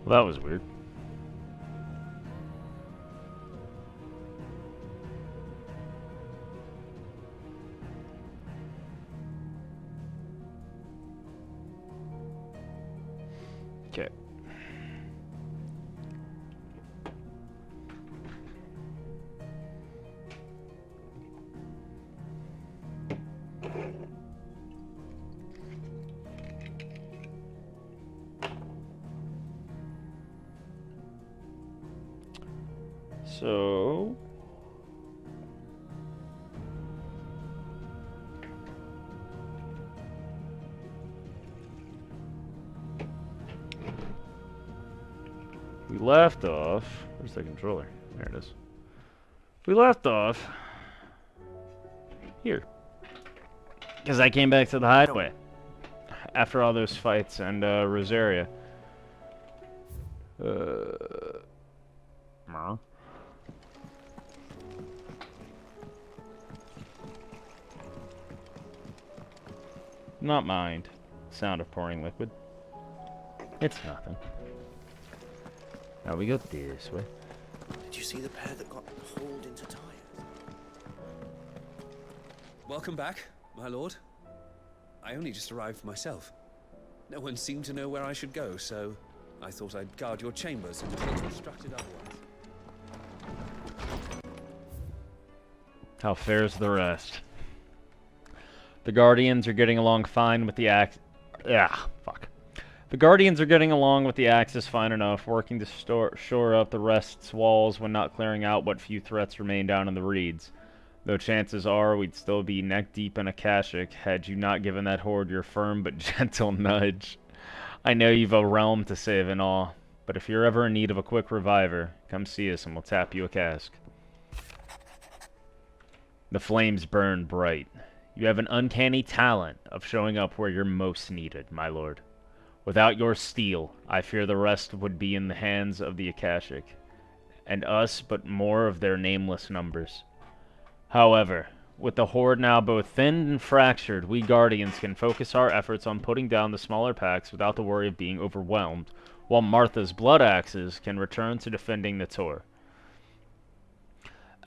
Well, that was weird. Okay. So we left off. Where's the controller? There it is. We left off here because I came back to the hideaway after all those fights and Rosaria. No. Not mind. Sound of pouring liquid. It's nothing. Now we go this way. Did you see the pair that got hauled into tires? Welcome back, my lord. I only just arrived myself. No one seemed to know where I should go, so I thought I'd guard your chambers until it's instructed otherwise. How fares the rest? The Guardians are getting along fine with the Ax. Yeah, fuck. The Guardians are getting along with the Axis fine enough, working to shore up the rest's walls when not clearing out what few threats remain down in the reeds. Though chances are we'd still be neck deep in Akashic had you not given that horde your firm but gentle nudge. I know you've a realm to save and all, but if you're ever in need of a quick reviver, come see us and we'll tap you a cask. The flames burn bright. You have an uncanny talent of showing up where you're most needed, my lord. Without your steel, I fear the rest would be in the hands of the Akashic, and us but more of their nameless numbers. However, with the horde now both thinned and fractured, we Guardians can focus our efforts on putting down the smaller packs without the worry of being overwhelmed, while Martha's blood axes can return to defending the Tor.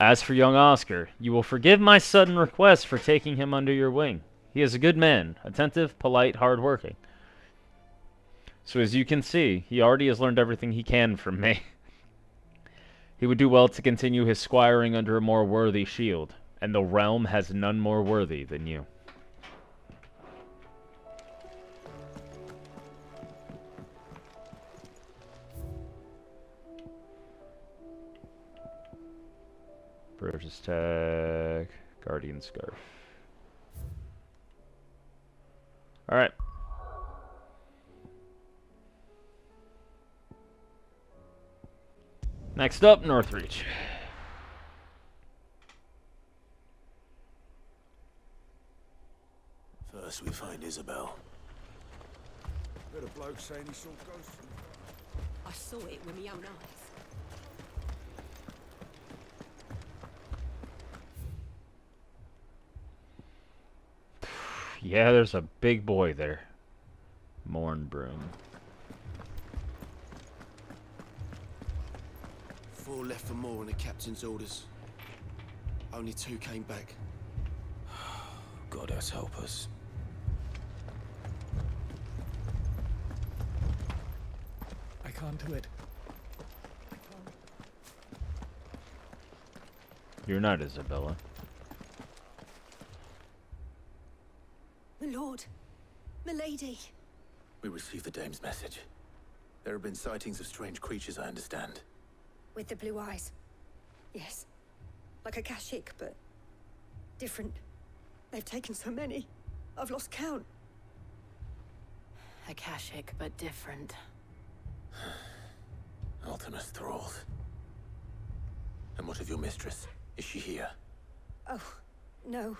As for young Oscar, you will forgive my sudden request for taking him under your wing. He is a good man, attentive, polite, hard-working. So as you can see, he already has learned everything he can from me. He would do well to continue his squiring under a more worthy shield, and the realm has none more worthy than you. Purchase tag, Guardian Scarf. Alright. Next up, Northreach. First we find Isabel. Heard a bloke saying he saw ghosts. I saw it with my own eyes. Yeah, there's a big boy there. Mornbroom. 4 left for more on the captain's orders. Only 2 came back. God has help us. I can't do it. You're not Isabella. My lord, my lady. We received the dame's message. There have been sightings of strange creatures, I understand. With the blue eyes. Yes. Like a Akashic, but different. They've taken so many. I've lost count. Akashic, but different. Ultimus thralls. And what of your mistress? Is she here? Oh, no.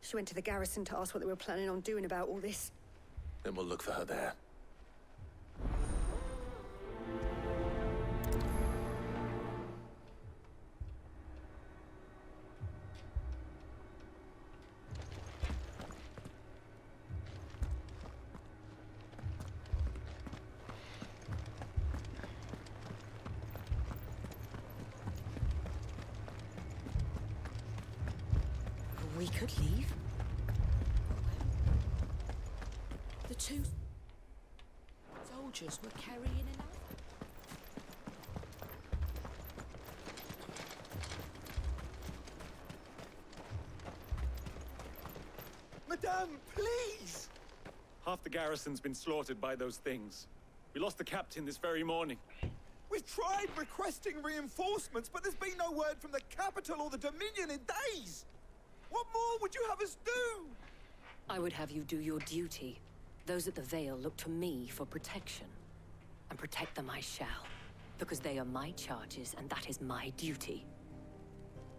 She went to the garrison to ask what they were planning on doing about all this. Then we'll look for her there. We could leave. The two soldiers were carrying another. Madame, please! Half the garrison's been slaughtered by those things. We lost the captain this very morning. We've tried requesting reinforcements, but there's been no word from the capital or the Dominion in days. What more would you have us do? I would have you do your duty. Those at the Vale look to me for protection. And protect them I shall. Because they are my charges, and that is my duty.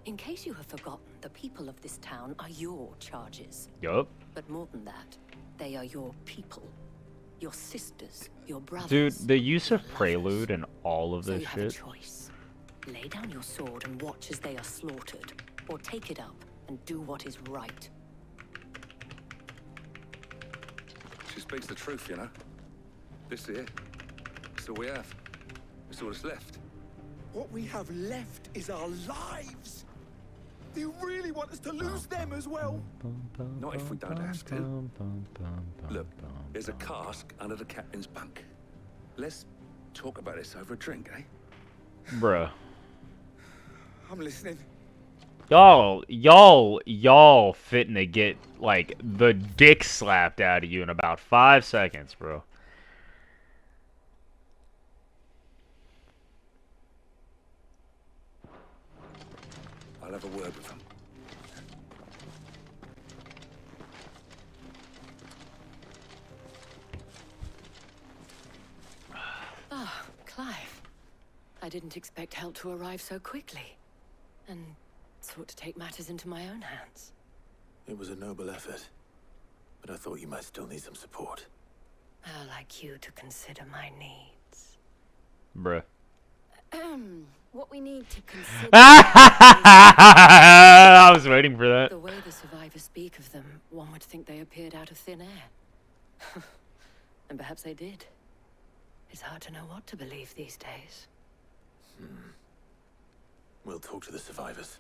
In case you have forgotten, the people of this town are your charges. Yup. But more than that, they are your people. Your sisters, your brothers. Dude, the use of your lovers. prelude and all of So this you have a shit. choice. Lay down your sword and watch as they are slaughtered. Or take it up and do what is right. She speaks the truth, you know. This here. It's all we have. It's all that's left. What we have left is our lives. Do you really want us to lose them as well? Not if we don't have to. Look, there's a cask under the captain's bunk. Let's talk about this over a drink, eh? Bruh. I'm listening. Y'all fitting to get, like, the dick slapped out of you in about 5 seconds, bro. I'll have a word with them. Ah, Clive. I didn't expect help to arrive so quickly. And sought to take matters into my own hands. It was a noble effort, but I thought you might still need some support. I'd like you to consider my needs. Bruh. What we need to consider I was waiting for that. the way the survivors speak of them, one would think they appeared out of thin air. And perhaps they did. It's hard to know what to believe these days. We'll talk to the survivors.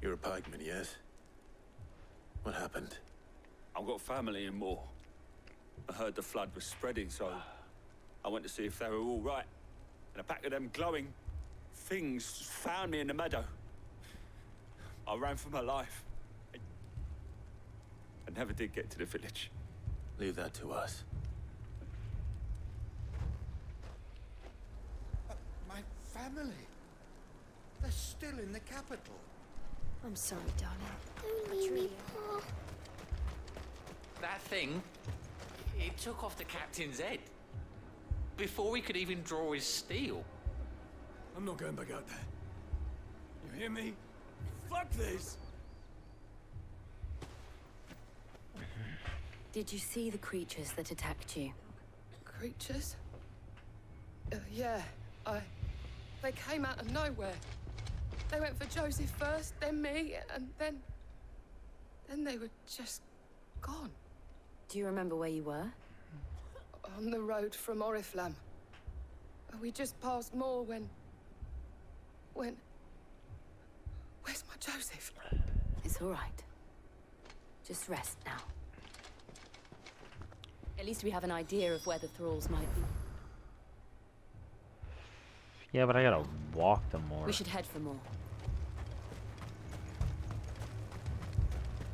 You're a pikeman, yes? What happened? I've got family in Moor. I heard the flood was spreading, so I went to see if they were all right. And a pack of them glowing things found me in the meadow. I ran for my life. I never did get to the village. Leave that to us. My family. They're still in the capital. I'm sorry, darling. Don't leave me, Pa. That thing, it took off the captain's head. Before we could even draw his steel. I'm not going back out there. You hear me? Fuck this! Did you see the creatures that attacked you? Creatures? Yeah, they came out of nowhere. They went for Joseph first, then me, and then they were just gone. Do you remember where you were? On the road from Oriflamme. We just passed Moor when... Where's my Joseph? It's all right. Just rest now. At least we have an idea of where the thralls might be. Yeah, but I gotta walk them more. We should head for more.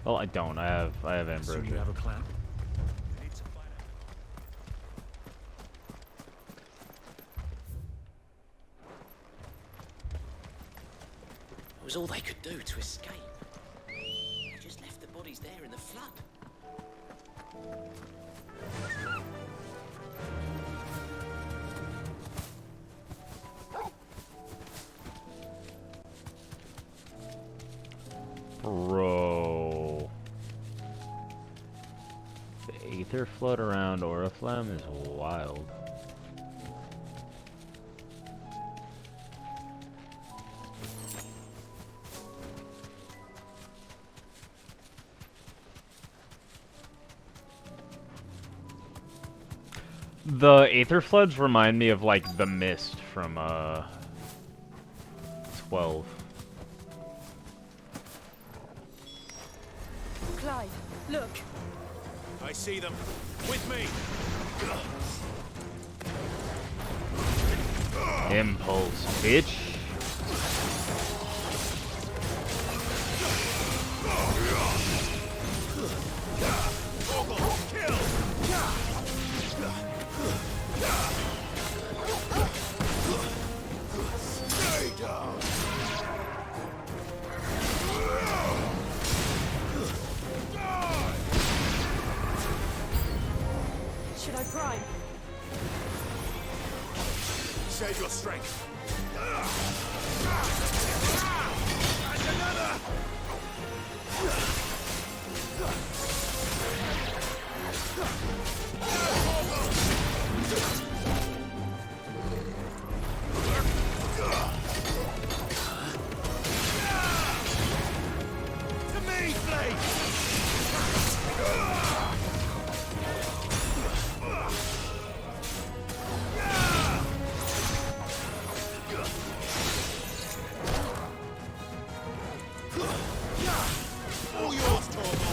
Well, I don't. I have Ambrose. You have a plan? It was all they could do to escape. They just left the bodies there in the flood. Bro. The Aether flood around Oriflamme is wild. The Aether Floods remind me of, like, the Mist from, 12. Clive, look. I see them. With me. Impulse, bitch. Should I prime? Save your strength. To me, Blade! All yours, Torvald!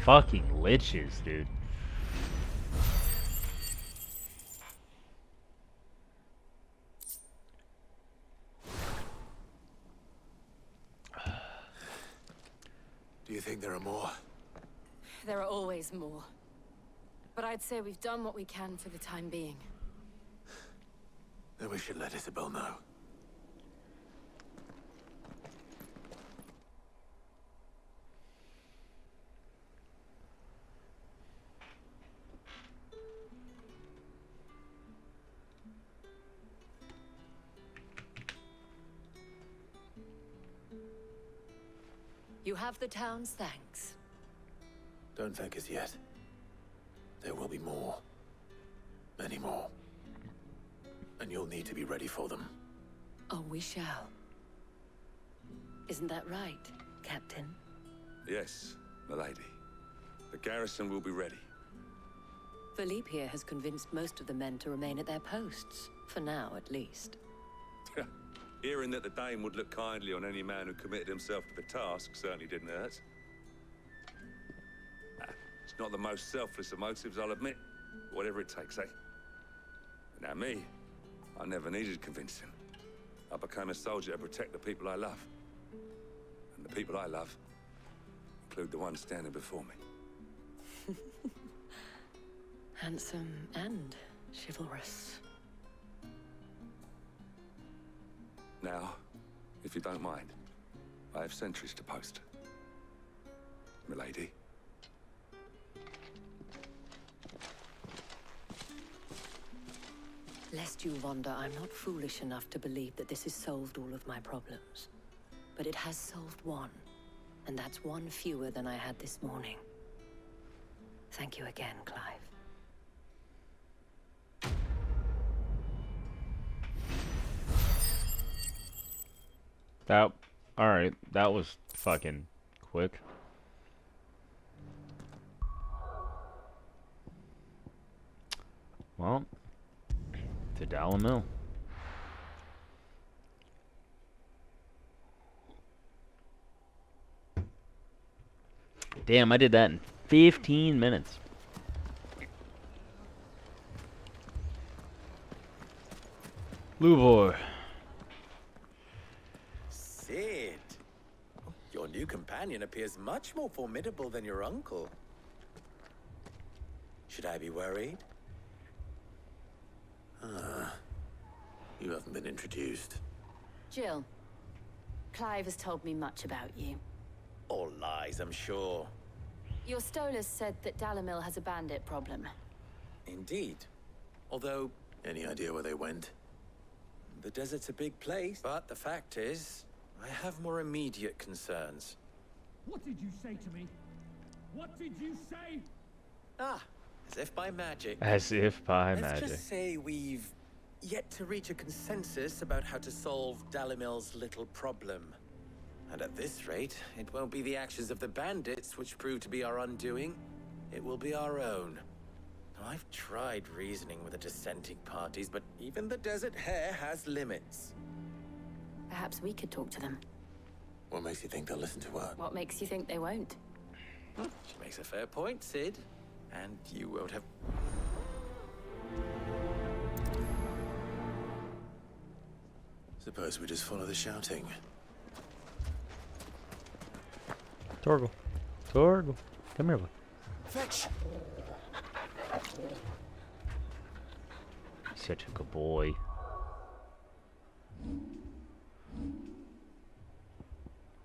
Fucking liches, dude. Do you think there are more? There are always more. But I'd say we've done what we can for the time being. Then we should let Isabel know. You have the town's thanks. Don't thank us yet. There will be more. Many more. And you'll need to be ready for them. Oh, we shall. Isn't that right, Captain? Yes, milady. The garrison will be ready. Philippe here has convinced most of the men to remain at their posts. For now, at least. Hearing that the Dane would look kindly on any man who committed himself to the task certainly didn't hurt. It's not the most selfless of motives, I'll admit. Whatever it takes, eh? Now me, I never needed convincing. I became a soldier to protect the people I love. And the people I love include the ones standing before me. Handsome and chivalrous. Now, if you don't mind. I have sentries to post. Milady. Lest you wonder, I'm not foolish enough to believe that this has solved all of my problems. But it has solved one, and that's one fewer than I had this morning. Thank you again, Clive. Alright, that was fucking quick. Well, to Dalamil. Damn, I did that in 15 minutes. Luvor. Sid. Your new companion appears much more formidable than your uncle. Should I be worried? You haven't been introduced. Jill, Clive has told me much about you. All lies, I'm sure. Your Stolas said that Dalamil has a bandit problem. Indeed. Although, any idea where they went? The desert's a big place, but the fact is, I have more immediate concerns. What did you say to me? What did you say? Ah, as if by magic. As if by magic. Let's just say we've yet to reach a consensus about how to solve Dalimil's little problem. And at this rate, it won't be the actions of the bandits which prove to be our undoing. It will be our own. Now, I've tried reasoning with the dissenting parties, but even the Desert Hare has limits. Perhaps we could talk to them. What makes you think they'll listen to her? What makes you think they won't? She makes a fair point, Sid. And you won't have... Suppose we just follow the shouting. Torgal. Torgal. Come here, boy. Fetch! Such a good boy.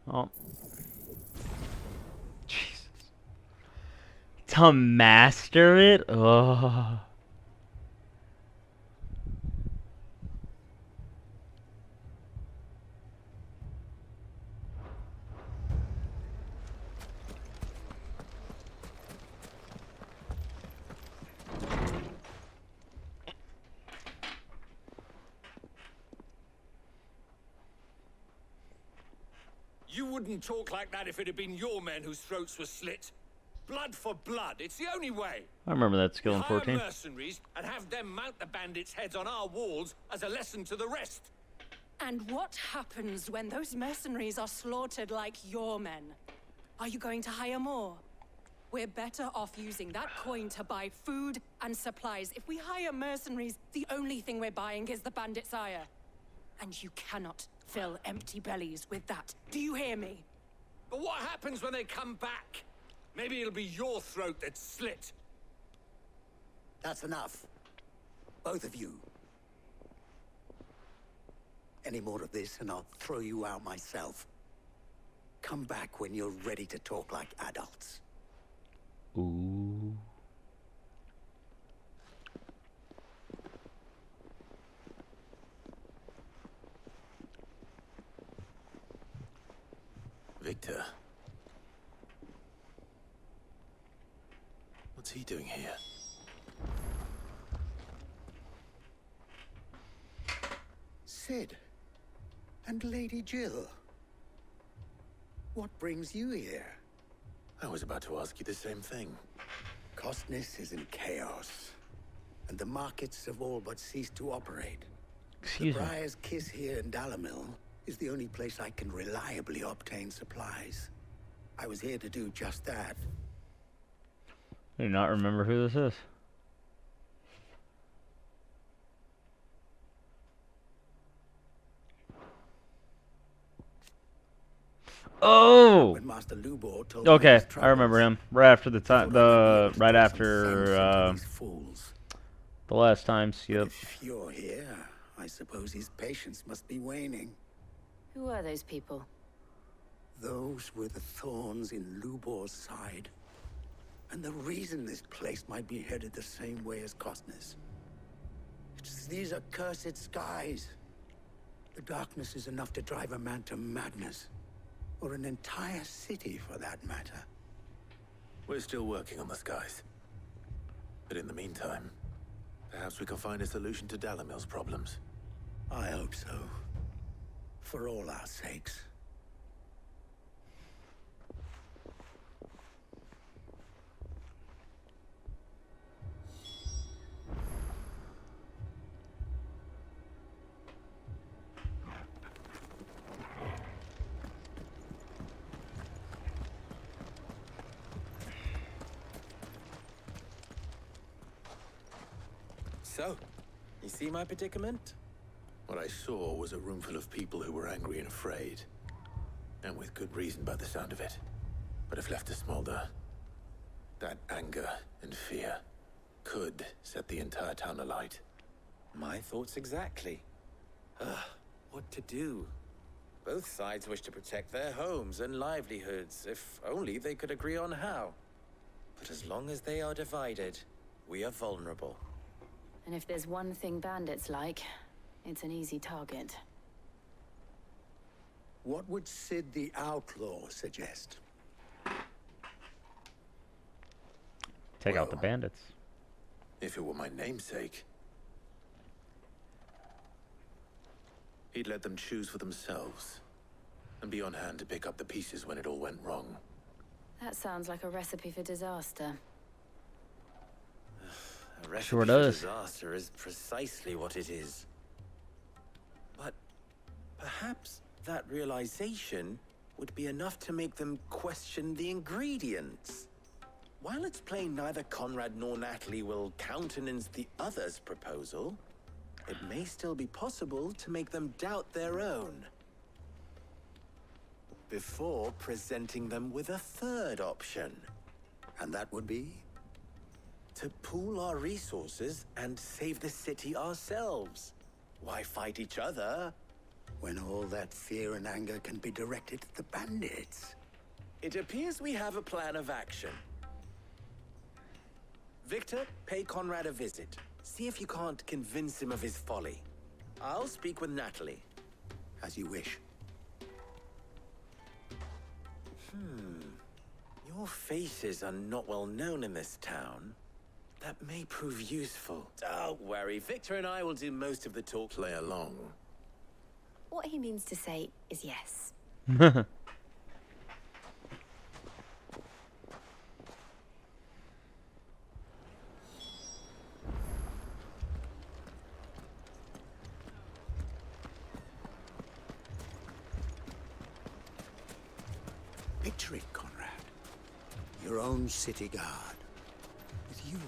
Oh. Jesus. To master it? Oh. You wouldn't talk like that if it had been your men whose throats were slit. Blood for blood, it's the only way. I remember that skill in Hire 14. mercenaries and have them mount the bandits' heads on our walls as a lesson to the rest. And what happens when those mercenaries are slaughtered like your men? Are you going to hire more? We're better off using that coin to buy food and supplies. If we hire mercenaries, the only thing we're buying is the bandit's ire. And you cannot fill empty bellies with that. Do you hear me? But what happens when they come back? Maybe it'll be your throat that's slit. That's enough. Both of you. Any more of this and I'll throw you out myself. Come back when you're ready to talk like adults. Ooh. Victor. What's he doing here? Sid. And Lady Jill. What brings you here? I was about to ask you the same thing. Costness is in chaos. And the markets have all but ceased to operate. Excuse the me. Briar's Kiss here in Dalamil is the only place I can reliably obtain supplies. I was here to do just that. I do not remember who this is. Oh. When Master Lubor told Okay, me his I remember troubles, him. Right after the time, right some after sense into these fools. the last times. Yep. If you're here, I suppose his patience must be waning. Who are those people? Those were the thorns in Lubor's side. And the reason this place might be headed the same way as Costner's. It's these accursed skies. The darkness is enough to drive a man to madness. Or an entire city, for that matter. We're still working on the skies. But in the meantime, perhaps we can find a solution to Dalimil's problems. I hope so. For all our sakes. So, you see my predicament? What I saw was a room full of people who were angry and afraid. And with good reason by the sound of it. But if left to smolder, that anger and fear could set the entire town alight. My thoughts exactly. What to do? Both sides wish to protect their homes and livelihoods, if only they could agree on how. But as long as they are divided, we are vulnerable. And if there's one thing bandits like, it's an easy target. What would Sid the Outlaw suggest? Take out the bandits. If it were my namesake, he'd let them choose for themselves and be on hand to pick up the pieces when it all went wrong. That sounds like a recipe for disaster. A recipe Sure for does. disaster is precisely what it is. But perhaps that realization would be enough to make them question the ingredients. While it's plain neither Conrad nor Natalie will countenance the other's proposal, it may still be possible to make them doubt their own. Before presenting them with a third option. And that would be? To pool our resources and save the city ourselves. Why fight each other? When all that fear and anger can be directed at the bandits. It appears we have a plan of action. Victor, pay Conrad a visit. See if you can't convince him of his folly. I'll speak with Natalie. As you wish. Your faces are not well known in this town. That may prove useful. Don't worry, Victor and I will do most of the talk. Play along. What he means to say is yes. Picture it, Conrad. Your own city guard. With you.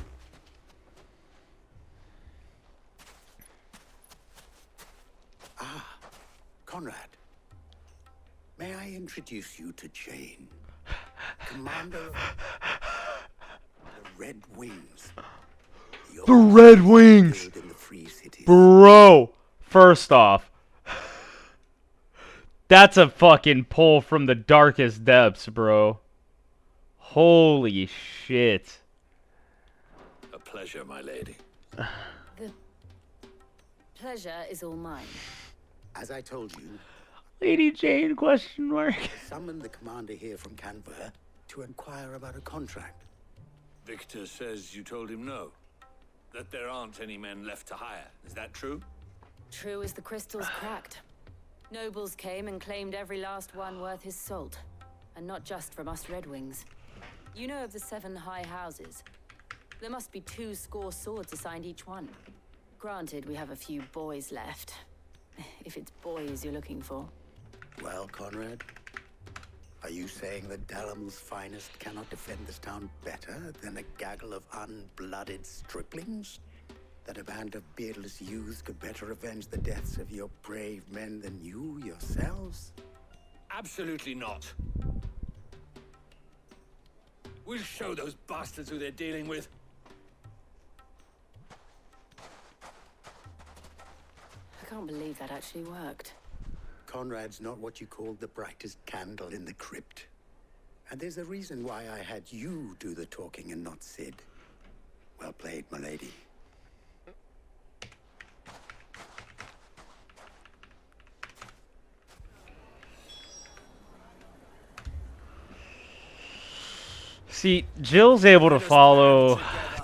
Conrad. May I introduce you to Jane, commander of the Red Wings. The Red Wings! In the Free Cities. Bro! First off, that's a fucking pull from the darkest depths, bro. Holy shit. A pleasure, my lady. The pleasure is all mine. As I told you, Lady Jane, question mark. summoned the commander here from Canberra to inquire about a contract. Victor says you told him no. That there aren't any men left to hire. Is that true? True as the crystals cracked. Nobles came and claimed every last one worth his salt. And not just from us Red Wings. You know of the 7 high houses. There must be 2 swords assigned each one. Granted, we have a few boys left. If it's boys you're looking for. Well, Conrad, are you saying that Dalimil's finest cannot defend this town better than a gaggle of unblooded striplings? That a band of beardless youths could better avenge the deaths of your brave men than you yourselves? Absolutely not. We'll show those bastards who they're dealing with. I can't believe that actually worked. Conrad's not what you call the brightest candle in the crypt. And there's a reason why I had you do the talking and not Sid. Well played, my lady. See, Jill's able to follow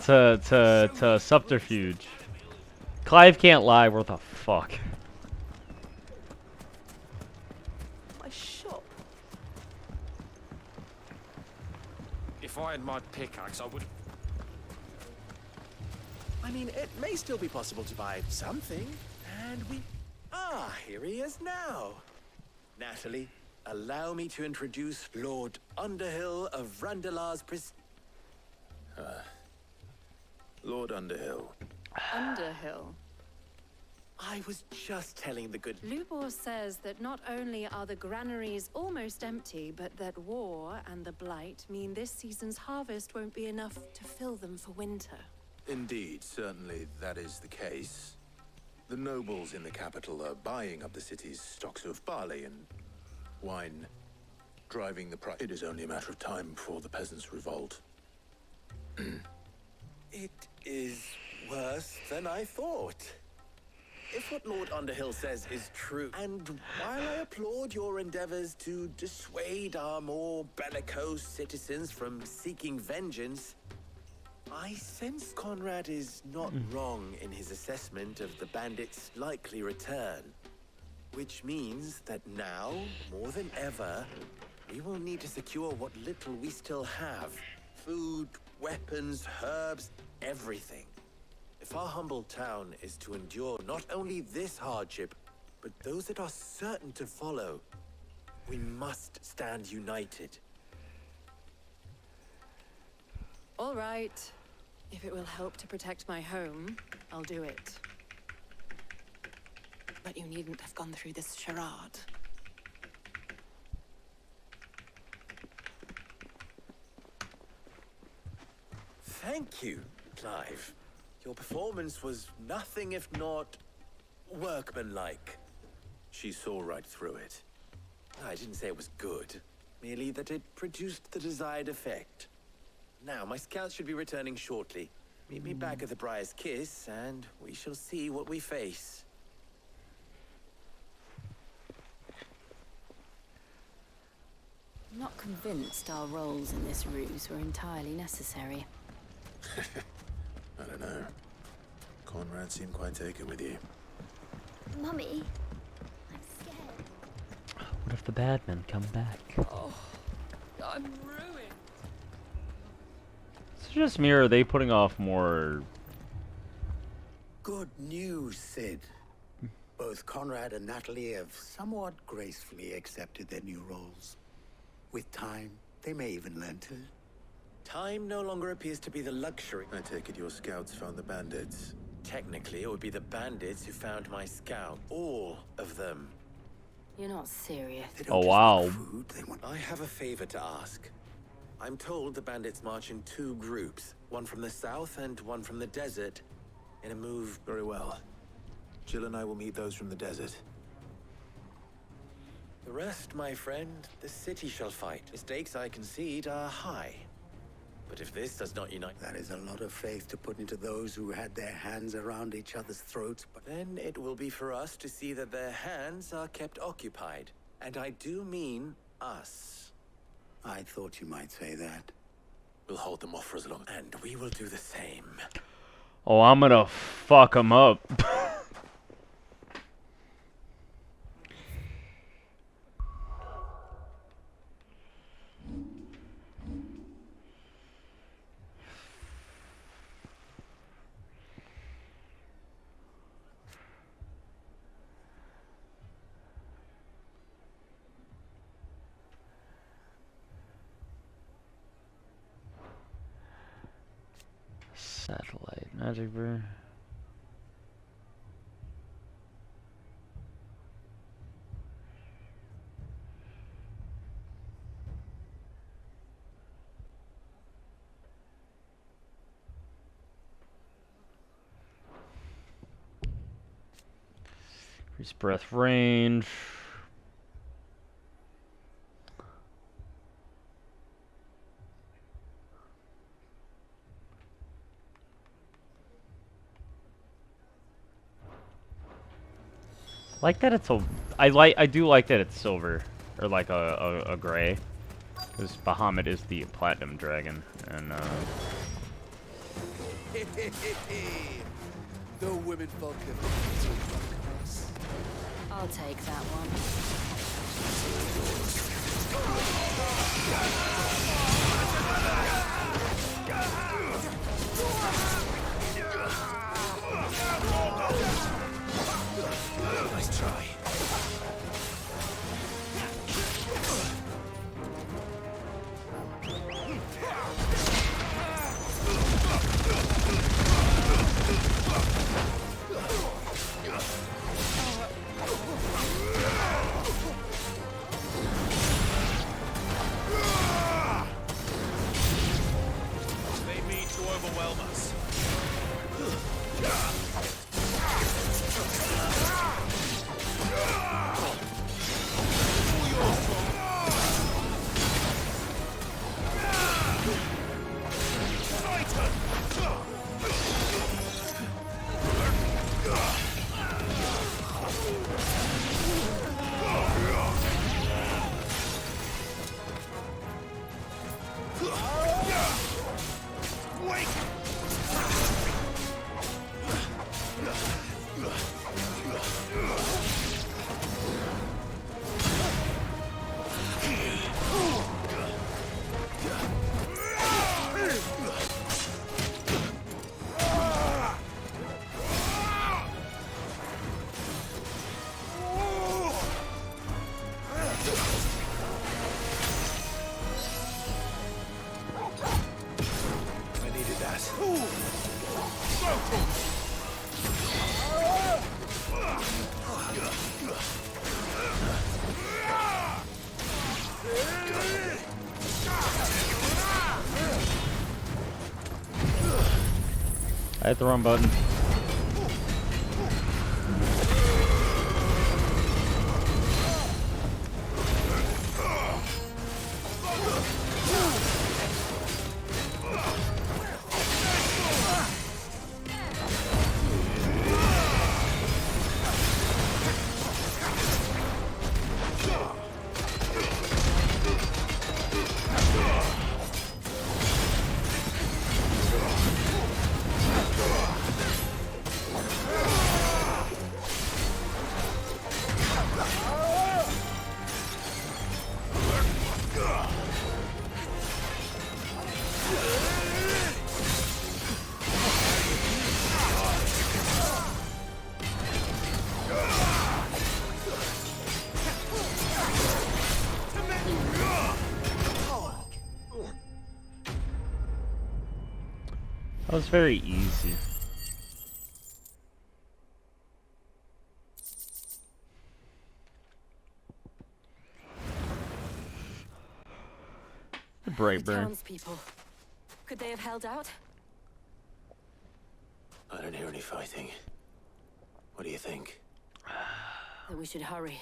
to subterfuge. Clive can't lie worth a fuck. My shop. If I had my pickaxe, I would. I mean, it may still be possible to buy something, and we... Ah, here he is now. Natalie, allow me to introduce Lord Underhill of Randalar's Lord Underhill. Underhill. I was just telling the good... Lubor says that not only are the granaries almost empty, but that war and the blight mean this season's harvest won't be enough to fill them for winter. Indeed, certainly that is the case. The nobles in the capital are buying up the city's stocks of barley and wine, driving the price. It is only a matter of time before the peasants revolt. It is worse than I thought. If what Lord Underhill says is true, and while I applaud your endeavors to dissuade our more bellicose citizens from seeking vengeance, I sense Conrad is not wrong in his assessment of the bandits' likely return. Which means that now, more than ever, we will need to secure what little we still have. Food, weapons, herbs, everything. If our humble town is to endure not only this hardship, but those that are certain to follow, we must stand united. All right. If it will help to protect my home, I'll do it. But you needn't have gone through this charade. Thank you, Clive. Your performance was nothing if not workmanlike. She saw right through it. I didn't say it was good, merely that it produced the desired effect. Now, my scouts should be returning shortly. Meet me back at the Briar's Kiss, and we shall see what we face. I'm not convinced our roles in this ruse were entirely necessary. I don't know. Conrad seemed quite taken with you. Mummy, I'm scared. What if the bad men come back? Oh, I'm ruined. Is it just me, or are they putting off more? Good news, Sid. Both Conrad and Natalie have somewhat gracefully accepted their new roles. With time, they may even learn to. Time no longer appears to be the luxury. I take it your scouts found the bandits. Technically, it would be the bandits who found my scout. All of them. You're not serious. Oh wow. I have a favor to ask. I'm told the bandits march in two groups, one from the south and one from the desert, in a move... Very well. Jill and I will meet those from the desert. The rest, my friend, the city shall fight. The stakes, I concede, are high. But if this does not unite... That is a lot of faith to put into those who had their hands around each other's throats, but... Then it will be for us to see that their hands are kept occupied. And I do mean us. I thought you might say that. We'll hold them off for as long. And we will do the same. Oh, I'm gonna fuck them up. Satellite magic brew. Increase breath range. Like that it's I do like that it's silver, or like a gray, because Bahamut is the platinum dragon, and The women folk have I'll take that one. Nice try. They mean to overwhelm us. I hit the wrong button. That was very easy. The Brightburn. Townspeople. Could they have held out? I don't hear any fighting. What do you think? That we should hurry.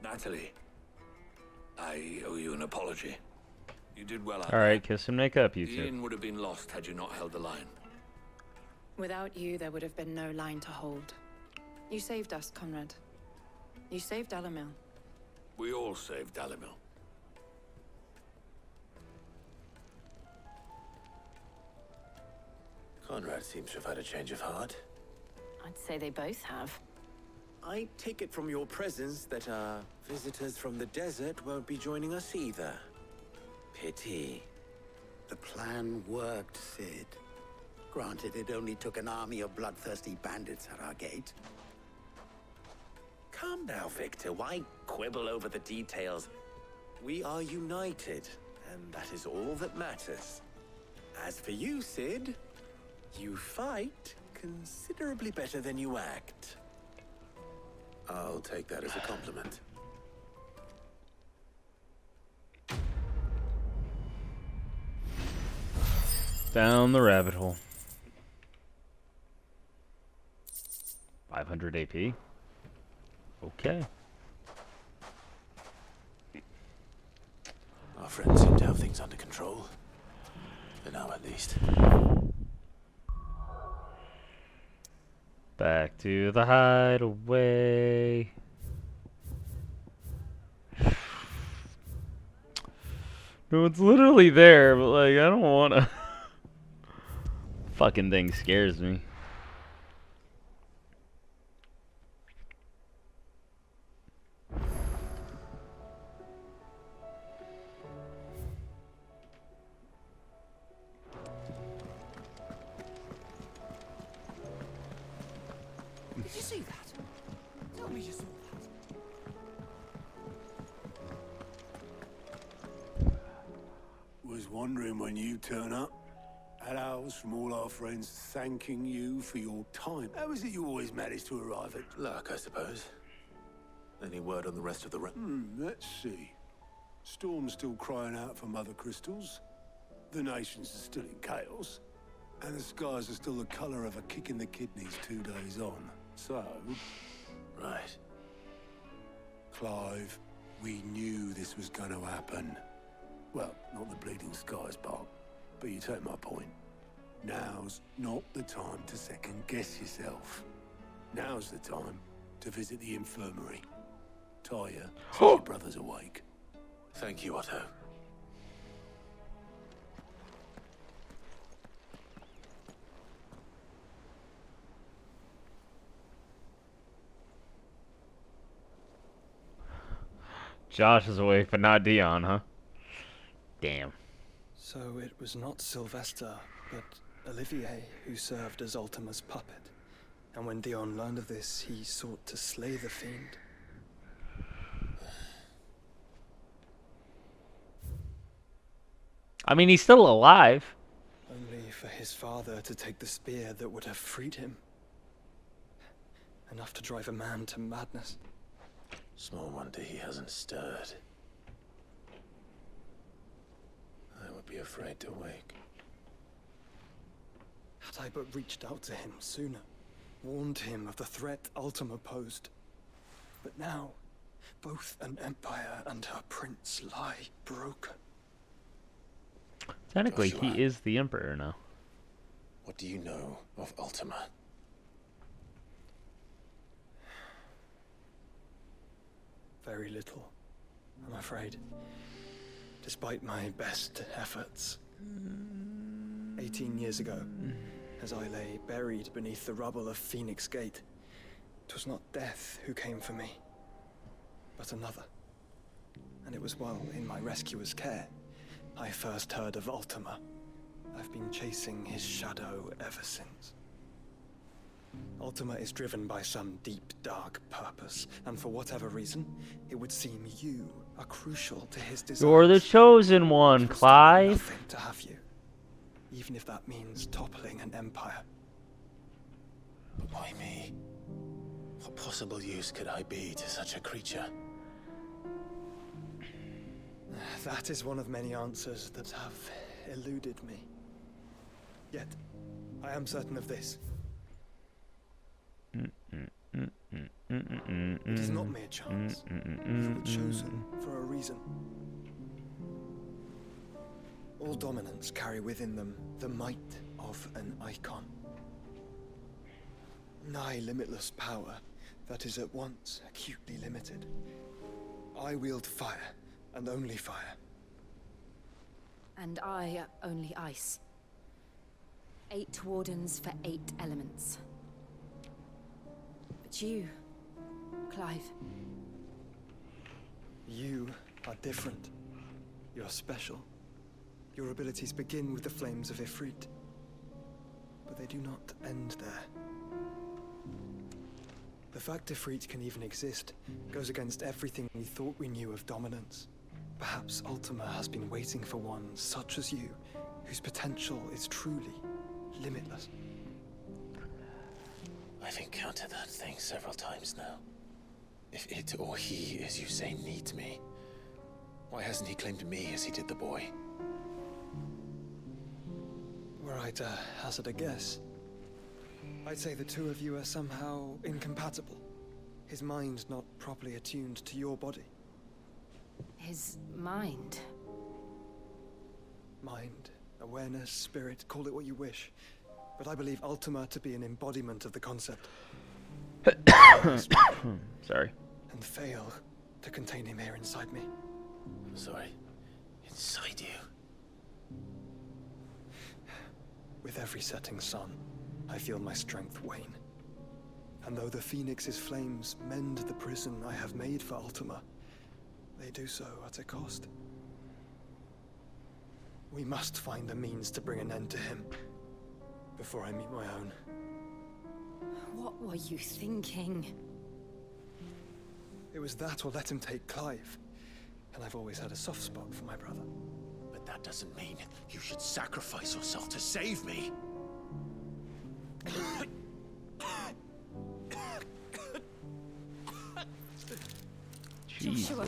Natalie, I owe you an apology. You did well out Alright, kiss and make up, you The two. inn would have been lost had you not held the line. Without you, there would have been no line to hold. You saved us, Conrad. You saved Alamil. We all saved Dalimil. Conrad seems to have had a change of heart. I'd say they both have. I take it from your presence that our visitors from the desert won't be joining us either. Pity. The plan worked, Sid. Granted, it only took an army of bloodthirsty bandits at our gate. Calm now, Victor. Why quibble over the details? We are united, and that is all that matters. As for you, Sid, you fight considerably better than you act. I'll take that as a compliment. Down the rabbit hole. 500 AP. Okay. Our friends seem to have things under control. For now, at least. Back to the hideaway. No, it's literally there, but like, I don't wanna. Fucking thing scares me. Did you see that? Tell me you saw that. Was wondering when you turn up. Had owls from all our friends thanking you for your time. How is it you always manage to arrive at... Luck, I suppose. Any word on the rest of the let's see. Storm's still crying out for mother crystals. The nations are still in chaos. And the skies are still the colour of a kick in the kidneys 2 days on. So... Right. Clive, we knew this was going to happen. Well, not the bleeding skies part, but you take my point. Now's not the time to second-guess yourself. Now's the time to visit the infirmary. Taya, so your brother's awake. Thank you, Otto. Josh is awake, but not Dion, huh? Damn. So it was not Sylvester, but Olivier who served as Ultima's puppet. And when Dion learned of this, he sought to slay the fiend. I mean, he's still alive. Only for his father to take the spear that would have freed him. Enough to drive a man to madness. Small wonder he hasn't stirred. I would be afraid to wake. Had I but reached out to him sooner, warned him of the threat Ultima posed. But now, both an empire and her prince lie broken. Technically, Joshua, he is the Emperor now. What do you know of Ultima? Very little, I'm afraid. Despite my best efforts. 18 years ago, as I lay buried beneath the rubble of Phoenix Gate, 'twas not death who came for me, but another. And it was while in my rescuer's care I first heard of Ultima. I've been chasing his shadow ever since. Ultima is driven by some deep, dark purpose, and for whatever reason, it would seem you are crucial to his desires. You're the chosen one, Clive. Nothing to have you, even if that means toppling an empire. But why me? What possible use could I be to such a creature? That is one of many answers that have eluded me. Yet, I am certain of this. It is not mere chance. You were chosen for a reason. All dominants carry within them the might of an icon. Nigh limitless power that is at once acutely limited. I wield fire, and only fire. And I only ice. 8 wardens for 8 elements. But you, Clive. You are different. You're special. Your abilities begin with the flames of Ifrit. But they do not end there. The fact Ifrit can even exist goes against everything we thought we knew of dominance. Perhaps Ultima has been waiting for one such as you, whose potential is truly limitless. I've encountered that thing several times now. If it or he, as you say, needs me, why hasn't he claimed me as he did the boy? were I to hazard a guess, I'd say the two of you are somehow incompatible. His mind not properly attuned to your body. His mind. Mind, awareness, spirit, call it what you wish. But I believe Ultima to be an embodiment of the concept. Sorry. And fail to contain him here inside me. I'm sorry. Inside you? With every setting sun, I feel my strength wane. And though the Phoenix's flames mend the prison I have made for Ultima, they do so at a cost. We must find a means to bring an end to him before I meet my own. What were you thinking? It was that or let him take Clive. And I've always had a soft spot for my brother. But that doesn't mean you should sacrifice yourself to save me. Joshua.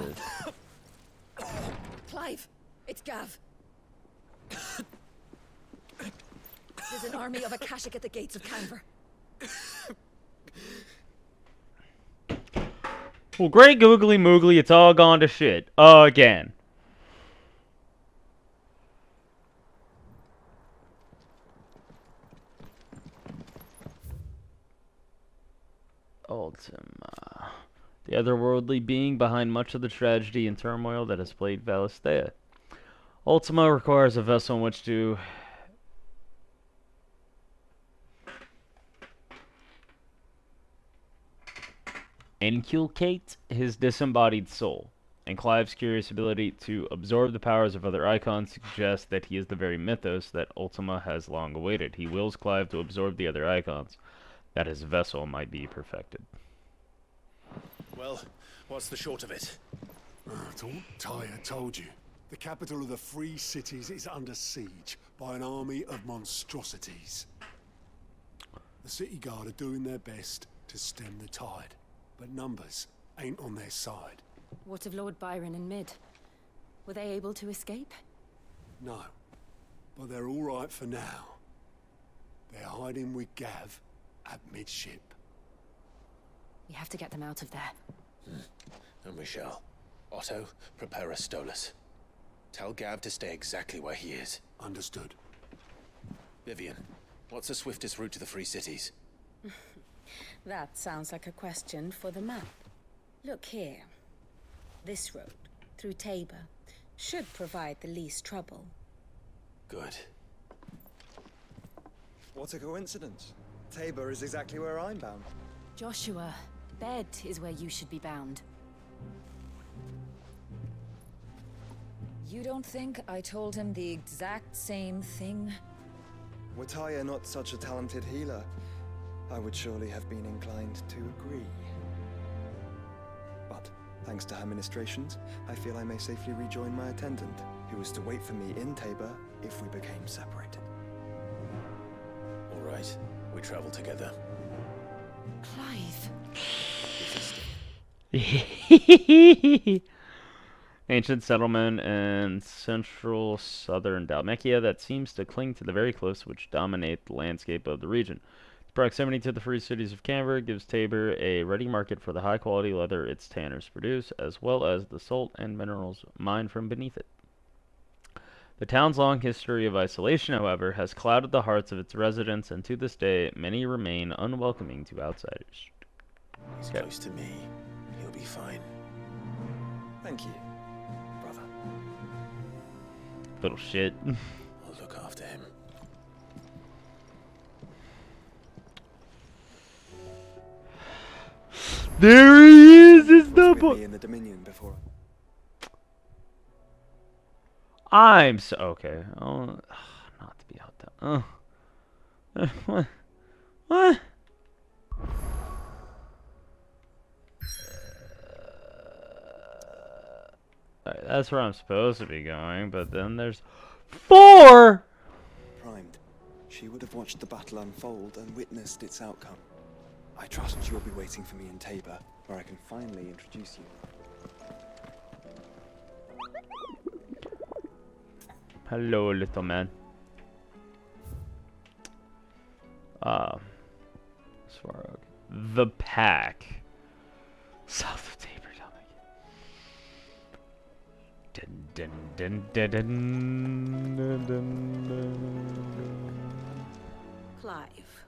Clive, it's Gav. There's an army of Akashic at the gates of Canver. Well, great googly moogly, it's all gone to shit. Again. Ultima. The otherworldly being behind much of the tragedy and turmoil that has plagued Valisthea. Ultima requires a vessel in which to inculcate his disembodied soul, and Clive's curious ability to absorb the powers of other icons suggests that he is the very mythos that Ultima has long awaited. He wills Clive to absorb the other icons, that his vessel might be perfected. Well, what's the short of it? Tyre told you. The capital of the Free Cities is under siege by an army of monstrosities. The City Guard are doing their best to stem the tide, but numbers ain't on their side. What of Lord Byron and Mid? Were they able to escape? No, but they're all right for now. They're hiding with Gav at midship. We have to get them out of there. And we shall. Otto, prepare a Stolas. Tell Gav to stay exactly where he is. Understood. Vivian, what's the swiftest route to the Free Cities? That sounds like a question for the map. Look here. This road, through Tabor, should provide the least trouble. Good. What a coincidence. Tabor is exactly where I'm bound. Joshua, Bed is where you should be bound. You don't think I told him the exact same thing? Were Tyre not such a talented healer, I would surely have been inclined to agree. But, thanks to her ministrations, I feel I may safely rejoin my attendant, who was to wait for me in Tabor if we became separated. All right, we travel together. Clive. Ancient settlement in central southern Dalmatia that seems to cling to the very cliffs which dominate the landscape of the region. Its proximity to the free cities of Canver gives Tabor a ready market for the high-quality leather its tanners produce, as well as the salt and minerals mined from beneath it. The town's long history of isolation, however, has clouded the hearts of its residents, and to this day, many remain unwelcoming to outsiders. He's close to me. He'll be fine. Thank you, brother. Little shit. I'll look after him. There he is! It's the boy in the Dominion before. I'm so okay. Oh, not to be out there. What? What? Alright, that's where I'm supposed to be going, but then there's 4! Primed. She would have watched the battle unfold and witnessed its outcome. I trust you'll be waiting for me in Tabor, where I can finally introduce you. Hello, little man. Svarog. The Pack. South of Tabor. Dun, dun, dun, dun, dun, dun, dun, dun. Clive.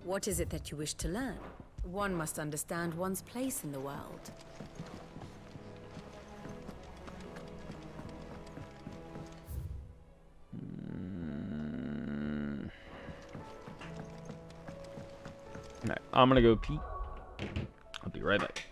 What is it that you wish to learn? One must understand one's place in the world. Alright, I'm gonna go pee. I'll be right back.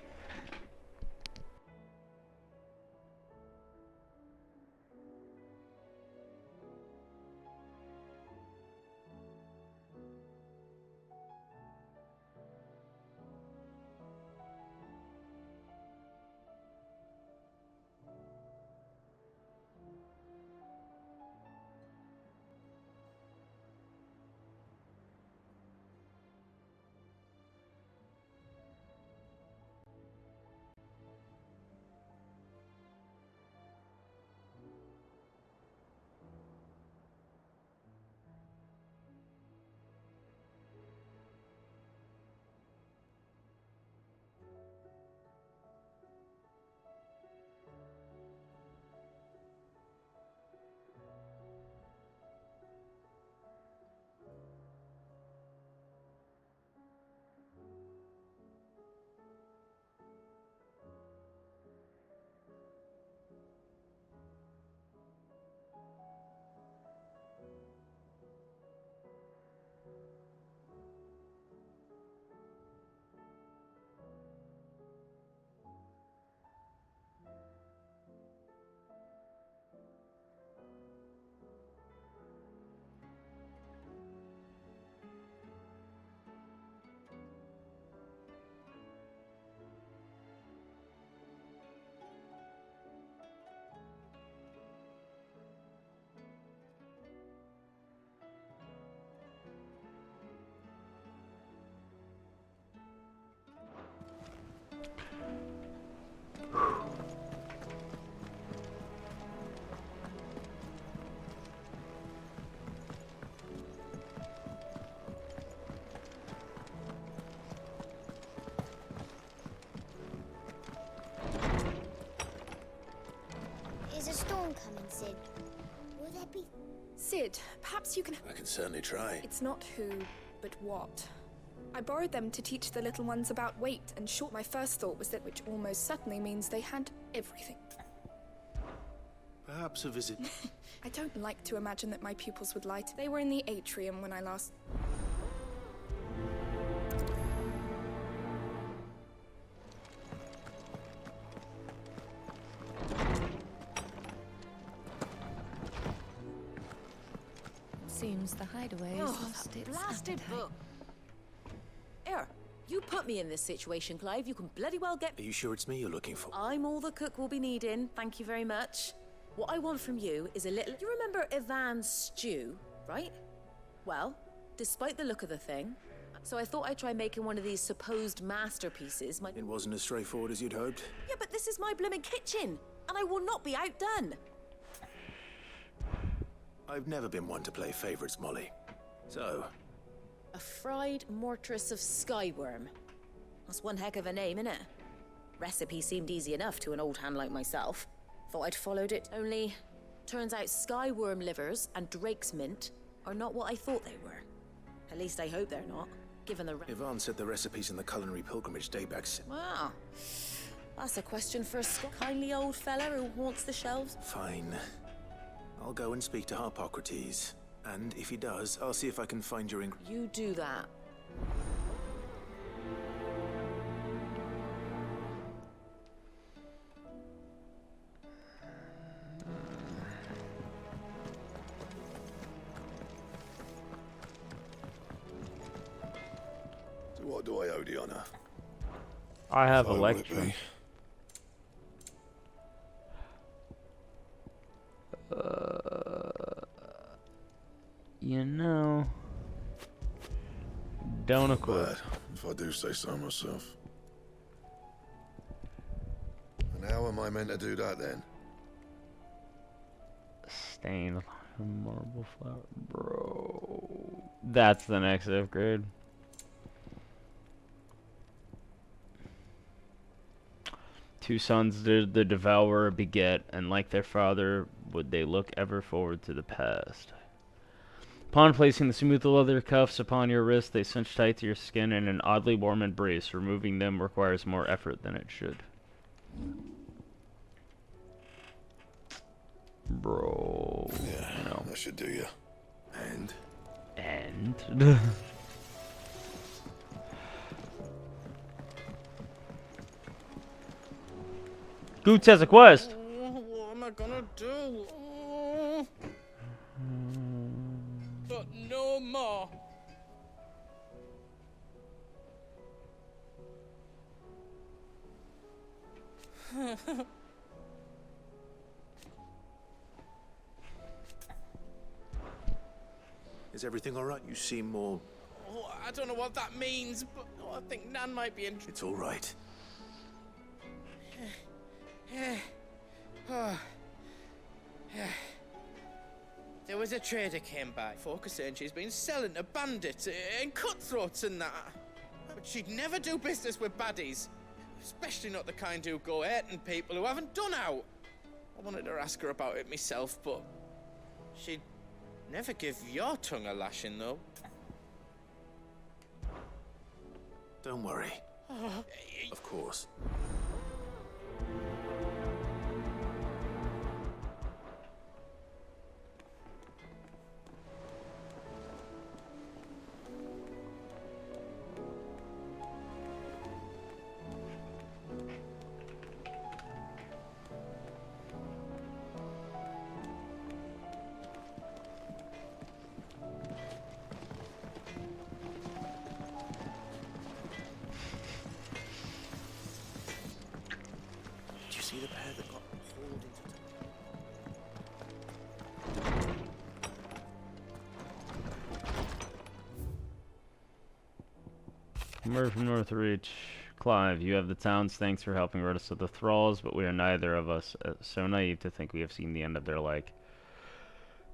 Is a storm coming, Sid? Will there be... Sid, perhaps you can... I can certainly try. It's not who, but what. I borrowed them to teach the little ones about weight, and short my first thought was that which almost certainly means they had everything. Perhaps a visit... I don't like to imagine that my pupils would lie. They were in the atrium when I last... Seems the hideaway has lost its blasted appetite. book. Here, you put me in this situation, Clive. You can bloody well get... Are you sure it's me you're looking for? I'm all the cook will be needing. Thank you very much. What I want from you is a little... You remember Ivan's stew, right? Well, despite the look of the thing, so I thought I'd try making one of these supposed masterpieces. It wasn't as straightforward as you'd hoped? Yeah, but this is my blimmin' kitchen, and I will not be outdone. I've never been one to play favorites, Molly. So... A fried mortress of skyworm. That's one heck of a name, innit? Recipe seemed easy enough to an old hand like myself. Thought I'd followed it. Only, turns out skyworm livers and drake's mint are not what I thought they were. At least I hope they're not, given the... Ivan said the recipes in the culinary pilgrimage day back... Wow. That's a question for a kindly old fella who haunts the shelves. Fine. I'll go and speak to Harpocrates. And if he does, I'll see if I can find your You do that. So what do I owe the honor? I have So a will it lecture. be? You know, don't acquit. Bad, if I do say so myself. And how am I meant to do that then? Stained marble flower, bro. That's the next upgrade. Two sons did the devourer beget, and like their father, would they look ever forward to the past. Upon placing the smooth leather cuffs upon your wrist, they cinch tight to your skin in an oddly warm embrace. Removing them requires more effort than it should. Bro. Yeah, you know. that should do you. And? Goots has a quest. What am I gonna do? But no more. Is everything all right? You seem more... Oh, I don't know what that means, but I think Nan might be interested. It's all right. There was a trader came by, saying she's been selling to bandits and cutthroats and that. But she'd never do business with baddies. Especially not the kind who go hurting people who haven't done out. I wanted to ask her about it myself, but she'd never give your tongue a lashing, though. Don't worry. Of course. See the pair that got hauled into... Word from Northreach. Clive, you have the town's thanks for helping rid us of the thralls, but we are neither of us so naive to think we have seen the end of their like.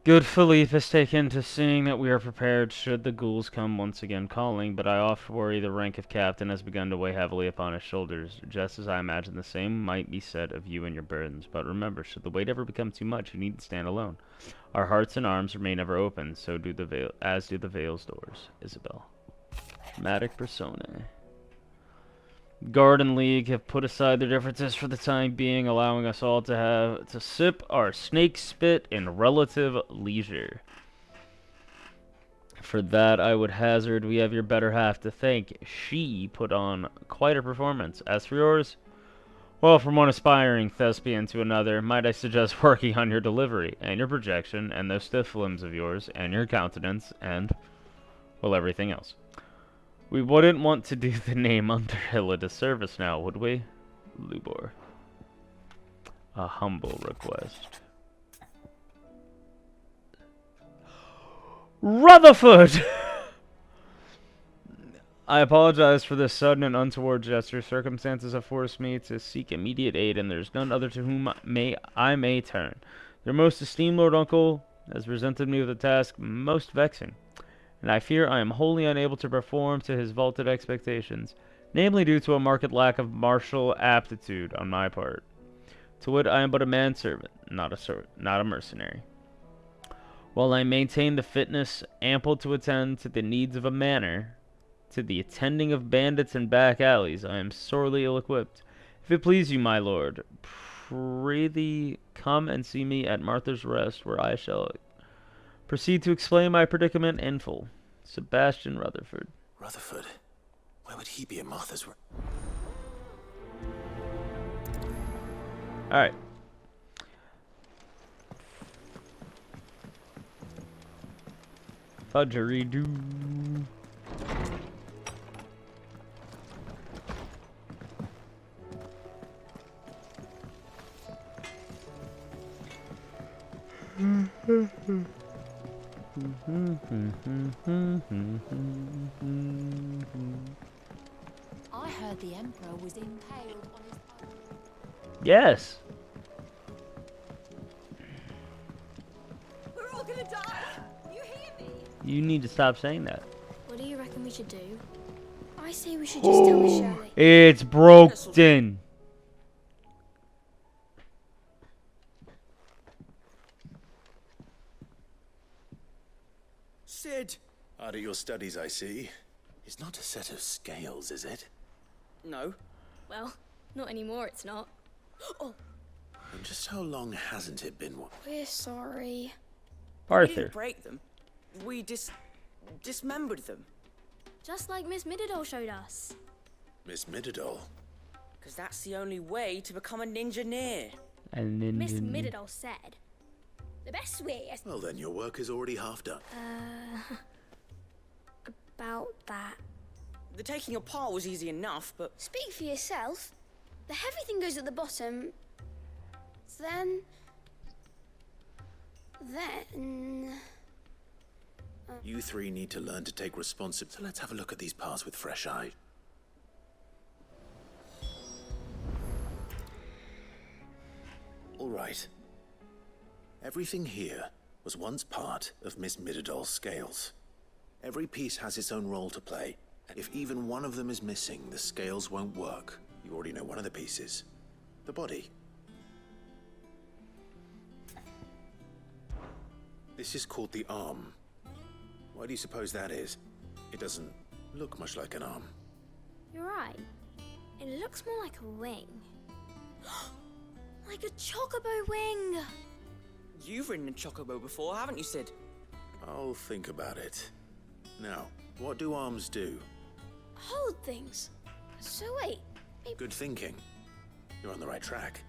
Good Philippe has taken to seeing that we are prepared should the ghouls come once again calling, but I oft worry the rank of captain has begun to weigh heavily upon his shoulders, just as I imagine the same might be said of you and your burdens. But remember, should the weight ever become too much, you needn't stand alone. Our hearts and arms remain ever open, so do the veil, as do the veil's doors. Isabel. Dramatic persona. Garden League have put aside their differences for the time being, allowing us all to sip our snake spit in relative leisure. For that, I would hazard we have your better half to thank. She put on quite a performance. As for yours, well, from one aspiring thespian to another, might I suggest working on your delivery, and your projection, and those stiff limbs of yours, and your countenance, and, well, everything else. We wouldn't want to do the name Underhill a disservice now, would we? Lubor. A humble request. Rutherford! I apologize for this sudden and untoward gesture. Circumstances have forced me to seek immediate aid, and there's none other to whom I may turn. Your most esteemed Lord Uncle has presented me with a task most vexing, and I fear I am wholly unable to perform to his vaulted expectations, namely due to a marked lack of martial aptitude on my part. To wit, I am but a manservant, not a mercenary. While I maintain the fitness ample to attend to the needs of a manor, to the attending of bandits and back alleys, I am sorely ill-equipped. If it please you, my lord, prithee come and see me at Martha's Rest, where I shall proceed to explain my predicament in full. Sebastian Rutherford. Rutherford? Why would he be at Martha's Rest? Alright. Fudgery-doo. I heard the Emperor was impaled on his... Yes. We're all gonna die! You hear me? You need to stop saying that. What do you reckon we should do? I say we should just tell Miss Shirley. It's broken. Sid! Out of your studies, I see. It's not a set of scales, is it? No. Well, not anymore, it's not. Oh, And just how long hasn't it been? we're sorry. We Arthur. didn't break them. We dismembered them. Just like Miss Mididol showed us. Miss Mididol? Because that's the only way to become a ninja-neer. And then Miss Mididol said, the best way is... Well, then your work is already half done. About that. The taking apart was easy enough, but... Speak for yourself. The heavy thing goes at the bottom. Then... You three need to learn to take responsibility. So let's have a look at these parts with fresh eye. All right. Everything here was once part of Miss Mididol's scales. Every piece has its own role to play. If even one of them is missing, the scales won't work. You already know one of the pieces. The body. This is called the arm. Why do you suppose that is? It doesn't look much like an arm. You're right. It looks more like a wing. Like a chocobo wing! You've ridden a chocobo before, haven't you, Sid? I'll think about it. Now, what do arms do? Hold things. So wait, Good thinking. You're on the right track.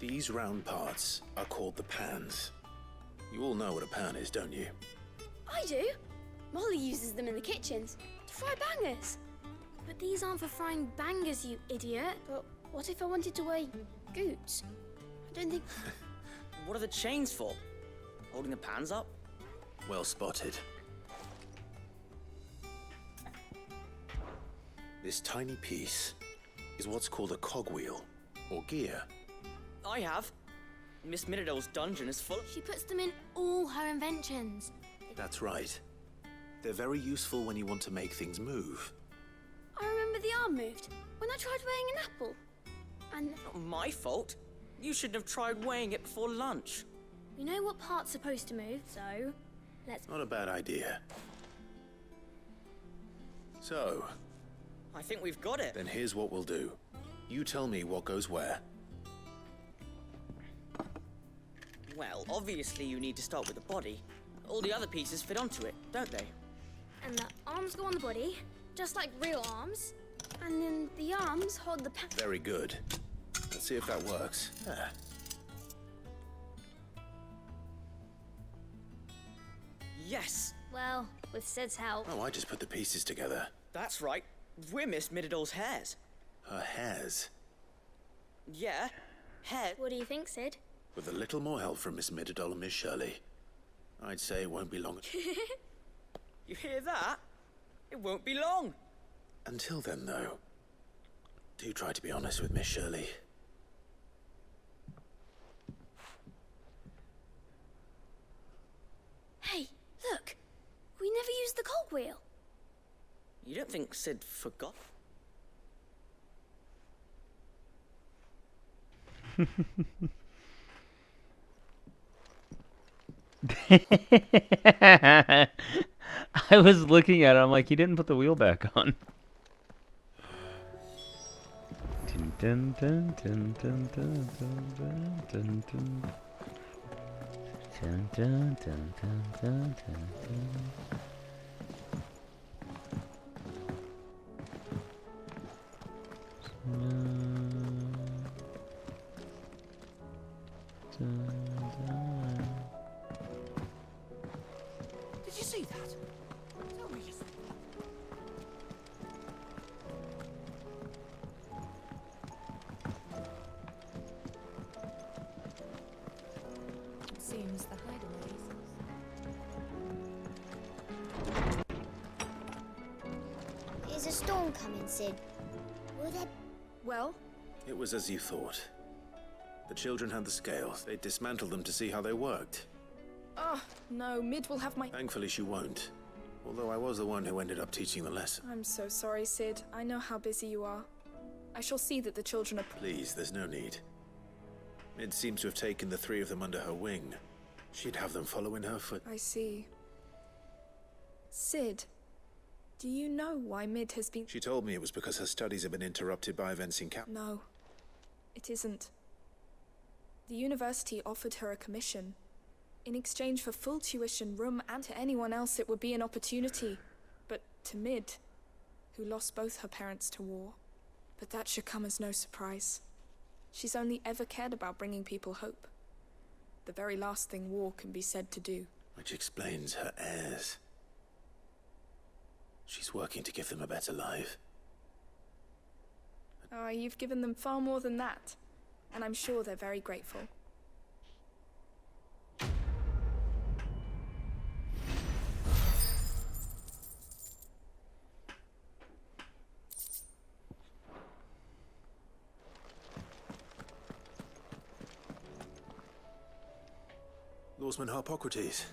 These round parts are called the pans. You all know what a pan is, don't you? I do. Molly uses them in the kitchens to fry bangers. But these aren't for frying bangers, you idiot. But what if I wanted to wear goots? I don't think... What are the chains for? Holding the pans up? Well spotted. This tiny piece is what's called a cogwheel, or gear. I have. Miss Mididol's dungeon is full. She puts them in all her inventions. That's right. They're very useful when you want to make things move. I remember the arm moved when I tried weighing an apple. And Not my fault. You shouldn't have tried weighing it before lunch. we know what part's supposed to move, so let's... Not a bad idea. So, I think we've got it. then here's what we'll do. You tell me what goes where. Well, obviously you need to start with the body. All the other pieces fit onto it, don't they? And the arms go on the body, just like real arms. And then the arms hold the Very good. Let's see if that works. Ah. Yes! Well, with Sid's help. Oh, I just put the pieces together. That's right. We're Miss Mididol's hairs. Her hairs. Yeah, hair. What do you think, Sid? With a little more help from Miss Mididol and Miss Shirley, I'd say it won't be long. You hear that? It won't be long. Until then, though, do try to be honest with Miss Shirley. Hey, look! We never used the cogwheel. You don't think Sid forgot? I was looking at it, I'm like, he didn't put the wheel back on. Dun, dun, dun, dun, dun, dun, dun, dun. Dun, dun, dun, dun, dun, dun, dun. Did you see that? Tell me. Seems the hiding places. Is a storm coming, Sid? Will there... Well, It was as you thought. The children had the scales. They dismantled them to see how they worked. Oh, no, Mid will have my... Thankfully she won't. Although I was the one who ended up teaching the lesson. I'm so sorry, Sid. I know how busy you are. I shall see that the children are... Please, there's no need. Mid seems to have taken the 3 of them under her wing. She'd have them follow in her foot. I see. Sid, do you know why Mid has been... She told me it was because her studies have been interrupted by events in Cap... No, it isn't. The university offered her a commission. In exchange for full tuition, room, and to anyone else it would be an opportunity. But to Mid, who lost both her parents to war. But that should come as no surprise. She's only ever cared about bringing people hope. The very last thing war can be said to do. Which explains her heirs. She's working to give them a better life. Oh, you've given them far more than that. And I'm sure they're very grateful. Lawsman Harpocrates.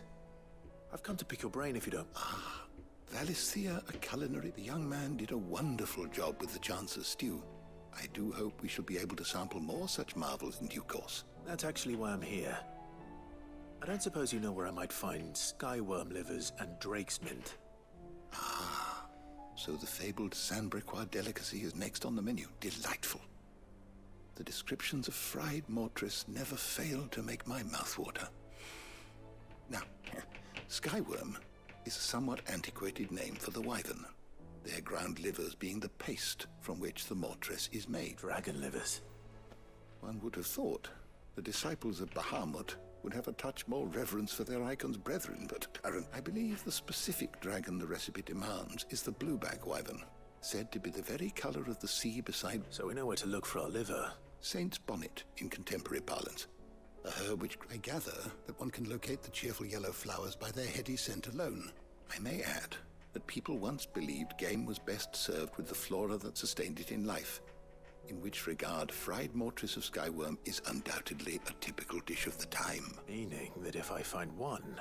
I've come to pick your brain if you don't... Ah, Valisthea, a culinary. The young man did a wonderful job with the Chance's stew. I do hope we shall be able to sample more such marvels in due course. That's actually why I'm here. I don't suppose you know where I might find skyworm livers and drake's mint. Ah, so the fabled Sandbrequois delicacy is next on the menu. Delightful. The descriptions of fried mortress never fail to make my mouth water. Now, skyworm is a somewhat antiquated name for the wyvern, their ground livers being the paste from which the mortress is made. Dragon livers. One would have thought the disciples of Bahamut would have a touch more reverence for their icon's brethren, but I believe the specific dragon the recipe demands is the blueback wyvern, said to be the very color of the sea beside... So we know where to look for our liver. Saint's bonnet in contemporary parlance. A herb which I gather that one can locate the cheerful yellow flowers by their heady scent alone. I may add that people once believed game was best served with the flora that sustained it in life, in which regard fried mortress of skyworm is undoubtedly a typical dish of the time. Meaning that if I find one...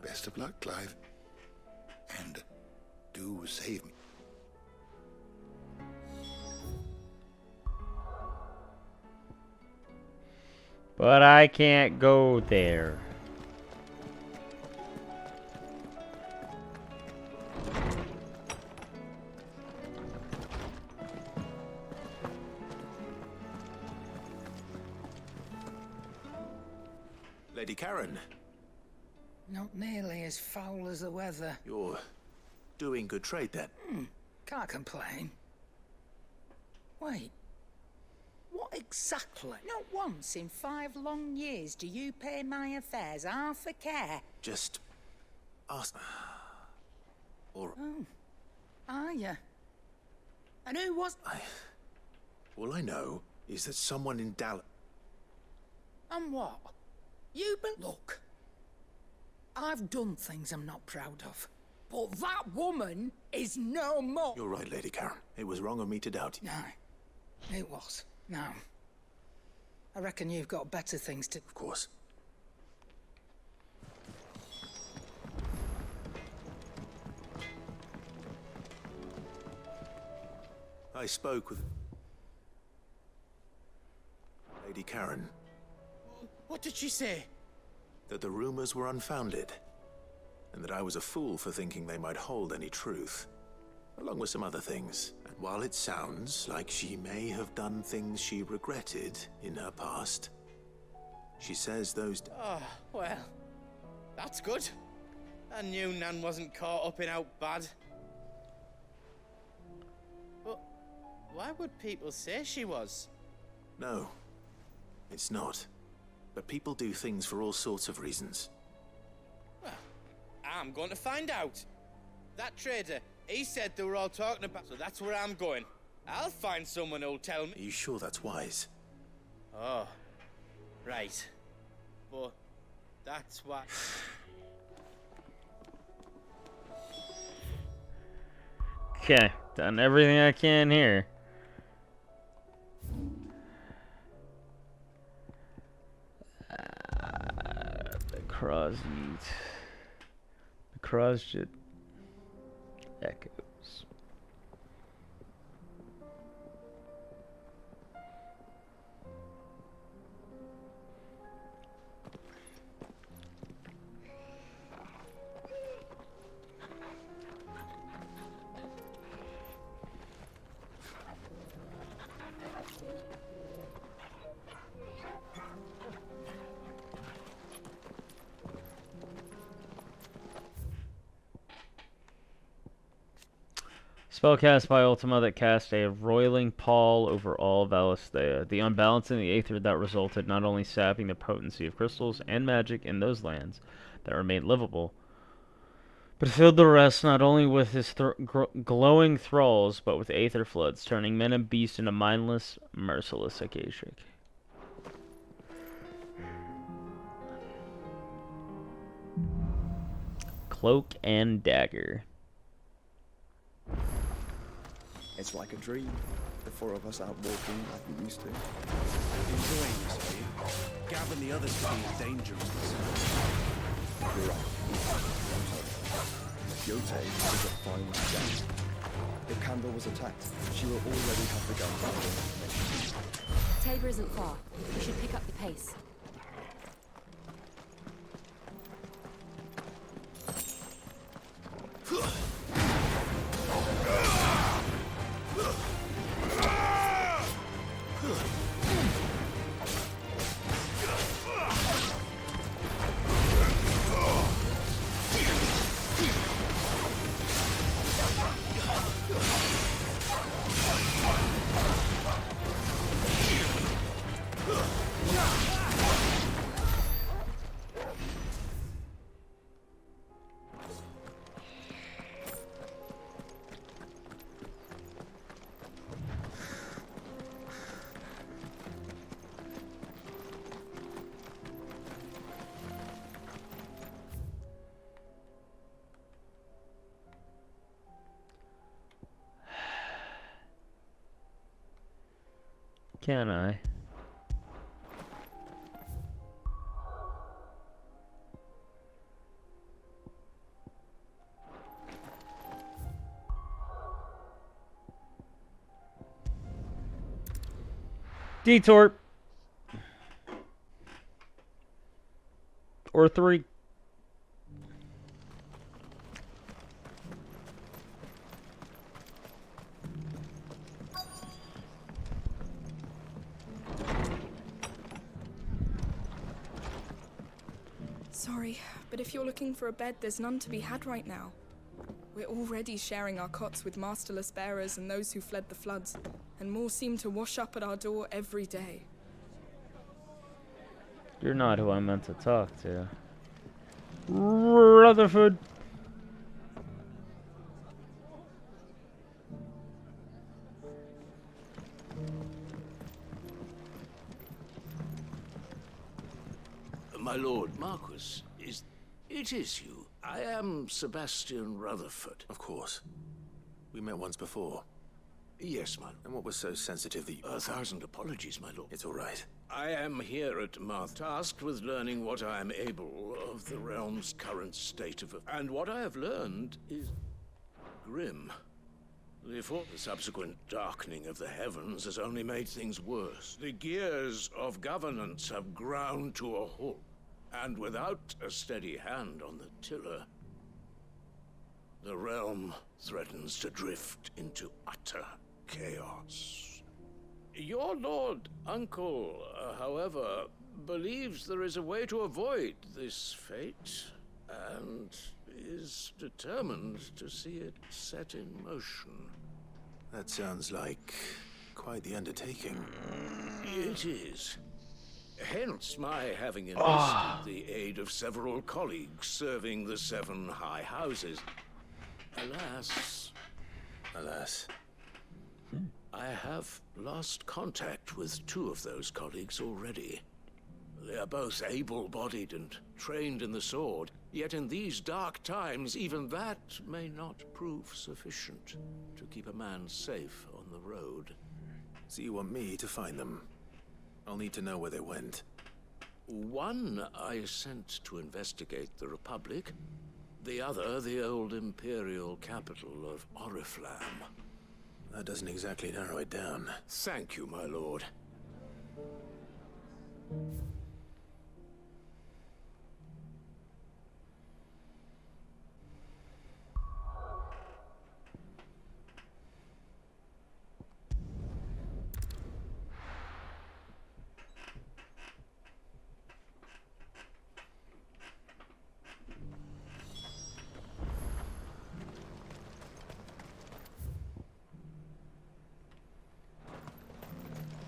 Best of luck, Clive. And do save me. But I can't go there. Lady Karen. Not nearly as foul as the weather. You're doing good trade then. Can't complain. Wait. What exactly? Not once in 5 long years do you pay my affairs half a care. Just ask. Or Oh. Are you? And who was... all I know is that someone in Dallas... And what? You look. I've done things I'm not proud of. But that woman is no more. You're right, Lady Karen. It was wrong of me to doubt you. No, it was. No. I reckon you've got better things to... Of course. I spoke with... Lady Karen. What did she say? That the rumors were unfounded, and that I was a fool for thinking they might hold any truth, along with some other things. And while it sounds like she may have done things she regretted in her past, she says those... Oh, well, that's good. I knew Nan wasn't caught up in out bad. But why would people say she was? No, it's not. But people do things for all sorts of reasons. Well, I'm going to find out. That trader, he said they were all talking about... So that's where I'm going. I'll find someone who'll tell me... Are you sure that's wise? Oh, right. But that's why... Okay, done everything I can here. Krazit. The Krazit echoes. Spell cast by Ultima that cast a roiling pall over all of Alisthea. The unbalance in the aether that resulted not only sapping the potency of crystals and magic in those lands that remained livable, but filled the rest not only with his glowing thralls, but with aether floods, turning men and beasts into mindless, merciless Akashic. Cloak and dagger. It's like a dream. The four of us out walking like we used to. Enjoying this, are you? Gav and the others could be in danger. You're right. Yote is a fine gem. If Candle was attacked, she will already have the gun. Tabor isn't far. We should pick up the pace. Can I? Detour. Or 3. Sorry, but if you're looking for a bed, there's none to be had right now. We're already sharing our cots with masterless bearers and those who fled the floods, and more seem to wash up at our door every day. You're not who I meant to talk to. Rutherford. My lord Marquis, it is you. I am Sebastian Rutherford. Of course. We met once before. Yes, man. And what was so sensitive that you... 1,000 apologies, my lord. It's all right. I am here at Marth, tasked with learning what I am able of the realm's current state of... And what I have learned is grim. The subsequent darkening of the heavens has only made things worse. The gears of governance have ground to a halt. And without a steady hand on the tiller, the realm threatens to drift into utter chaos. Your lord uncle, however, believes there is a way to avoid this fate, and is determined to see it set in motion. That sounds like quite the undertaking. It is. Hence my having enlisted the aid of several colleagues serving the 7 high houses. Alas, I have lost contact with 2 of those colleagues already. They are both able-bodied and trained in the sword, yet in these dark times, even that may not prove sufficient to keep a man safe on the road. So you want me to find them? I'll need to know where they went. One I sent to investigate the Republic. The other, the old Imperial capital of Oriflamme. That doesn't exactly narrow it down. Thank you, my lord.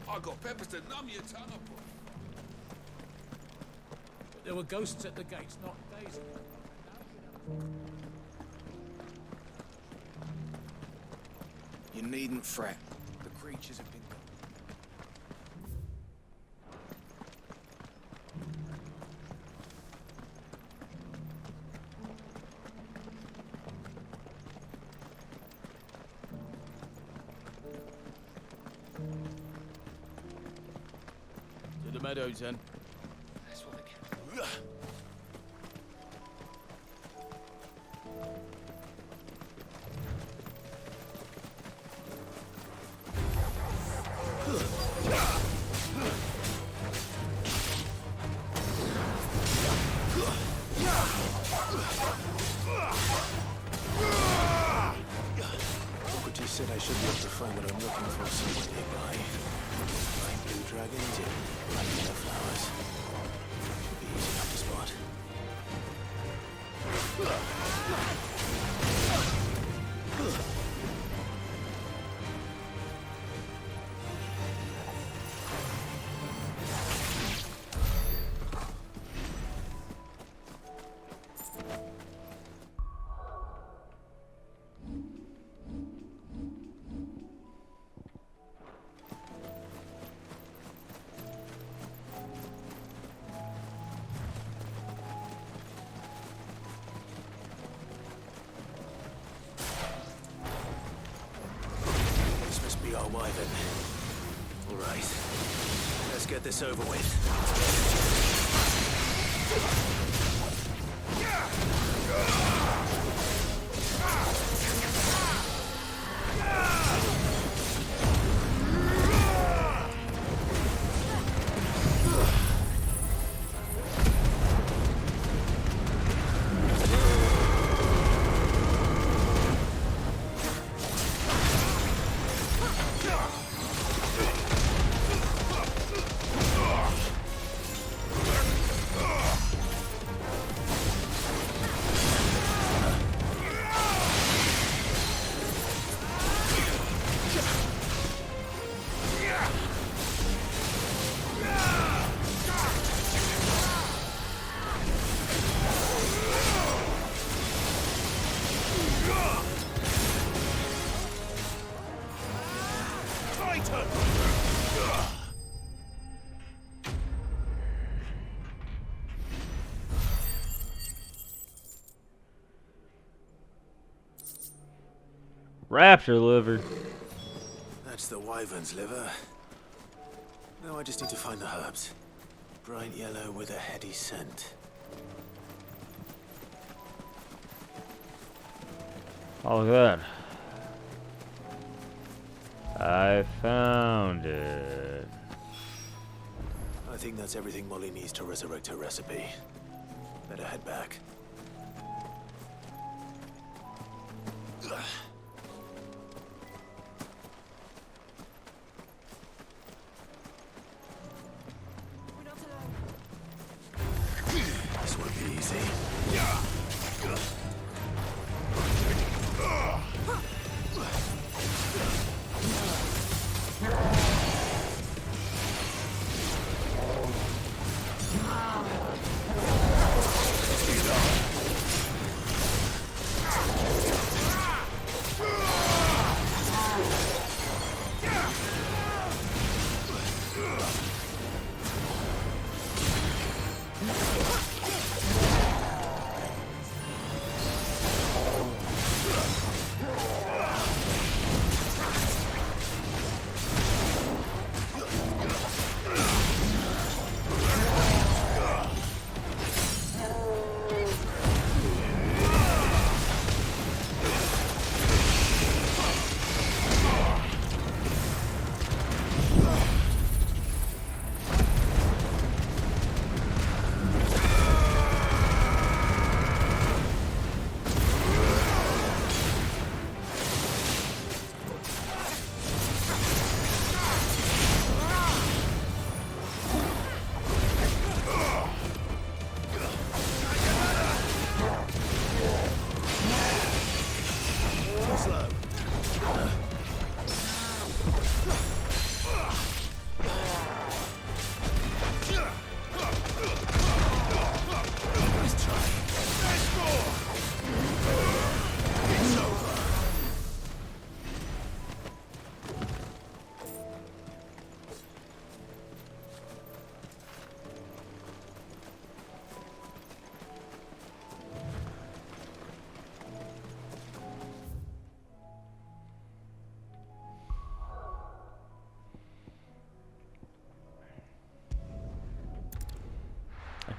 I got peppers to numb your tongue up. There were ghosts at the gates not days ago. You needn't fret. The creatures have been To the meadows, then. That's what they Socrates said I should be able to find what I'm looking for somewhere nearby. Like blue dragons and black yellow flowers. Should be easy enough to spot. This must be our wyvern. All right, let's get this over with. Raptor liver. That's the wyvern's liver. Now I just need to find the herbs. Bright yellow with a heady scent. Oh, look at that. I found it. I think that's everything Molly needs to resurrect her recipe. Better head back. This won't be easy.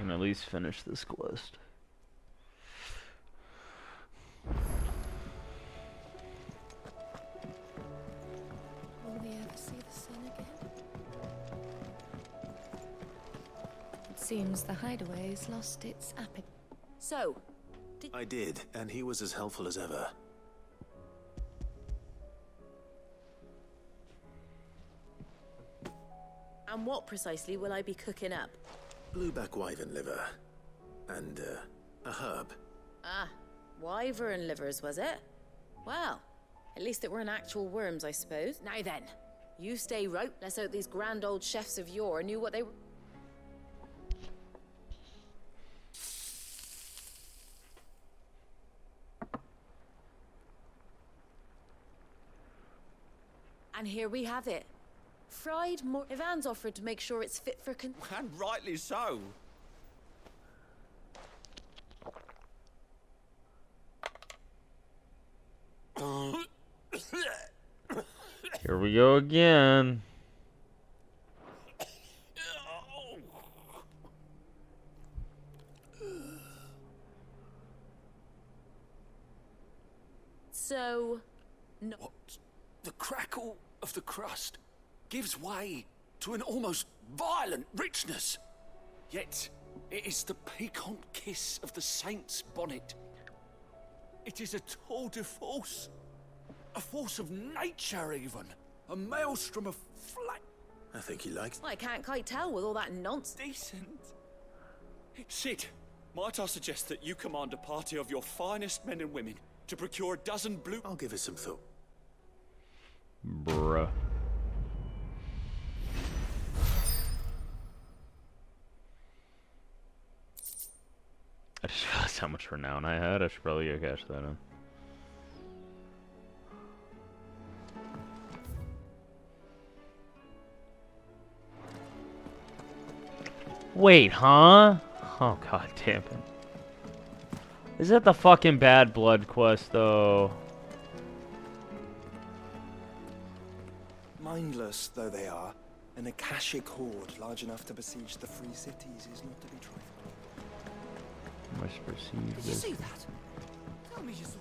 can at least finish this quest. Will we ever see the sun again? It seems the hideaway's lost its appetite. So, I did, and he was as helpful as ever. and what precisely will I be cooking up? Blueback wyvern liver. And, a herb. Ah, wyvern livers, was it? Well, at least it weren't actual worms, I suppose. Now then, you stay rope. Let's hope these grand old chefs of yore knew what they were. And here we have it. Fried more. Ivan's offered to make sure it's fit for And rightly so. Here we go again. So, no. What? The crackle of the crust gives way to an almost violent richness. Yet, it is the piquant kiss of the saint's bonnet. It is a tour de force. A force of nature, even. A maelstrom of flame. I think he likes... I can't quite tell with all that nonsense. Decent. Sid, might I suggest that you command a party of your finest men and women to procure a dozen blue... I'll give it some thought. Bruh. I just realized how much renown I had. I should probably go cash that in. Wait, huh? Oh, god damn it. Is that the fucking bad blood quest, though? Mindless though they are, an Akashic horde large enough to besiege the free cities is not to be trifled. Must perceive Did you see that? Tell me you saw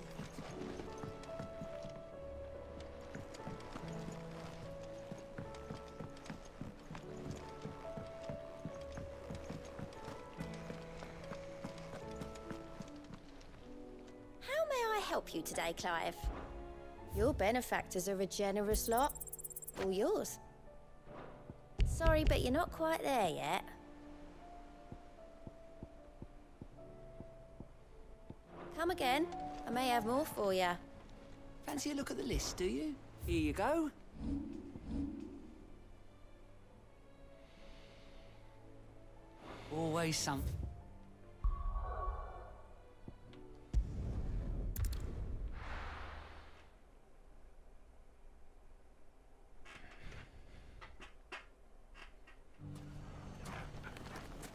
How may I help you today, Clive? Your benefactors are a generous lot. All yours. Sorry, but you're not quite there yet. Come again. I may have more for you. Fancy a look at the list, do you? Here you go. Always something.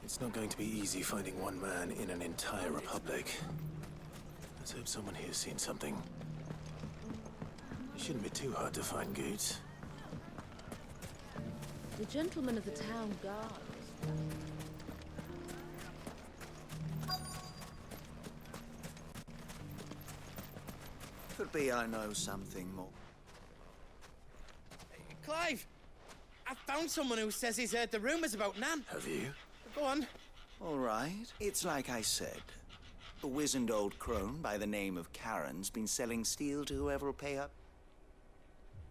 It's not going to be easy finding one man in an entire republic. Let's hope someone here's seen something. It shouldn't be too hard to find goods. The gentleman of the town guard. Could be I know something more. Clive! I found someone who says he's heard the rumours about Nan. Have you? Go on. All right. It's like I said. A wizened old crone by the name of Karen's been selling steel to whoever will pay up.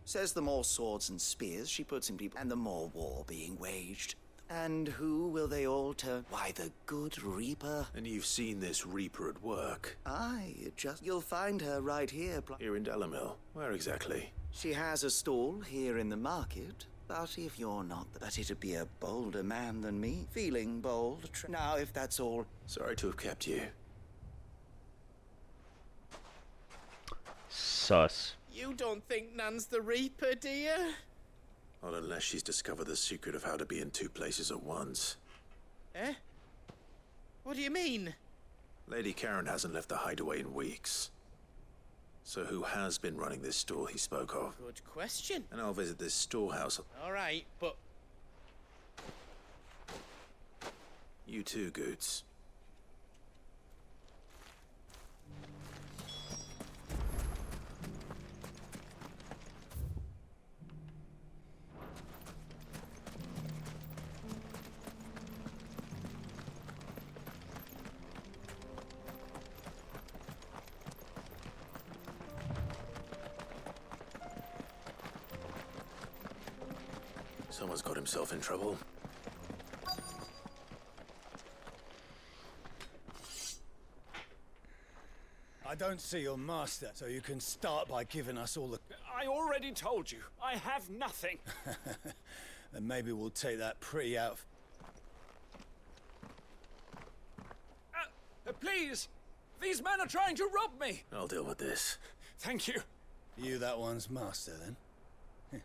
Says the more swords and spears she puts in people, and the more war being waged. And who will they all turn? Why, the good Reaper. And you've seen this Reaper at work? Aye, you'll find her right here. Here in Delamil. Where exactly? She has a stall here in the market. But if you're not, but it'd be a bolder man than me. Feeling bold. Now, if that's all... Sorry to have kept you. Sus. You don't think Nan's the Reaper, do you? Not unless she's discovered the secret of how to be in two places at once. Eh? What do you mean? Lady Karen hasn't left the hideaway in weeks. So who has been running this store he spoke of? Good question. And I'll visit this storehouse. All right, but... You too, Goots. Someone's got himself in trouble. I don't see your master, so you can start by giving us all the... I already told you, I have nothing. And maybe we'll take that pretty out... Please! These men are trying to rob me! I'll deal with this. Thank you. You that one's master, then?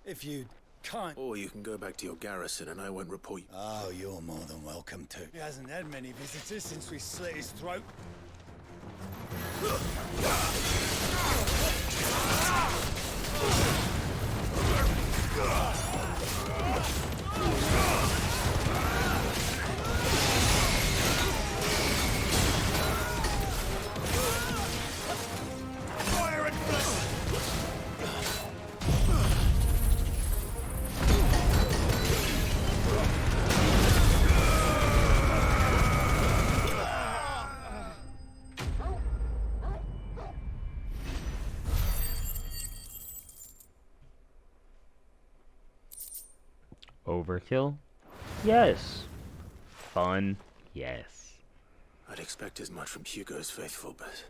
If you can't... Or you can go back to your garrison and I won't report you. Oh, you're more than welcome to. He hasn't had many visitors since we slit his throat. Overkill? Yes. Fun? Yes. I'd expect as much from Hugo's faithful, but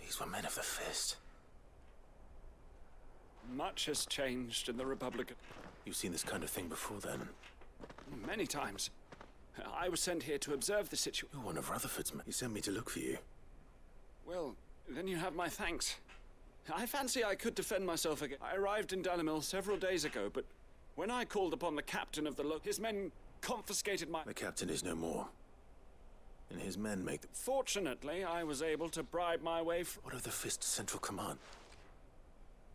these were men of the fist. Much has changed in the Republic. You've seen this kind of thing before, then? Many times. I was sent here to observe the situation. You're one of Rutherford's men. He sent me to look for you. Well, then you have my thanks. I fancy I could defend myself again. I arrived in Dalimil several days ago, but when I called upon the captain of the his men confiscated my... The captain is no more. And his men make... Fortunately, I was able to bribe my way What of the Fist's central command?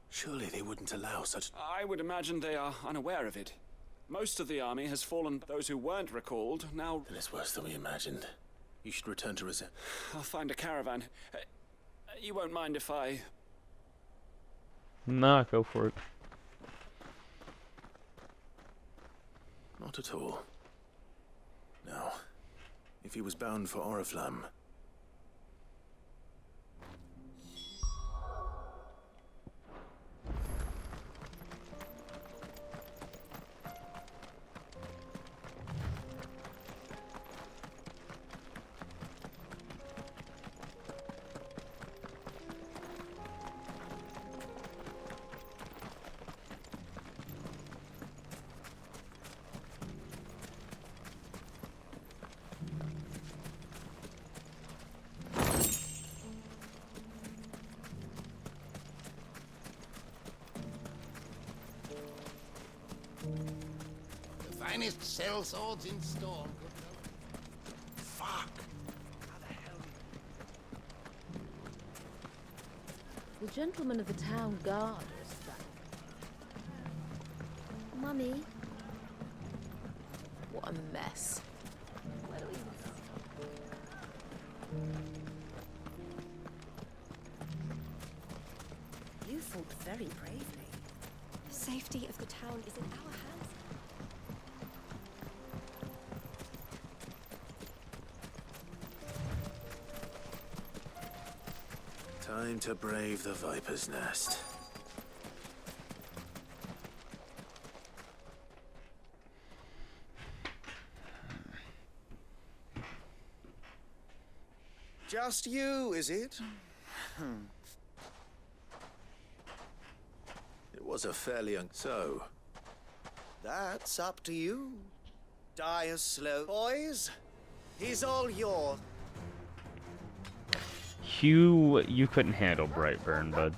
Surely they wouldn't allow such... I would imagine they are unaware of it. Most of the army has fallen. Those who weren't recalled now... Then it's worse than we imagined. You should return to Reset. I'll find a caravan. You won't mind if I... Nah, go for it. Not at all. Now, if he was bound for Oriflamme... The finest cell swords in Storm. Fuck! How the hell? The gentleman of the town guard is back. Mummy. What a mess. Where do we... You fought very bravely. The safety of the town is in our hands. Time to brave the Viper's Nest. Just you, is it? It was a fairly So, That's up to you. Die as slow. Boys, he's all yours. Hugh, you couldn't handle Brightburn, bud.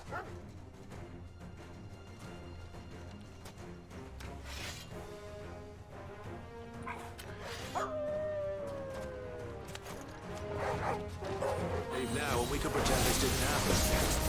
leave now and we can pretend this didn't happen.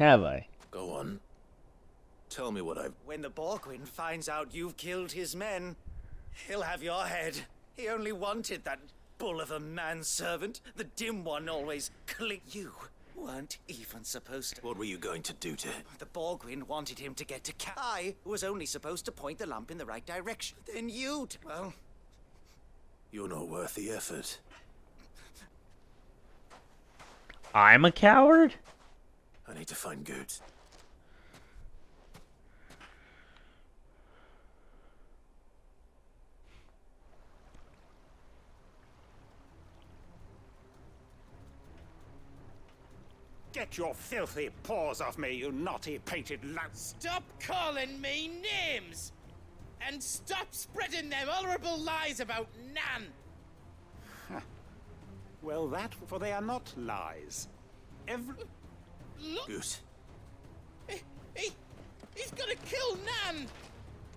Have I? Go on. Tell me what I've... When the Borgwyn finds out you've killed his men, he'll have your head. He only wanted that bull of a manservant. The dim one always You weren't even supposed to... What were you going to do to him? The Borgwyn wanted him to get to I was only supposed to point the lamp in the right direction. Then well... You're not worth the effort. I'm a coward? I need to find Goods. Get your filthy paws off me, you naughty painted louse! Stop calling me names! And stop spreading them horrible lies about Nan! Huh. Well, for they are not lies. Look! Goose. He's gonna kill Nan!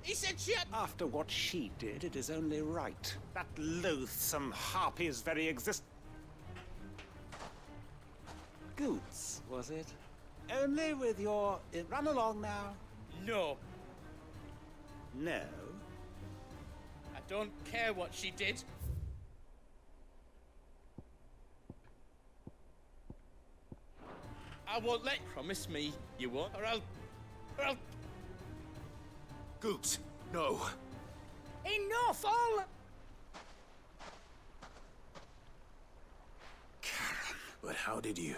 He said she had... After what she did, it is only right. That loathsome harpy's very Goots, was it? Only with your... Run along now. No. No? I don't care what she did. I won't let... Promise me you won't, or I'll... Goots, no. Enough, all... But how did you?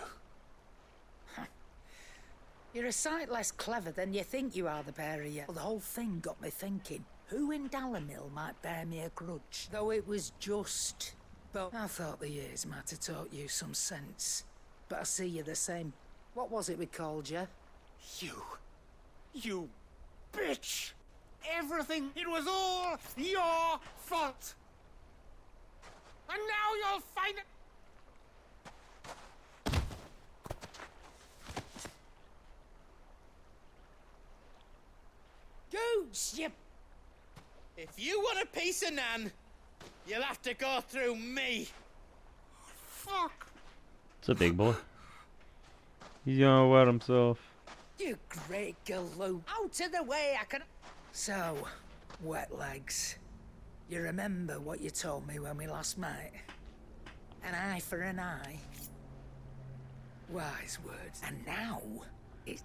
You're a sight less clever than you think you are, the pair of you. Well, the whole thing got me thinking, who in Dalamil might bear me a grudge? Though it was just... But I thought the years might have taught you some sense. But I see you the same. What was it we called you? You bitch! Everything, it was all your fault! And now you'll find it... Goots, you... If you want a piece of Nan, you'll have to go through me. Fuck! It's a big boy. He's gonna wet himself. You great galoot. Out of the way, I can... So, wet legs. You remember what you told me when we last met? An eye for an eye. Wise words. And now, it's...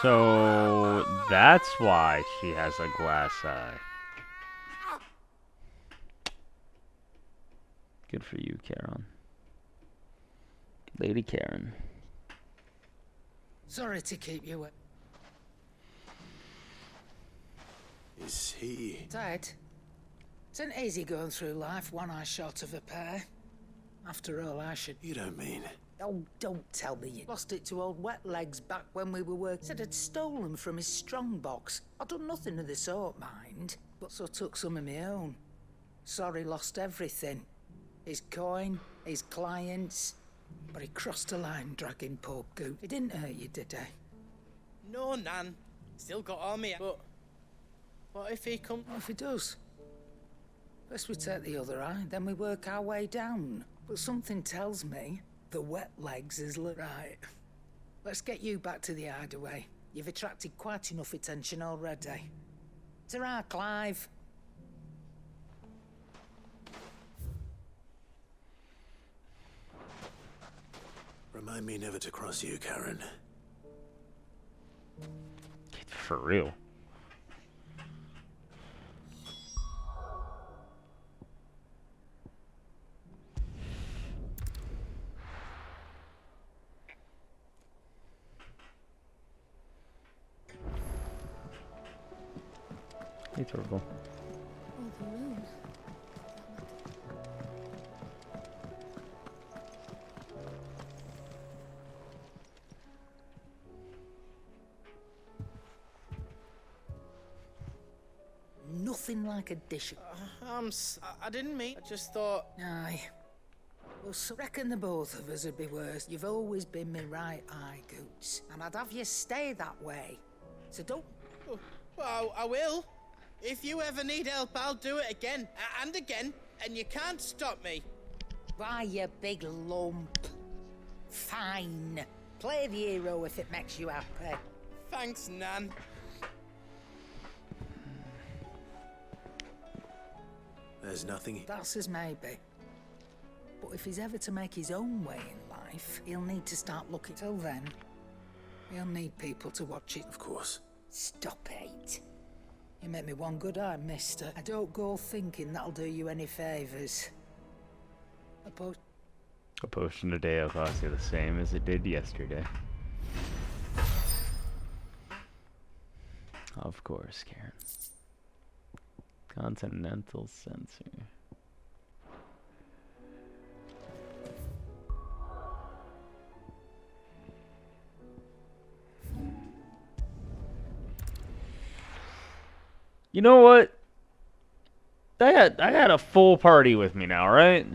So that's why she has a glass eye. Good for you, Karen. Lady Karen. Sorry to keep you... Is he... Ted, it's an easy going through life, one eye short of a pair. After all, I should... You don't mean... Oh, don't tell me you lost it to old Wet Legs back when we were working. Said I'd stolen from his strongbox. I'd done nothing of the sort, mind, but so took some of my own. Sorry, lost everything. his coin, his clients. But he crossed a line dragging poor Goot. He didn't hurt you, did he? No, Nan. Still got all me. But what if he comes? What if he does? First we take the other eye, then we work our way down. But something tells me the wet legs is right. Let's get you back to the hideaway. You've attracted quite enough attention already. Ta-ra, Clive. Remind me never to cross you, Karen. For real. Hey, Turbo. Oh, the moon. Nothing like a dish. I didn't mean. I just thought. Aye. Well, so reckon the both of us would be worse. You've always been my right eye, Goots. And I'd have you stay that way. So don't... Well, I will. If you ever need help, I'll do it again. And again. And you can't stop me. Why, you big lump. Fine. Play the hero if it makes you happy. Thanks, Nan. There's nothing... That's as maybe. But if he's ever to make his own way in life, he'll need to start looking. Till then, he'll need people to watch it. Of course. Stop it. You make me one good eye, mister. I don't go thinking that'll do you any favours. A potion a day will cost you the same as it did yesterday. Of course, Karen. Continental sensor. You know what? I got a full party with me now, right?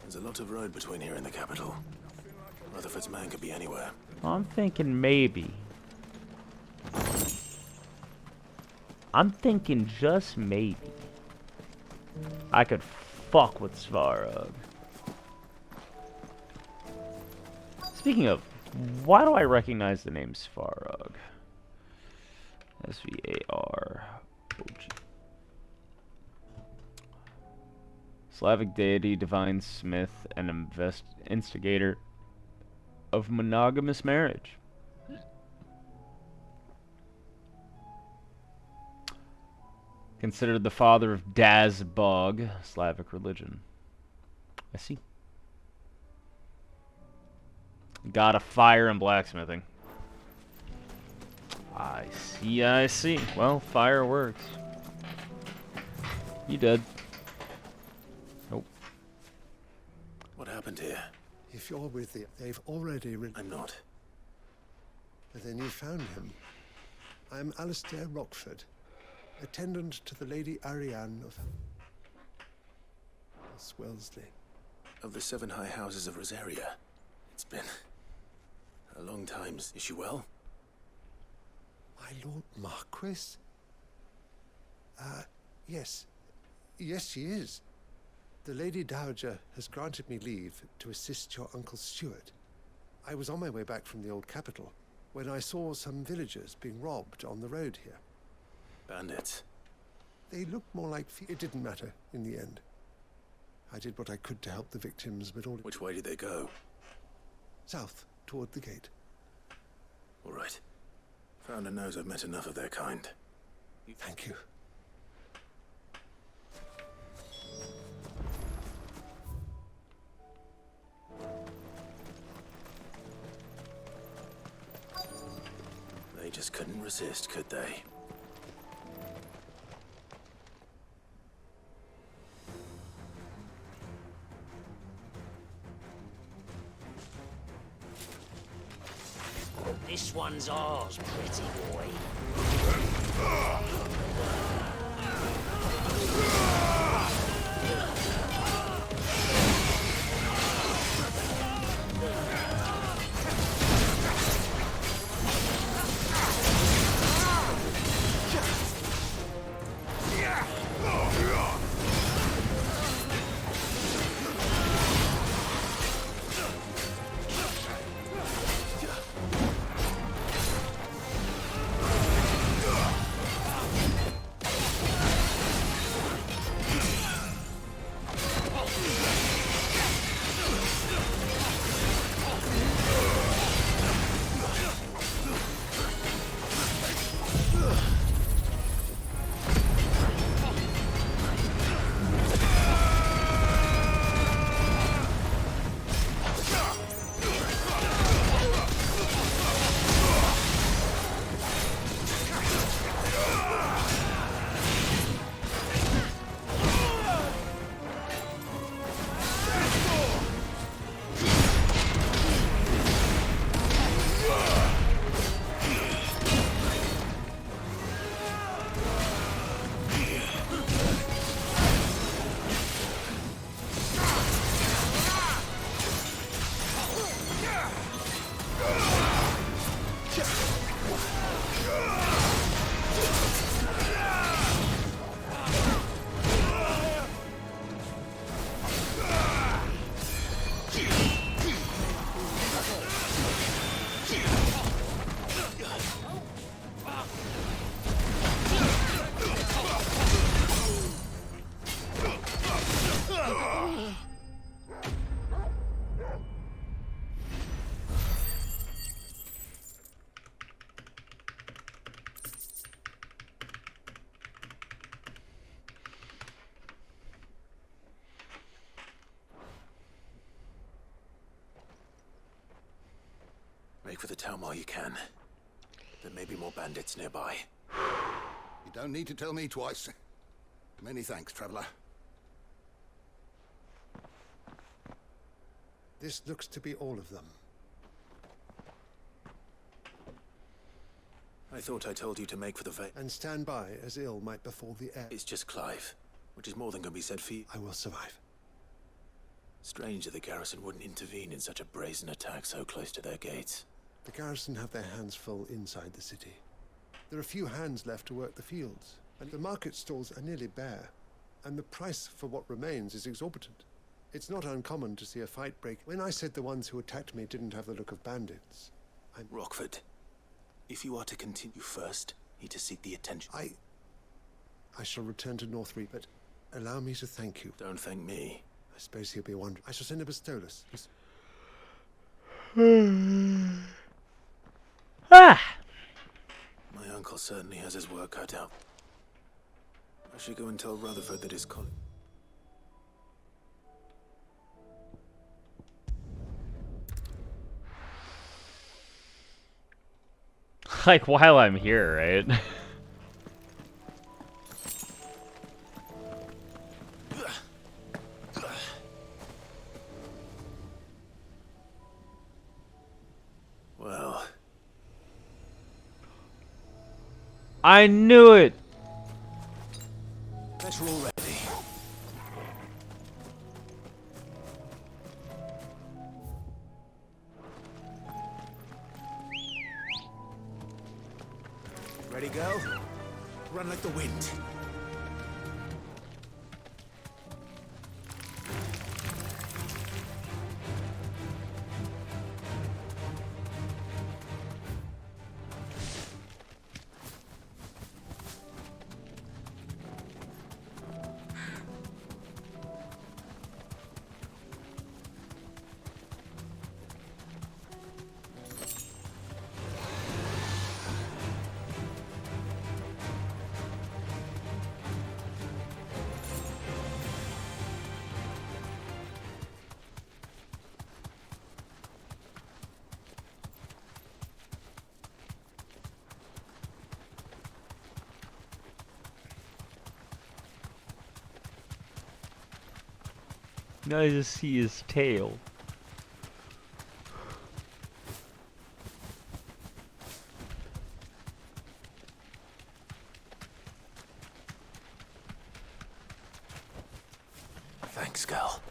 There's a lot of road between here and the capital. Rutherford's man could be anywhere. I'm thinking maybe. I'm thinking just maybe I could fuck with Svarog. Speaking of, why do I recognize the name Svarog? S-V-A-R-O-G. Slavic deity, divine smith, and instigator of monogamous marriage. Considered the father of Dazbog, Slavic religion. I see. God of fire and blacksmithing. I see, I see. Well, fire works. You dead. Nope. What happened here? If you're with the... They've already... I'm not. But then you found him. I'm Alistair Rockford, attendant to the Lady Ariane of... Wellesley. Of the 7 high houses of Rosaria. It's been... a long time. Is she well? My Lord Marquis? Yes. Yes, she is. The Lady Dowager has granted me leave to assist your Uncle Stuart. I was on my way back from the old capital when I saw some villagers being robbed on the road here. Bandits? They looked more like... It didn't matter in the end. I did what I could to help the victims, but all... Which way did they go? South, toward the gate. All right. Founder knows I've met enough of their kind. Thank you. They just couldn't resist, could they? This one's ours, pretty boy. for the town while you can. There may be more bandits nearby. You don't need to tell me twice. Many thanks, traveler. This looks to be all of them. I thought I told you to make for the And stand by as ill might befall the heir. It's just Clive, which is more than can be said for you. I will survive. Strange that the garrison wouldn't intervene in such a brazen attack so close to their gates. The garrison have their hands full inside the city. There are few hands left to work the fields, and the market stalls are nearly bare, and the price for what remains is exorbitant. It's not uncommon to see a fight break. When I said the ones who attacked me didn't have the look of bandits, I'm... Rockford, if you are to continue first, need to seek the attention. I shall return to Northreach, but allow me to thank you. Don't thank me. I suppose he'll be wondering. I shall send a Bistolus. Ah! My uncle certainly has his work cut out. I should go and tell Rutherford that his colleague... Like, while I'm here, right? Well... I knew it! Bet you're all ready. Ready, go? Run like the wind. Now I just see his tail. Thanks, Gal.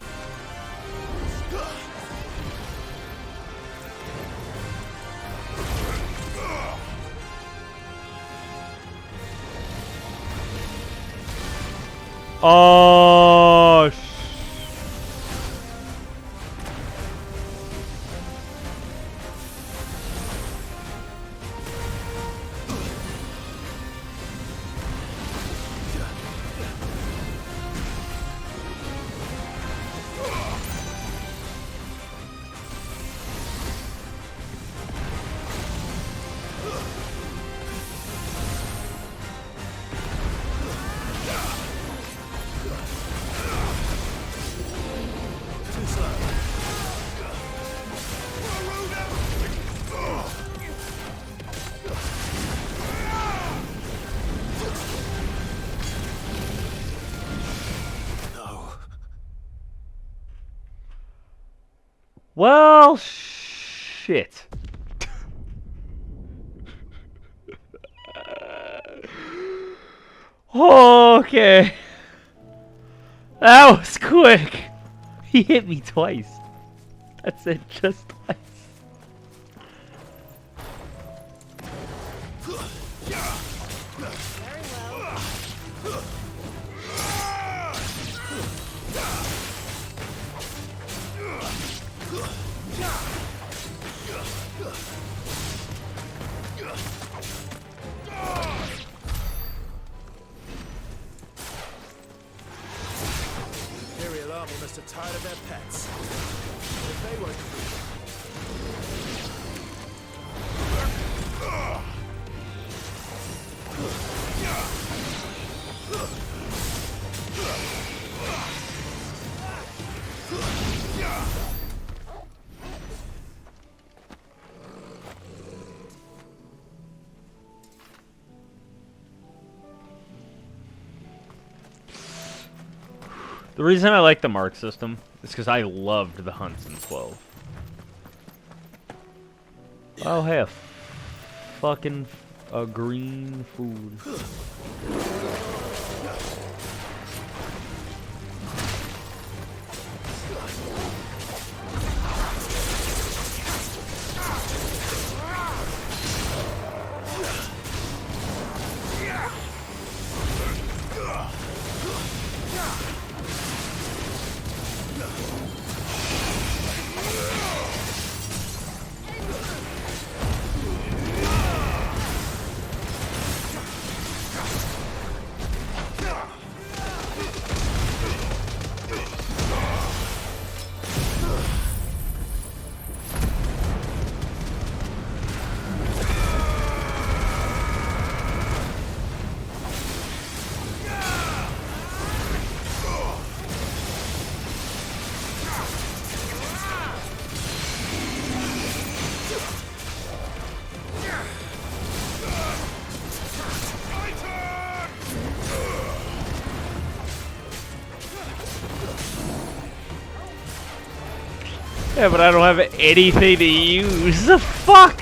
Oh, well, shit. Okay. That was quick. He hit me twice. That's it, just twice. Imperial army must have tired of their pets. If they won't The reason I like the mark system is because I loved the hunts in 12. Oh, hey, fucking green food. Yeah, but I don't have anything to use. The fuck?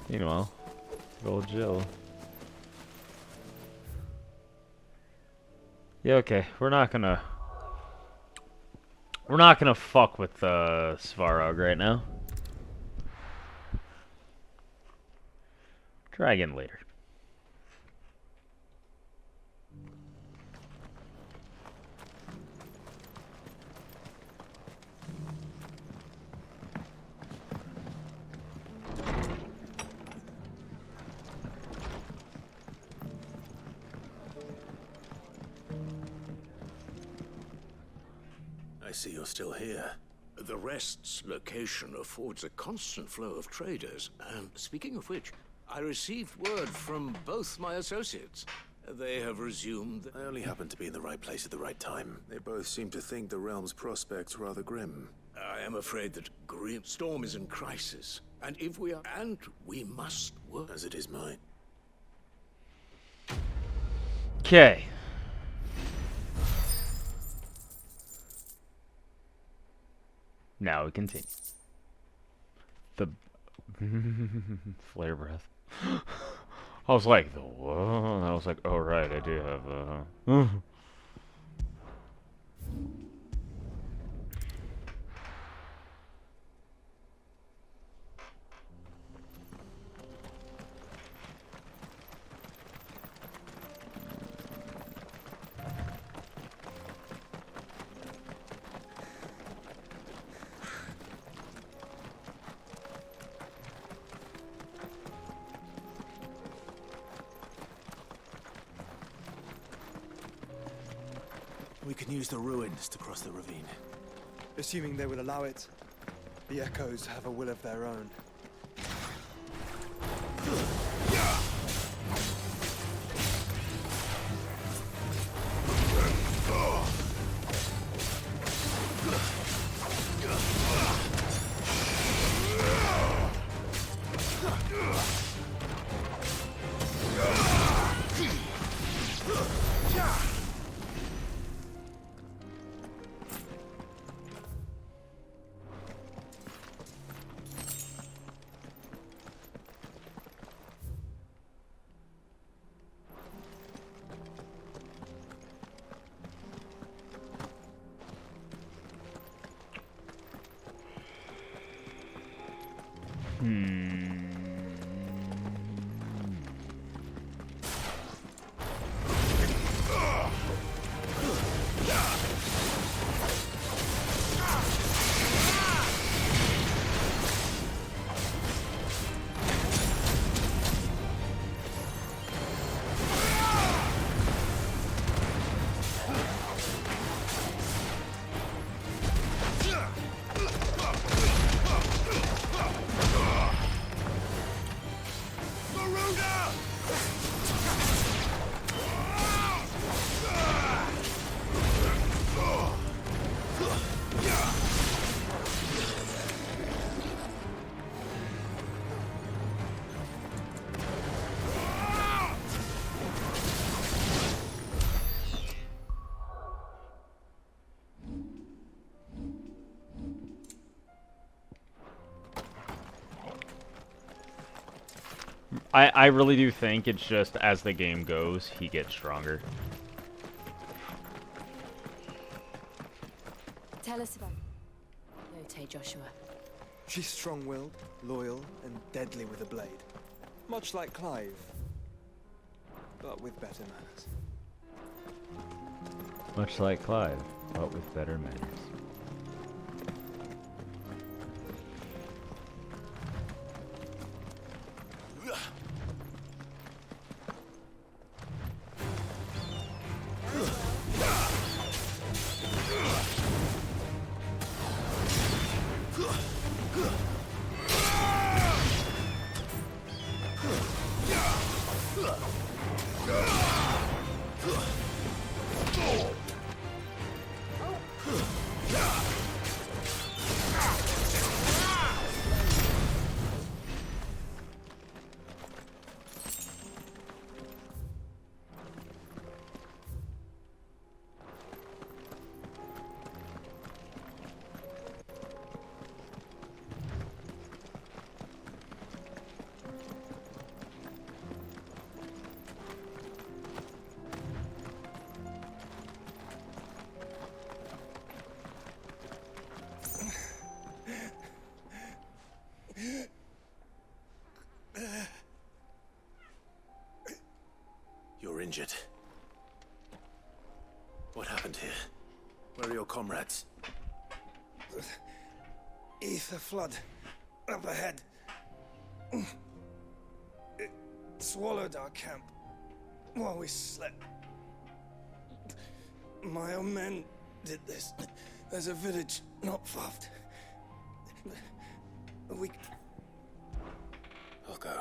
Meanwhile, old Jill. Yeah, okay. We're not gonna fuck with Svarog right now. Try again later. I see you're still here. The Rest's location affords a constant flow of traders, and speaking of which, I received word from both my associates. They have resumed... I only happened to be in the right place at the right time. They both seem to think the realm's prospects rather grim. I am afraid that Grim Storm is in crisis, and if we are... And we must work... As it is mine. Okay. Now we continue. The flare breath. I was like, the what? I was like, oh right, I do have We can use the ruins to cross the ravine. Assuming they will allow it. The Echoes have a will of their own. I really do think it's just as the game goes, he gets stronger. Tell us about Yote, Joshua. She's strong-willed, loyal, and deadly with a blade. Much like Clive, but with better manners. Much like Clive, but with better manners. You're injured. What happened here? Where are your comrades? Ether flood. Up ahead. It swallowed our camp while we slept. My own men did this. There's a village not far. We... I'll go.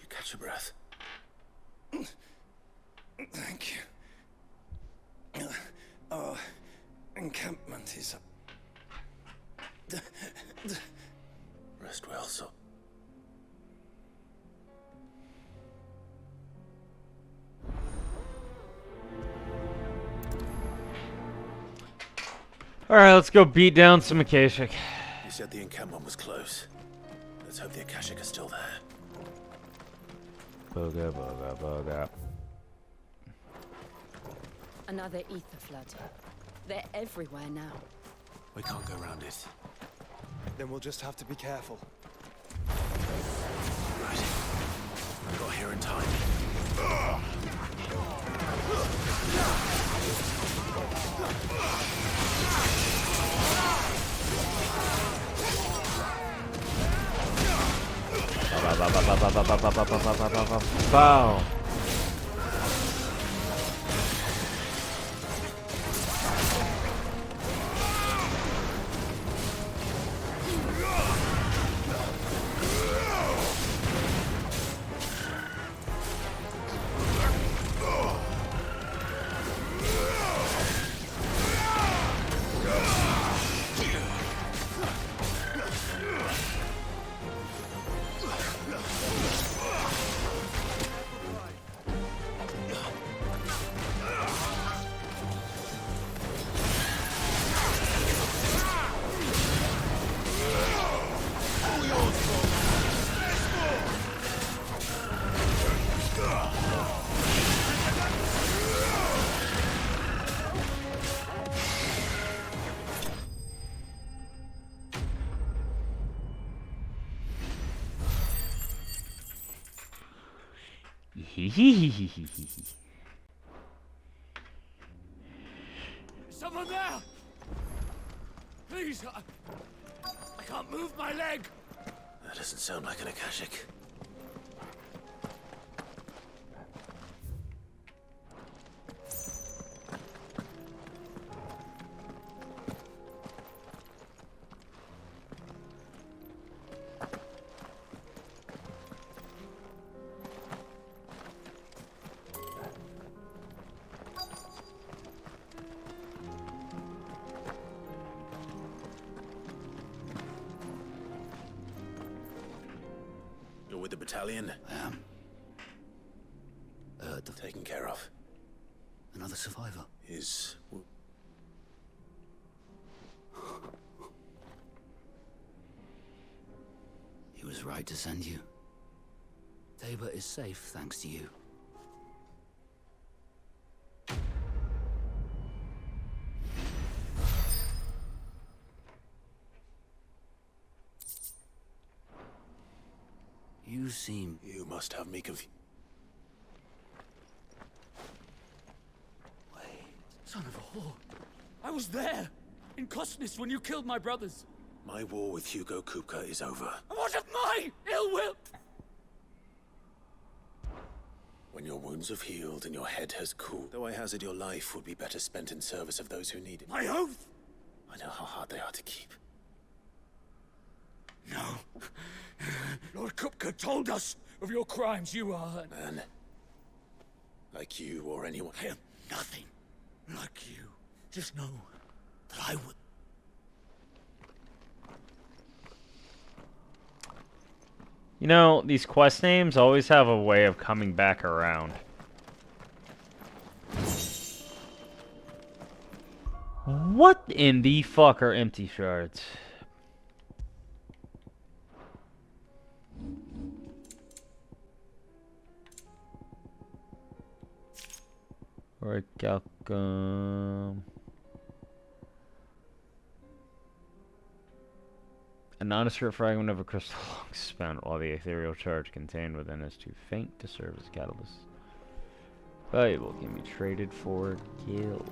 You catch your breath. Thank you. Our encampment is up. Rest well, so. Alright, let's go beat down some Akashic. You said the encampment was close. Let's hope the Akashic is still there. Boga, boga, boga. Another ether flood. They're everywhere now. We can't go around it. Then we'll just have to be careful. Right. I got here in time. Bow. Someone there! Please, I can't move my leg! That doesn't sound like an Akashic. You're with the battalion? I am. Taken care of. Another survivor. Is... He was right to send you. Tabor is safe thanks to you. You seem... You must have me confused. Son of a whore. I was there, in Kosnis, when you killed my brothers. My war with Hugo Kupka is over. What of my ill will? When your wounds have healed and your head has cooled, though I hazard your life would be better spent in service of those who need it. My oath! I know how hard they are to keep. No. Lord Kupka told us of your crimes. You are... Man. Like you or anyone. I am nothing like you. Just know that I would... You know, these quest names always have a way of coming back around. What in the fuck are empty shards? Or calcum. A nondescript fragment of a crystal long spent while the ethereal charge contained within is too faint to serve as a catalyst. Valuable can be traded for gil.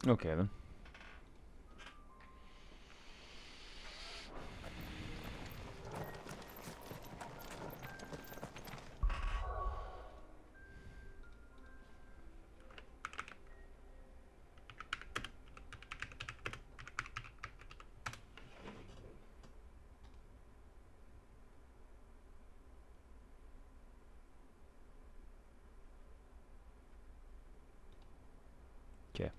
Okay then. Okay.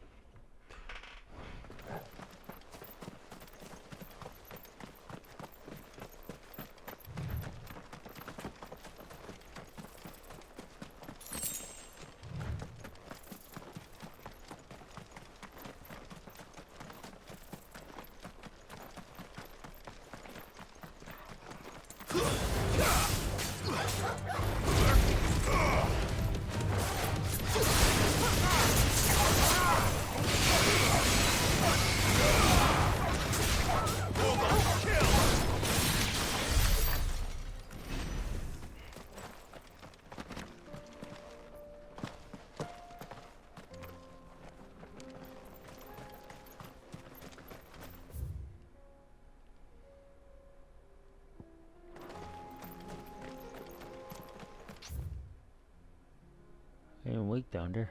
Found her.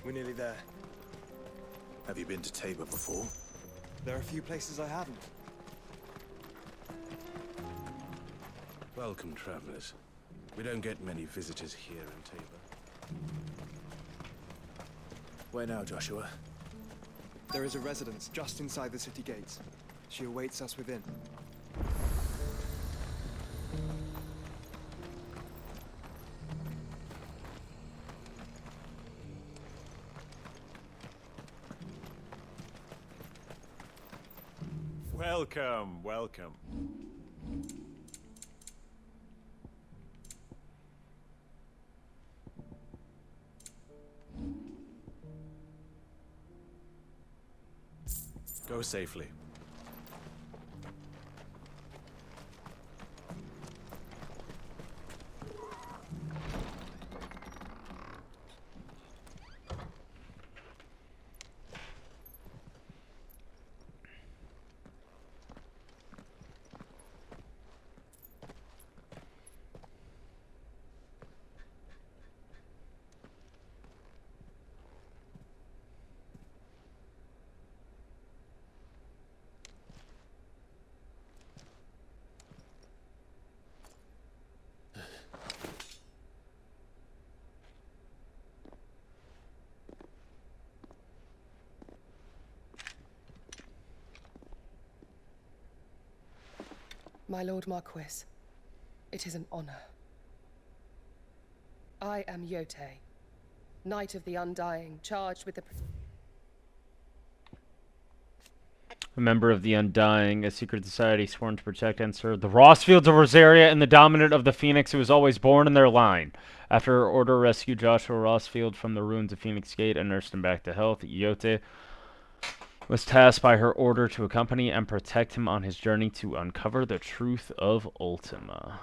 We're nearly there. Have you been to Tabor before? There are a few places I haven't. Welcome, travelers. We don't get many visitors here in Tabor. Where now, Joshua? There is a residence just inside the city gates. She awaits us within. Welcome, welcome. Go safely. My Lord Marquis, it is an honor. I am Yote, Knight of the Undying, charged with the... A member of the Undying, a secret society sworn to protect and serve the Rossfields of Rosaria and the dominant of the Phoenix who was always born in their line. After her order rescued Joshua Rossfield from the ruins of Phoenix Gate and nursed him back to health, Yote was tasked by her order to accompany and protect him on his journey to uncover the truth of Ultima.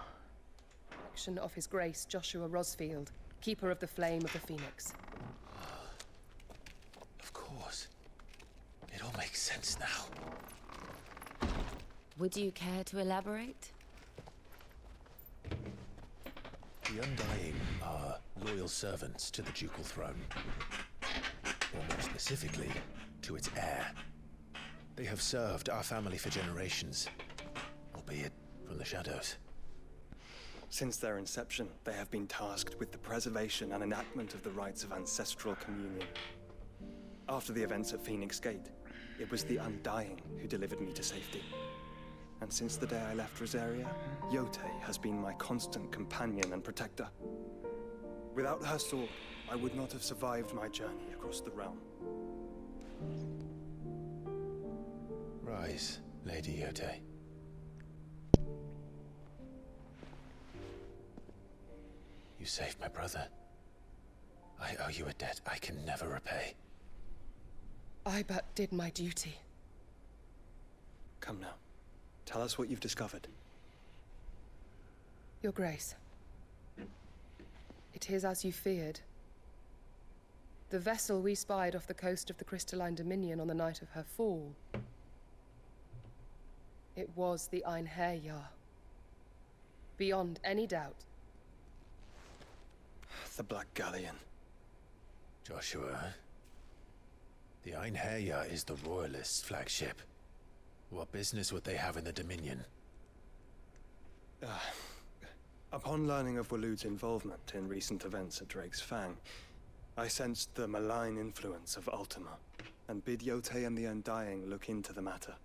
Protection of His Grace Joshua Rosfield, Keeper of the Flame of the Phoenix. Of course. It all makes sense now. Would you care to elaborate? The Undying are loyal servants to the ducal throne. Or more specifically, to its heir. They have served our family for generations, albeit from the shadows. Since their inception, they have been tasked with the preservation and enactment of the rites of ancestral communion. After the events at Phoenix Gate, it was the Undying who delivered me to safety. And since the day I left Rosaria, Yote has been my constant companion and protector. Without her sword, I would not have survived my journey across the realm. Rise, Lady Yote. You saved my brother. I owe you a debt I can never repay. I but did my duty. Come now. Tell us what you've discovered. Your Grace. It is as you feared. The vessel we spied off the coast of the Crystalline Dominion on the night of her fall. It was the Einherjar. Beyond any doubt. The Black Galleon. Joshua, the Einherjar is the Royalists' flagship. What business would they have in the Dominion? Upon learning of Waloed's involvement in recent events at Drake's Fang, I sensed the malign influence of Ultima, and bid Yote and the Undying look into the matter.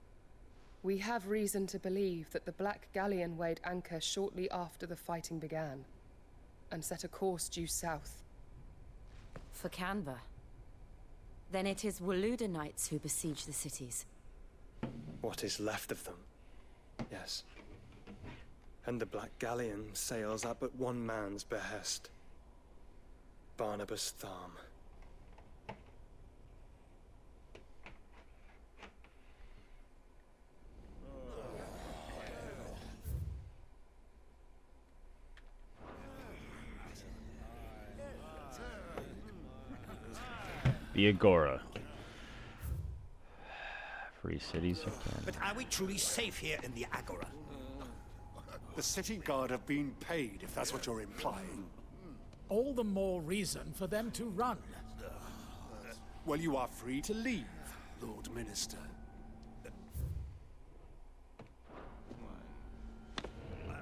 We have reason to believe that the Black Galleon weighed anchor shortly after the fighting began, and set a course due south. For Canva. Then it is Waloed Knights who besiege the cities. What is left of them, yes. And the Black Galleon sails at but one man's behest. Barnabas Tharm. The Agora. Free cities again. But are we truly safe here in the Agora? The city guard have been paid, if that's what you're implying. all the more reason for them to run. Well, you are free to leave, Lord Minister.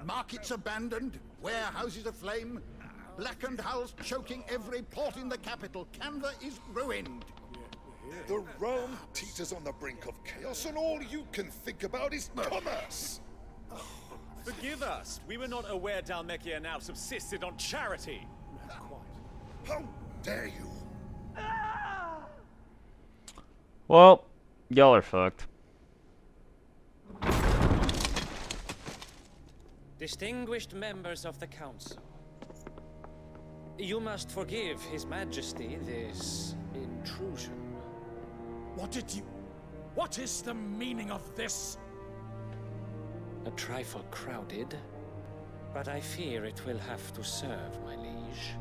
Markets abandoned, warehouses aflame, blackened hulls choking every port in the capital. Canva is ruined. The realm teeters on the brink of chaos, and all you can think about is commerce. Forgive us. We were not aware Dhalmekia now subsisted on charity. How dare you? Well, y'all are fucked. Distinguished members of the council, you must forgive His Majesty this intrusion. What is the meaning of this? A trifle crowded, but I fear it will have to serve, my liege.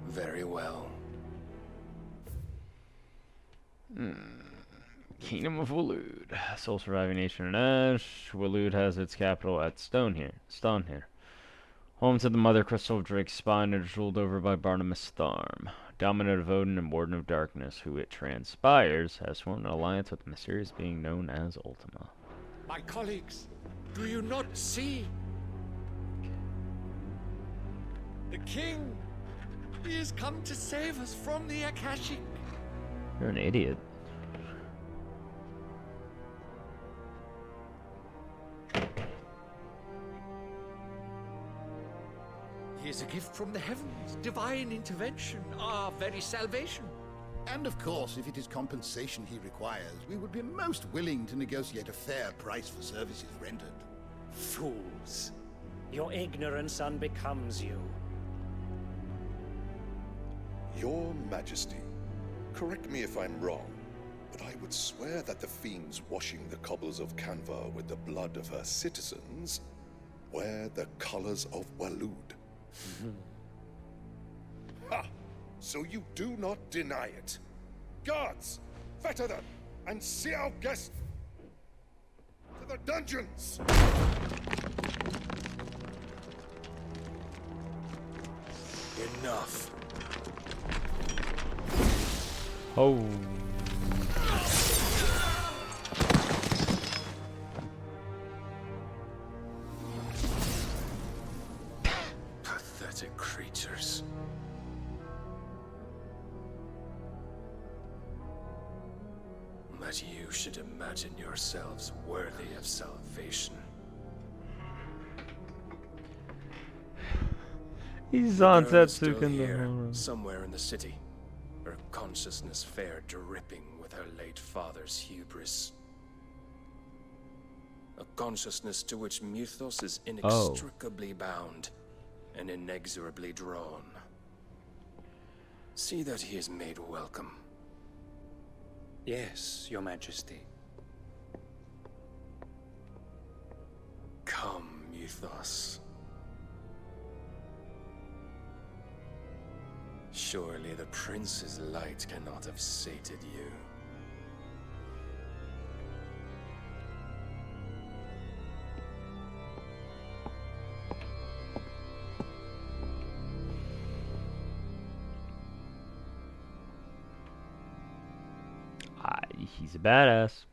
Very well. Kingdom of Waloed. Sole surviving nation in Ash. Waloed has its capital at Stone here. Home to the Mother Crystal of Drake's Spine, and is ruled over by Barnabas Tharm, Dominant of Odin and Warden of Darkness, who it transpires has formed an alliance with the mysterious being known as Ultima. My colleagues, do you not see? The king! He has come to save us from the Akashic. You're an idiot. He is a gift from the heavens, divine intervention, our very salvation. And of course, if it is compensation he requires, we would be most willing to negotiate a fair price for services rendered. Fools. Your ignorance unbecomes you. Your Majesty, correct me if I'm wrong, but I would swear that the fiends washing the cobbles of Canva with the blood of her citizens wear the colors of Waloed. Ha! So you do not deny it. Guards, fetter them, and see our guest to the dungeons! Enough. Oh. Pathetic creatures. That you should imagine yourselves worthy of salvation. He's on The girl is still Setsuken here, the somewhere in the city. Her consciousness fair dripping with her late father's hubris. A consciousness to which Mythos is inextricably bound and inexorably drawn. See that he is made welcome. Yes, Your Majesty. Come, Mythos. Surely the prince's light cannot have sated you. He's a badass.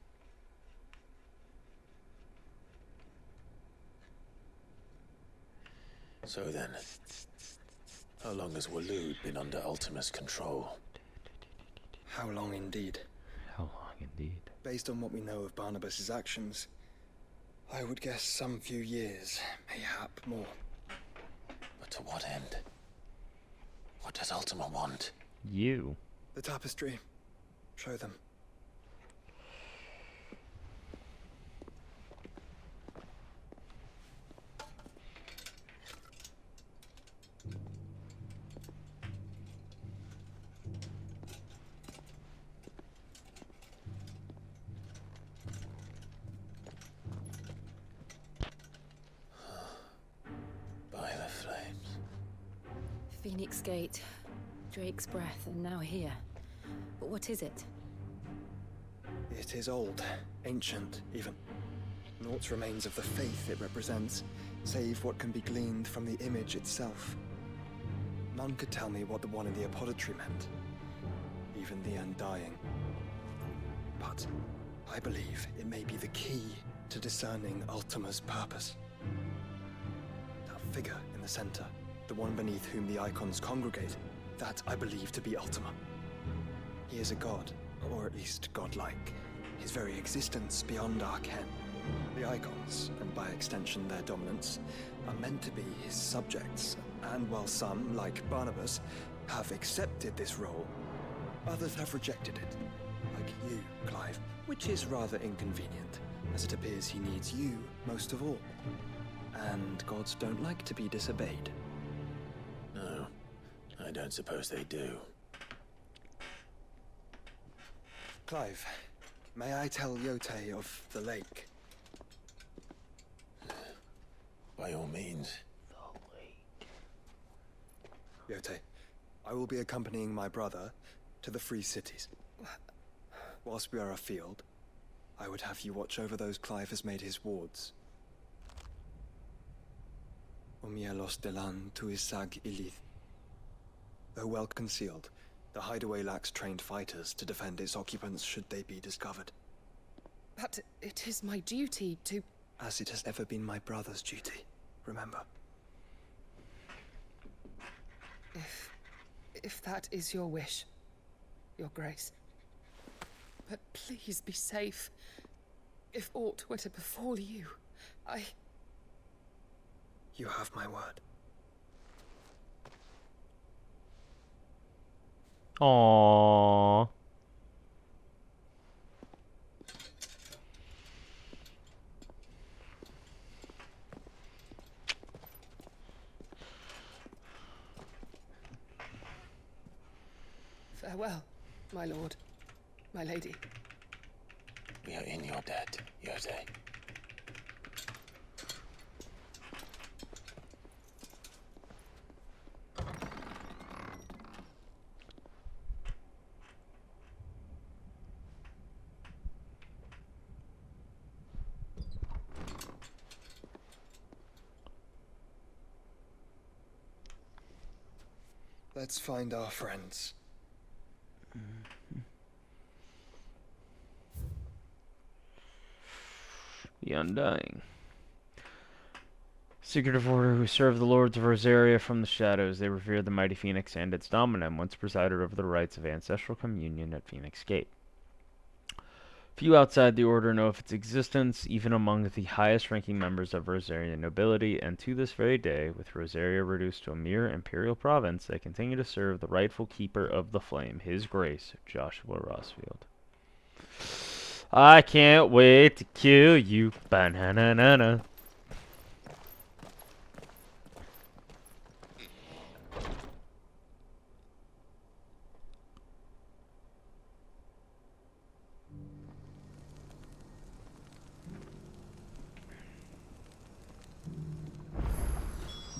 So then, how long has Waloed been under Ultima's control? How long indeed? How long indeed? Based on what we know of Barnabas's actions, I would guess some few years, mayhap more. But to what end? What does Ultima want? You. The tapestry. Show them. Phoenix Gate, Drake's breath, and now here. But what is it? It is old, ancient, even. Naught's remains of the faith it represents. save what can be gleaned from the image itself. None could tell me what the one in the apothecary meant, even the Undying. But I believe it may be the key to discerning Ultima's purpose. That figure in the center, the one beneath whom the icons congregate, that I believe to be Ultima. He is a god, or at least godlike, his very existence beyond our ken. The icons, and by extension their dominants, are meant to be his subjects, and while some, like Barnabas, have accepted this role, others have rejected it, like you, Clive, which is rather inconvenient, as it appears he needs you most of all. And gods don't like to be disobeyed. No, I don't suppose they do. Clive, may I tell Yote of the lake? By all means. Yote, I will be accompanying my brother to the Free Cities. Whilst we are afield, I would have you watch over those Clive has made his wards. Umielos delan tuisag ilith. Though well concealed, the hideaway lacks trained fighters to defend its occupants should they be discovered. But it is my duty to... As it has ever been my brother's duty, remember. If that is your wish, Your Grace. But please be safe. If aught were to befall you, You have my word. Aww. Farewell, my lord, my lady. We are in your debt, Yote. Let's find our friends. The Undying. Secretive order who serve the lords of Rosaria from the shadows. They revere the mighty Phoenix and its dominum, once presided over the rites of ancestral communion at Phoenix Gate. Few outside the order know of its existence, even among the highest-ranking members of Rosarian nobility, and to this very day, with Rosaria reduced to a mere imperial province, they continue to serve the rightful keeper of the flame, His Grace, Joshua Rossfield. I can't wait to kill you. Ba-na-na-na-na.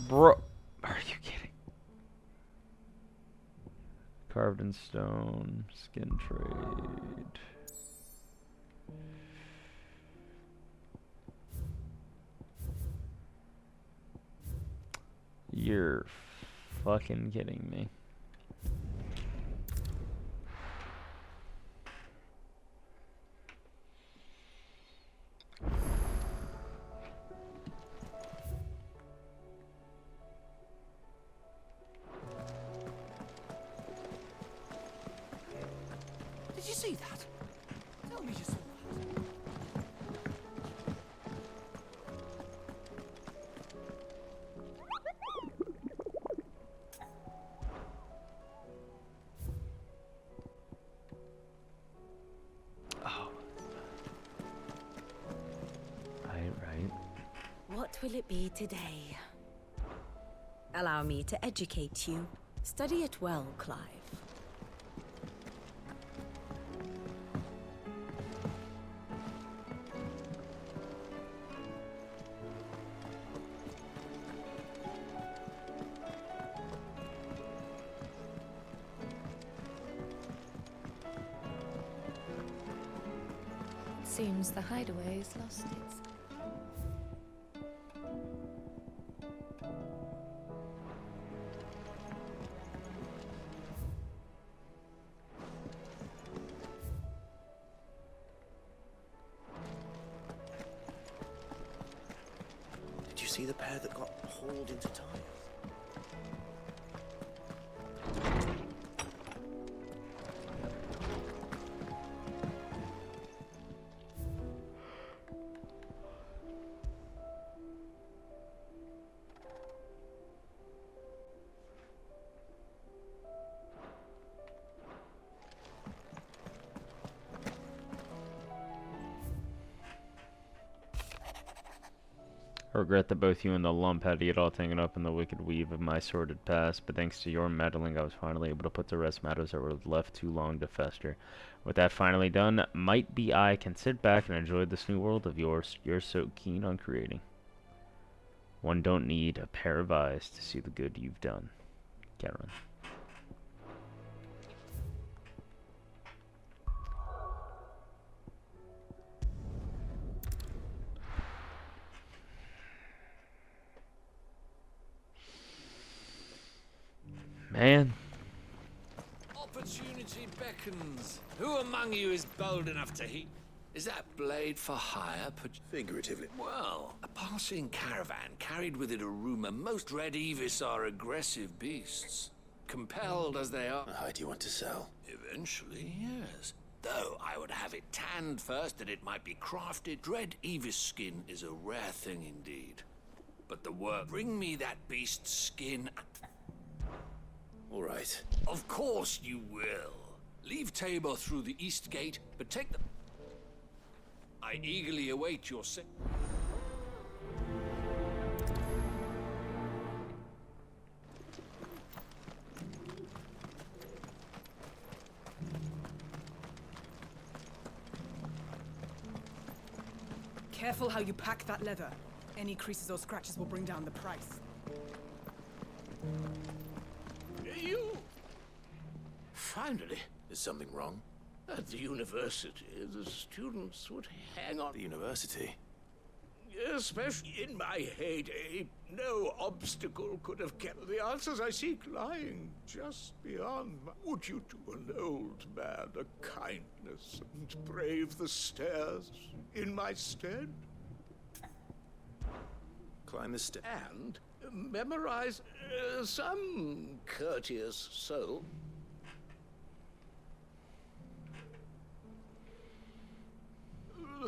Bro, are you kidding? Carved in stone, skin trade. You're fucking kidding me. Did you see that? Tell me you saw that. Right. What will it be today? Allow me to educate you. Study it well, Clive. Seems the hideaway has lost its... see the pair that got hauled into time? I regret that both you and the lump had to get all tangled up in the wicked weave of my sordid past, but thanks to your meddling I was finally able to put to rest matters that were left too long to fester. With that finally done, might be I can sit back and enjoy this new world of yours you're so keen on creating. One don't need a pair of eyes to see the good you've done. Karen. Man. Opportunity beckons. Who among you is bold enough to heat? Is that blade for hire? Figuratively. Well, a passing caravan carried with it a rumor most red Evis are aggressive beasts. Compelled as they are. How do you want to sell? Eventually, yes. Though I would have it tanned first that it might be crafted. Dread Evis skin is a rare thing indeed. But the work, bring me that beast's skin. All right. Of course you will. Leave Tabor through the east gate, but take the... I eagerly await your Careful how you pack that leather. Any creases or scratches will bring down the price. You! Finally. Is something wrong? At the university, the students would hang on. The university? Especially in my heyday, no obstacle could have kept the answers I seek lying just beyond my... Would you do an old man a kindness and brave the stairs in my stead? Climb the stairs. And memorize some courteous soul.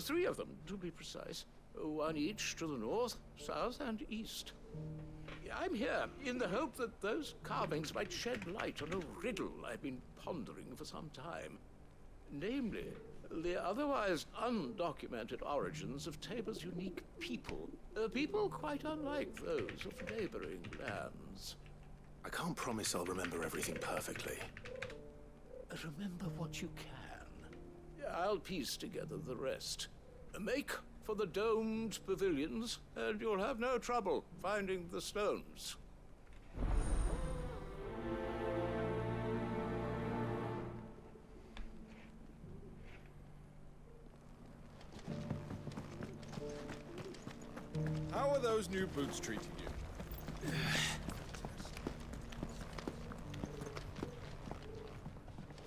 Three of them, to be precise. One each to the north, south, and east. I'm here in the hope that those carvings might shed light on a riddle I've been pondering for some time. Namely, the otherwise undocumented origins of Tabor's unique people. People quite unlike those of neighboring lands. I can't promise I'll remember everything perfectly. Remember what you can. I'll piece together the rest. Make for the domed pavilions, and you'll have no trouble finding the stones. How are those new boots treating you?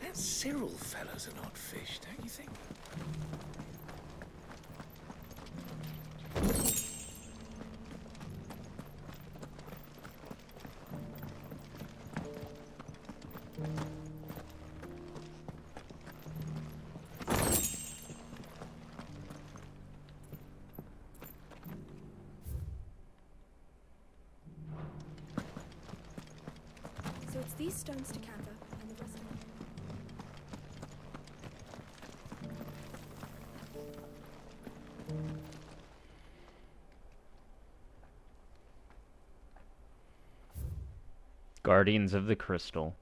That Cyril fellow's an odd fish, don't you think? So it's these stones to Canva and the rest of it. Guardians of the Crystal,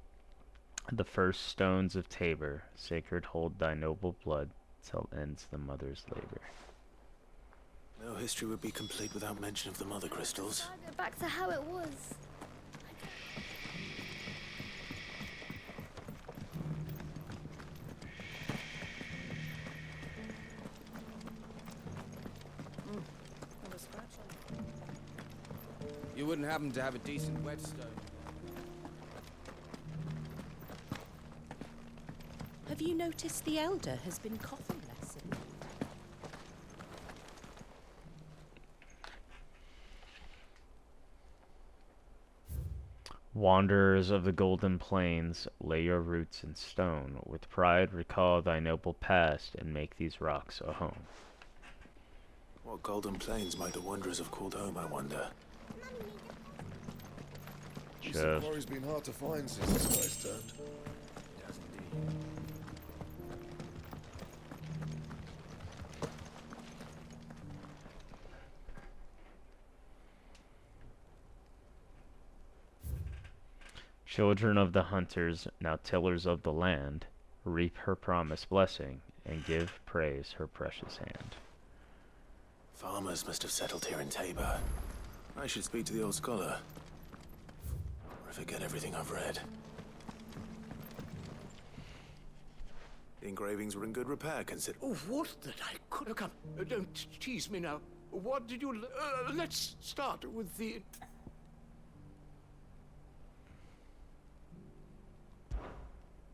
the first stones of Tabor, sacred hold thy noble blood till ends the mother's labor. No history would be complete without mention of the mother crystals. Go back to how it was. You wouldn't happen to have a decent whetstone? Have you noticed the Elder has been coughing less? Wanderers of the golden plains, lay your roots in stone. With pride recall thy noble past and make these rocks a home. What golden plains might the wanderers have called home, I wonder? This quarry's been hard to find since this guy's turned. Yes, indeed. Children of the hunters, now tillers of the land, reap her promised blessing and give praise her precious hand. Farmers must have settled here in Tabor. I should speak to the old scholar. Or forget everything I've read. The engravings were in good repair, consider. Oh, what that I could have come. Don't tease me now. What did you... let's start with the...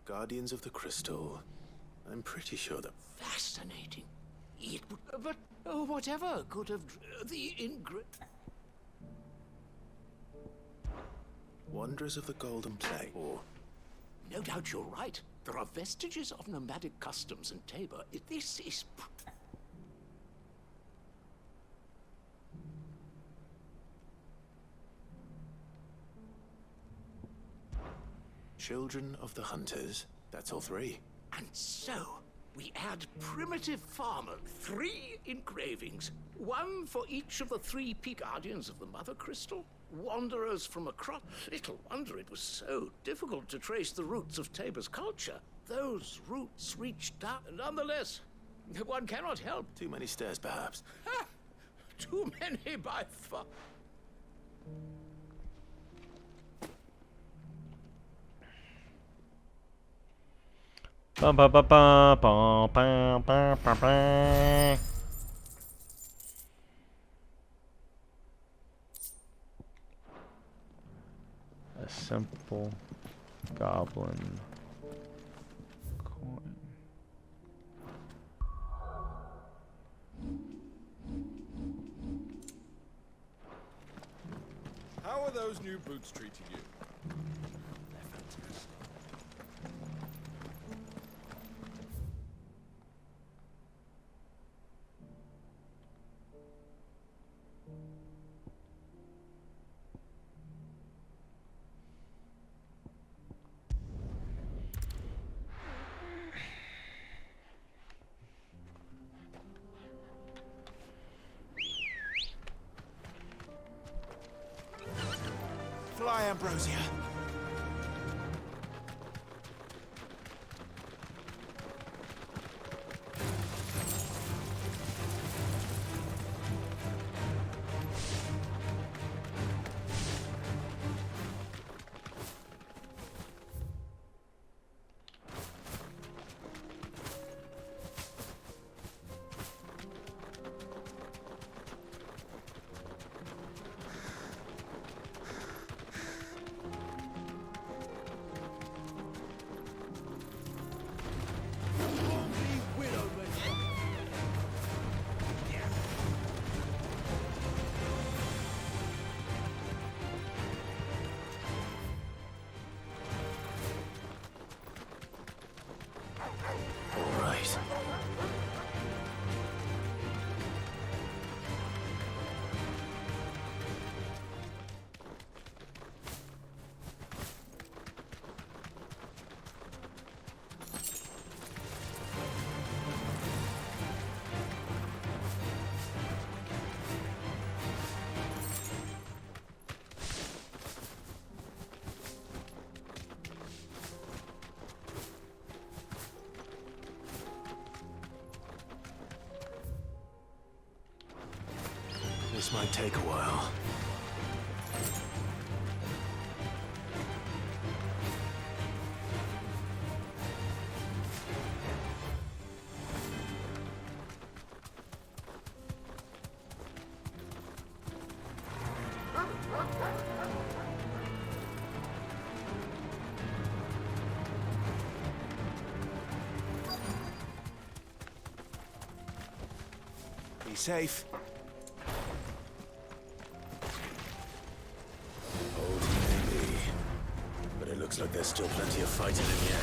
Guardians of the Crystal. I'm pretty sure that... Fascinating. It would... but whatever could have... the Wanderers of the Golden Plate, or... No doubt you're right. There are vestiges of nomadic customs in Tabor. This is... Children of the Hunters. That's all three. And so, we add primitive farmer, 3 engravings, 1 for each of the 3 peak guardians of the Mother Crystal, wanderers from across. Little wonder it was so difficult to trace the roots of Tabor's culture. Those roots reached down. Nonetheless, one cannot help. Too many stairs, perhaps. Ha! Too many by far. Bum bum bum bum bum bum bum bum bum. A simple goblin coin. How are those new boots treating you? Fly, Ambrosia. This might take a while. Be safe. Looks like there's still plenty of fighting in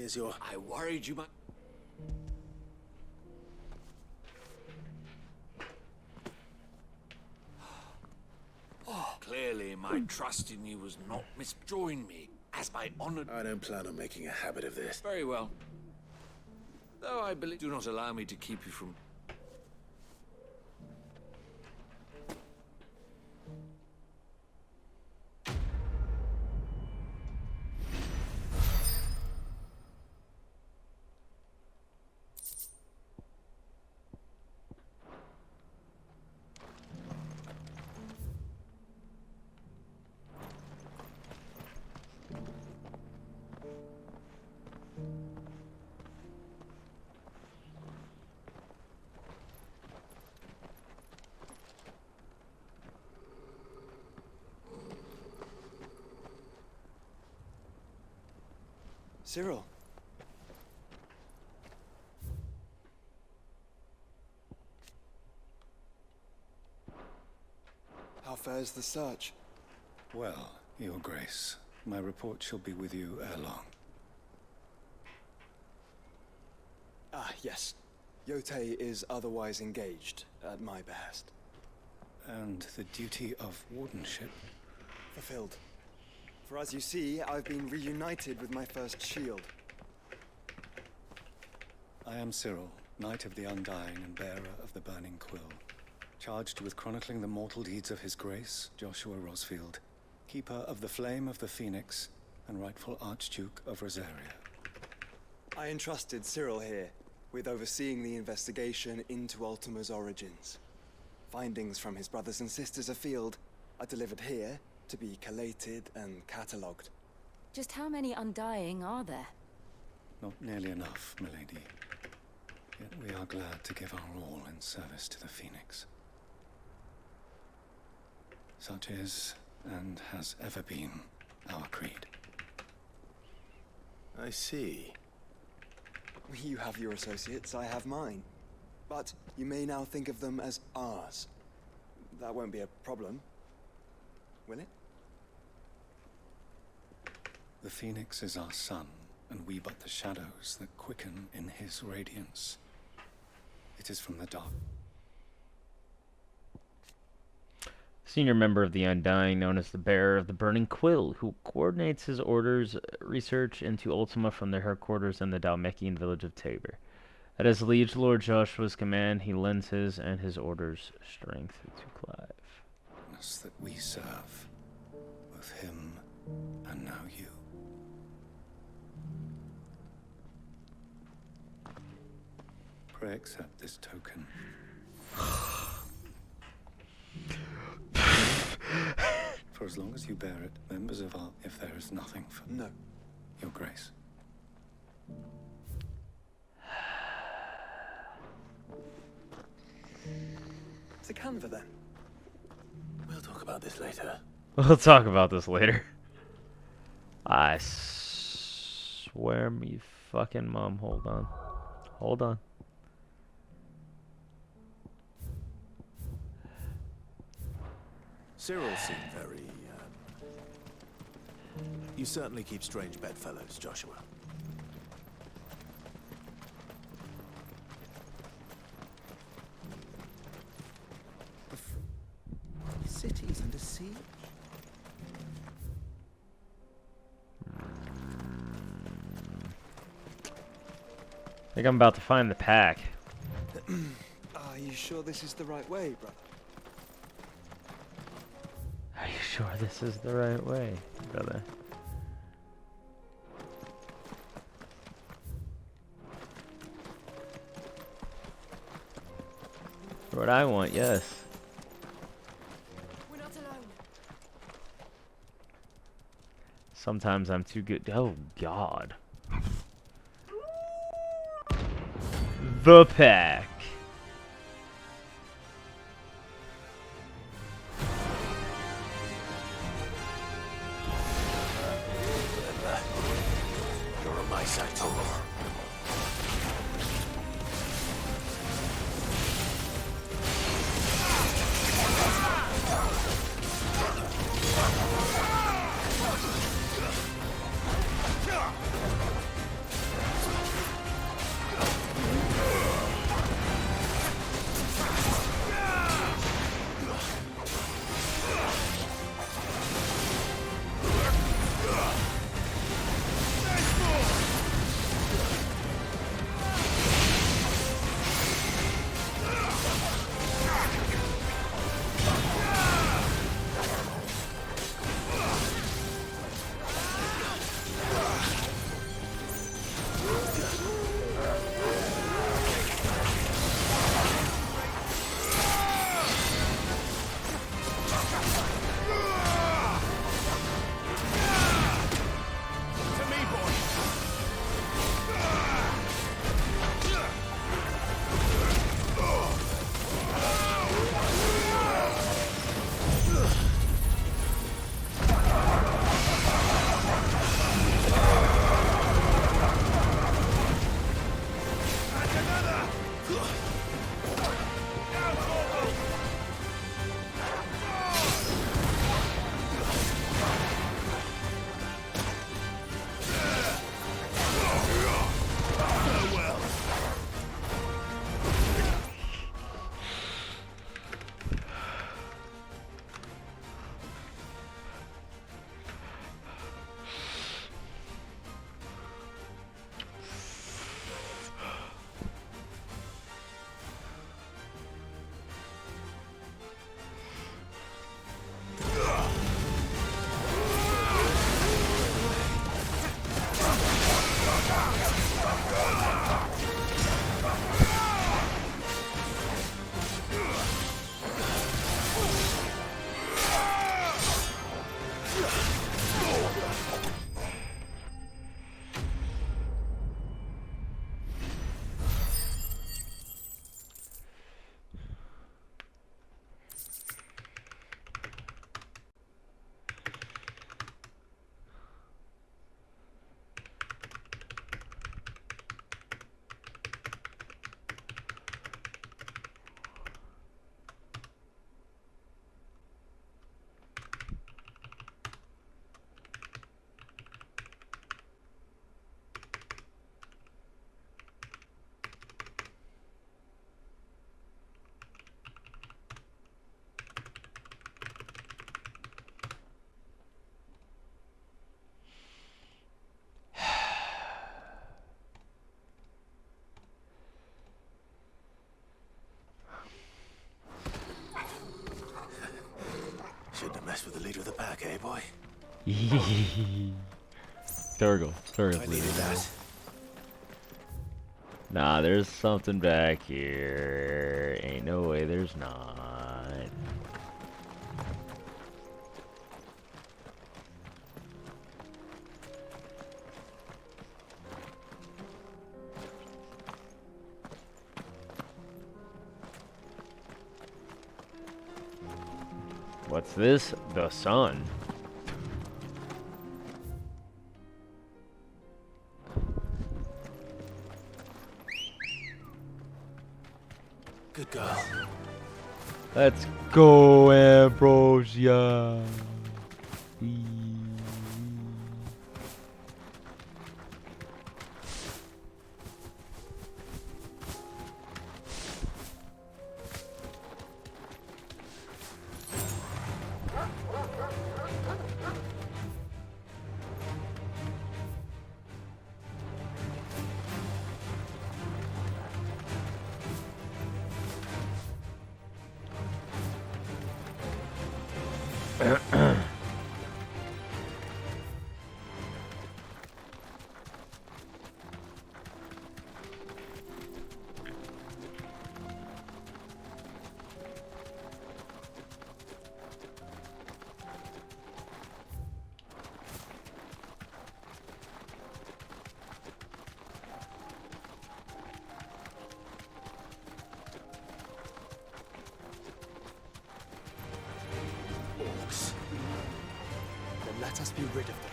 Here's your... I worried you might... Oh, clearly my trust in you was not misjoin me, as my honored... I don't plan on making a habit of this. Very well. Though I believe... Do not allow me to keep you from... Cyril. How fares the search? Well, Your Grace, my report shall be with you ere long. Ah, yes. Yotei is otherwise engaged, at my behest. And the duty of wardenship? Fulfilled. For as you see, I've been reunited with my first shield. I am Cyril, Knight of the Undying and bearer of the Burning Quill, charged with chronicling the mortal deeds of His Grace, Joshua Rosfield, Keeper of the Flame of the Phoenix, and rightful Archduke of Rosaria. I entrusted Cyril here with overseeing the investigation into Ultima's origins. Findings from his brothers and sisters afield are delivered here to be collated and catalogued. Just how many Undying are there? Not nearly enough, milady. Yet we are glad to give our all in service to the Phoenix. Such is, and has ever been, our creed. I see. You have your associates, I have mine. But you may now think of them as ours. That won't be a problem, will it? The Phoenix is our sun, and we but the shadows that quicken in his radiance. It is from the dark. Senior member of the Undying, known as the Bearer of the Burning Quill, who coordinates his orders' research into Ultima from their headquarters in the Dhalmekian village of Tabor. At his liege Lord Joshua's command, he lends his and his orders' strength to Clive. That we serve, both him and now you. Pray accept this token. For as long as you bear it, members of our... If there is nothing for... No. Your Grace. Canva then? We'll talk about this later. We'll talk about this later. I swear me fucking mom. Hold on. Hold on. Cyril seemed very, You certainly keep strange bedfellows, Joshua. The city's under siege. I think I'm about to find the pack. Are you sure this is the right way, brother? Are you sure this is the right way, brother? For what I want, yes. We're not alone. Sometimes I'm too good. Oh, God. The pack. You're on my side, Tom. Shouldn't have messed with the leader of the pack, eh, boy? Turgle. I needed that. Nah, there's something back here. Ain't no way there's not. What's this? The sun. Good girl. Let's go, Ambrosia. Orcs. Then let us be rid of them.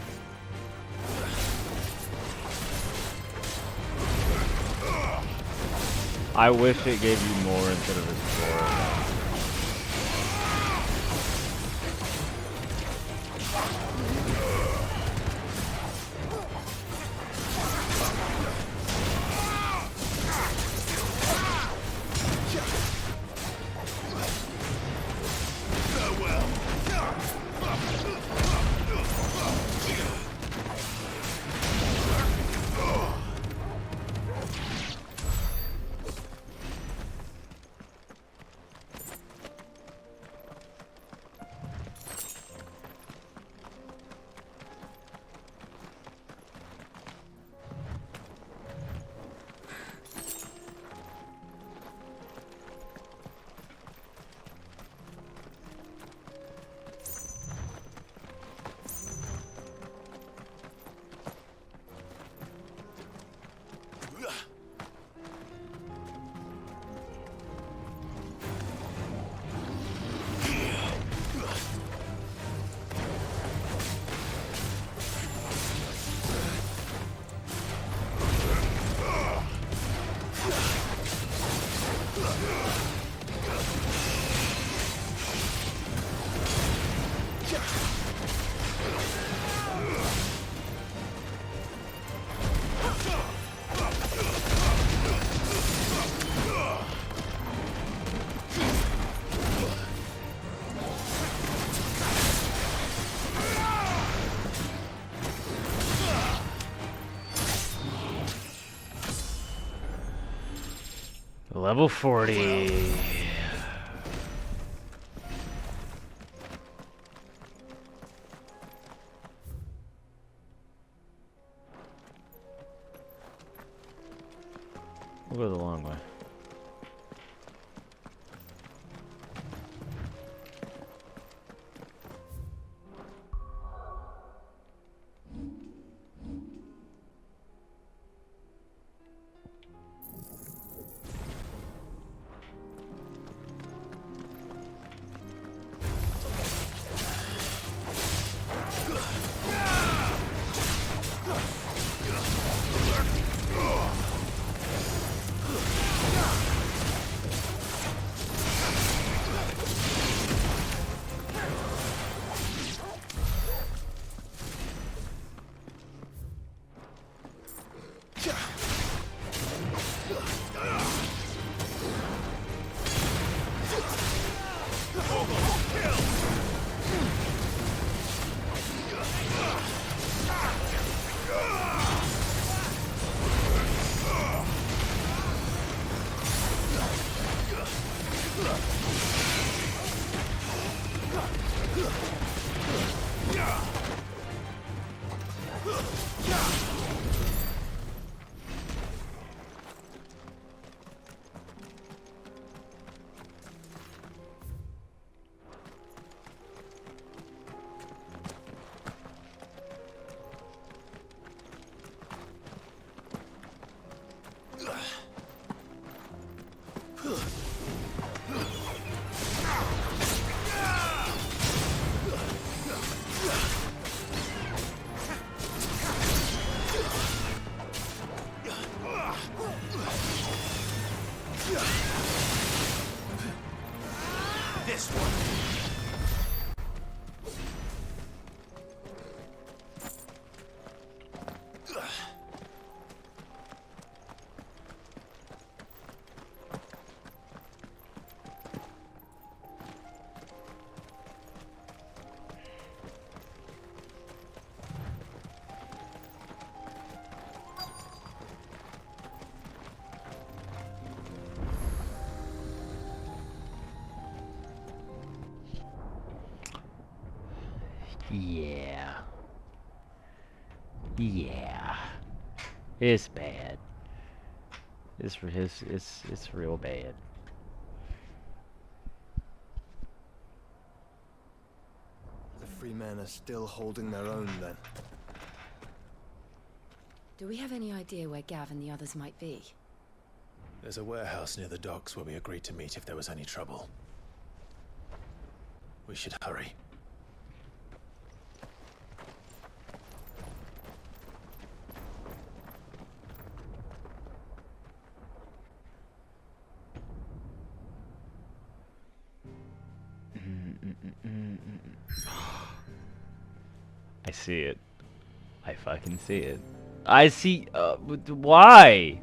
I wish it gave you more instead of a level 40. We'll go the long way. This one. Yeah. Yeah. It's bad. It's real bad. The free men are still holding their own then. Do we have any idea where Gav and the others might be? There's a warehouse near the docks where we agreed to meet if there was any trouble. We should hurry. I see it. I fucking see it. I see. Why?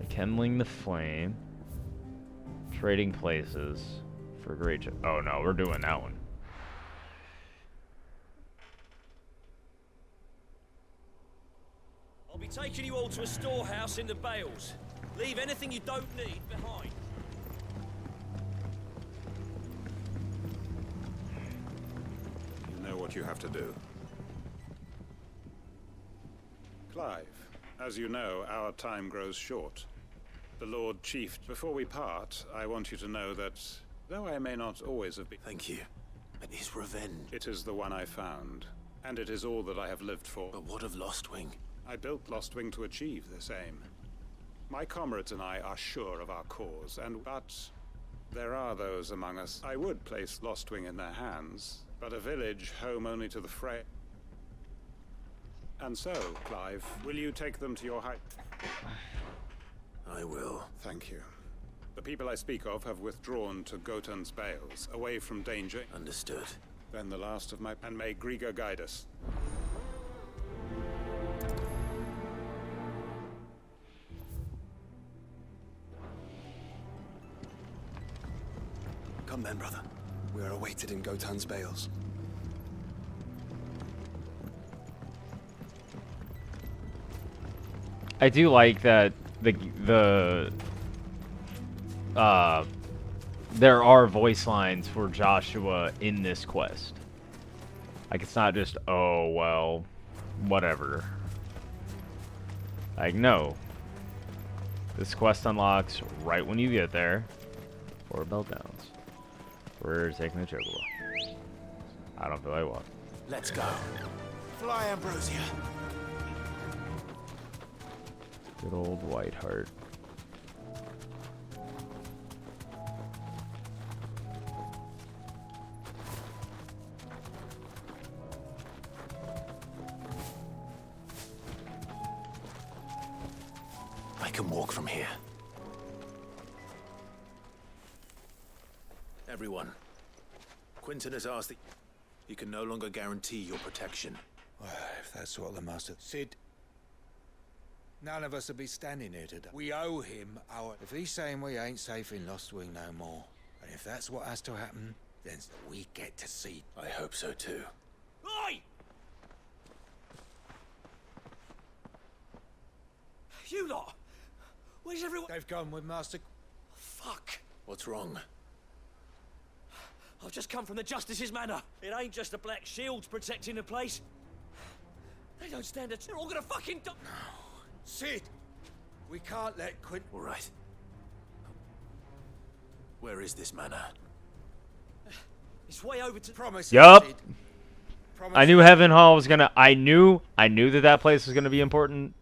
Kindling the flame. Trading places for great. Oh no, we're doing that one. I'll be taking you all to a storehouse in the Bales. Leave anything you don't need behind. You know what you have to do. Clive, as you know, our time grows short. The Lord Chief, before we part, I want you to know that, though I may not always have been... Thank you. But his revenge... It is the one I found, and it is all that I have lived for. But what of Lostwing? I built Lostwing to achieve this aim. My comrades and I are sure of our cause, but there are those among us. I would place Lostwing in their hands, but a village home only to the fray... And so, Clive, will you take them to your high... I will. Thank you. The people I speak of have withdrawn to Gotan's Bales, away from danger. Understood. Then the last of my... And may Griga guide us. Come then, brother. We are awaited in Gotan's Bales. I do like that there are voice lines for Joshua in this quest. Like, it's not just, oh, well, whatever. Like, no. This quest unlocks right when you get there. 4 bell downs. We're taking the chocobo. I don't feel like walking. Let's go. Fly, Ambrosia. Good old Whiteheart. I can walk from here. Everyone, Quinton has asked that you can no longer guarantee your protection. Well, if that's what the master... Sid, none of us will be standing here today. We owe him our... If he's saying we ain't safe in Lostwing no more, and if that's what has to happen, then we get to see... I hope so too. Oi! You lot! Where's everyone? They've gone with Master... Fuck! What's wrong? I've just come from the Justice's manor. It ain't just the Black Shields protecting the place. They don't stand a... They're all gonna fucking die. No. Sid! We can't let Quint... All right. Where is this manor? It's way over to... Promise. Yup. Sid. I knew Heaven Hall was gonna... I knew that place was gonna be important.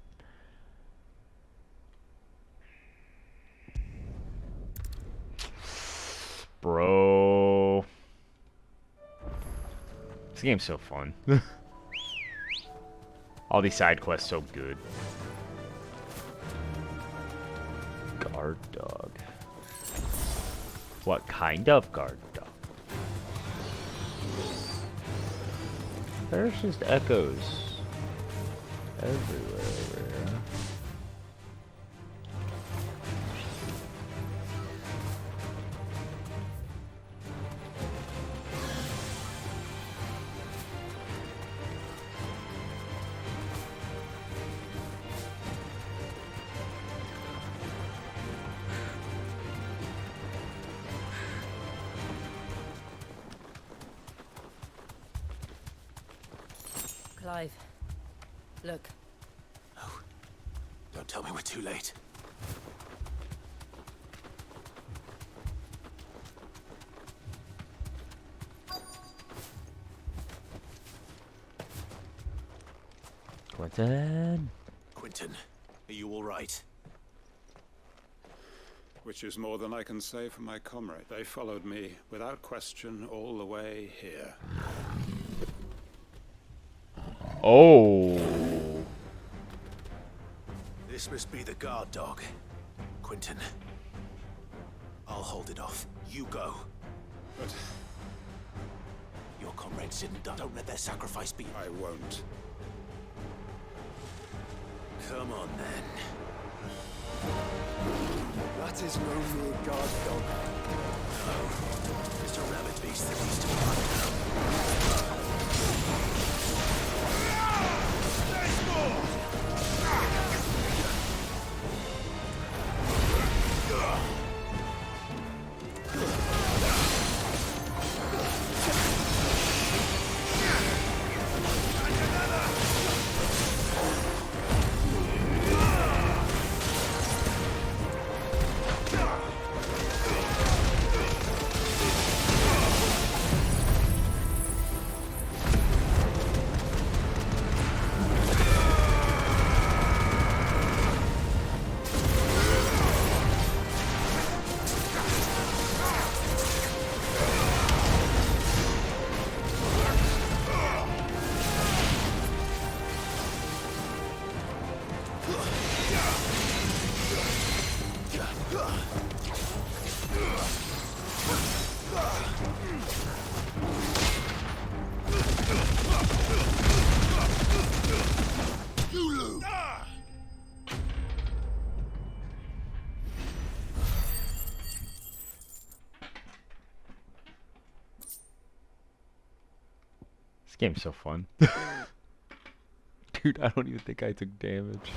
Bro. This game's so fun. All these side quests so good. Guard dog. What kind of guard dog? There's just echoes everywhere over here. Clive, look. Oh, don't tell me we're too late. Quentin? Quentin, are you all right? Which is more than I can say for my comrade. They followed me without question all the way here. Oh. This must be the guard dog. Quentin. I'll hold it off. You go. But your comrades didn't die. Don't let their sacrifice be. I won't. Come on, then. That is no mere guard dog. No. It's a rabbit beast that needs to be hunted down. This game's so fun. Dude, I don't even think I took damage.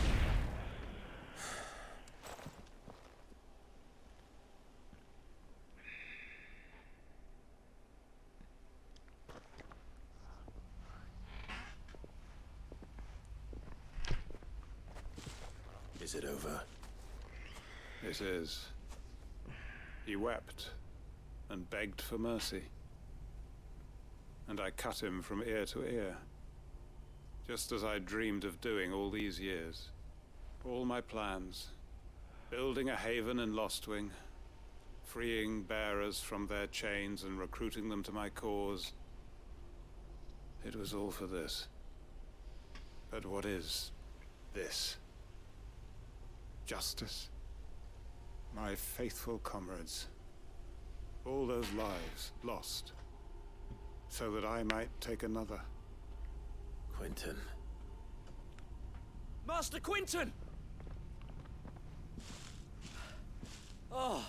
Is it over? It is. He wept and begged for mercy. And I cut him from ear to ear, just as I dreamed of doing all these years. All my plans, building a haven in Lostwing, freeing bearers from their chains and recruiting them to my cause. It was all for this. But what is this? Justice? My faithful comrades. All those lives lost, so that I might take another. Quentin. Master Quentin! Oh,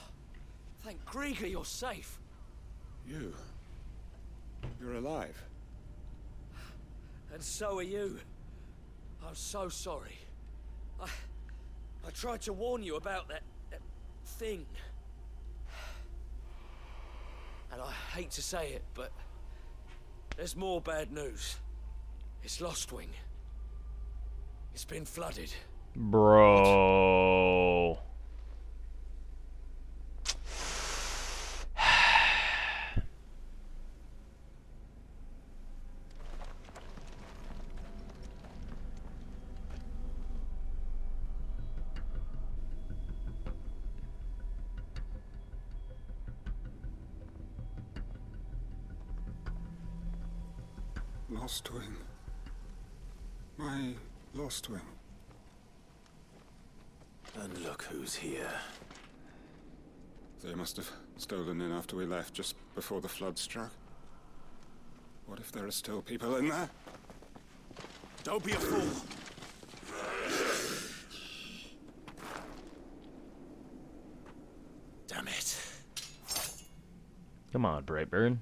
thank Grieger you're safe. You're alive. And so are you. I'm so sorry. I tried to warn you about that thing. And I hate to say it, but there's more bad news. It's Lostwing. It's been flooded. Bro. Lostwing. My Lostwing. And look Look who's here. They must have stolen in after we left, just before the flood struck. What if there are still people in there? Don't be a fool! Damn it. Come on, Brightburn.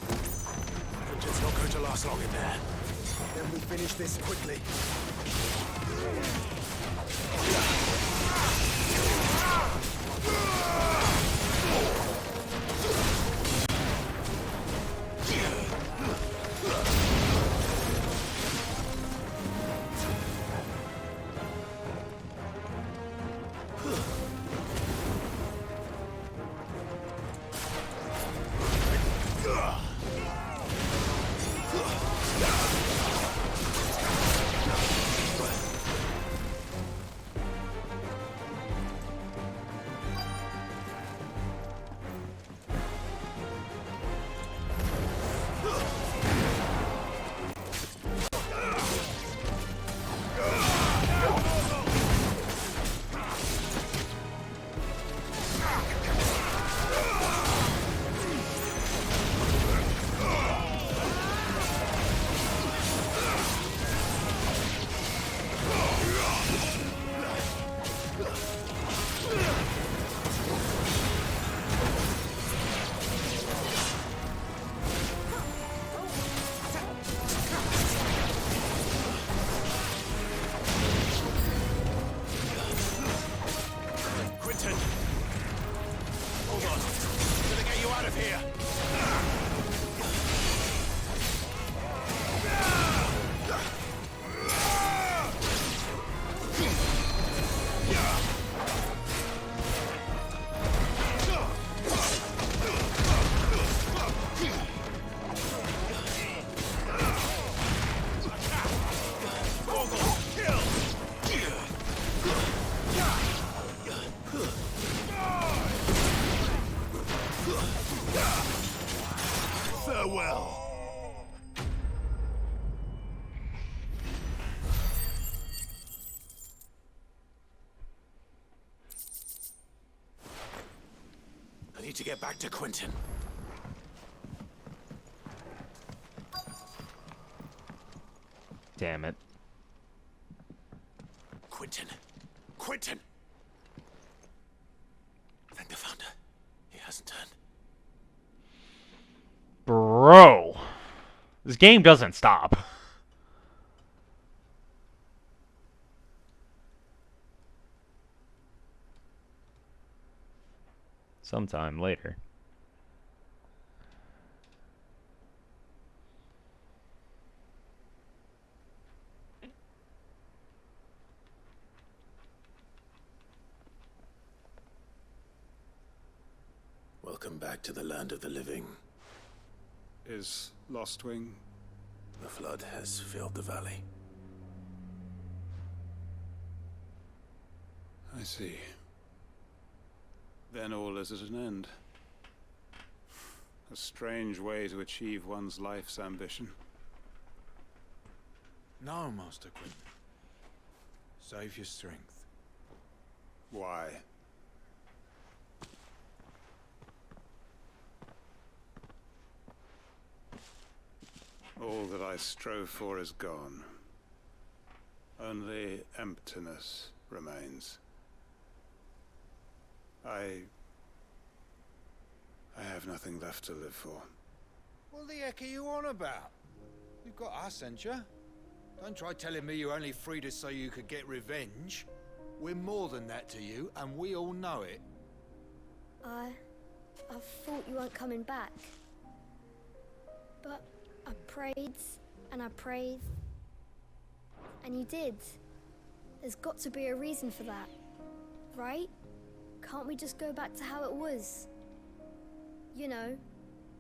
It's not going to last long in there. Then we finish this quickly. To get back to Quentin. Damn it. Quentin. Quentin! Thank the Founder. He hasn't turned. Bro. This game doesn't stop. Sometime later. Welcome back to the land of the living. Is Lostwing? The flood has filled the valley. I see. Then all is at an end. A strange way to achieve one's life's ambition. No, Master Quentin. Save your strength. Why? All that I strove for is gone. Only emptiness remains. I have nothing left to live for. What the heck are you on about? You've got us, ain't you? Don't try telling me you only freed us so you could get revenge. We're more than that to you, and we all know it. I thought you weren't coming back. But I prayed, and I prayed. And you did. There's got to be a reason for that, right? Can't we just go back to how it was? You know,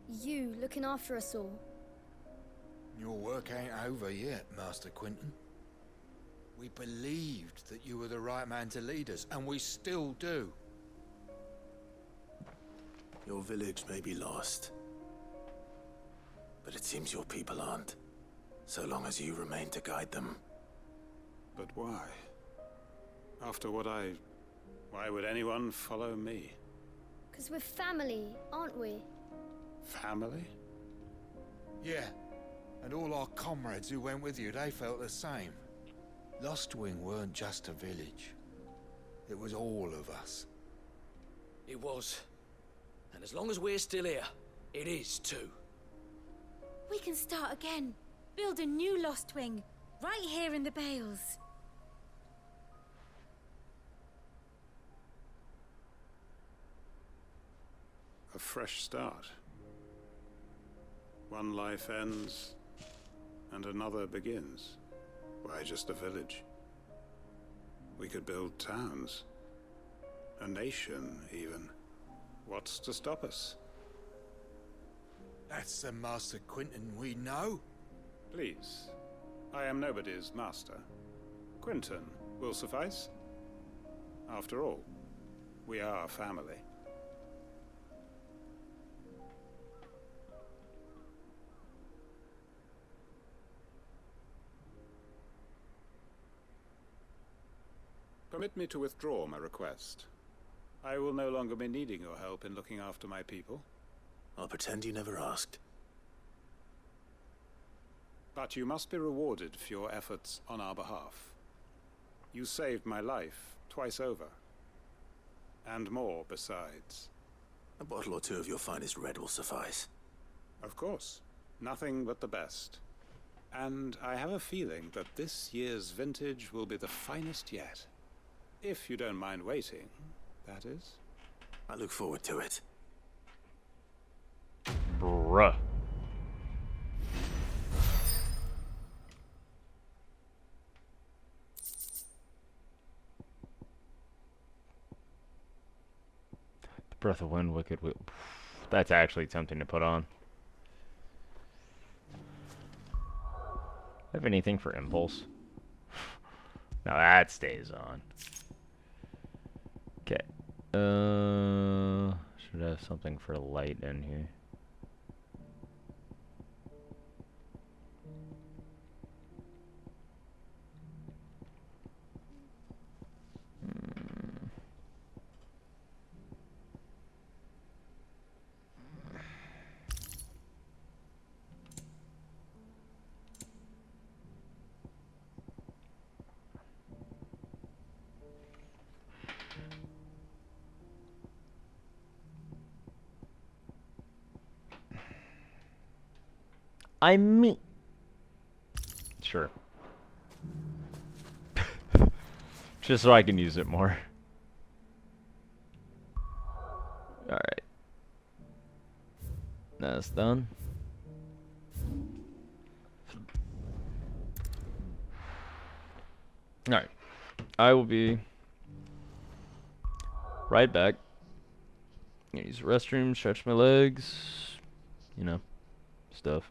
you looking after us all. Your work ain't over yet, Master Quentin. We believed that you were the right man to lead us, and we still do. Your village may be lost, but it seems your people aren't, so long as you remain to guide them. But why? After what I... Why would anyone follow me? 'Cause we're family, aren't we? Family? Yeah. And all our comrades who went with you, they felt the same. Lostwing weren't just a village. It was all of us. It was. And as long as we're still here, it is too. We can start again. Build a new Lost Wing. Right here in the Bales. A fresh start. One life ends, and another begins. Why just a village? We could build towns. A nation, even. What's to stop us? That's the Master Quinton we know. Please. I am nobody's master. Quinton will suffice. After all, we are family. Permit me to withdraw my request. I will no longer be needing your help in looking after my people. I'll pretend you never asked. But you must be rewarded for your efforts on our behalf. You saved my life twice over. And more besides. A bottle or two of your finest red will suffice. Of course. Nothing but the best. And I have a feeling that this year's vintage will be the finest yet. If you don't mind waiting, that is. I look forward to it. Bruh. The Breath of Wind Wicked Wheel. That's actually tempting to put on. Have anything for Impulse? Now that stays on. Okay. Should have something for light in here. I mean, sure. Just so I can use it more. Alright. That's done. Alright. I will be right back. Use the restroom, stretch my legs, you know, stuff.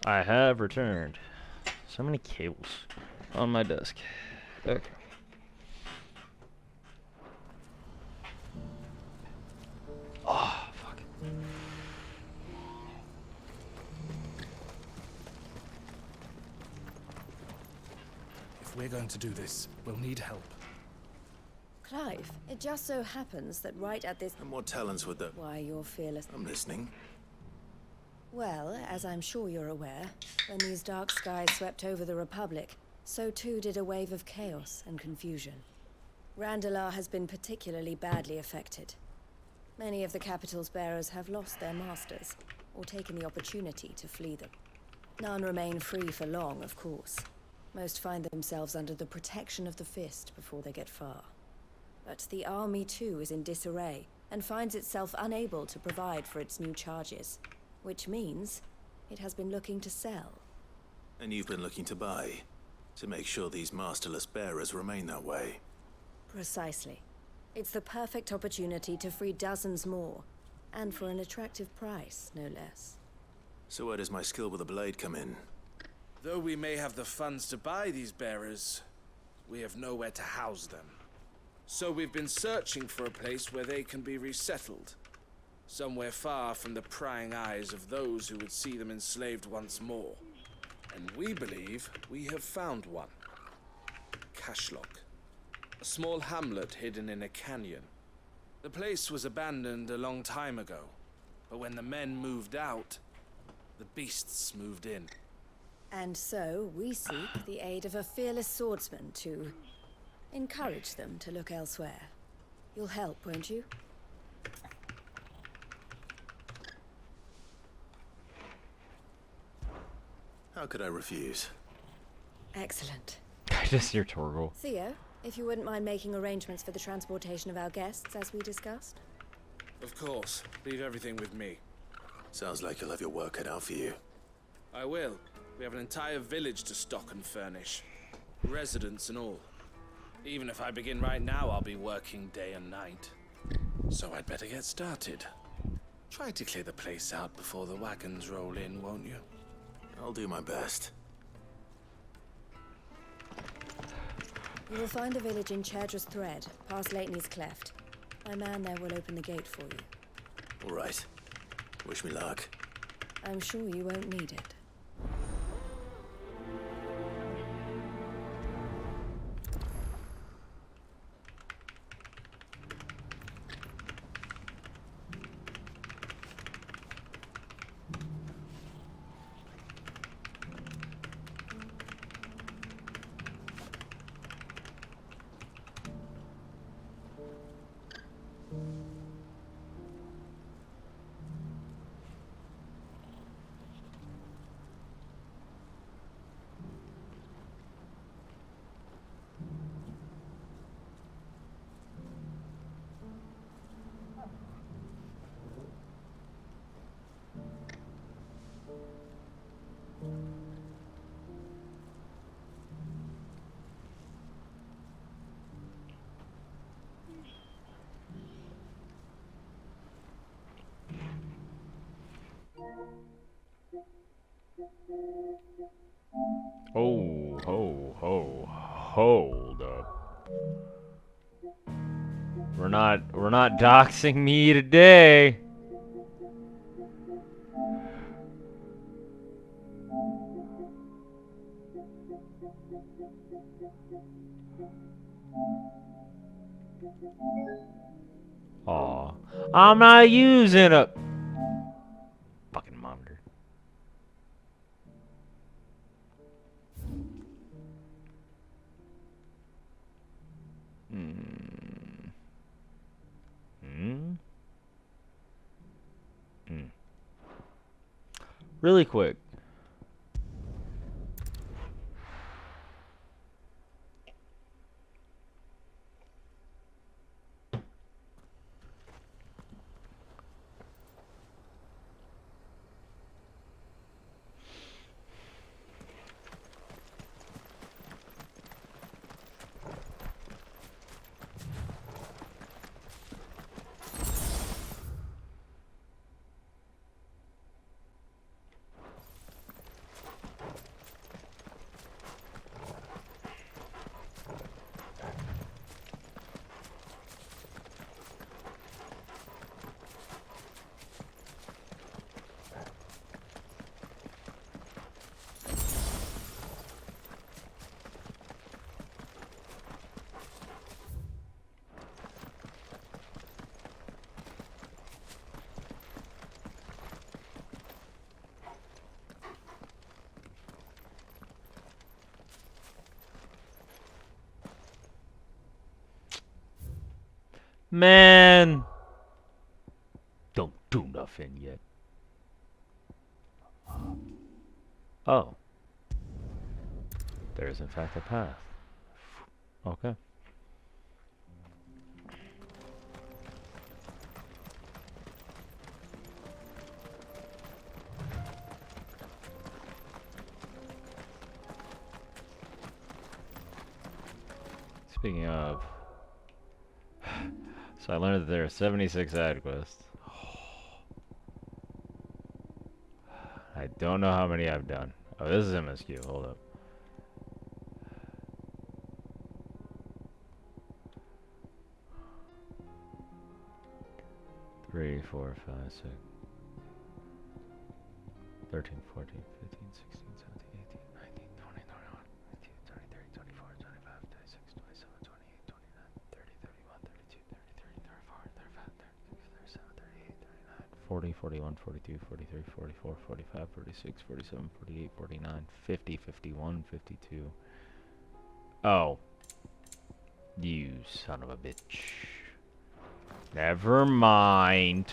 I have returned. So many cables on my desk. Okay. Oh, fuck. If we're going to do this, we'll need help. Clive, it just so happens that right at this... And what talents would that... Why, you're fearless. I'm listening. Well, as I'm sure you're aware, when these dark skies swept over the Republic, so too did a wave of chaos and confusion. Randalar has been particularly badly affected. Many of the capital's bearers have lost their masters, or taken the opportunity to flee them. None remain free for long, of course. Most find themselves under the protection of the Fist before they get far. But the army too is in disarray, and finds itself unable to provide for its new charges. Which means it has been looking to sell. And you've been looking to buy, to make sure these masterless bearers remain that way. Precisely. It's the perfect opportunity to free dozens more, and for an attractive price, no less. So where does my skill with the blade come in? Though we may have the funds to buy these bearers, we have nowhere to house them. So we've been searching for a place where they can be resettled. Somewhere far from the prying eyes of those who would see them enslaved once more. And we believe we have found one. Cashlock. A small hamlet hidden in a canyon. The place was abandoned a long time ago, but when the men moved out, the beasts moved in. And so we seek the aid of a fearless swordsman to encourage them to look elsewhere. You'll help, won't you? How could I refuse? Excellent. I just hear Torgal. Theo, if you wouldn't mind making arrangements for the transportation of our guests, as we discussed. Of course. Leave everything with me. Sounds like you'll have your work cut out for you. I will. We have an entire village to stock and furnish. Residents and all. Even if I begin right now, I'll be working day and night. So I'd better get started. Try to clear the place out before the wagons roll in, won't you? I'll do my best. You will find the village in Chadra's Thread, past Lateney's Cleft. My man there will open the gate for you. All right. Wish me luck. I'm sure you won't need it. Oh, hold up. We're not doxing me today. Aw, I'm not using a fucking monitor. Really quick. Man! Don't do nothing yet. Oh. There is in fact a path. Okay. Speaking of, so I learned that there are 76 side quests. I don't know how many I've done. Oh, this is MSQ. Hold up. Three, 4, 5, 6, 13, 14, 15, 16, 17, 18, 19, 20, 21, 22, 23, 24, 25, 26, 27, 28, 29, 30, 31, 32, 33, 34, 35, 36, 37, 38, 39, 40, 41, 42, 43, 44, 45, 46, 47, 48, 49, 50, 51, 52. Oh. You son of a bitch. Never mind.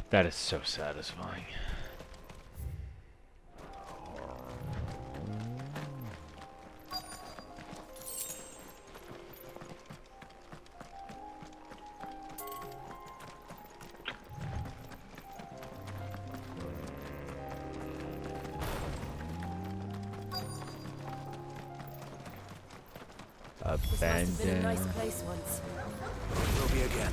That is so satisfying. This must have been a nice place once. Will be again.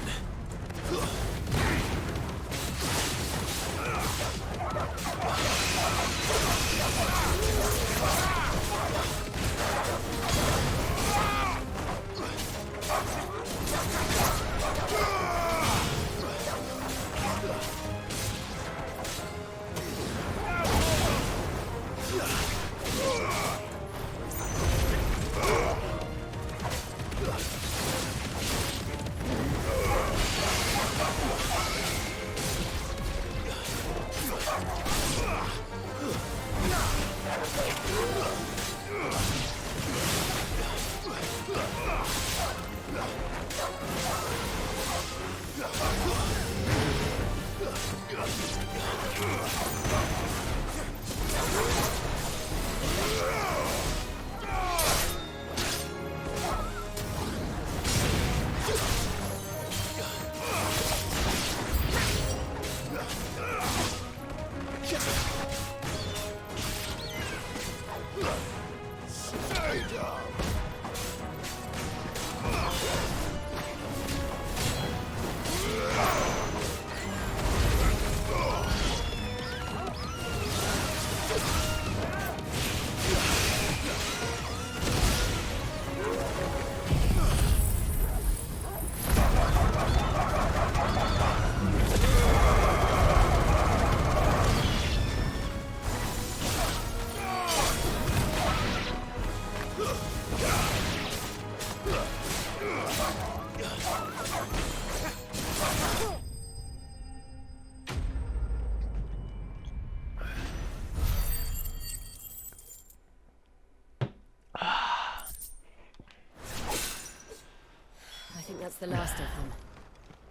That's the last of them.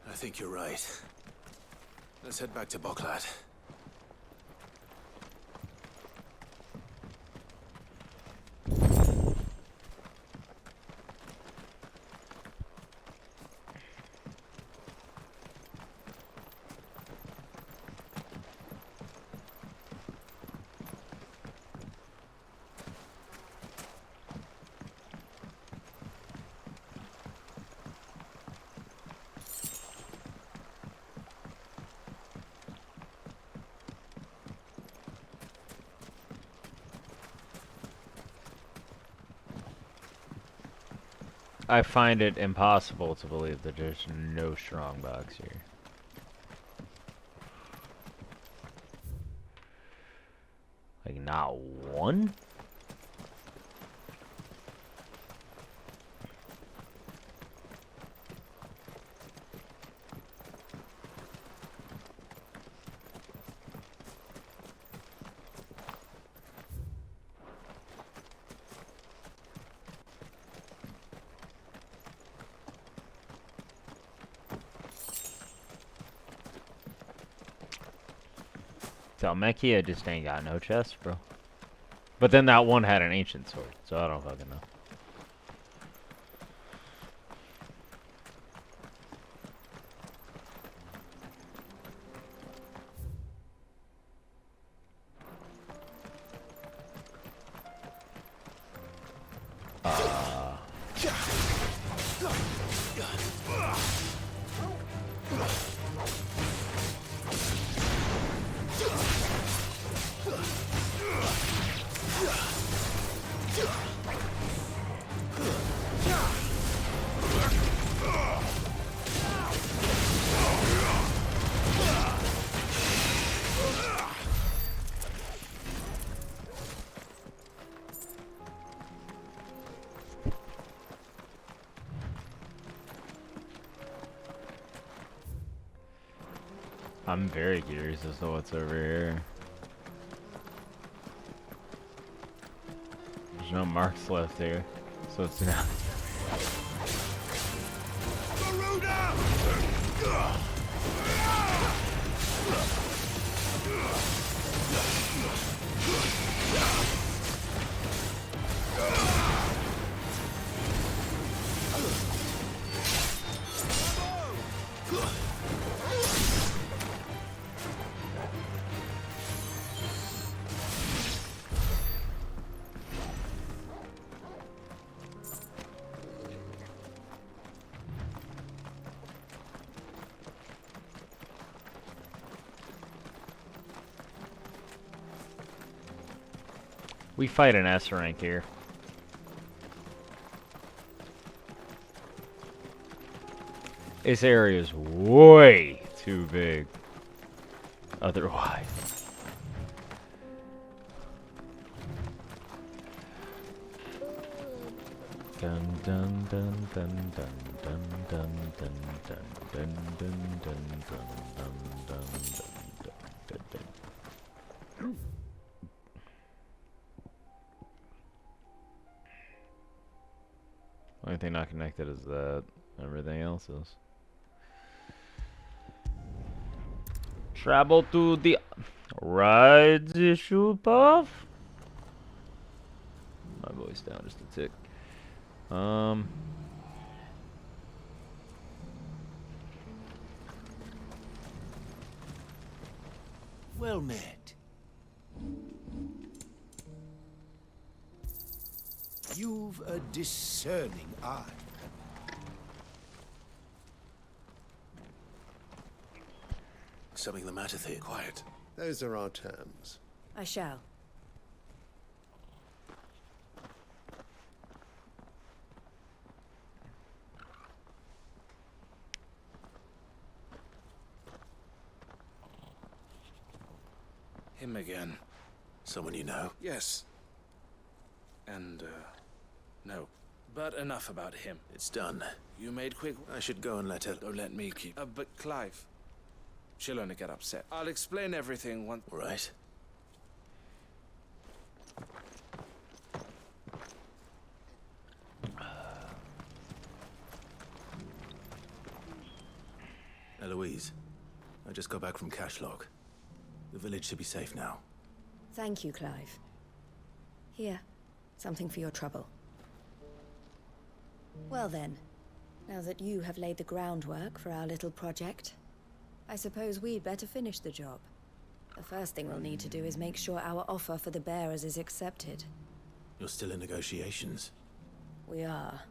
I think you're right. Let's head back to Boklat. I find it impossible to believe that there's no strong box here. Like, not one? Dhalmekia just ain't got no chest, bro. But then that one had an ancient sword, so I don't fucking know. I'm very curious as to what's over here. There's no marks left here, so it's now. We fight an S rank here. This area is way too big. Otherwise. Dun dun dun dun dun dun dun dun dun dun dun dun dun dun dun dun dun. Only thing not connected is that. Everything else is. Travel to the right issue path. My voice down just a tick. Well met. You've a discerning eye. Something the matter there? Quiet. Those are our terms. I shall. Him again. Someone you know? Yes. And, no. But enough about him. It's done. You made quick... I should go and let her... Don't let me keep... but Clive... She'll only get upset. I'll explain everything once... Right. Eloise, I just got back from Cashlock. The village should be safe now. Thank you, Clive. Here, something for your trouble. Well then, now that you have laid the groundwork for our little project, I suppose we'd better finish the job. The first thing we'll need to do is make sure our offer for the bearers is accepted. You're still in negotiations? We are.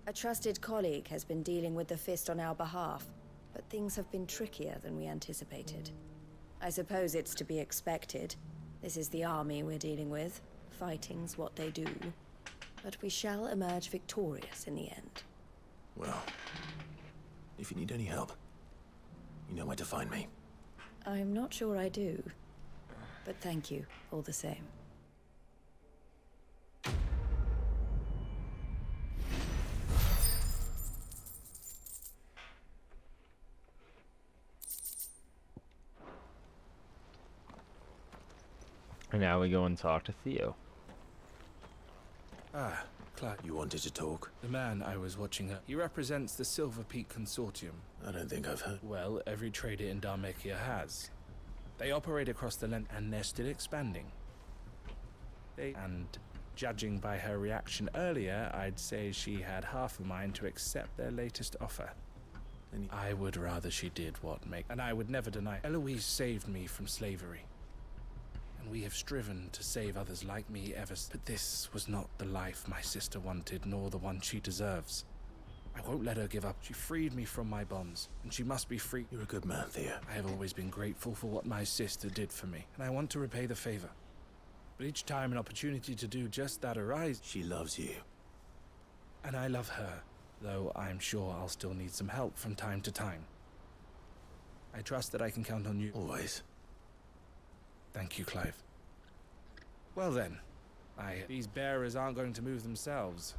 A trusted colleague has been dealing with the Fist on our behalf, but things have been trickier than we anticipated. I suppose it's to be expected. This is the army we're dealing with. Fighting's what they do. But we shall emerge victorious in the end. Well, if you need any help, you know where to find me. I'm not sure I do. But thank you, all the same. And now we go and talk to Theo. Ah, Clive. You wanted to talk? The man I was watching he represents the Silver Peak Consortium. I don't think I've heard. Well, every trader in Dhalmekia has. They operate across the length, and they're still expanding. And judging by her reaction earlier, I'd say she had half a mind to accept their latest offer. And I would rather she did and I would never deny. Eloise saved me from slavery. And we have striven to save others like me ever since. But this was not the life my sister wanted, nor the one she deserves. I won't let her give up. She freed me from my bonds, and she must be free. You're a good man, Thea. I have always been grateful for what my sister did for me, and I want to repay the favor. But each time an opportunity to do just that arises... She loves you. And I love her, though I'm sure I'll still need some help from time to time. I trust that I can count on you. Always. Thank you, Clive. Well then, these bearers aren't going to move themselves.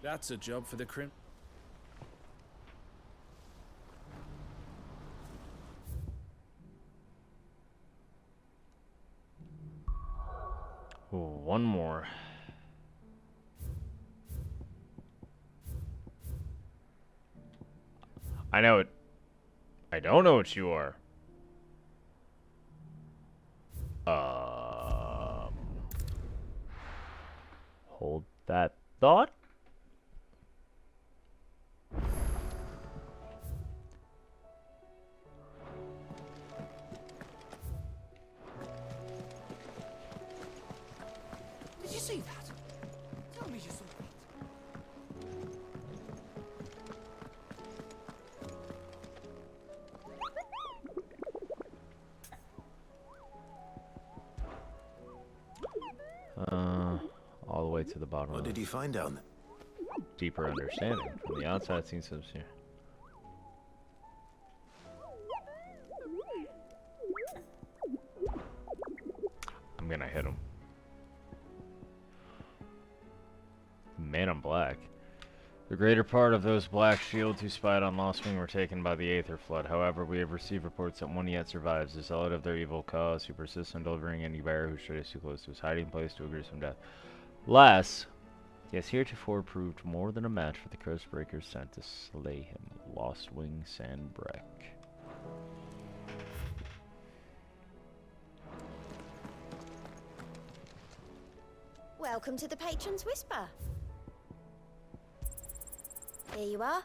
That's a job for the crim... Ooh, one more. I know it. I don't know what you are. Hold that thought. Did you see that? Tell me you saw All the way to the bottom. What did you find down there? Deeper understanding. From the outside, it seems sincere. I'm gonna hit him. Man, I'm black. The greater part of those black shields who spied on Lostwing were taken by the Aether Flood. However, we have received reports that one yet survives, the zealot of their evil cause, who persists in delivering any bearer who strays too close to his hiding place to a gruesome death. Less, he has heretofore proved more than a match for the Curse-breakers sent to slay him, Lostwing Sandbreck. Welcome to the Patron's Whisper. Here you are.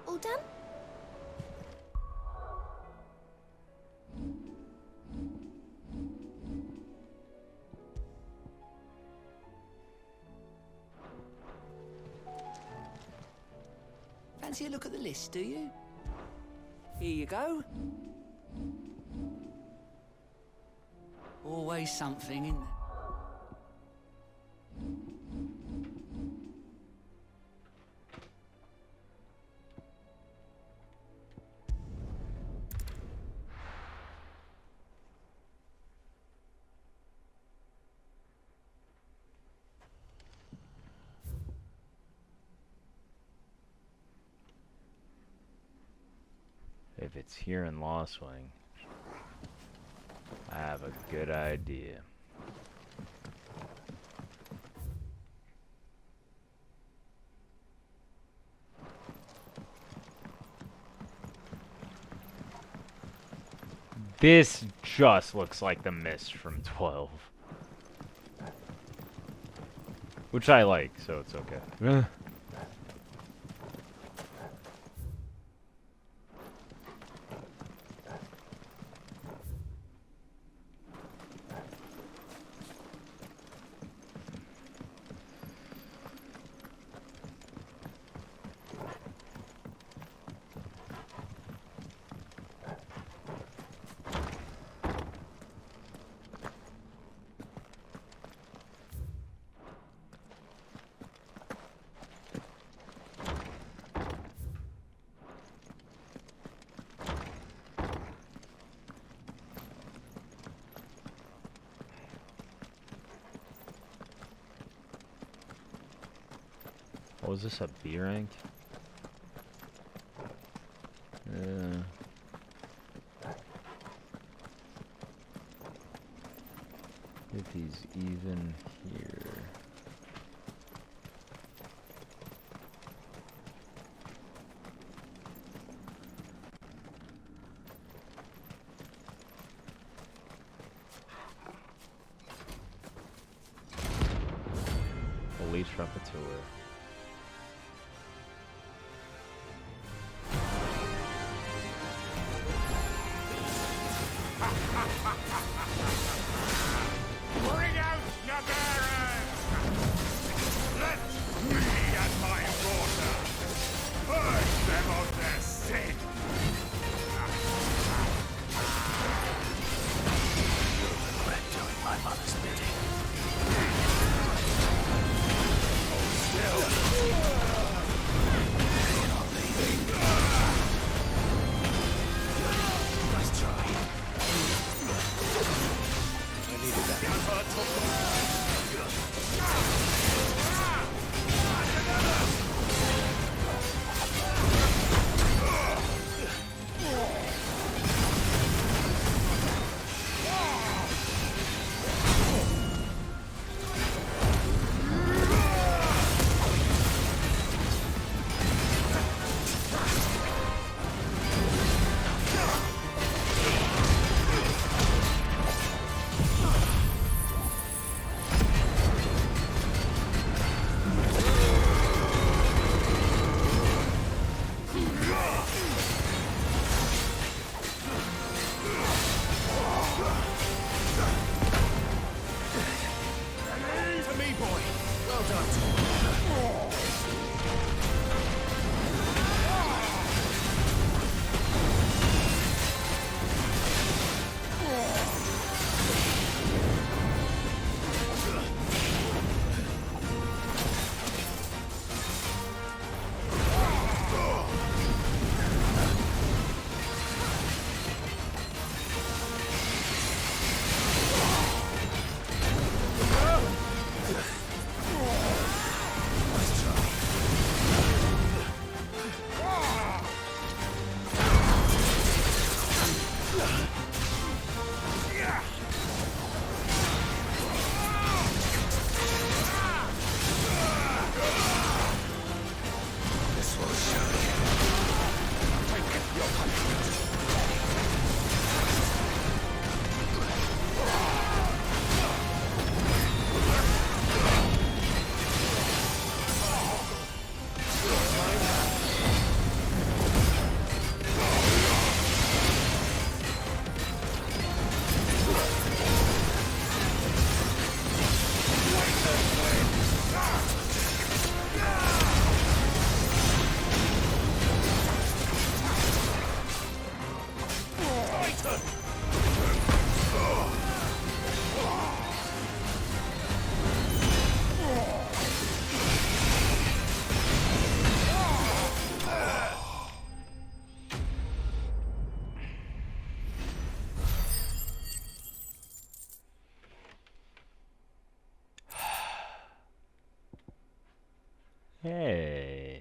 All done? Fancy a look at the list, do you? Here you go. Always something, isn't there? If it's here in Lostwing, I have a good idea. This just looks like the mist from 12. Which I like, so it's okay. Was this a B rank? If he's even here. Trumpeter. Bring out your bearers! Let me and my daughter purge them of their sin! You'll regret doing my mother's bidding. You're not leaving. Nice try. I needed that. To me, boy! Well done. This will show you. Take your punishment. Hey.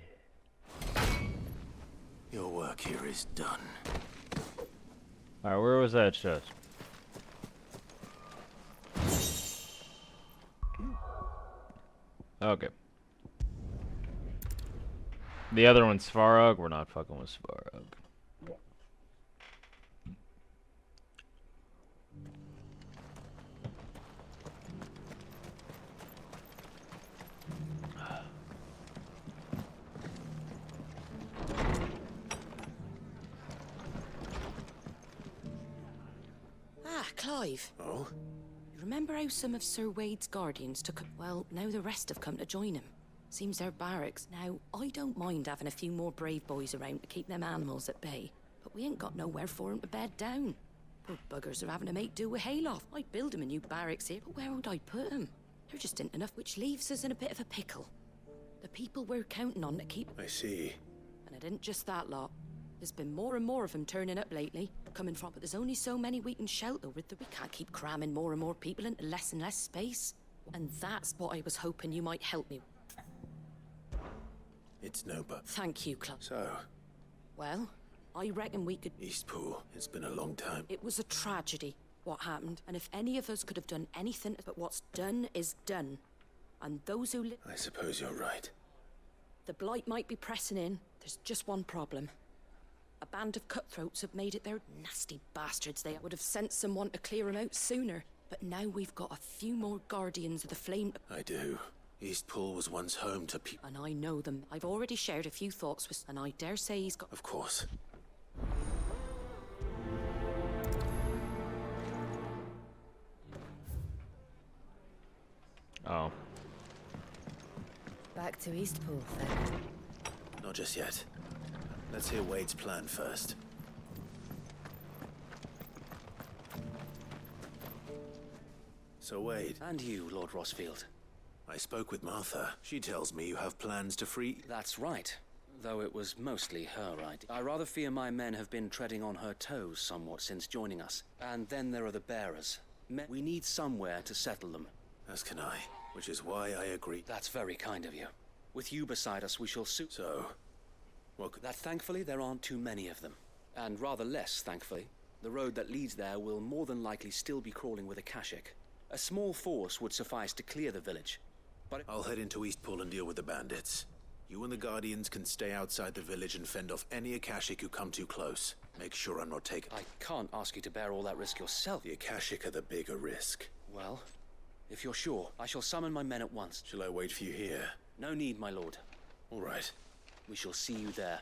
Your work here is done. Alright, where was that chest? Okay. The other one's Svarog. We're not fucking with Svarog. Ah, Clive. Oh? You remember how some of Sir Wade's guardians took... Well, now the rest have come to join him. Seems they're barracks. Now, I don't mind having a few more brave boys around to keep them animals at bay, but we ain't got nowhere for 'em to bed down. Poor buggers are having to make do with hayloft. I'd build 'em a new barracks here, but where would I put 'em? There just ain't enough, which leaves us in a bit of a pickle. The people we're counting on to keep... I see. And it isn't just that lot. There's been more and more of them turning up lately, coming from, but there's only so many we can shelter with that we can't keep cramming more and more people into less and less space. And that's what I was hoping you might help me with. It's no but. Thank you, Club. So, Well, I reckon we could... Eastpool, it's been a long time. It was a tragedy, what happened, and if any of us could have done anything, but what's done is done. And those who live... I suppose you're right. The blight might be pressing in. There's just one problem. A band of cutthroats have made it their nasty bastards. They would have sent someone to clear them out sooner. But now we've got a few more guardians of the flame... I do. Eastpool was once home to people. And I know them. I've already shared a few thoughts with... And I dare say he's got... Of course. Oh. Back to Eastpool, then. Not just yet. Let's hear Wade's plan first. So Wade. And you, Lord Rosfield. I spoke with Martha. She tells me you have plans to free... That's right. Though it was mostly her idea. I rather fear my men have been treading on her toes somewhat since joining us. And then there are the bearers. We need somewhere to settle them. As can I, which is why I agree. That's very kind of you. With you beside us, we shall suit... So, what could... That thankfully there aren't too many of them. And rather less, thankfully. The road that leads there will more than likely still be crawling with Akashic. A small force would suffice to clear the village. But I'll head into Eastpool and deal with the bandits. You and the Guardians can stay outside the village and fend off any Akashic who come too close. Make sure I'm not taken. I can't ask you to bear all that risk yourself. The Akashic are the bigger risk. Well, if you're sure, I shall summon my men at once. Shall I wait for you here? No need, my lord. All right. We shall see you there.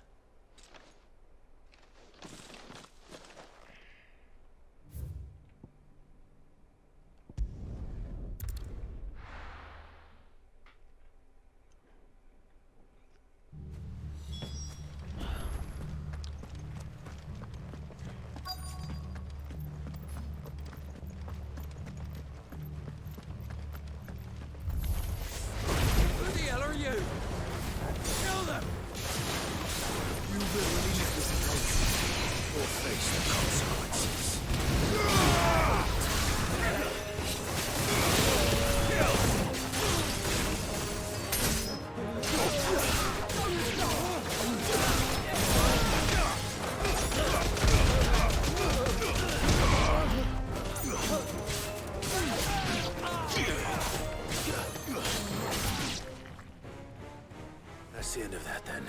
That's the end of that, then.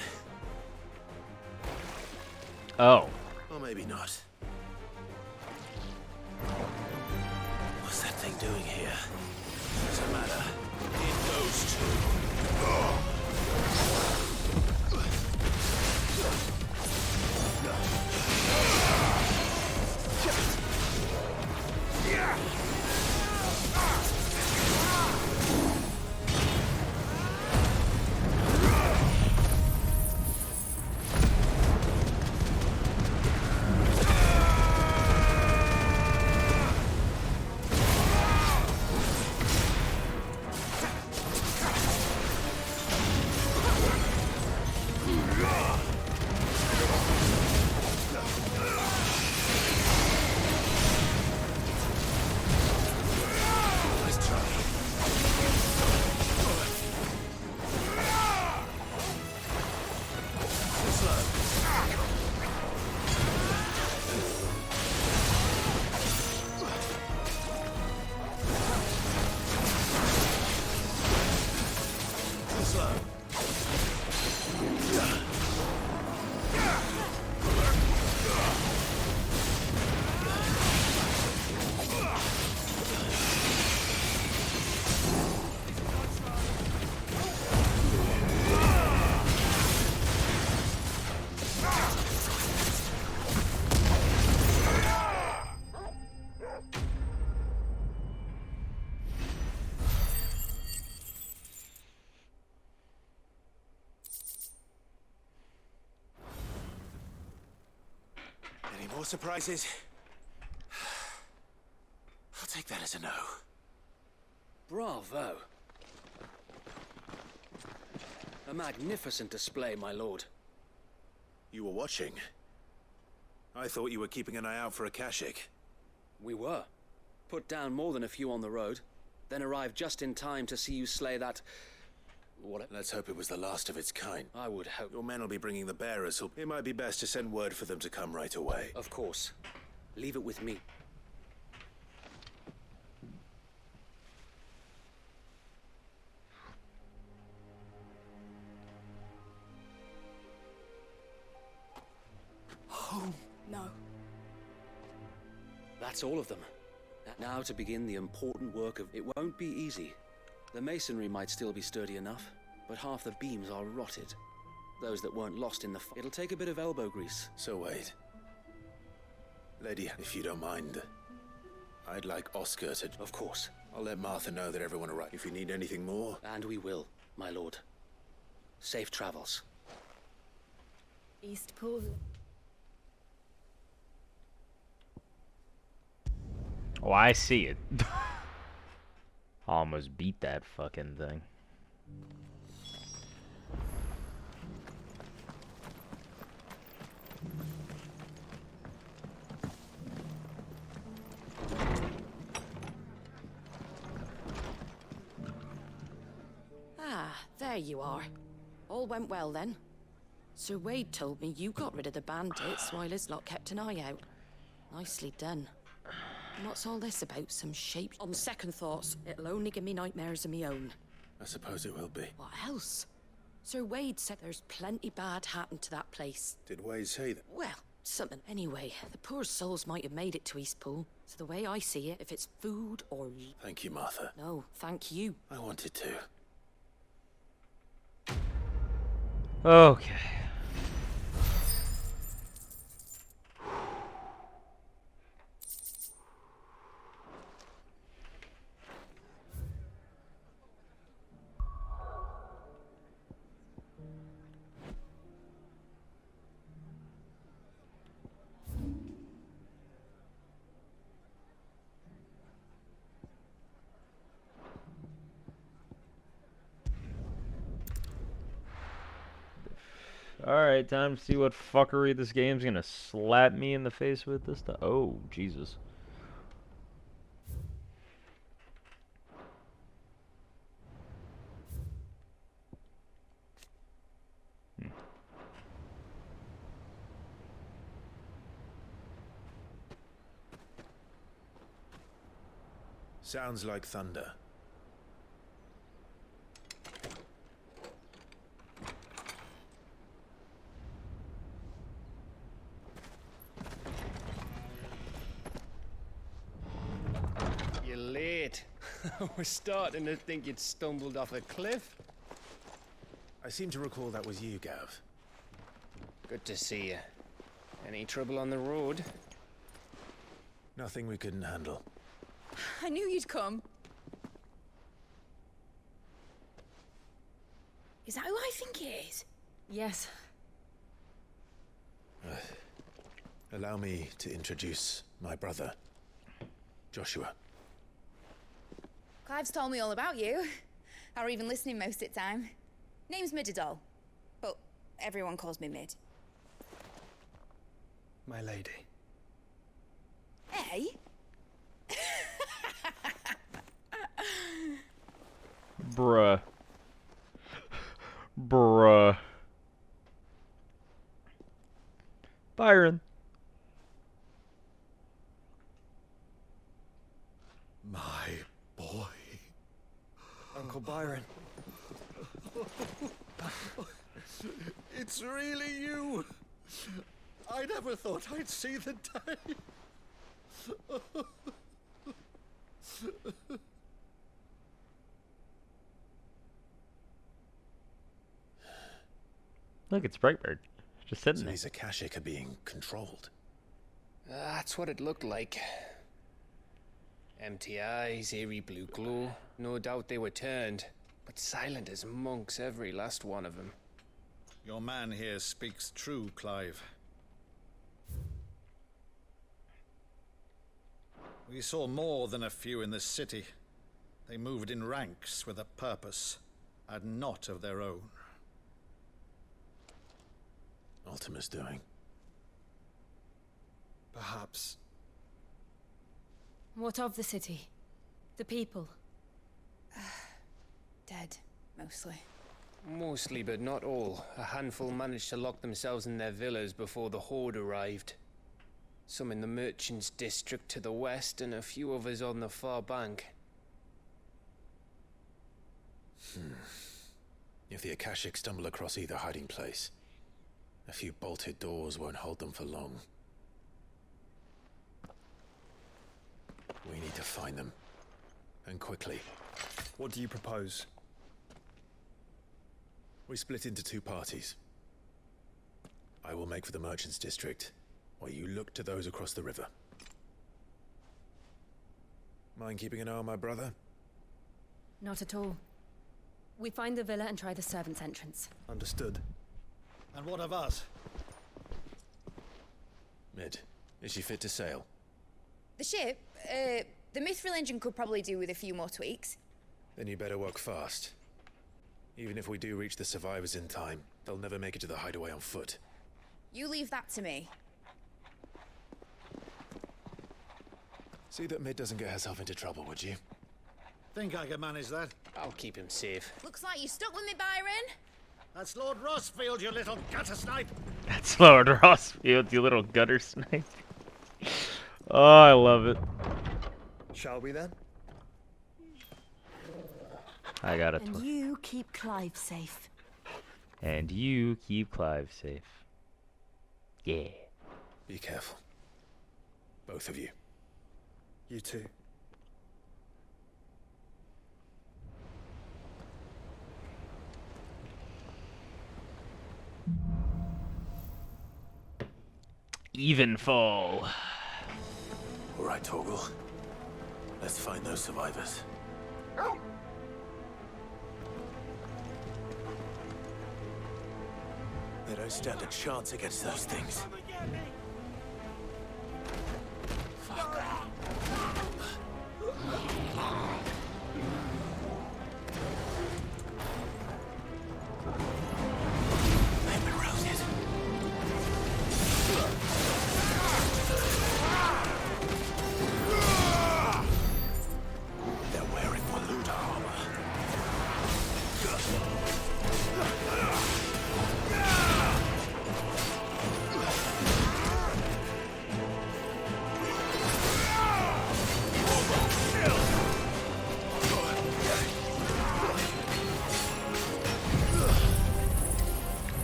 Oh. Or maybe not. What's that thing doing here? Doesn't matter. It goes to... More surprises? I'll take that as a no. Bravo. A magnificent display, my lord. You were watching? I thought you were keeping an eye out for Akashic. We were. Put down more than a few on the road, then arrived just in time to see you slay that... What? Let's hope it was the last of its kind. I would hope. Your men will be bringing the bearers, so it might be best to send word for them to come right away. Of course. Leave it with me. Home? No. That's all of them. Now to begin the important work of... It won't be easy. The masonry might still be sturdy enough, but half the beams are rotted. Those that weren't lost in the it'll take a bit of elbow grease. So wait. Lady, if you don't mind, I'd like Oscar to... Of course. I'll let Martha know that everyone arrived. If you need anything more... And we will, my lord. Safe travels. Eastpool. Oh, I see it. Almost beat that fucking thing. Ah, there you are. All went well then. Sir Wade told me you got rid of the bandits while his lot kept an eye out. Nicely done. And what's all this about? Some shape? On second thoughts, it'll only give me nightmares of me own. I suppose it will be. What else? Sir Wade said there's plenty bad happened to that place. Did Wade say that? Well, something. Anyway, the poor souls might have made it to Eastpool. So the way I see it, if it's food or... Thank you, Martha. No, thank you. I wanted to. Okay. Alright, time to see what fuckery this game's gonna slap me in the face with this time. Oh, Jesus. Sounds like thunder. You're late. I was starting to think you'd stumbled off a cliff. I seem to recall that was you, Gav. Good to see you. Any trouble on the road? Nothing we couldn't handle. I knew you'd come. Is that who I think it is? Yes. Allow me to introduce my brother, Joshua. Clive's told me all about you. Or even listening most of the time. Name's Midadol, but everyone calls me Mid. My lady. Hey? Bruh. Bruh. Byron. My boy. Uncle Byron. It's really you. I never thought I'd see the day. Look, it's Brightbird. Just sitting So there. these Akashic are being controlled. That's what it looked like. Empty eyes, eerie blue glow. No doubt they were turned, but silent as monks, every last one of them. Your man here speaks true, Clive. We saw more than a few in this city. They moved in ranks with a purpose, and not of their own. Ultima's doing. Perhaps. What of the city? The people? Dead, mostly. Mostly, but not all. A handful managed to lock themselves in their villas before the Horde arrived. Some in the Merchants' District to the west, and a few others on the far bank. If the Akashic stumble across either hiding place, a few bolted doors won't hold them for long. We need to find them. And quickly. What do you propose? We split into two parties. I will make for the Merchants District, while you look to those across the river. Mind keeping an eye on my brother? Not at all. We find the villa and try the servants' entrance. Understood. And what of us? Mid, is she fit to sail? The ship, the Mithril engine could probably do with a few more tweaks. Then you better work fast. Even if we do reach the survivors in time, they'll never make it to the hideaway on foot. You leave that to me. See that Mid doesn't get herself into trouble, would you? Think I can manage that? I'll keep him safe. Looks like you stuck with me, Byron. That's Lord Rossfield, you little gutter snipe. That's Lord Rossfield, you little gutter snipe. Oh, I love it. Shall we then? I got it. And you keep Clive safe. And you keep Clive safe. Yeah. Be careful. Both of you. You too. Evenfall. All right, Torgal. Let's find those survivors. They don't stand a chance against those things. Fuck. They've been routed. They're wearing Waluda armor.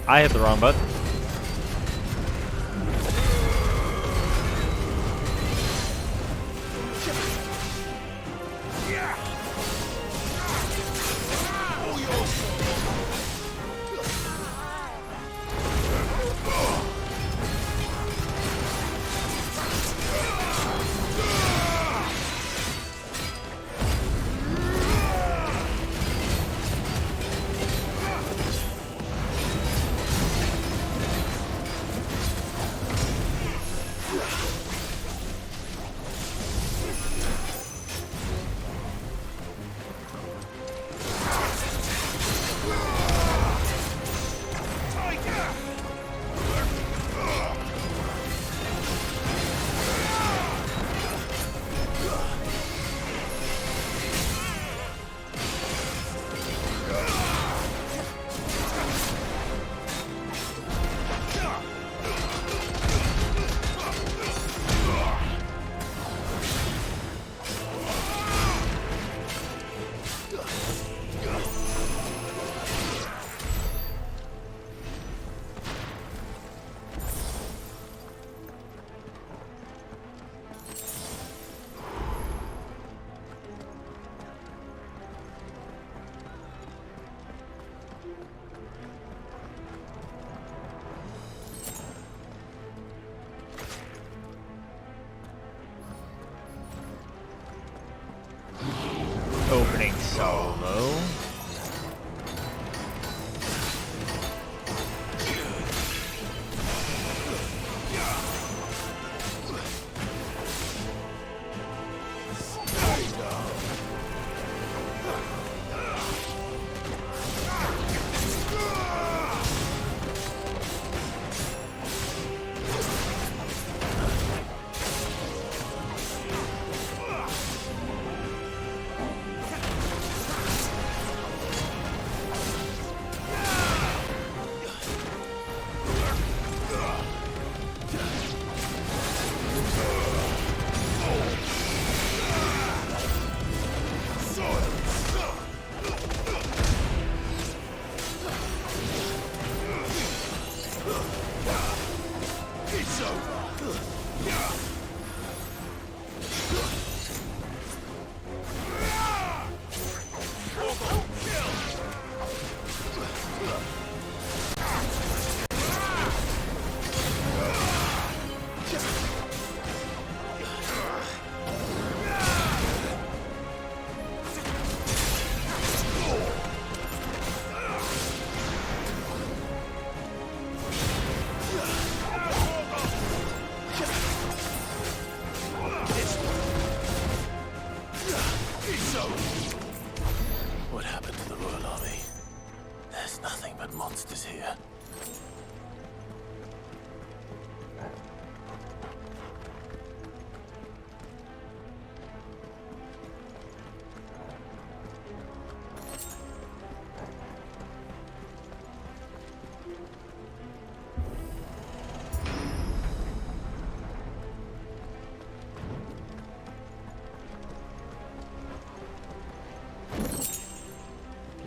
I hit the wrong button.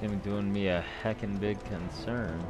gonna be doing me a heckin' big concern.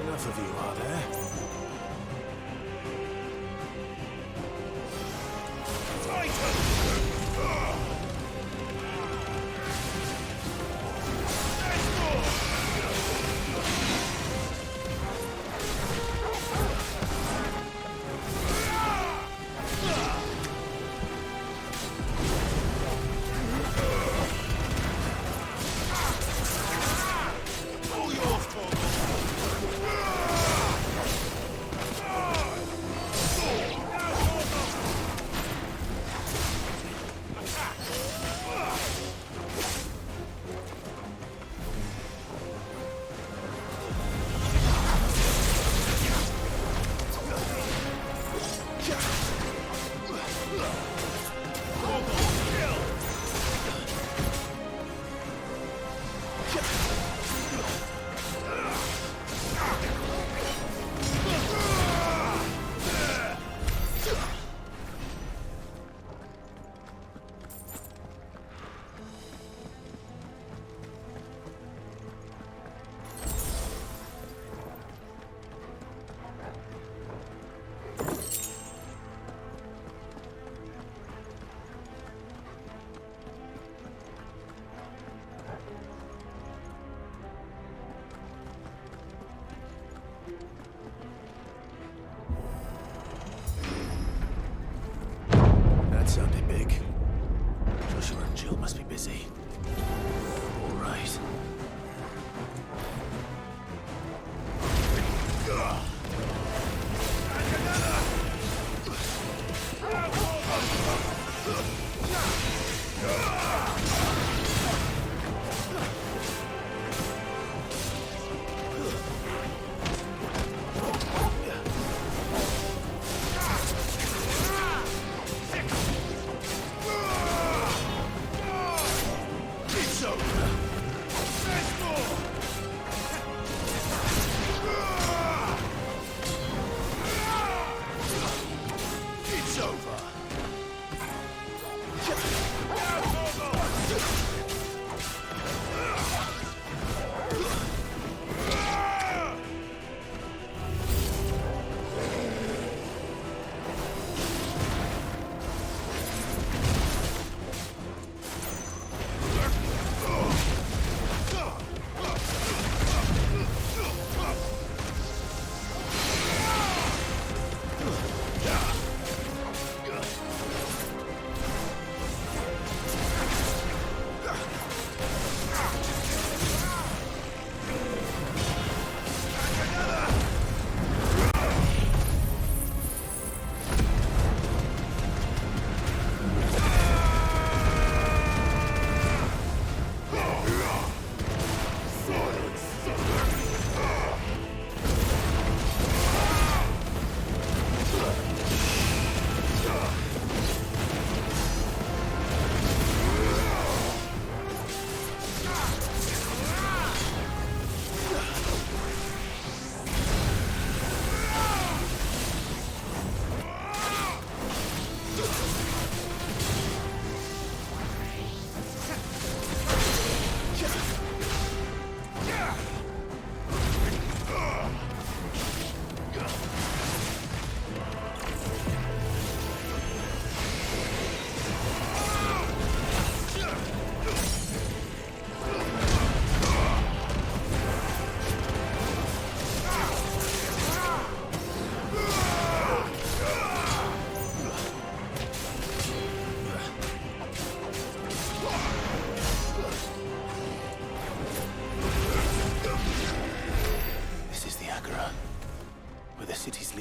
Enough of you, are there? That sounded big. Joshua and Jill must be busy. All right.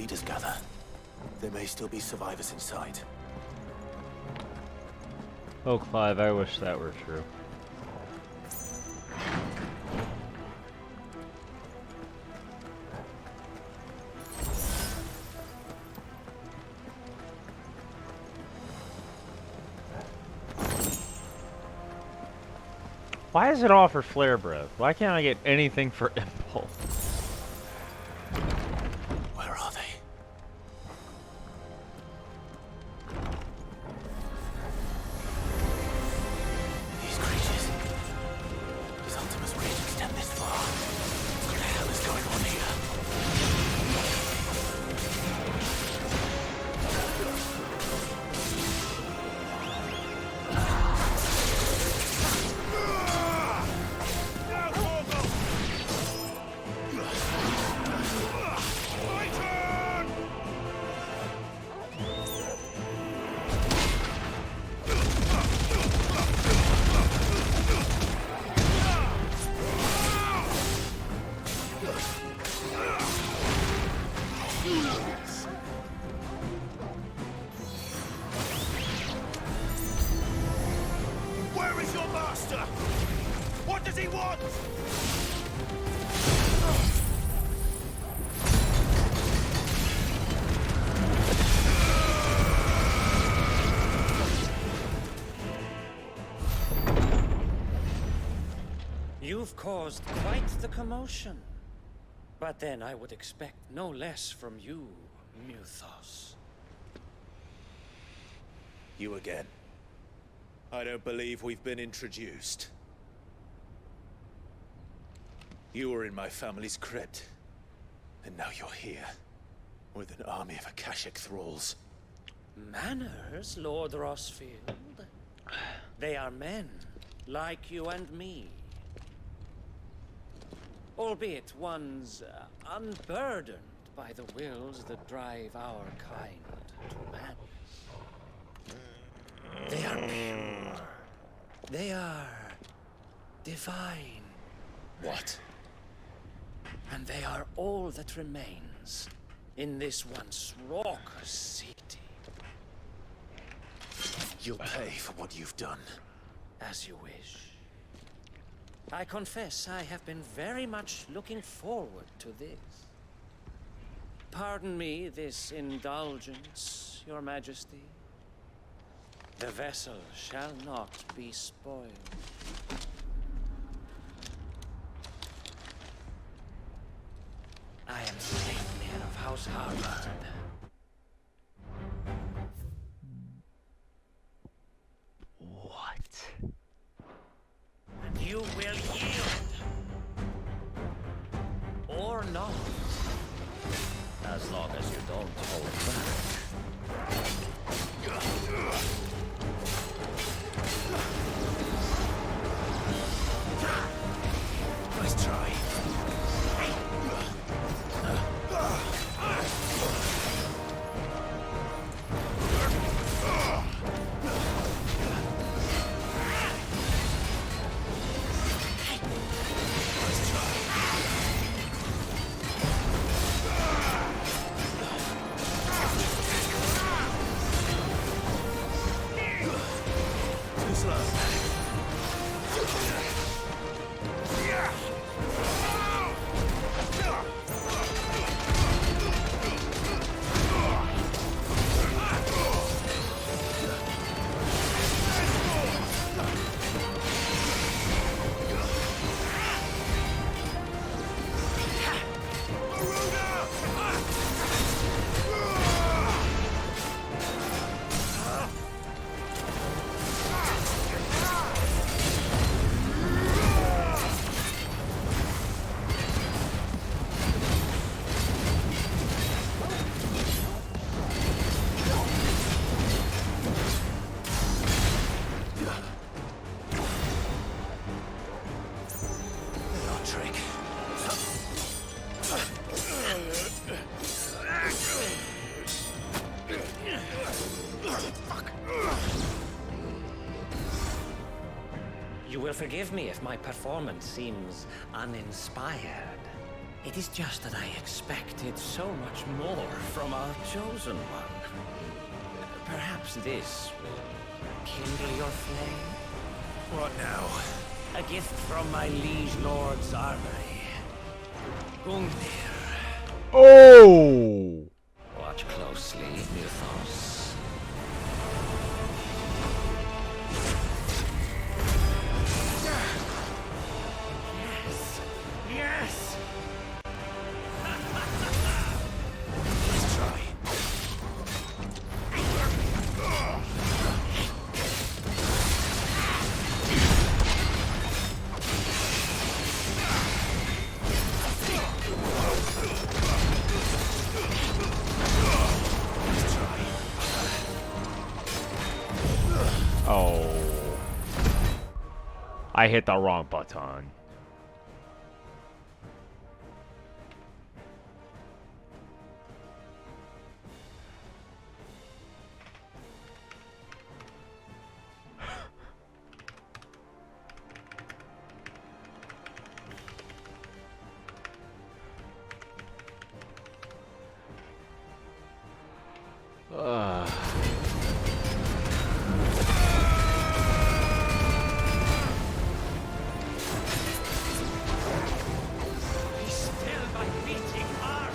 leaders gather, there may still be survivors inside. Oh, Clive, I wish that were true. Why does it offer flare breath? Why can't I get anything for impulse? Where are they? These creatures. Does Ultima's rage extend this far? What the hell is going on here? Where is your master? What does he want? You've caused quite the commotion. But then I would expect no less from you, Muthos. You again. I don't believe we've been introduced. You were in my family's crypt, and now you're here, with an army of Akashic thralls. Manners, Lord Rossfield. They are men, like you and me. Albeit ones unburdened by the wills that drive our kind to madness. They are pure. They are divine. What? And they are all that remains in this once raucous city. You'll pay for what you've done. As you wish. I confess I have been very much looking forward to this. Pardon me this indulgence, Your Majesty. The vessel shall not be spoiled. I am Sleipnir of House Harvard. What? And you will yield. Or not. As long as you don't hold back. Nice try. Too slow. Trick. You will forgive me if my performance seems uninspired. It is just that I expected so much more from our chosen one. Perhaps this will kindle your flame? What now? A gift from my liege lord's armory. Gungnir. Oh! Watch closely, Mythos. Yes! Yes! Let's try. Oh. I hit the wrong button. Be still, my beating heart!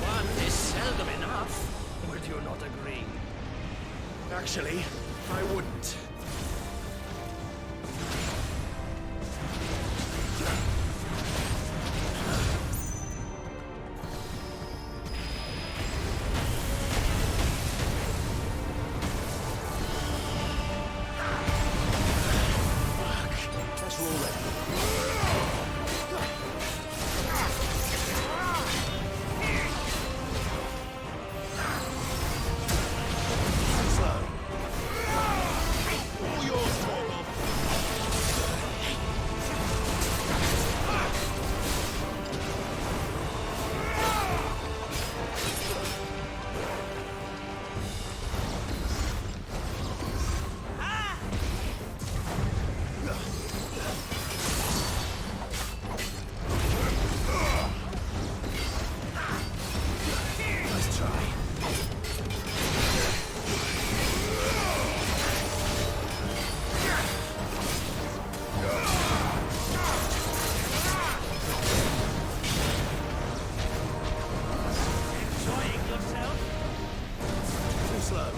One is seldom enough. Would you not agree? Actually, I wouldn't. Let's roll it. Slow. All yours, Torgal. Let's try. Enjoying yourself? Too slow.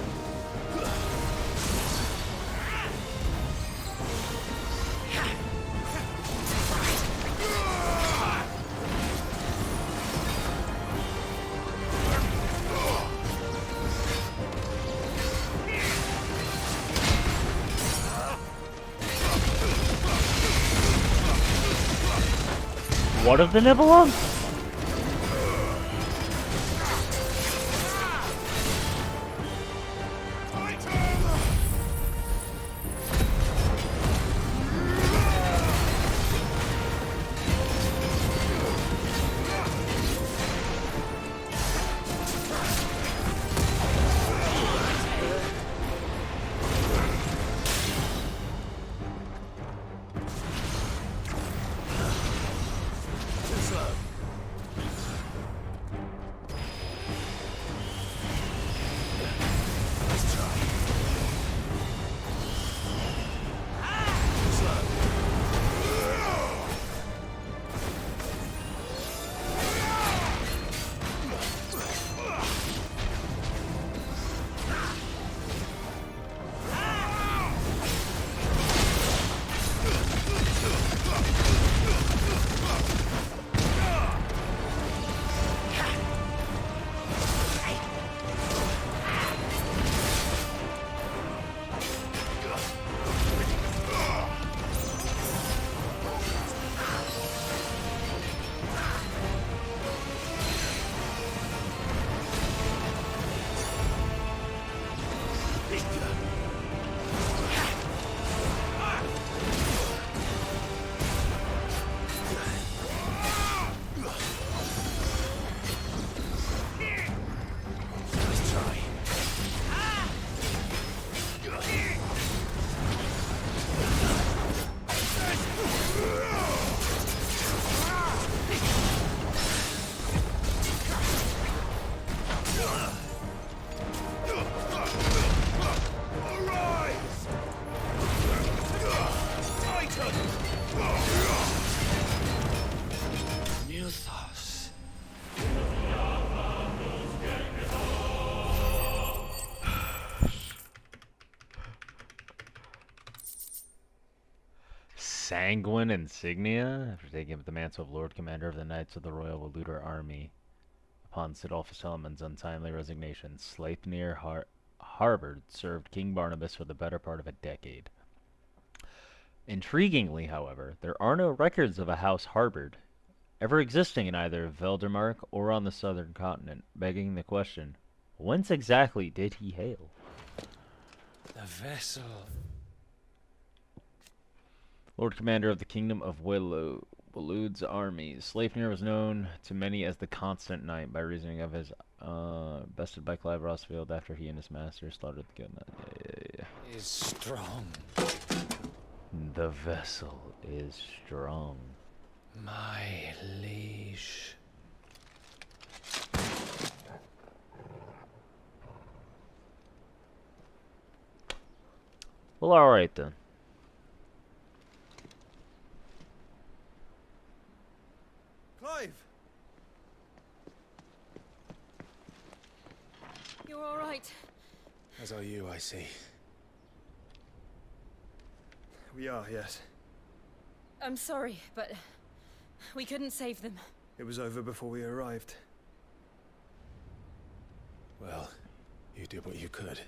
What of the Nibelung? Too slow. Let's try. Too slow. sanguine insignia after taking up the mantle of Lord Commander of the Knights of the Royal Waluder Army. Upon Sidolphus Hellman's untimely resignation, Sleipnir Harbord served King Barnabas for the better part of a decade. Intriguingly, however, there are no records of a House Harbord ever existing in either Veldermark or on the southern continent, begging the question, whence exactly did he hail? The vessel. Lord Commander of the Kingdom of Walud's armies, Sleipnir was known to many as the Constant Knight by reasoning of his bested by Clive Rossfield after he and his master slaughtered the good knight. Is strong. The vessel is strong. My liege. Well, alright then. Clive! You're all right. As are you, I see. We are, yes. I'm sorry, but we couldn't save them. It was over before we arrived. Well, you did what you could.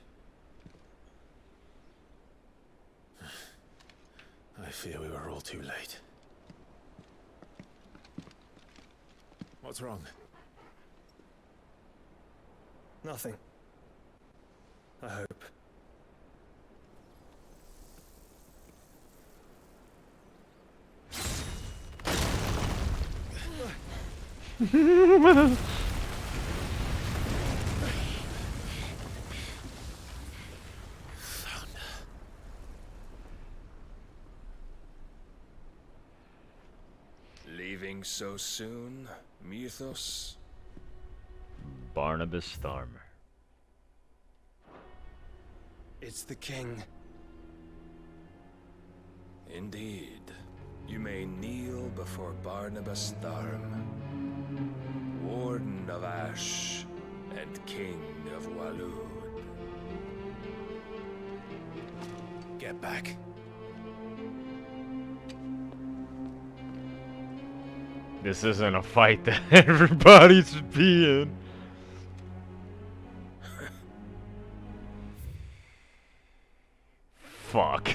I fear we were all too late. What's wrong? Nothing. I hope. Leaving so soon, Mythos? Barnabas Tharmer. It's the king. Indeed. You may kneel before Barnabas Tharm, Warden of Ash and King of Walud. Get back. This isn't a fight that everybody should be in. Fuck.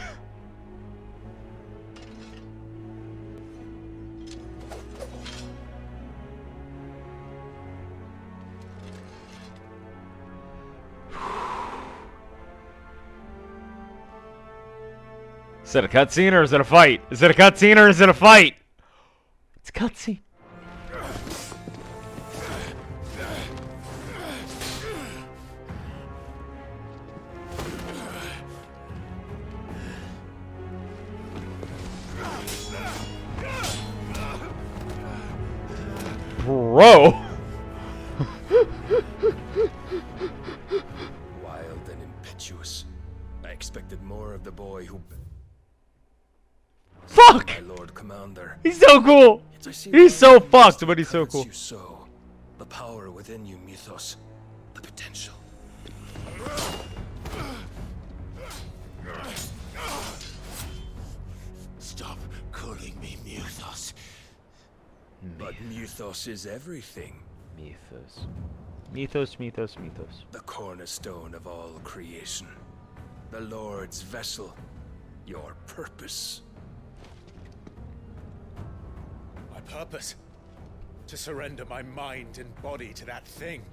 Is it a cutscene or is it a fight? Is it a cutscene or is it a fight? It's a cutscene. Bro! Wild and impetuous. I expected more of the boy who... Fuck! My Lord Commander. He's so cool! He's so fucked, but he's so cool. You sow. The power within you, Mythos. The potential. Stop calling me Mythos. But Mythos is everything. Mythos. Mythos, mythos, mythos. The cornerstone of all creation. The Lord's vessel. Your purpose. My purpose? To surrender my mind and body to that thing.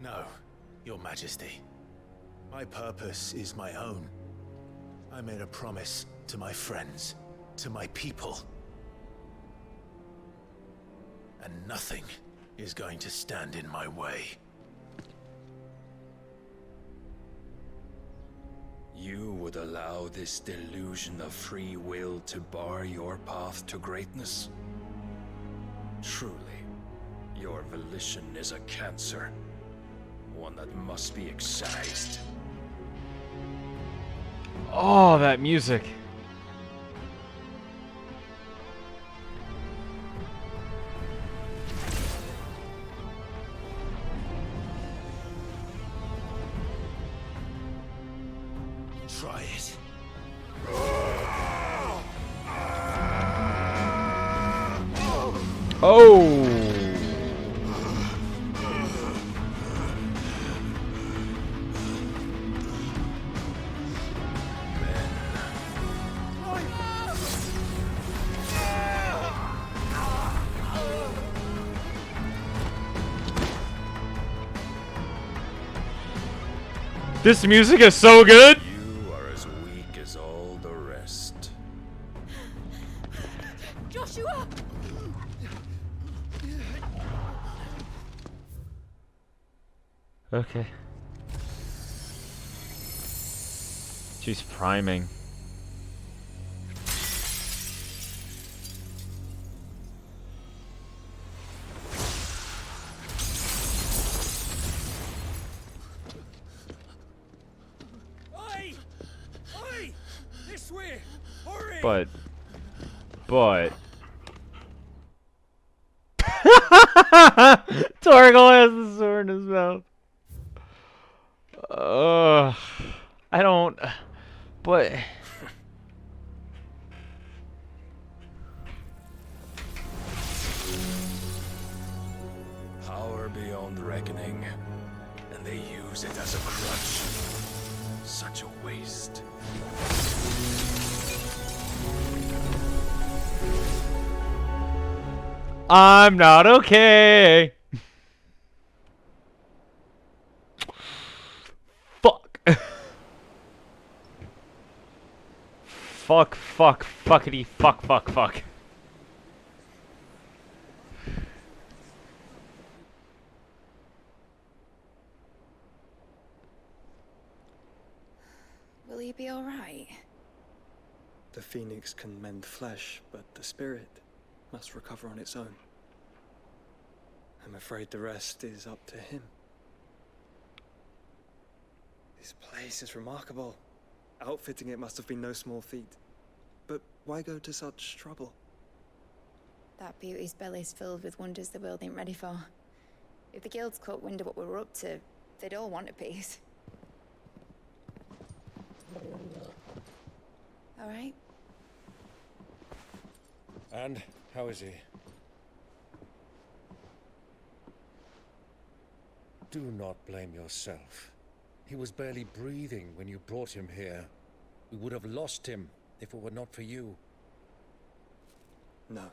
No, Your Majesty. My purpose is my own. I made a promise to my friends, to my people. And nothing is going to stand in my way. You would allow this delusion of free will to bar your path to greatness? Truly, your volition is a cancer. One that must be excised. Oh, that music. Try it. Oh! This music is so good! You are as weak as all the rest. Joshua! Okay. She's priming. Oi! Oi! This way! Hurry! But Torgal has the sword in his mouth. I don't. But Power beyond reckoning, and they use it as a crutch. Such a waste. I'm not okay. Fuck. Fuckity fuck. Will he be alright? The phoenix can mend flesh, but the spirit must recover on its own. I'm afraid the rest is up to him. This place is remarkable. Outfitting it must have been no small feat. But why go to such trouble? That beauty's belly's filled with wonders the world ain't ready for. If the guilds caught wind of what we were up to, they'd all want a piece. All right? And how is he? Do not blame yourself. He was barely breathing when you brought him here. We would have lost him if it were not for you. No.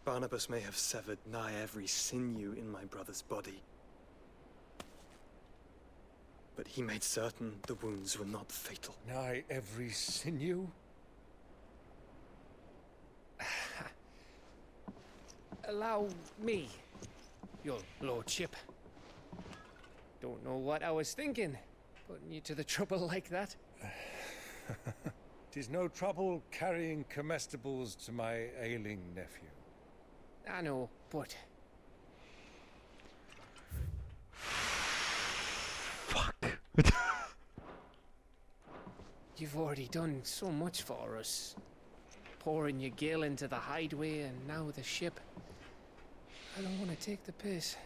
Barnabas may have severed nigh every sinew in my brother's body. But he made certain the wounds were not fatal. Nigh every sinew? Allow me, your lordship. Don't know what I was thinking, putting you to the trouble like that. 'Tis no trouble carrying comestibles to my ailing nephew. I know, but... Fuck. You've already done so much for us. Pouring your gil into the hideaway and now the ship. I don't want to take the piss.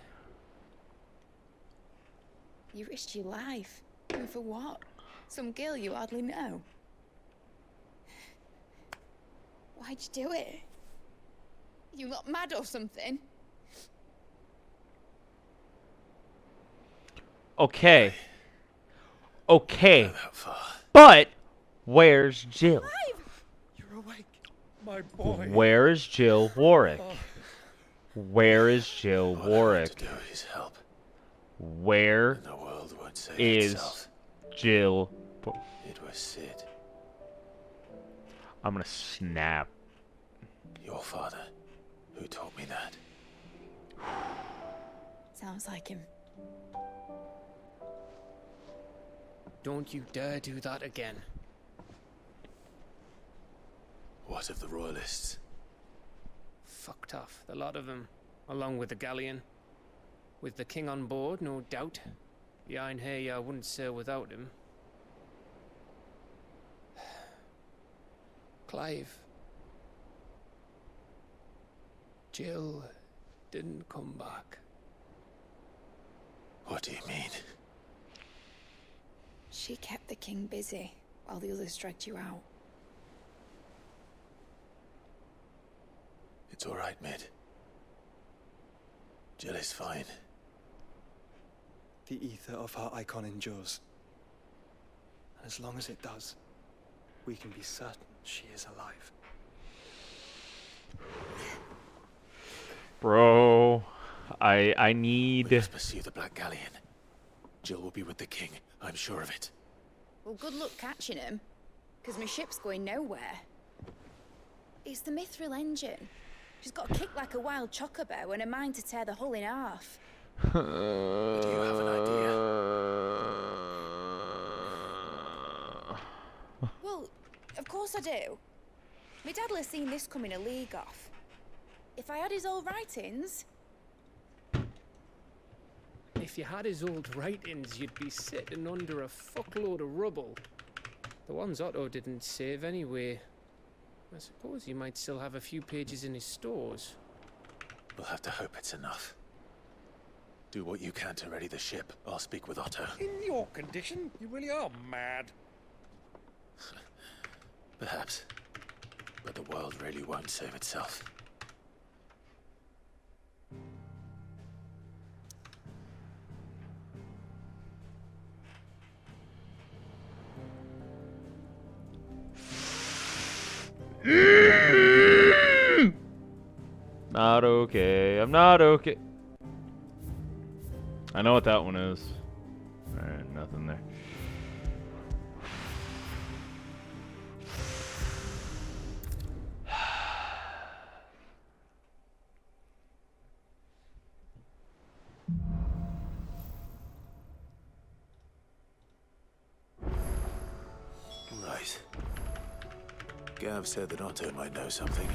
You risked your life. And for what? Some girl you hardly know. Why'd you do it? You lot mad or something? Okay. But where's Jill? You're awake, my boy. Where is Jill Warwick? Where is Jill Warwick? To do is help. Where The world would say is itself. Jill? It was Sid, I'm gonna snap. your father, who taught me that. Sounds like him. Don't you dare do that again. What of the royalists? Fucked off, the lot of them, along with the galleon. With the king on board, no doubt. Behind here, I wouldn't sail without him. Clive. Jill didn't come back. What do you mean? She kept the king busy. while the others dragged you out. It's all right, Mid. Jill is fine. The ether of her icon endures. And as long as it does, we can be certain she is alive. Bro, I need... We must pursue the Black Galleon. Jill will be with the king, I'm sure of it. Well, good luck catching him, because my ship's going nowhere. It's the Mithril engine. She's got a kick like a wild chocobo and a mind to tear the hull in half. Do you have an idea? Well, of course I do. My dad'll have seen this coming a league off. If I had his old writings... If you had his old writings, you'd be sitting under a fuckload of rubble. The ones Otto didn't save anyway. I suppose he might still have a few pages in his stores. We'll have to hope it's enough. Do what you can to ready the ship. I'll speak with Otto. In your condition, you really are mad. Perhaps. But the world really won't save itself. Not okay. I'm not okay. I know what that one is. Alright, nothing there. Right. Gav said that Otto might know something.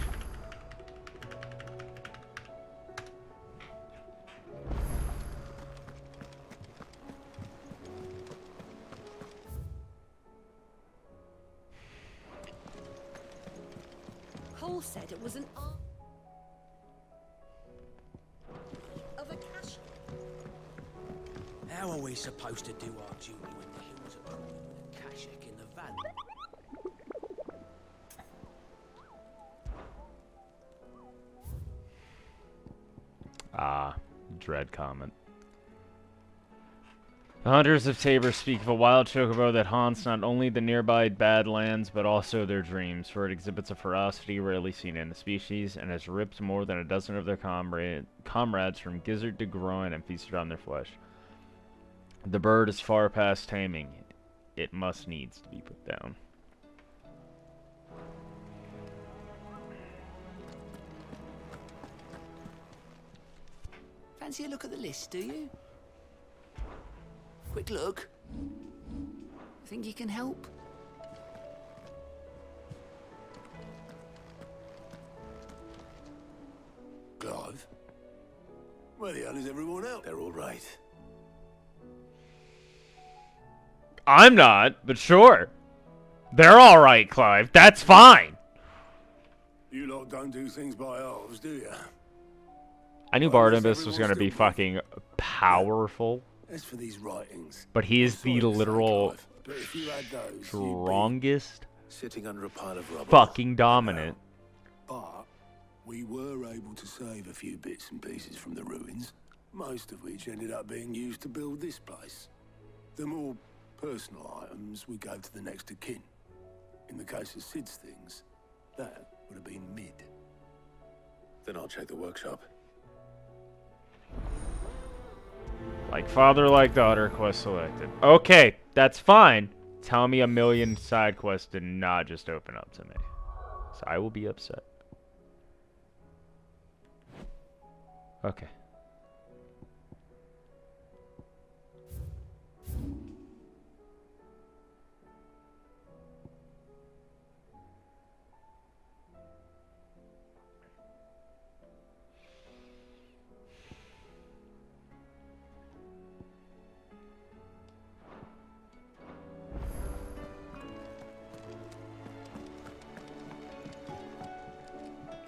Cole said it was an art of a cash. How are we supposed to do our duty when the hills are crawling with a Kashik in the van? Ah, dread comment. The hunters of Tabor speak of a wild chocobo that haunts not only the nearby Badlands, but also their dreams, for it exhibits a ferocity rarely seen in the species, and has ripped more than a dozen of their comrades from gizzard to groin and feasted on their flesh. The bird is far past taming. It must needs to be put down. Fancy a look at the list, do you? Quick look. Think you can help? Clive? Where the hell is everyone else? They're all right. I'm not, but sure. They're alright, Clive. That's fine. You lot don't do things by halves, do you? I knew Barnabas was going to be fucking powerful. As for these writings, but he is the literal but if you had those, strongest, sitting under a pile of rubble, fucking dominant. But we were able to save a few bits and pieces from the ruins, most of which ended up being used to build this place. The more personal items we gave to the next of kin. In the case of Sid's things, that would have been Mid. Then I'll check the workshop. Like father, like daughter, quest selected. Okay, that's fine. Tell me a million side quests did not just open up to me. So I will be upset. Okay.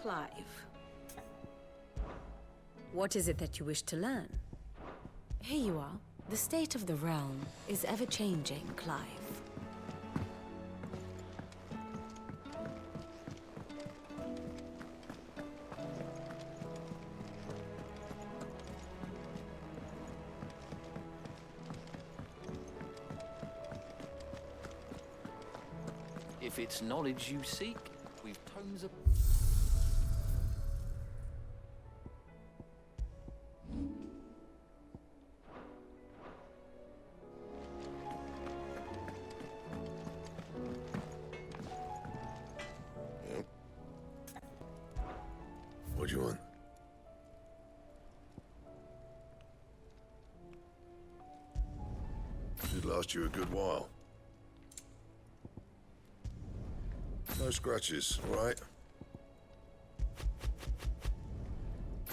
Clive. What is it that you wish to learn? Here you are. The state of the realm is ever-changing, Clive. If it's knowledge you seek, we've tomes of... Yep. What do you want? Should last you a good while. No scratches, all right?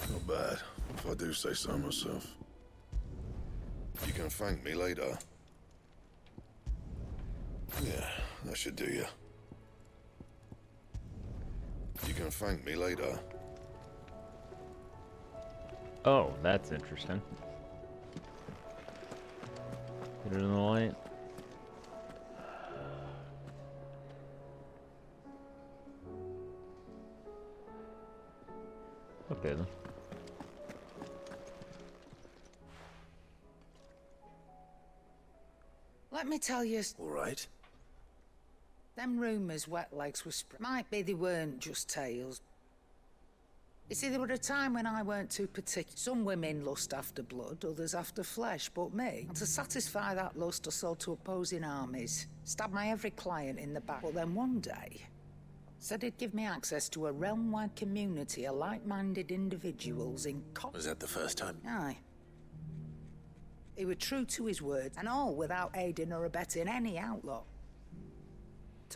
Not bad, if I do say so myself. You can thank me later. Yeah, that should do you. You can thank me later. Oh, that's interesting. Put it in the light. Okay then. Let me tell you. All right. Them rumours wet legs were might be they weren't just tales. You see, there were a time when I weren't too particular. Some women lust after blood, others after flesh, but me, and to satisfy that lust, I sold to opposing armies, stabbed my every client in the back. But then one day, said he'd give me access to a realm-wide community of like-minded individuals in Was that the first time? Aye. He were true to his word, and all without aiding or abetting any outlaw.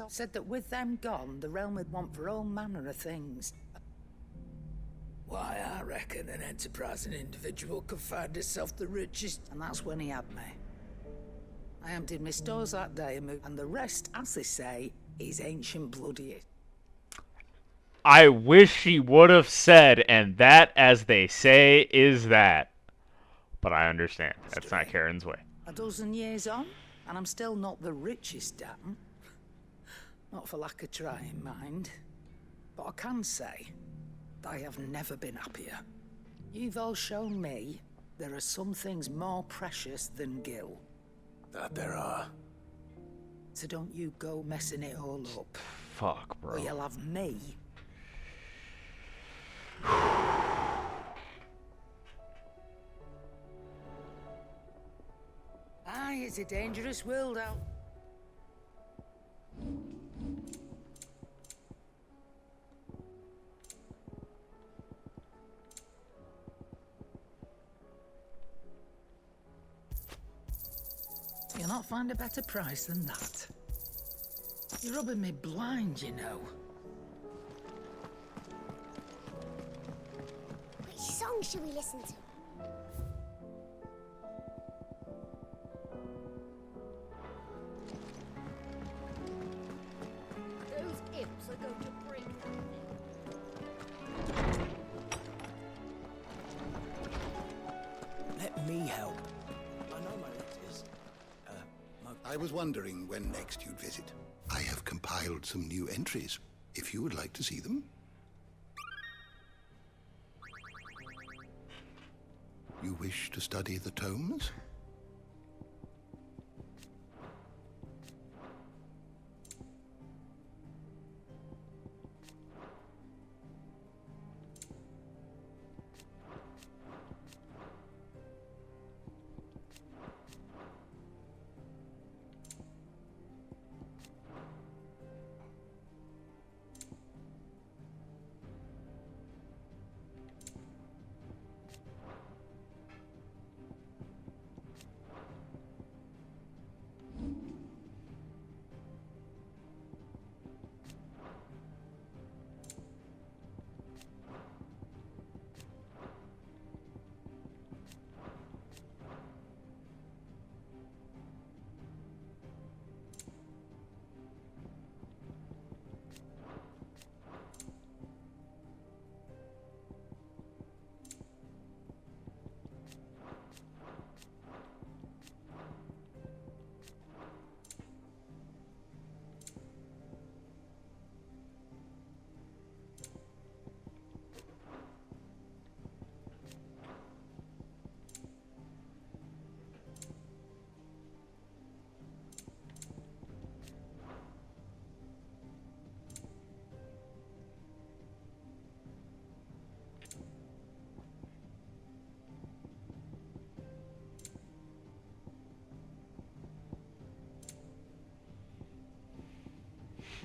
Said that with them gone, the realm would want for all manner of things. Why, I reckon an enterprising individual could find himself the richest, and that's when he had me. I emptied my stores that day and the rest, as they say, is ancient bloody. I wish she would have said, and that, as they say, is that. But I understand. That's not Karen's way. A dozen years on, and I'm still not the richest, damn. Not for lack of trying, mind. But I can say, I have never been happier. You've all shown me there are some things more precious than Gil. That there are. So don't you go messing it all up. Fuck, bro. Or you'll have me. Aye, it's a dangerous world out. You'll not find a better price than that. You're rubbing me blind, you know. Which song should we listen to? Those imps are going to break that. Let me help. I know my letters. I was wondering when next you'd visit. I have compiled some new entries, if you would like to see them. You wish to study the tomes?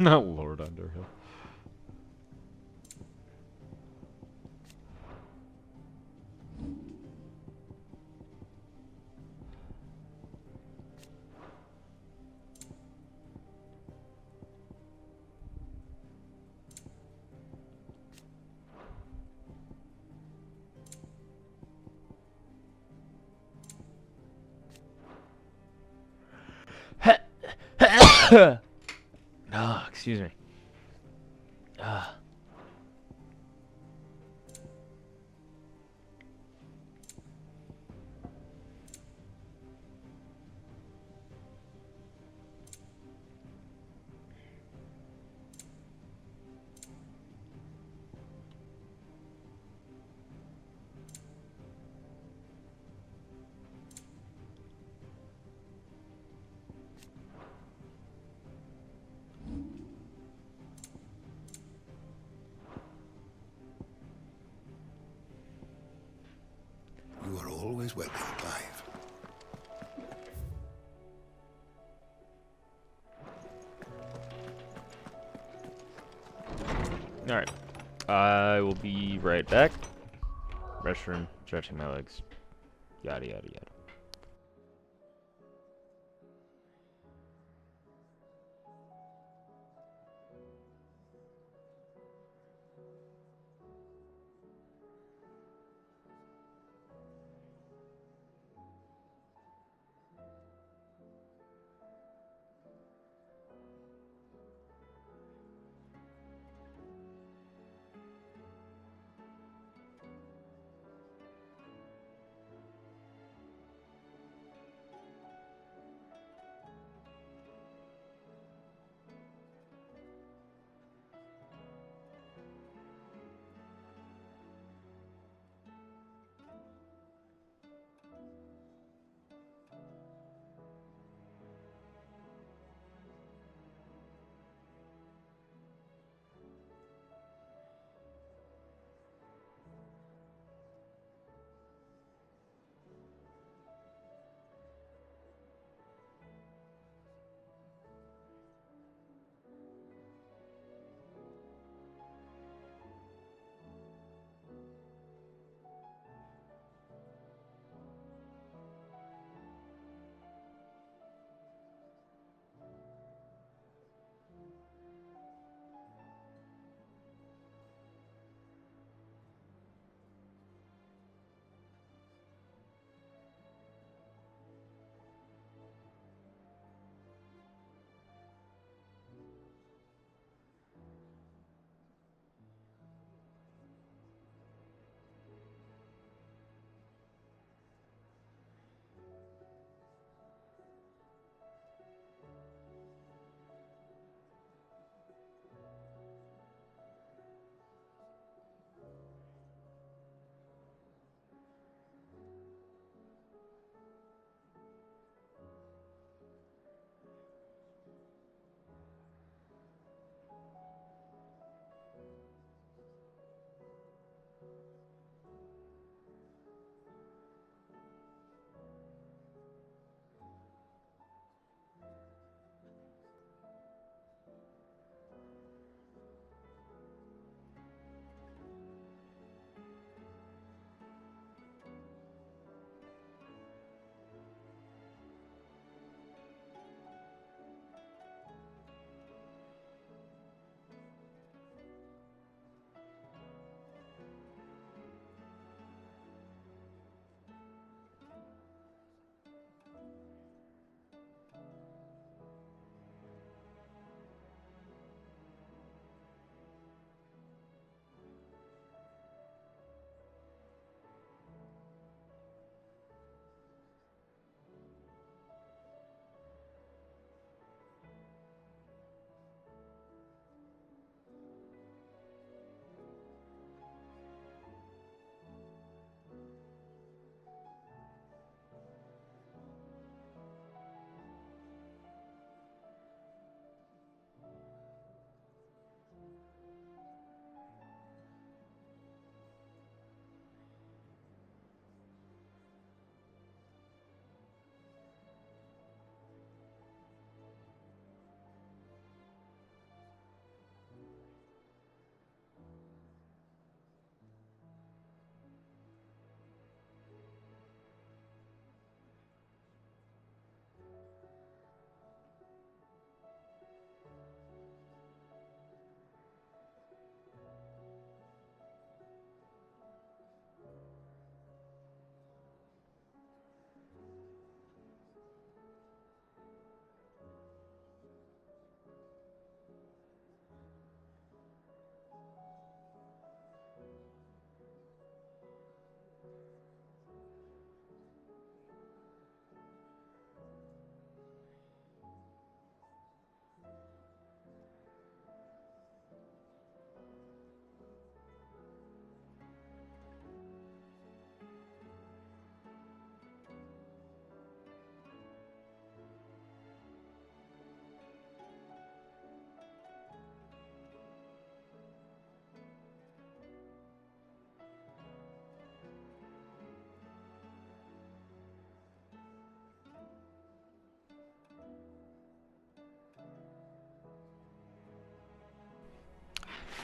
Not Lord Underhill. Ah, excuse me. Ah. You are always welcome, Clive. Alright. I will be right back. Restroom, stretching my legs. Yada yada yada.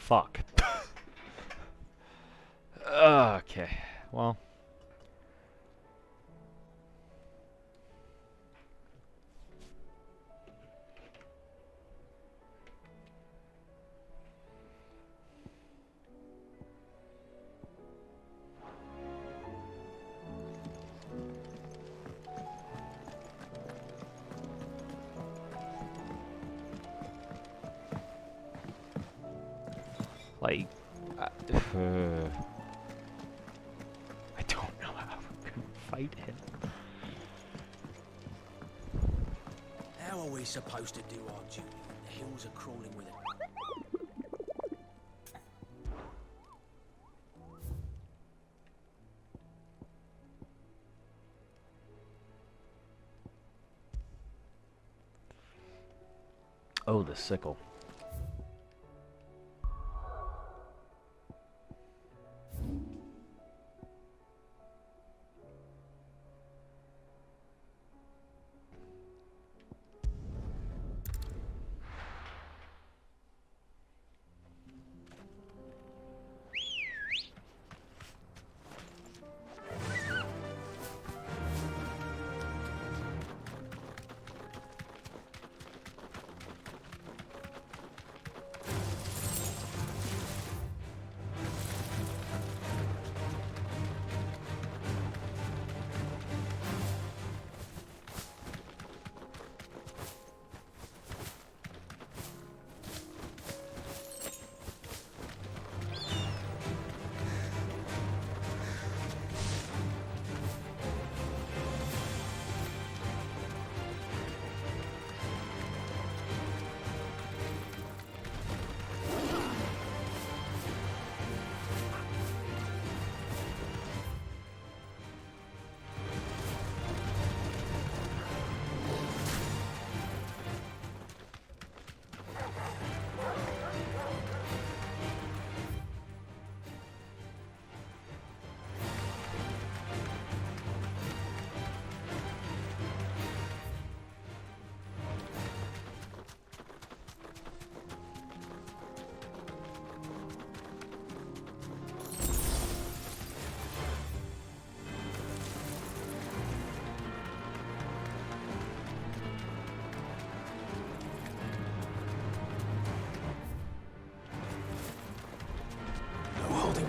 Fuck. Okay, well. Like, I don't know how we're gonna fight him. How are we supposed to do our duty? The hills are crawling with it. Oh, the sickle.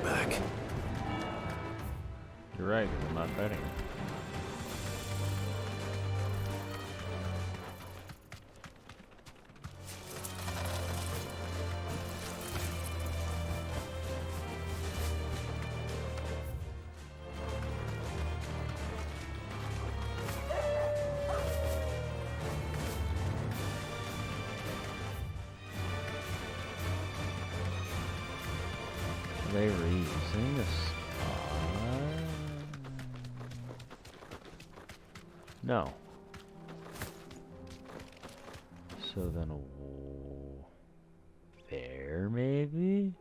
Back. You're right, I'm not fighting. They were using this. No. So then, there maybe?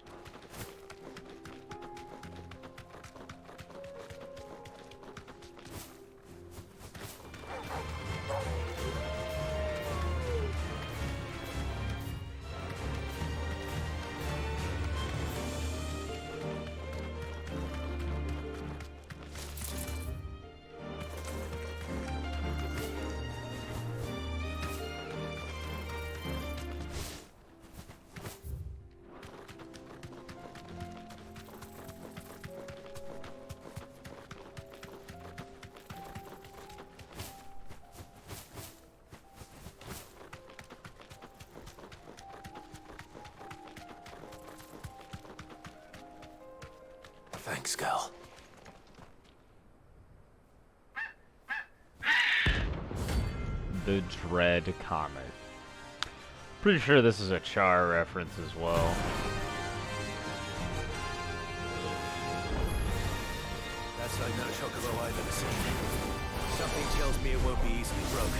Thanks, girl. The Dread Comet. Pretty sure this is a Char reference as well. That's like no chocobo I've ever seen. Something tells me it won't be easily broken.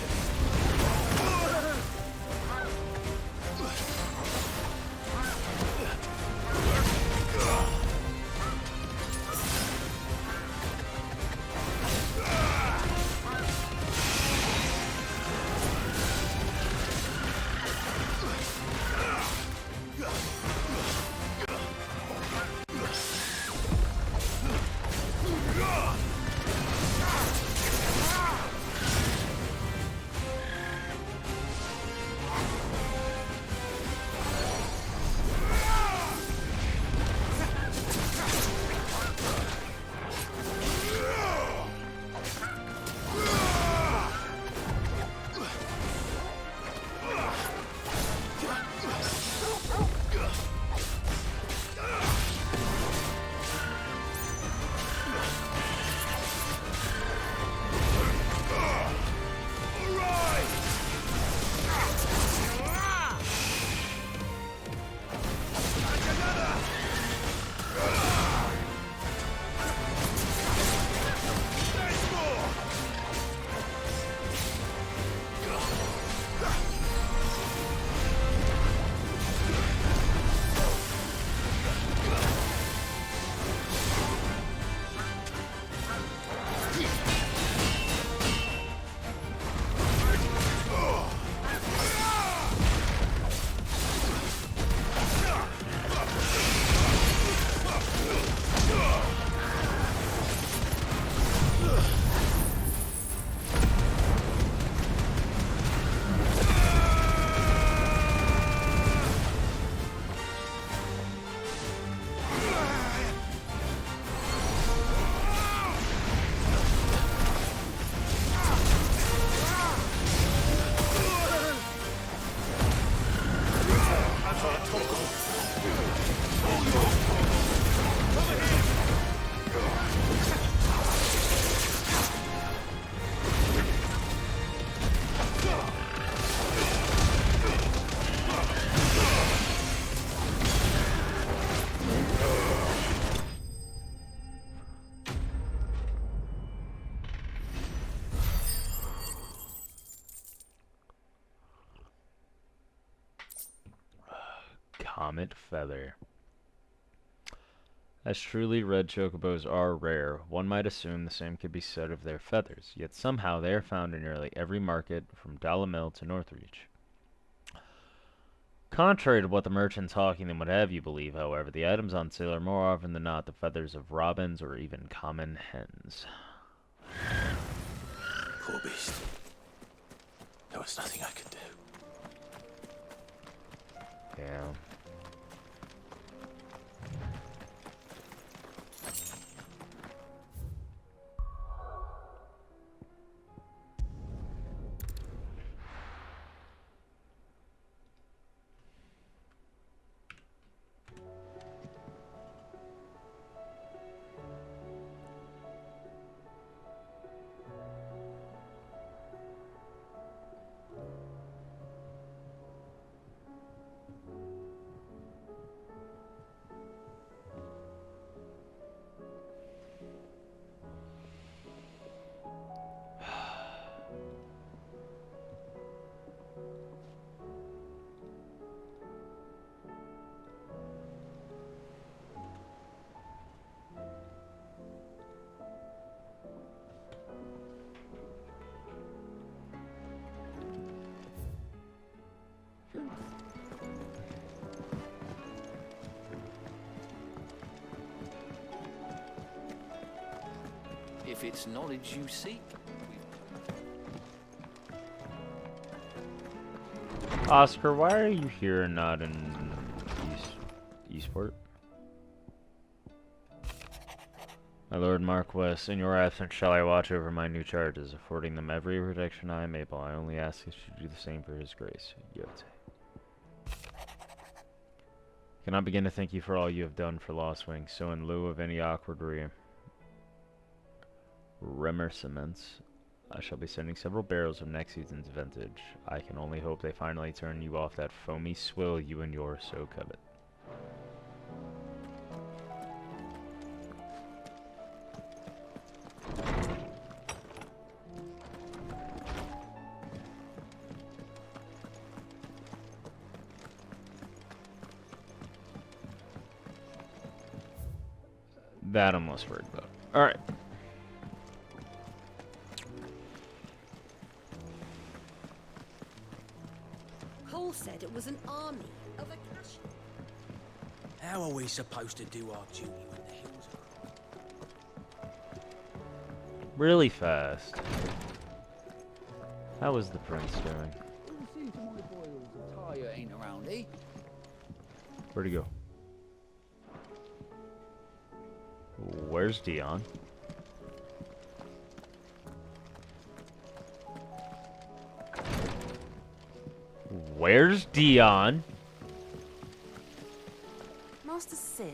comet feather. As truly red chocobos are rare, one might assume the same could be said of their feathers, yet somehow they are found in nearly every market from Dalamil to Northreach. Contrary to what the merchants hawking them would have you believe, however, the items on sale are more often than not the feathers of robins or even common hens. Poor beast. There was nothing I could do. Yeah. If it's knowledge you seek, Oscar, why are you here and not in Eastport? My Lord Marquess, in your absence shall I watch over my new charges, affording them every protection I am able. I only ask that you do the same for His Grace. Yote. Cannot begin to thank you for all you have done for Lost Wing, so in lieu of any awkward remerciements, I shall be sending several barrels of next season's vintage. I can only hope they finally turn you off that foamy swill you and yours so covet. That I'm less worried about. Alright. Cole said it was an army of a cash. How are we supposed to do our duty when the hills are... Really fast. How is the prince doing? See to my boils, Talia ain't around, eh? Where'd he go? Where's Dion? Where's Dion? Master Sid,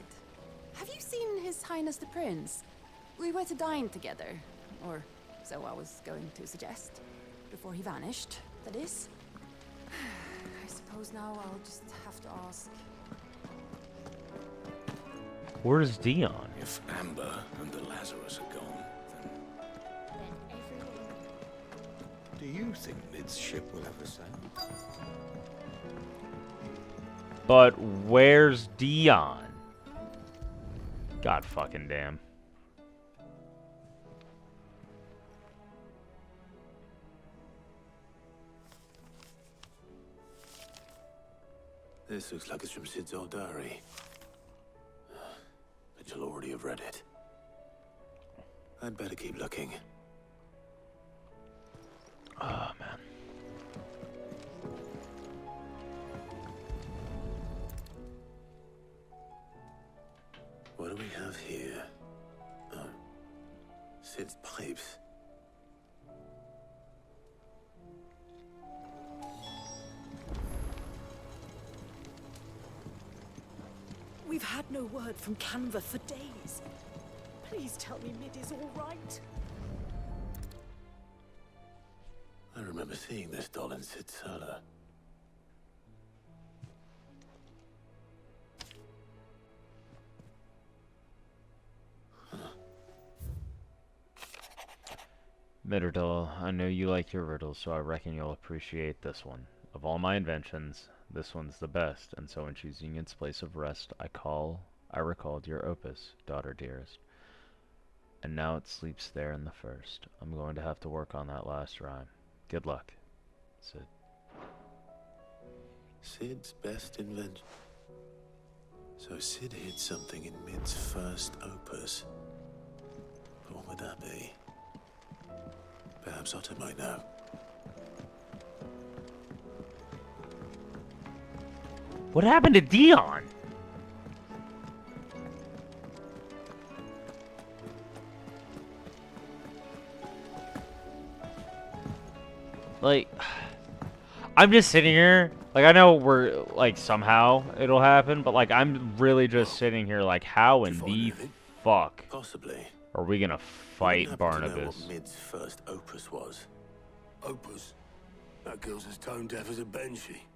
have you seen His Highness the Prince? We were to dine together, or so I was going to suggest. Before he vanished, that is. I suppose now I'll just have to ask. Where's Dion? If Amber and the Lazarus are gone, then everything. do you think Nid's ship will ever sail? But where's Dion? God fucking damn. This looks like it's from Sid's old diary. But you'll already have read it. I'd better keep looking. Oh, man. What do we have here? Oh. Sid's pipes. We've had no word from Canva for days. Please tell me Mid is all right. I remember seeing this doll in Sid's cellar. Middledal, I know you like your riddles, so I reckon you'll appreciate this one. Of all my inventions, This one's the best, and so in choosing its place of rest, I recalled your opus, daughter dearest. And now it sleeps there in the first. I'm going to have to work on that last rhyme. Good luck, Sid. Sid's best invention. So Sid hid something in Mid's first opus. But what would that be? Perhaps Otto might know. What happened to Dion? Like, I'm just sitting here. Like, I know we're, like, somehow it'll happen, but, like, I'm really just sitting here, like, how in the fuck Possibly. are we gonna fight Barnabas? To know what Mid's first opus was. Opus? That girl's as tone deaf as a banshee.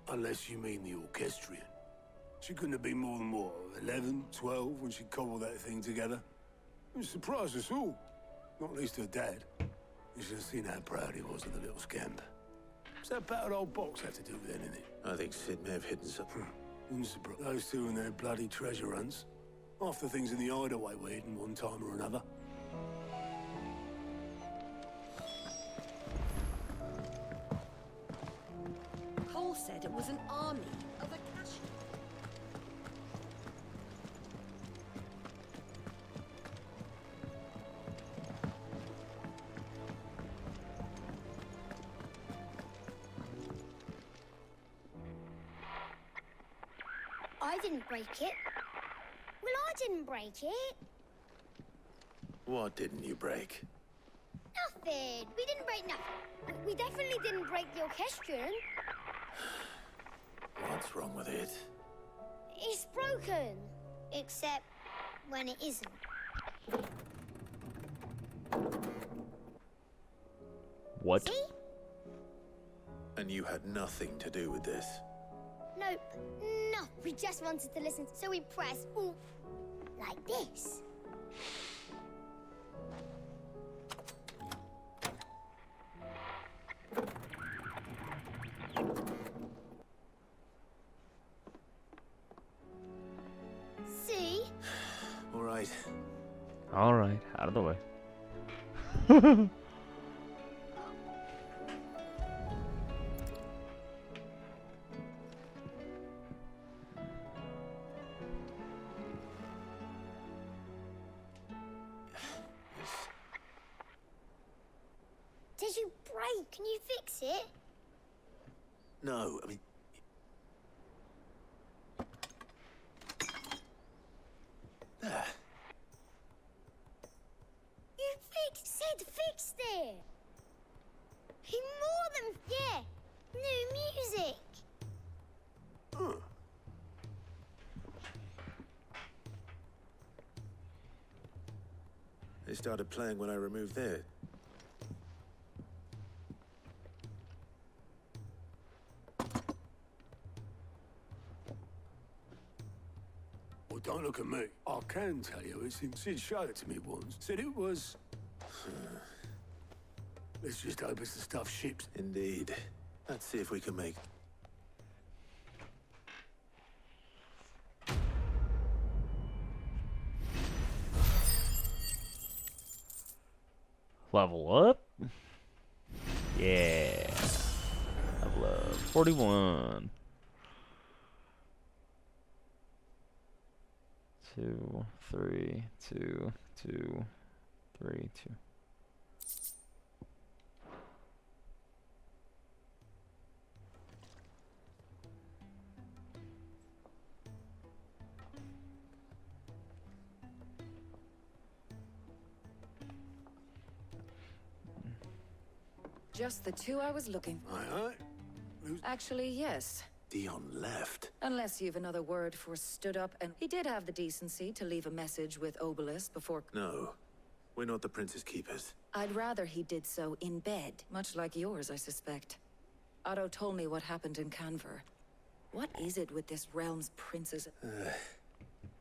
Unless you mean the orchestrion. She couldn't have been more than, what, 11, 12 when she cobbled that thing together? It surprised us all. Not least her dad. You should have seen how proud he was of the little scamp. What's that battered old box have to do with anything? I think Sid may have hidden something. Wouldn't surprise those two and their bloody treasure hunts. Half the things in the hideaway were hidden one time or another. Cole said it was an army of Akashi. I didn't break it. Well, I didn't break it. What didn't you break? Nothing. We didn't break nothing. We definitely didn't break the orchestrion. What's wrong with it? It's broken. Except when it isn't. What? See? And you had nothing to do with this? Nope. No. We just wanted to listen, so we pressed oof like this. See? All right. All right, out of the way. Did you break? Can you fix it? No, I mean... There. You Sid fixed it. He more than... Yeah. New music. Huh. They started playing when I removed it. Well, don't look at me. I can tell you, Sid showed it to me once. Said it was... Let's just hope it's the stuff ships. Indeed. Let's see if we can make... Level up? Yeah. Level up. 41. 2, 3, 2, 2, 3, 2. Just the two I was looking for. Aye. Actually, yes. Dion left. Unless you've another word for stood up, and he did have the decency to leave a message with Obelisk before... No. We're not the Prince's keepers. I'd rather he did so in bed, much like yours, I suspect. Otto told me what happened in Canver. What is it with this realm's princes?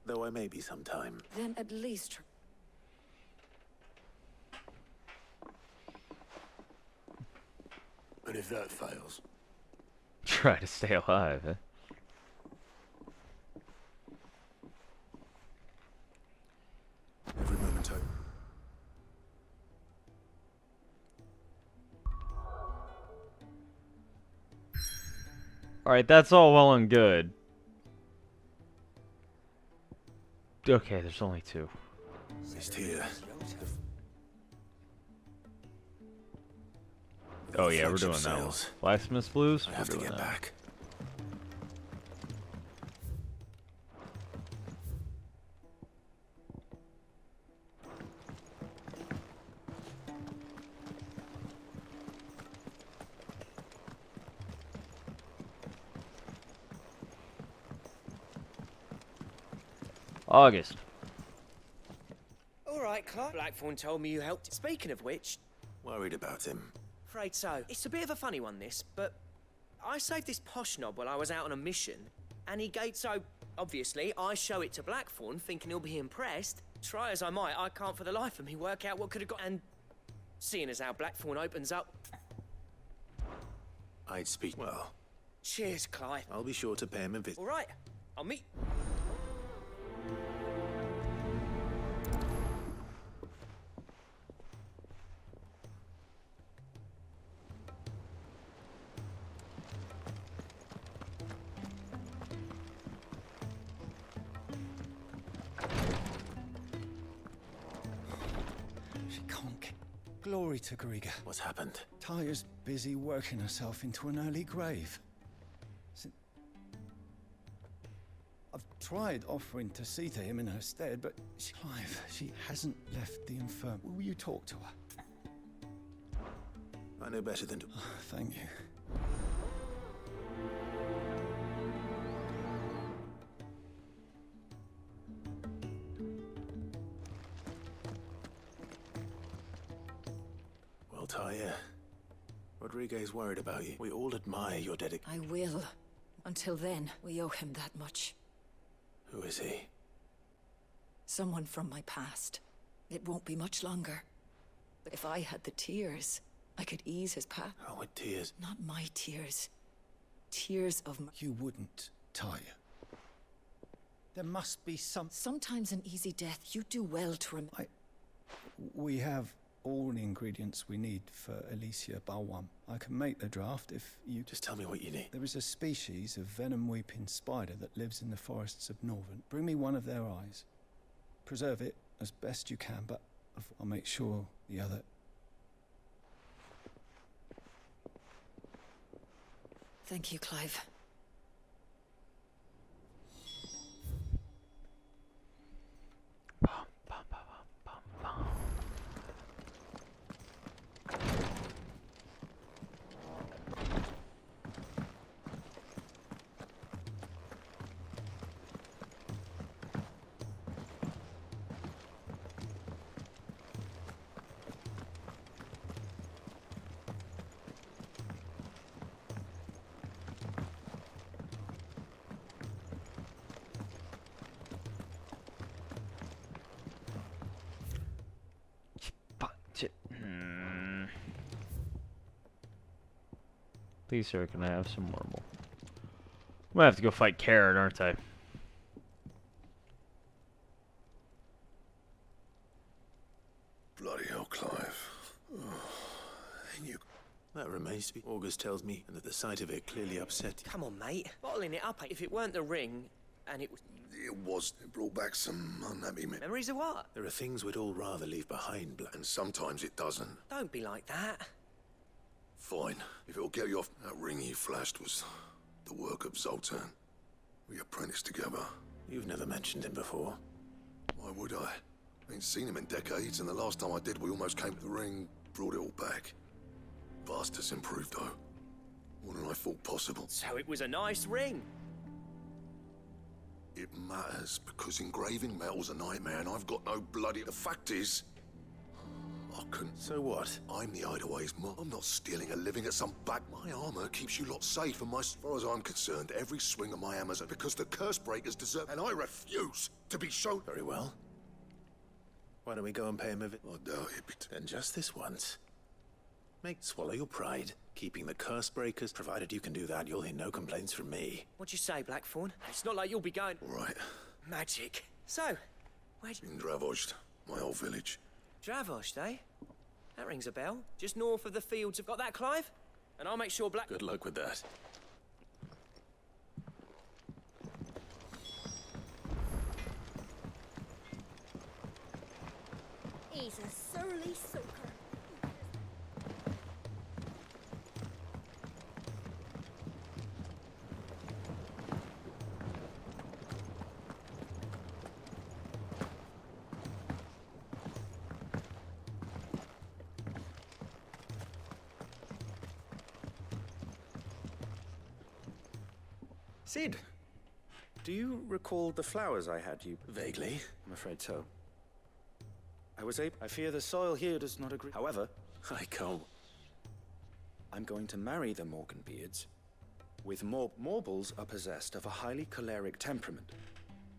Though I may be sometime. Then at least... And if that fails? Try to stay alive, eh? Every moment I... Alright, that's all well and good. Okay, there's only 2. Missed here. Oh yeah, we're doing that one. Sales. Blacksmith's Blues? I have to get back. August. All right, Clark. Blackthorn told me you helped. Speaking of which... Worried about him. Afraid so. It's a bit of a funny one, this, but... I saved this posh knob while I was out on a mission, and he gave so... Obviously, I show it to Blackthorn, thinking he'll be impressed. Try as I might, I can't for the life of me work out what could have got... And... Seeing as how Blackthorn opens up... I'd speak... Well... Cheers, Clive. I'll be sure to pay him a visit. All right, I'll meet... Glory to Griga. What's happened? Tyre's busy working herself into an early grave. I've tried offering to see to him in her stead, but Clive, she hasn't left the infirmary. Will you talk to her? I know better than to... Oh, thank you. Tyre. Rodriguez worried about you. We all admire your dedication. I will. Until then, we owe him that much. Who is he? Someone from my past. It won't be much longer. If I had the tears, I could ease his path. Oh, with tears? Not my tears. Tears of my... You wouldn't, Tyre. There must be some... Sometimes an easy death, you do well to remember. We have all the ingredients we need for Alicia Balwam. I can make the draft if you... Just tell me what you need. There is a species of venom-weeping spider that lives in the forests of Northern. Bring me one of their eyes. Preserve it as best you can, but I'll make sure the other... Thank you, Clive. Please, sir, can I have some marble? I'm gonna have to go fight Karen, aren't I? Bloody hell, Clive. That remains to be. August tells me, and that the sight of it clearly upset you. Come on, mate. Bottling it up. If it weren't the ring, and it was... It brought back some unhappy memories of what? There are things we'd all rather leave behind, and sometimes it doesn't. Don't be like that. Fine. If it'll get you off, that ring you flashed was the work of Zoltan. We apprenticed together. You've never mentioned him before. Why would I? I ain't seen him in decades, and the last time I did, we almost came to the ring, brought it all back. Vast has improved, though. More than I thought possible. So it was a nice ring. It matters, because engraving metal's a nightmare, and I've got no bloody... The fact is... I couldn't... So what? I'm the Hideaway's mom. I'm not stealing a living at some back... My armor keeps you lot safe, and as far as I'm concerned, every swing of my hammer's because the curse breakers deserve... And I refuse to be shown... Very well. Why don't we go and pay him a visit? I doubt it. Then just this once. Swallow your pride. keeping the curse breakers. Provided you can do that, you'll hear no complaints from me. What'd you say, Blackthorn? It's not like you'll be going... All right. Magic. So, where'd you... In Dravost, my old village. Dravost, eh? That rings a bell. Just north of the fields. Have got that, Clive? And I'll make sure Black... Good luck with that. He's a surly soaker. Sid, do you recall the flowers I had you? Vaguely. I'm afraid so. I fear the soil here does not agree. However, I can't. I'm going to marry the Morganbeards. With Morbles are possessed of a highly choleric temperament.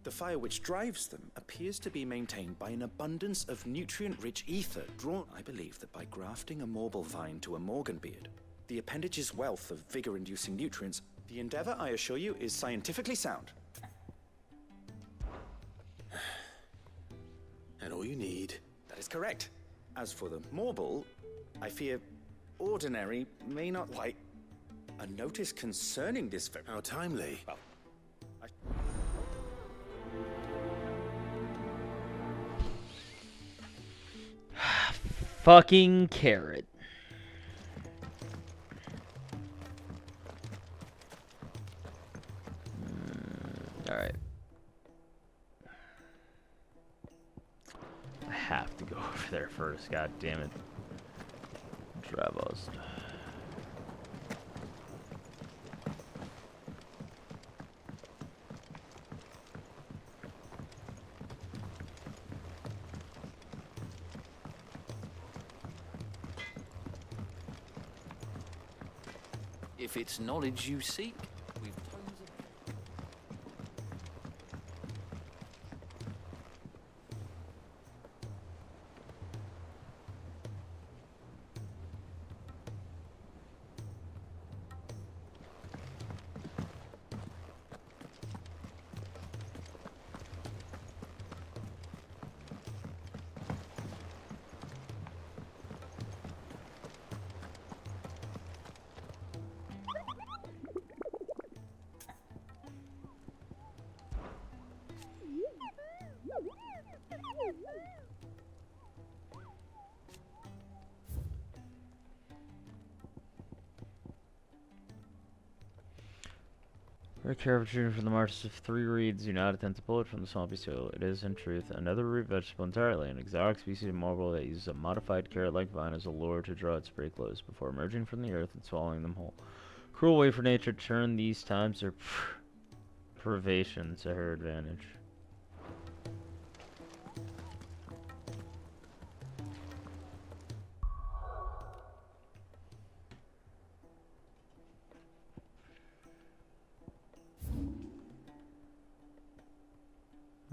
The fire which drives them appears to be maintained by an abundance of nutrient-rich ether drawn. I believe that by grafting a Morble vine to a Morganbeard, the appendage's wealth of vigor-inducing nutrients, the endeavor, I assure you, is scientifically sound. And all you need... That is correct. As for the Morble, I fear ordinary may not quite... A notice concerning this... How timely. Well, Fucking carrot. Alright. I have to go over there first, god damn it. Dravost. If it's knowledge you seek, we've tons of... Very careful shooting from the marches of 3 reeds. Do not attempt to pull it from the swampy soil. It is, in truth, another root vegetable entirely, an exotic species of marble that uses a modified carrot-like vine as a lure to draw its prey close before emerging from the earth and swallowing them whole. Cruel way for nature to turn these times or privation to her advantage.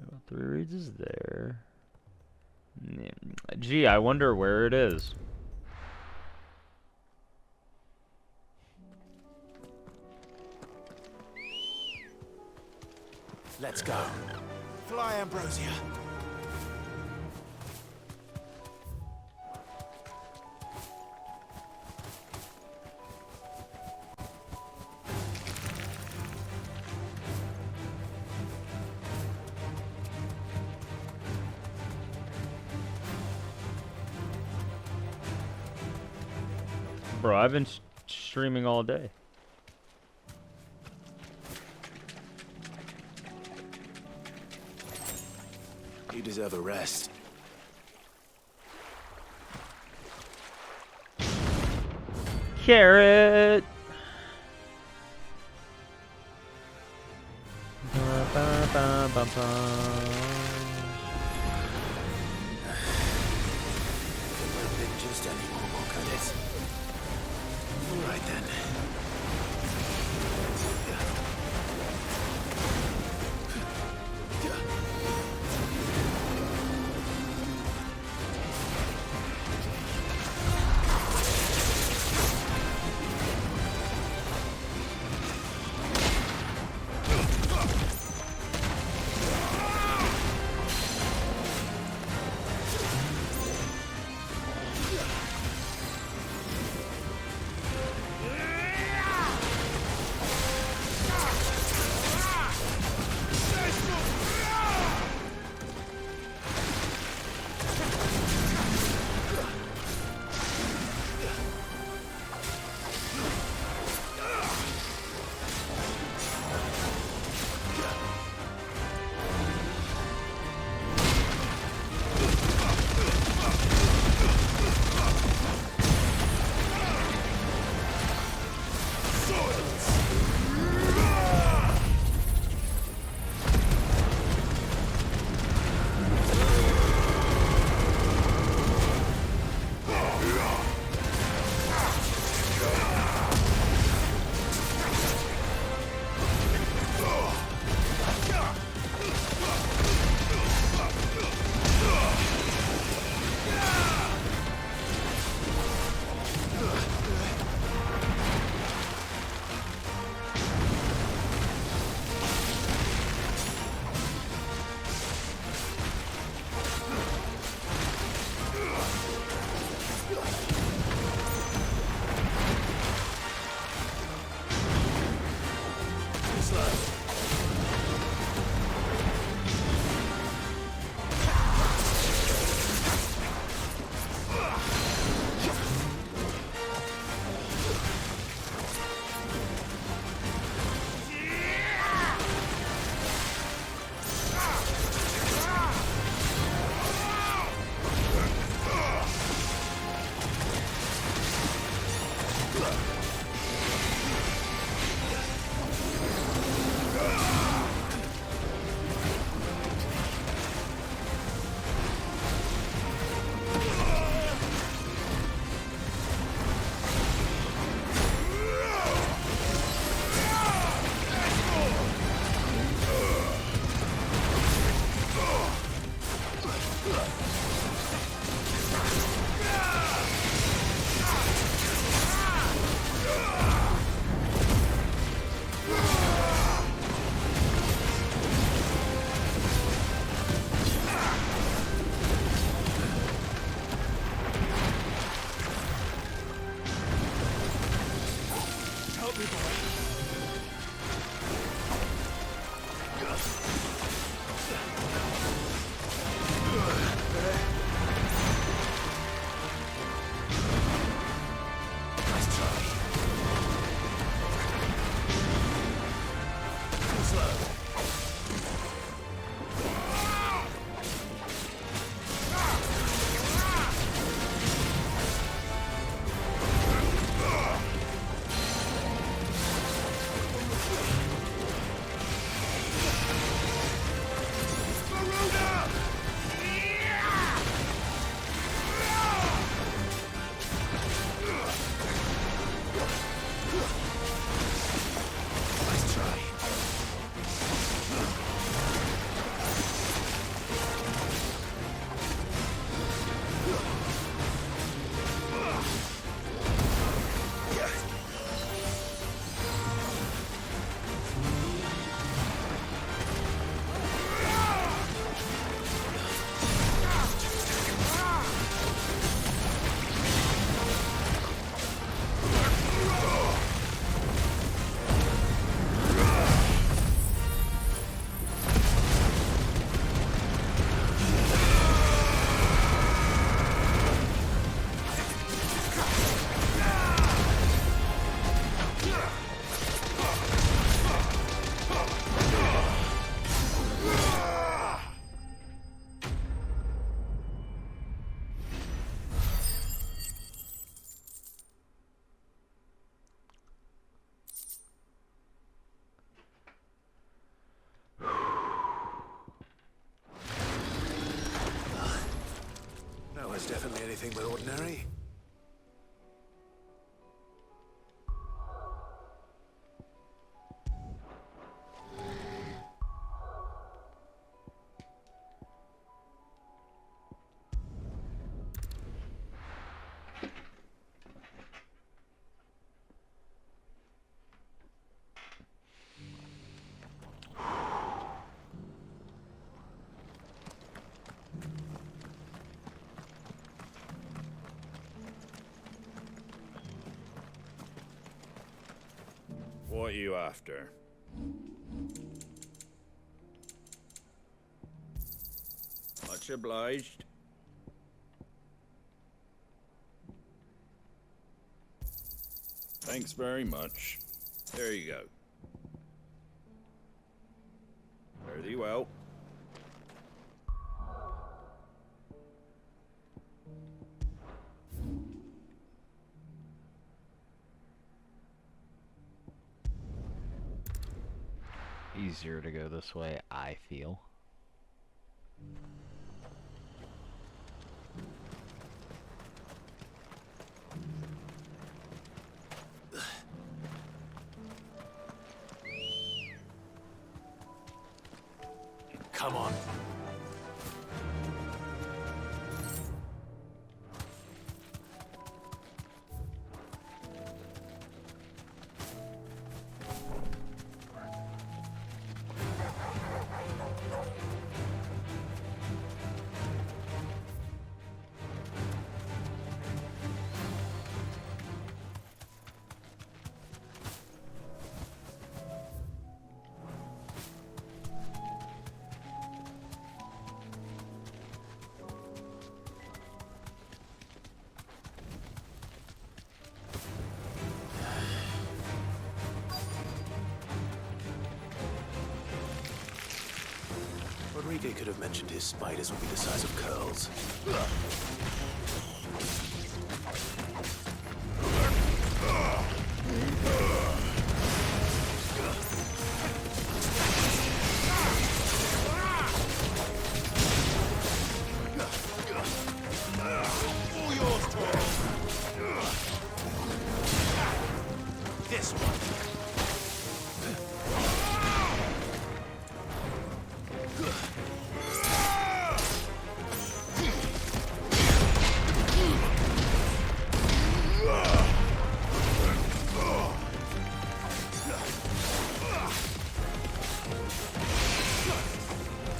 About 3 reeds is there. Gee, I wonder where it is. Let's go. Fly, Ambrosia. Bro, I've been streaming all day. You deserve a rest. Carrot! Just any more, could it? All right then. Definitely anything but ordinary. What are you after? Much obliged. Thanks very much. There you go. Fare thee well. Easier to go this way, I feel. Come on. Enrique could have mentioned his spiders would be the size of curls. All yours, Tom. This one.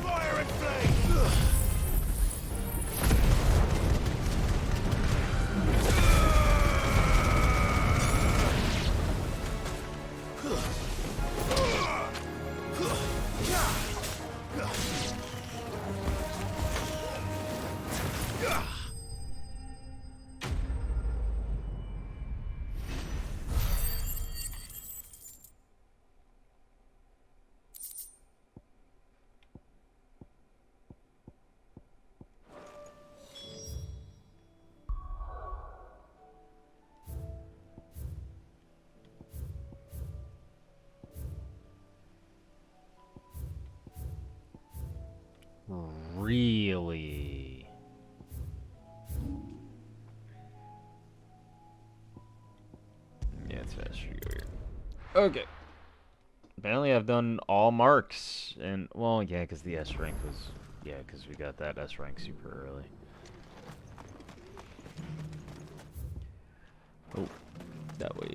Fire and flame. Really? Yeah, it's faster to go here. Okay. Apparently I've done all marks, and, well, yeah, because the S rank was, yeah, because we got that S rank super early. Oh, that way.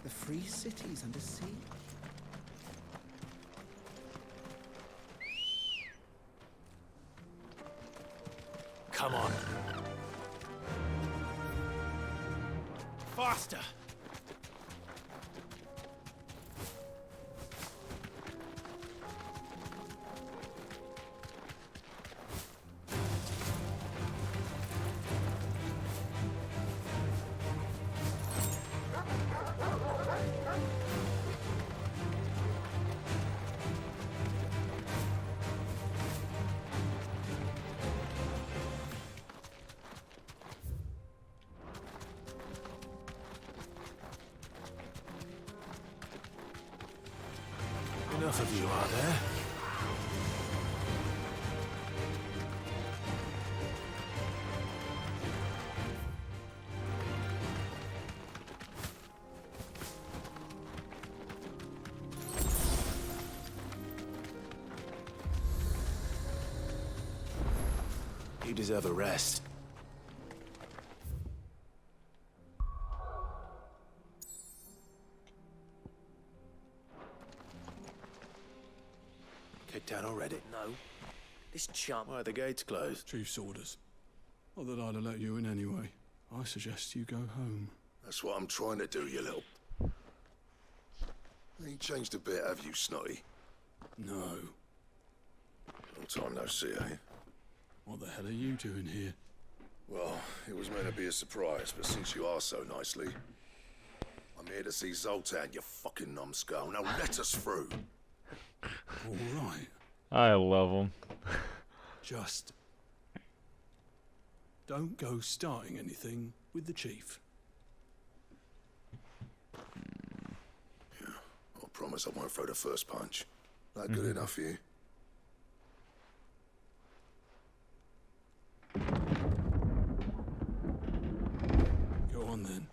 The free cities under sea? Come on. Faster! Enough of you, are there? You deserve a rest. Kicked out already? No. This chump. Why are the gates closed? Chief's orders. Not that I'd have let you in anyway. I suggest you go home. That's what I'm trying to do, you little... Ain't changed a bit, have you, Snotty? No. Long time no see, eh? What the hell are you doing here? Well, it was meant to be a surprise, but since you are so nicely... I'm here to see Zoltan, you fucking numbskull. Now let us through. All right. I love him. Just... don't go starting anything with the chief. I promise I won't throw the first punch. That good enough for you? Go on then.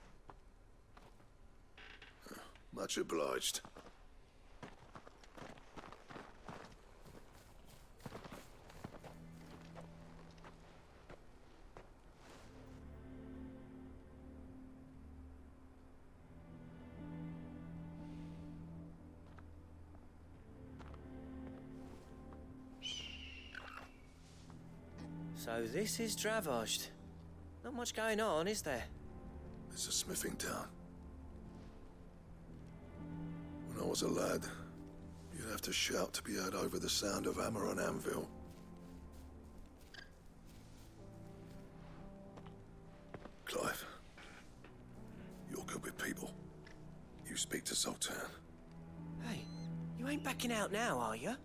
Much obliged. So this is Dravosht. Not much going on, is there? It's a smithing town. When I was a lad, you'd have to shout to be heard over the sound of hammer on anvil. Clive, you're good with people. You speak to Sultan. Hey, you ain't backing out now, are you?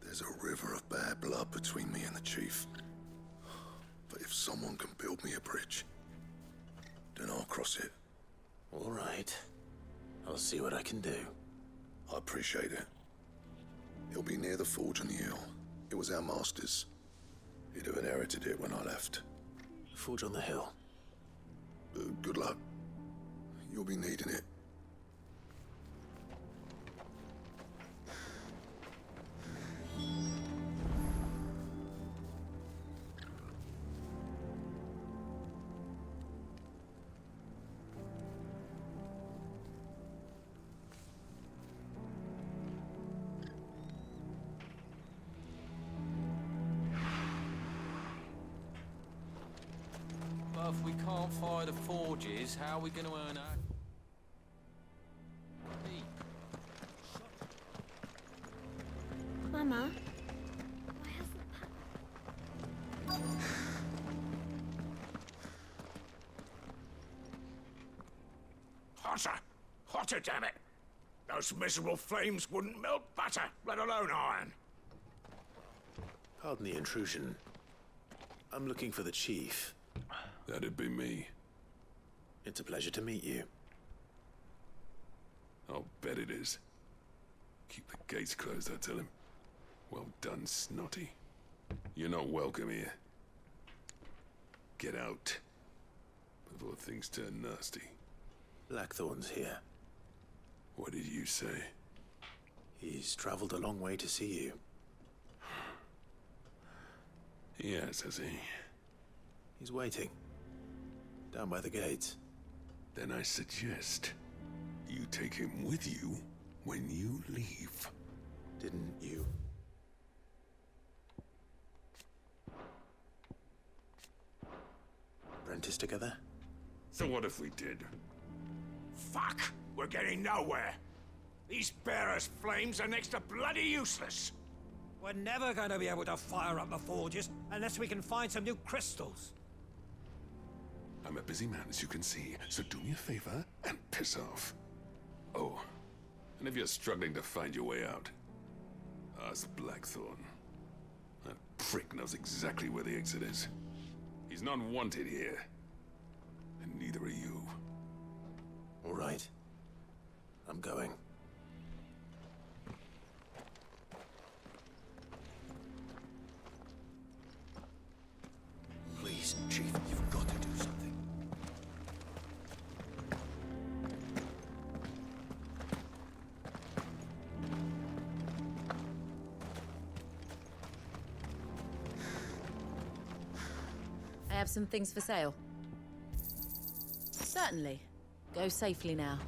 There's a river of bad blood between me and the chief. But if someone can build me a bridge, then I'll cross it. All right. I'll see what I can do. I appreciate it. It'll be near the forge on the hill. It was our master's. He'd have inherited it when I left. Forge on the hill. Good luck. You'll be needing it. But if we can't fire the forges, how are we going to earn our... Mama, Hotter! Hotter, damn it! Those miserable flames wouldn't melt butter, let alone iron. Pardon the intrusion. I'm looking for the chief. That'd be me. It's a pleasure to meet you. I'll bet it is. Keep the gates closed, I tell him. Well done, Snotty. You're not welcome here. Get out. Before things turn nasty. Blackthorn's here. What did you say? He's traveled a long way to see you. Yes, has he? He's waiting. Down by the gates. Then I suggest you take him with you when you leave. Didn't you? Apprentice together? So what if we did? Fuck! We're getting nowhere. These bearers' flames are next to bloody useless. We're never going to be able to fire up the forges unless we can find some new crystals. I'm a busy man, as you can see, so do me a favor and piss off. Oh, and if you're struggling to find your way out, ask Blackthorn. That prick knows exactly where the exit is. He's not wanted here, and neither are you. All right. I'm going. Please, Chief, you've got to do something. I have some things for sale. Certainly. Go safely now.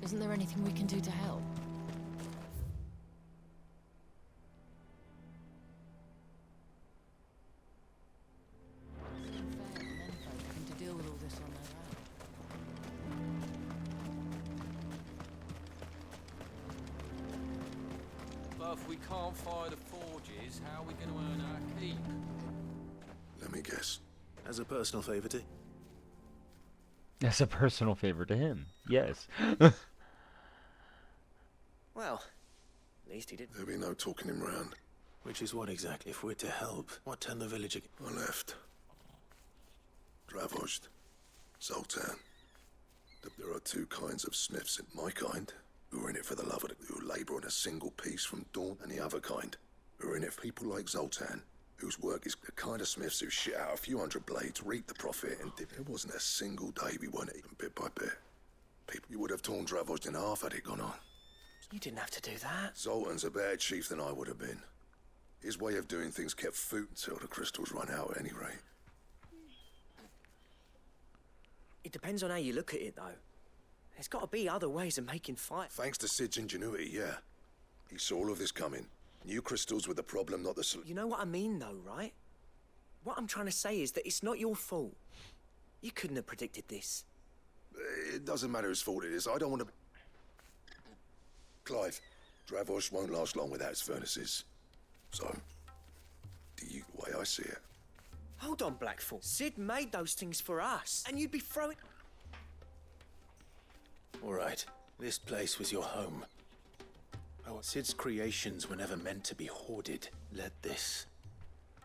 Isn't there anything we can do to help? But if we can't fire the forges, how are we going to earn our keep? Let me guess. As a personal favor to... As a personal favor to him, yes. Well, at least he did. There'll be no talking him round. Which is what exactly? If we're to help, what turned the village again? I left. Dravozd. Zoltan. There are two kinds of smiths, my kind, who are in it for the love of it, who labour on a single piece from dawn, and the other kind, who are in it for people like Zoltan, whose work is the kind of smiths who shit out a few hundred blades, reap the profit, and there wasn't a single day we weren't eating bit by bit. People, you would have torn Dravozd in half had it gone on. You didn't have to do that. Zoltan's a better chief than I would have been. His way of doing things kept food until the crystals run out at any rate. It depends on how you look at it, though. There's got to be other ways of making fire. Thanks to Sid's ingenuity, yeah. He saw all of this coming. New crystals were the problem, not the solution. You know what I mean, though, right? What I'm trying to say is that it's not your fault. You couldn't have predicted this. It doesn't matter whose fault it is. I don't want to... Clive, Dravosh won't last long without its furnaces. So, the way I see it... Hold on, Blackthorn. Sid made those things for us, and you'd be throwing... All right, this place was your home. Oh, Sid's creations were never meant to be hoarded. Let this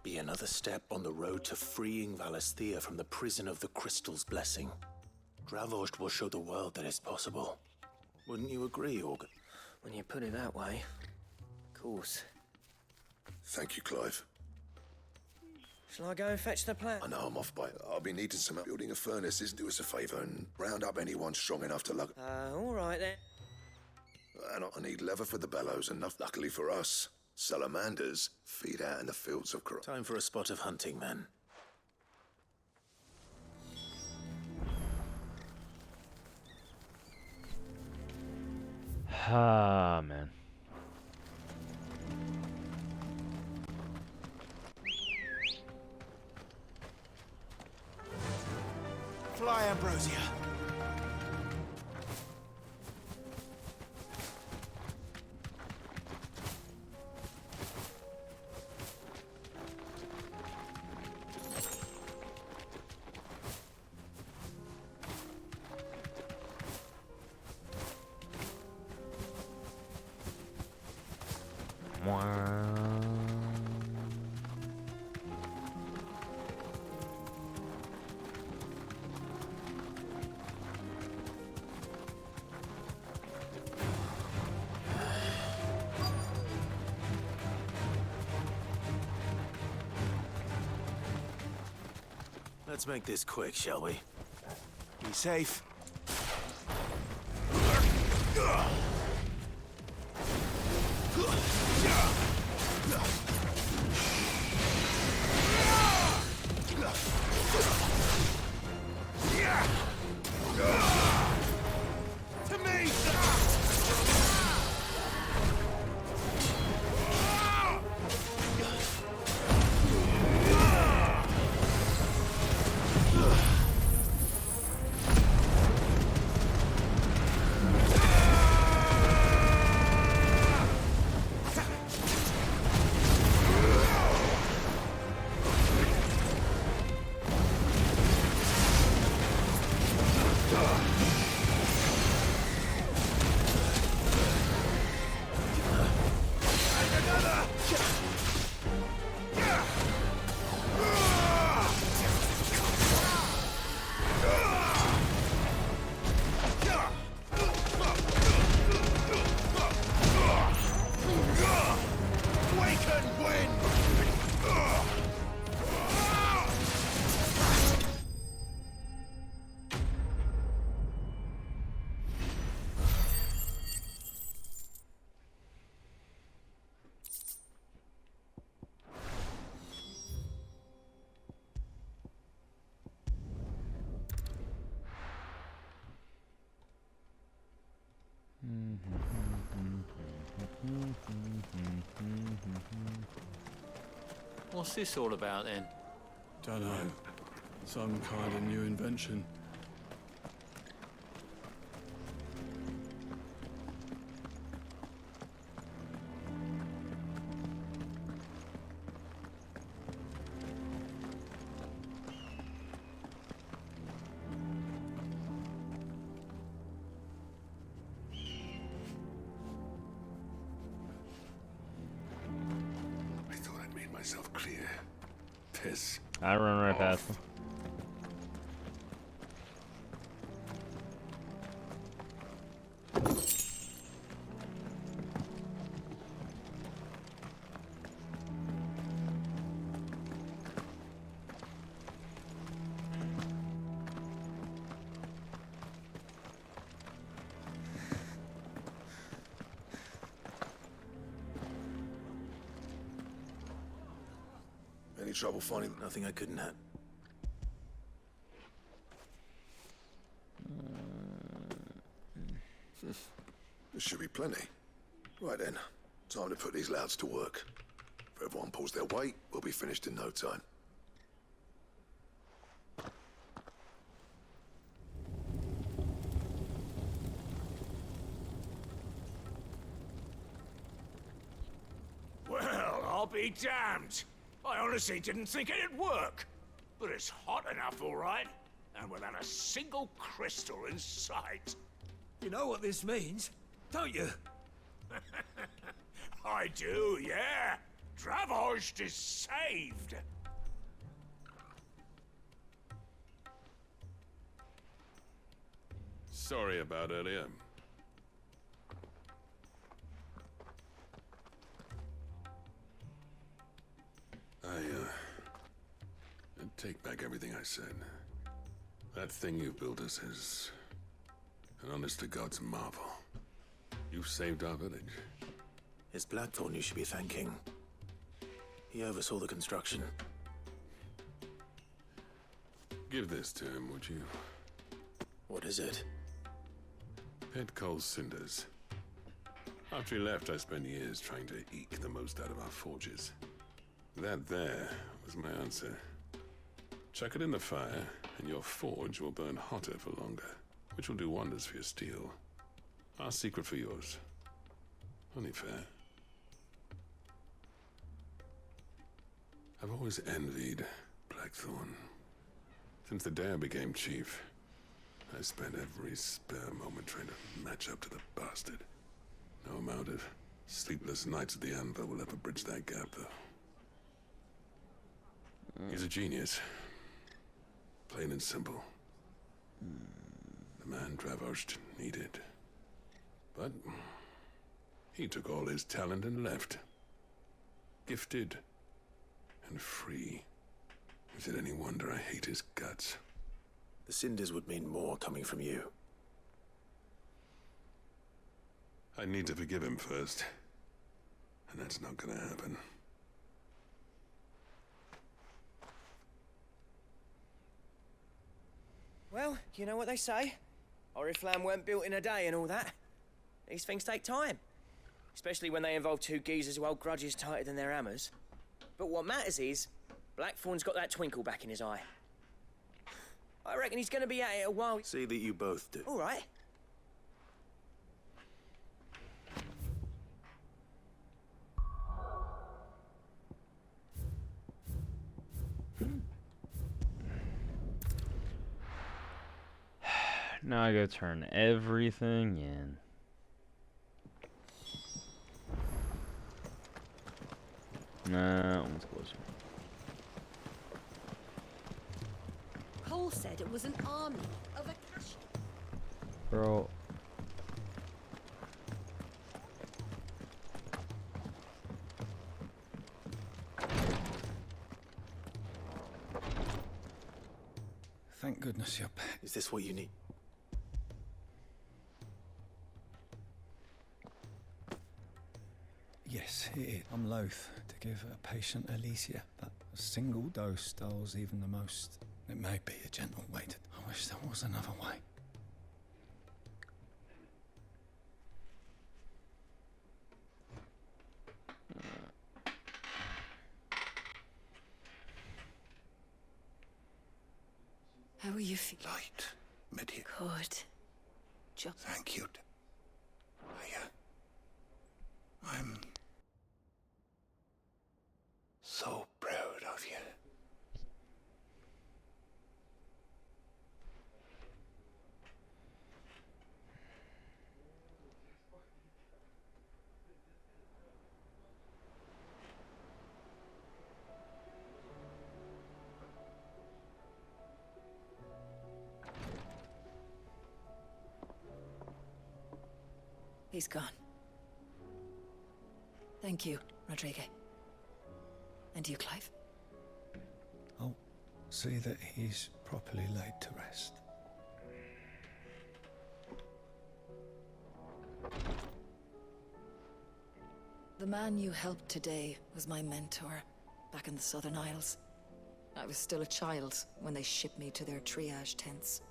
be another step on the road to freeing Valisthea from the prison of the Crystal's blessing. Dravost will show the world that it's possible. Wouldn't you agree, Organ? When you put it that way, of course. Thank you, Clive. Shall I go and fetch the plant? I know I'm off by... I'll be needing some help building a furnace. Do us a favour and round up anyone strong enough to lug... All right then. And I need leather for the bellows, and luckily for us, salamanders feed out in the fields of... Time for a spot of hunting, then. Ah, man. Fly, Ambrosia. Let's make this quick, shall we? Be safe. To me! What's this all about then? Dunno. Some kind of new invention. I thought I'd made myself clear. Piss. I run right past them. Any trouble finding... Nothing I couldn't have. There should be plenty. Right then, time to put these louds to work. If everyone pulls their weight, we'll be finished in no time. Well, I'll be damned. I honestly didn't think it'd work. But it's hot enough, all right. And without a single crystal in sight. You know what this means, don't you? I do, yeah. Dravost is saved. Sorry about earlier. I take back everything I said. That thing you built us is an honest-to-God's marvel. You've saved our village. It's Blackthorn you should be thanking. He oversaw the construction. Give this to him, would you? What is it? Pet Cole's cinders. After he left, I spent years trying to eke the most out of our forges. That there was my answer. Chuck it in the fire, and your forge will burn hotter for longer, which will do wonders for your steel. Our secret for yours. Only fair. I've always envied Blackthorn. Since the day I became chief, I spent every spare moment trying to match up to the bastard. No amount of sleepless nights at the anvil will ever bridge that gap, though. He's a genius. Plain and simple. The man Dravost needed. But he took all his talent and left. Gifted and free. Is it any wonder I hate his guts? The cinders would mean more coming from you. I need to forgive him first. And that's not gonna happen. Well, you know what they say. Oriflamme weren't built in a day and all that. These things take time. Especially when they involve two geezers who hold grudges tighter than their hammers. But what matters is, Blackthorn's got that twinkle back in his eye. I reckon he's gonna be at it a while. See that you both do. All right. Now I gotta turn everything in. Nah, that one's closer. Cole said it was an army of a cash. Bro. Thank goodness you're back. Is this what you need? Yes, it is. I'm loath to give a patient Alicia, but a single dose dulls even the most. It may be a gentle way to... I wish there was another way. How are you feeling? Light, Medea. Good. Thank you. I'm so proud of you. He's gone. Thank you, Rodrigue. And you, Clive? I'll see that he's properly laid to rest. The man you helped today was my mentor back in the Southern Isles. I was still a child when they shipped me to their triage tents.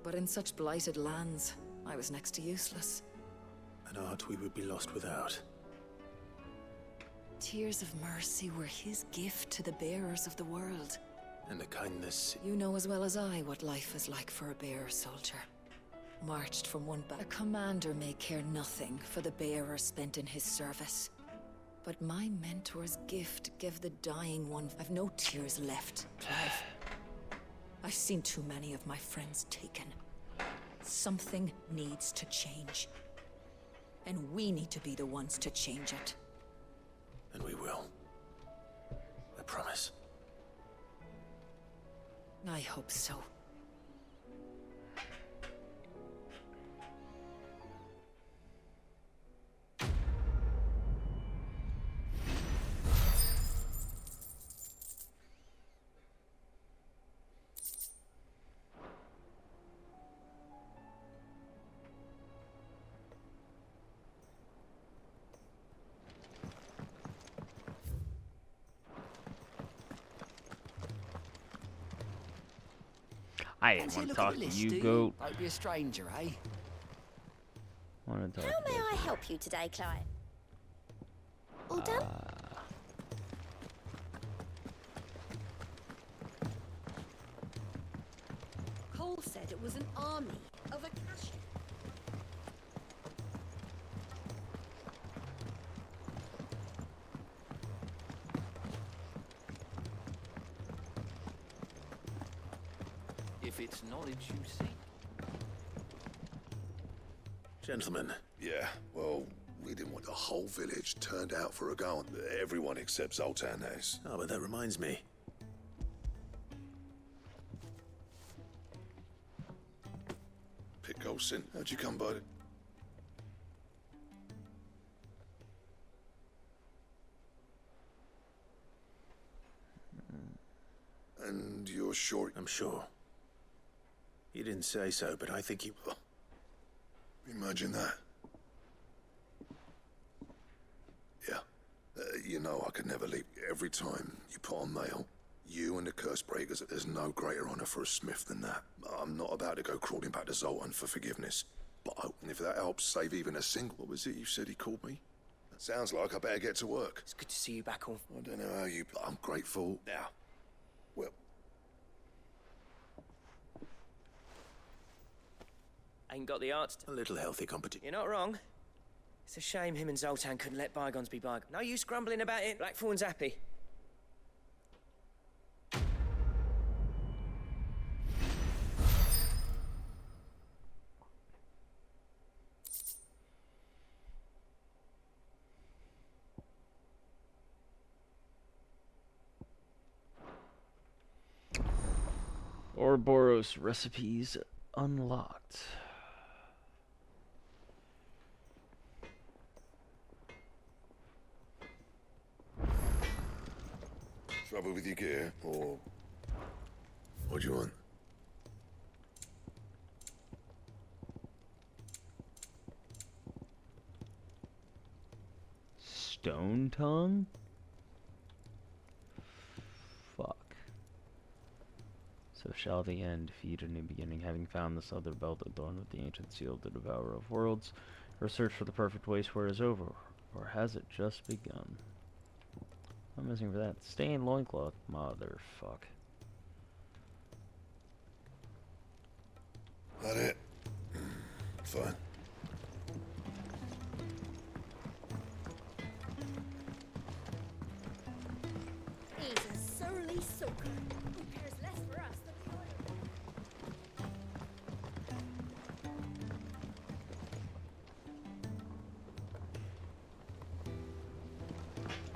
But in such blighted lands, I was next to useless. an art we would be lost without. Tears of mercy were his gift to the bearers of the world. And the kindness... You know as well as I what life is like for a bearer soldier. Marched from one back. A commander may care nothing for the bearer spent in his service. But my mentor's gift gave the dying one... I've no tears left, Clive. I've seen too many of my friends taken. Something needs to change. And we need to be the ones to change it. And we will. I promise. I hope so. I didn't want to talk to you, goat. Might be a stranger, eh? Want to talk How to may I help you today, Clive? All done? Cole said it was an army of Akashian. If it's knowledge you seek. Gentlemen. Yeah, well, we didn't want the whole village turned out for a go. Everyone except Zoltan has. Oh, but that reminds me. Pick Olsen. How'd you come by it? And you're sure? I'm sure. He didn't say so, but I think he... Imagine that. Yeah. You know I could never leave. Every time you put on mail, you and the curse breakers, there's no greater honor for a smith than that. I'm not about to go crawling back to Zoltan for forgiveness. But if that helps save even a single... What was it you said he called me? Sounds like I better get to work. It's good to see you back on. I don't know how you... I'm grateful. Now, well... Ain't got the arts to... A little healthy competition. You're not wrong. It's a shame him and Zoltan couldn't let bygones be bygones. No use grumbling about it. Blackthorn's happy. Ouroboros recipes unlocked. Trouble with your gear, or... What do you want? Stone tongue? Fuck. So shall the end feed a new beginning. Having found this other belt adorned with the ancient seal of the devourer of worlds, her search for the perfect wastewear is over. Or has it just begun? I'm missing for that. Stained loincloth. Motherfuck. That it? Fine. He's a surly soaker who cares less for us than the oil.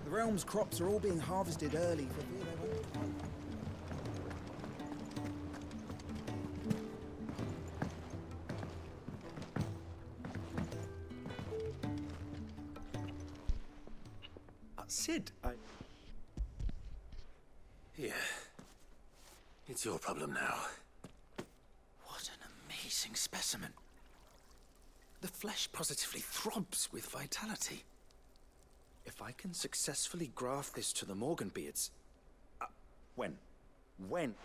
The realm's crops are all being harvested early for fear they won't grow. Sid, Here. It's your problem now. What an amazing specimen. The flesh positively throbs with vitality. If I can successfully graft this to the Morganbeards... when? When?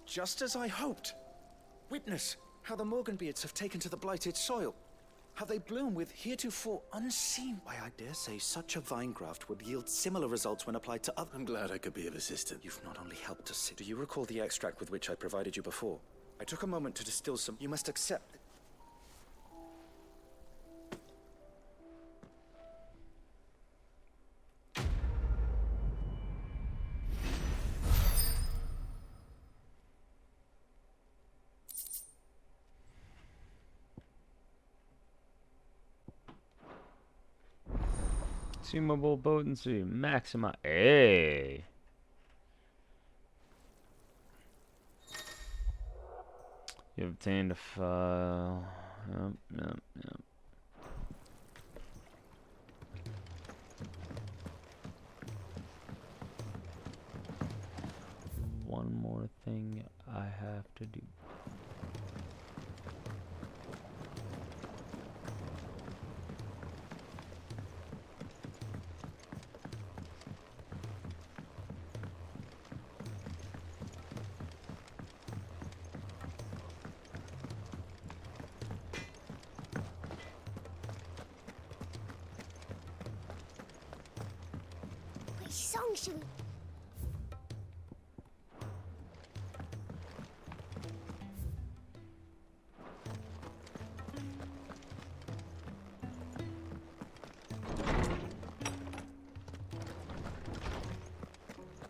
It's just as I hoped. Witness how the Morganbeards have taken to the blighted soil. How they bloom with heretofore unseen. Why, I dare say such a vine graft would yield similar results when applied to other... I'm glad I could be of assistance. You've not only helped us... Do you recall the extract with which I provided you before? I took a moment to distill some... You must accept... Consumable potency, maxima. Hey. You obtained a file. Yep. One more thing I have to do. Which song should we...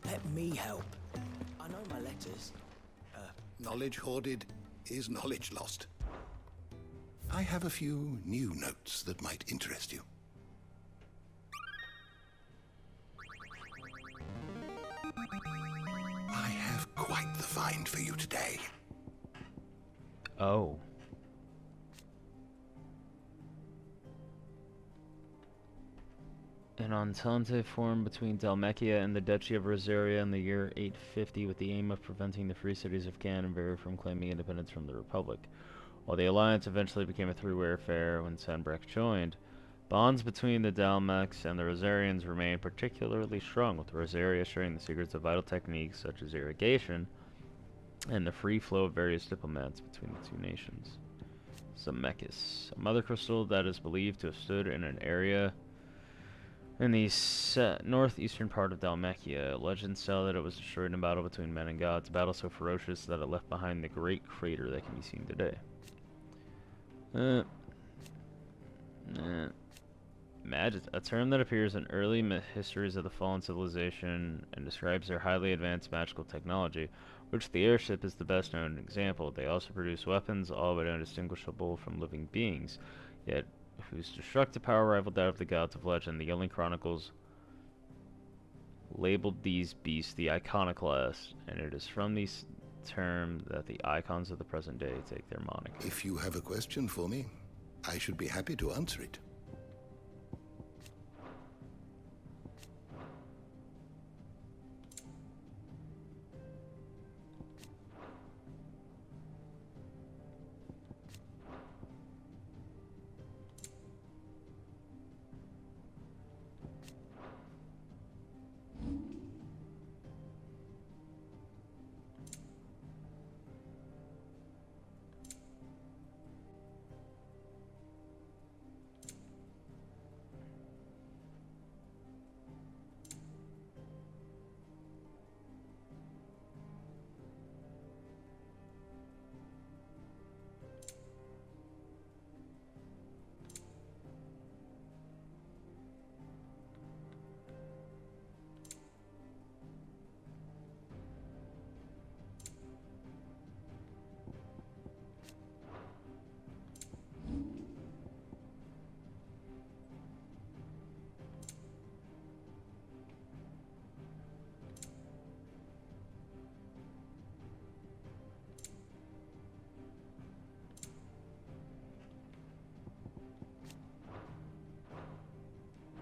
Let me help. I know my letters. Knowledge hoarded is knowledge lost. I have a few new notes that might interest you. I have quite the find for you today. Oh. An entente formed between Dalmatia and the Duchy of Rosaria in the year 850 with the aim of preventing the free cities of Canterbury from claiming independence from the Republic. While the alliance eventually became a three-way affair when Sanbreque joined, bonds between the Dalmacs and the Rosarians remained particularly strong, with Rosaria sharing the secrets of vital techniques such as irrigation and the free flow of various diplomats between the two nations. Zemeckis, a mother crystal that is believed to have stood in an area in the northeastern part of Dalmatia. Legends tell that it was destroyed in a battle between men and gods, a battle so ferocious that it left behind the great crater that can be seen today. A term that appears in early histories of the fallen civilization and describes their highly advanced magical technology, which the airship is the best known example. They also produce weapons, all but indistinguishable from living beings, yet whose destructive power rivaled that of the gods of legend. The Yelling Chronicles labeled these beasts the Iconoclasts, and it is from these term that the icons of the present day take their moniker. If you have a question for me, I should be happy to answer it.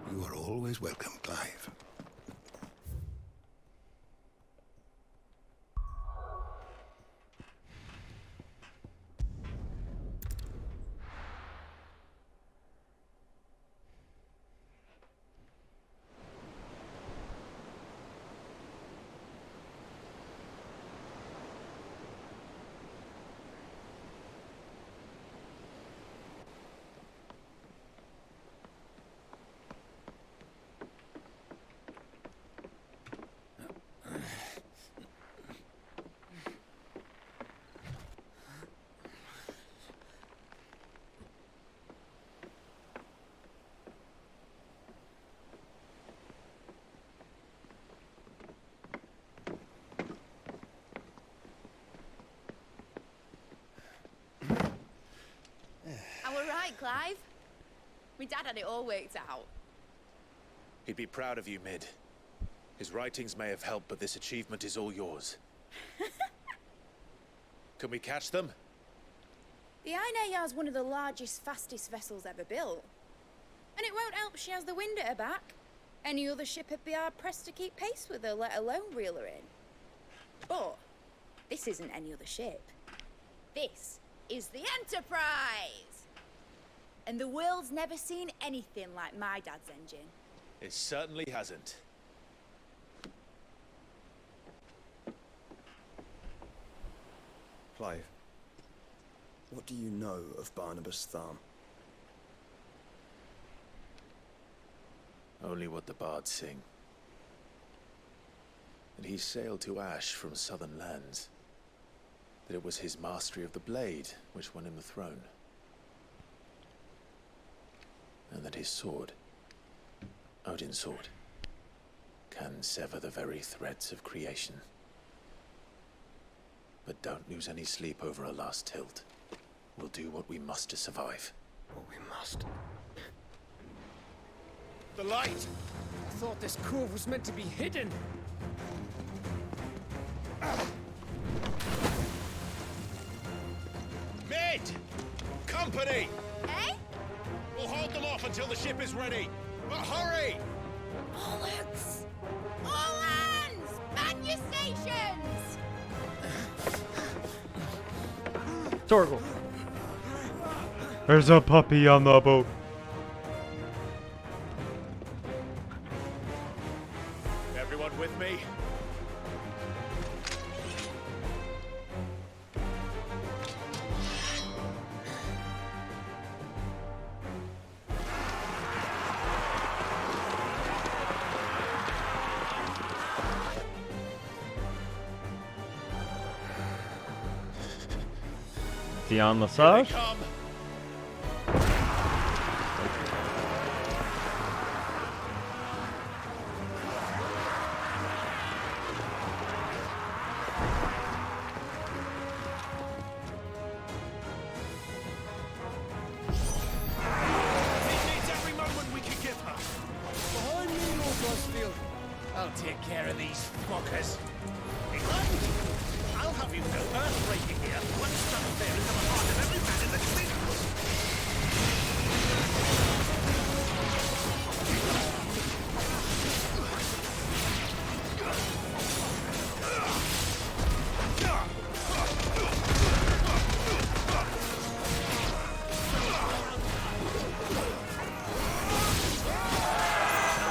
You are always welcome, Clive. Clive? My dad had it all worked out. He'd be proud of you, Mid. His writings may have helped, but this achievement is all yours. Can we catch them? The Ainayar's one of the largest, fastest vessels ever built. And it won't help she has the wind at her back. Any other ship would be hard-pressed to keep pace with her, let alone reel her in. But this isn't any other ship. This is the Enterprise! And the world's never seen anything like my dad's engine. It certainly hasn't. Clive, what do you know of Barnabas Thumb? Only what the bards sing. That he sailed to Ash from southern lands. That it was his mastery of the blade which won him the throne. And that his sword, Odin's sword, can sever the very threads of creation. But don't lose any sleep over a last tilt. We'll do what we must to survive. What we must. The light! I thought this cove was meant to be hidden. Mid! Company! Eh? We'll hold them off until the ship is ready. But hurry! Bollocks! All hands! Man your stations! Torgal. There's a puppy on the boat. Everyone with me? Dion Lesage? I'll take care of these fuckers. I'll have you know, earthbreaking here, one stuck there into the heart of every man in the city.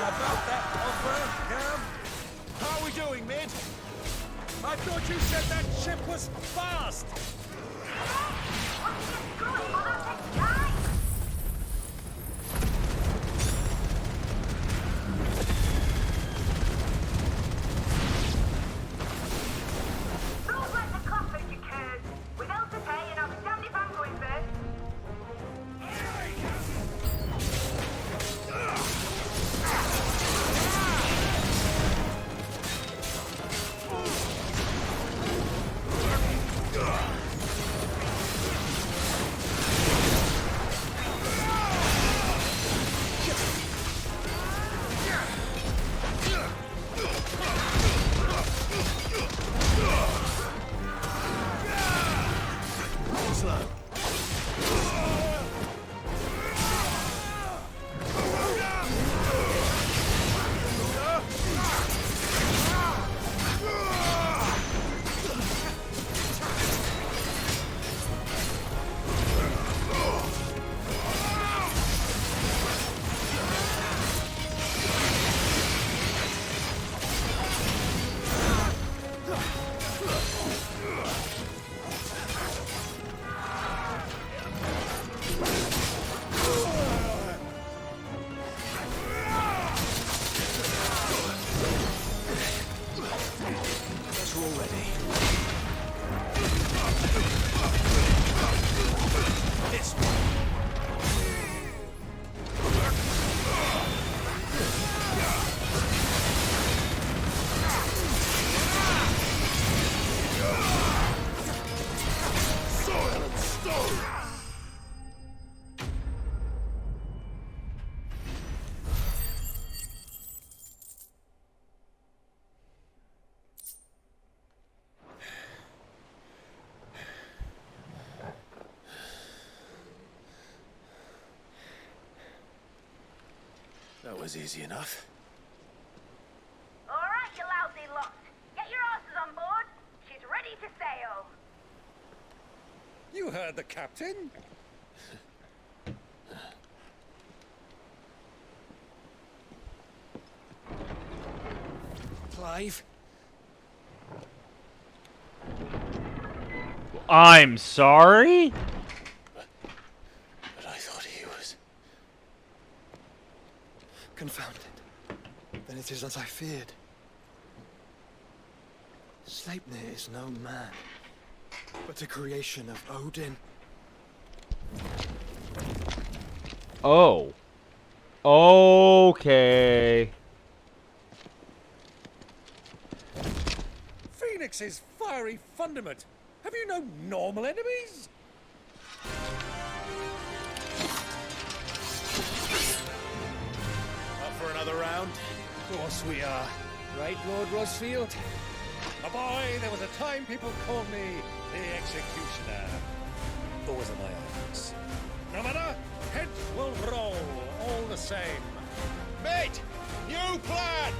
About that offer, Cam? How are we doing, Mid? I thought you said that ship was fast! Don't let the comfort you cares. Without the pay and outstanding banquet first. That was easy enough. All right, you lousy lot. Get your asses on board. She's ready to sail. You heard the captain. Clive? I'm sorry? But I thought he was... Confounded. Then it is as I feared. Sleipnir is no man, but a creation of Odin. Oh. Okay. Phoenix's fiery fundament. Have you no normal enemies? Up for another round? Of course we are. Right, Lord Rosfield? A boy, there was a time people called me the Executioner. Always in my eyes. No matter, heads will roll all the same. Mate, new plan!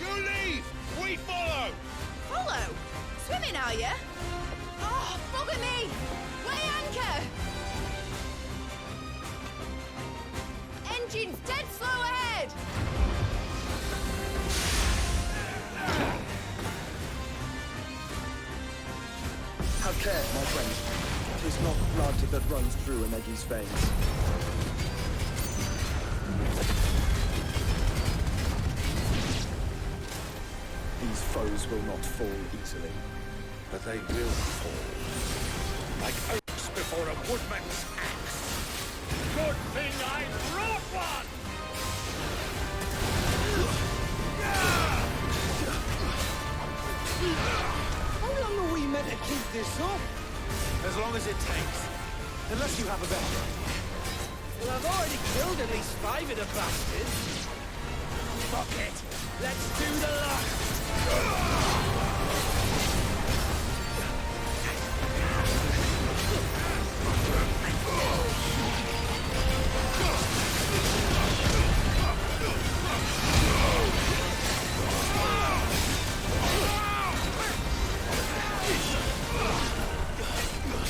You leave, we follow! Follow? Swimming, are you? Oh, bugger me! Weigh anchor! Engines dead slow ahead! Have care, my friend. 'Tis not blood that runs through an Eggie's veins. These foes will not fall easily. But they will fall. Like oaks before a woodman's axe. Good thing I brought one! How long are we meant to keep this up? As long as it takes. Unless you have a better. Well, I've already killed at least 5 of the bastards. Fuck it. Let's do the lot.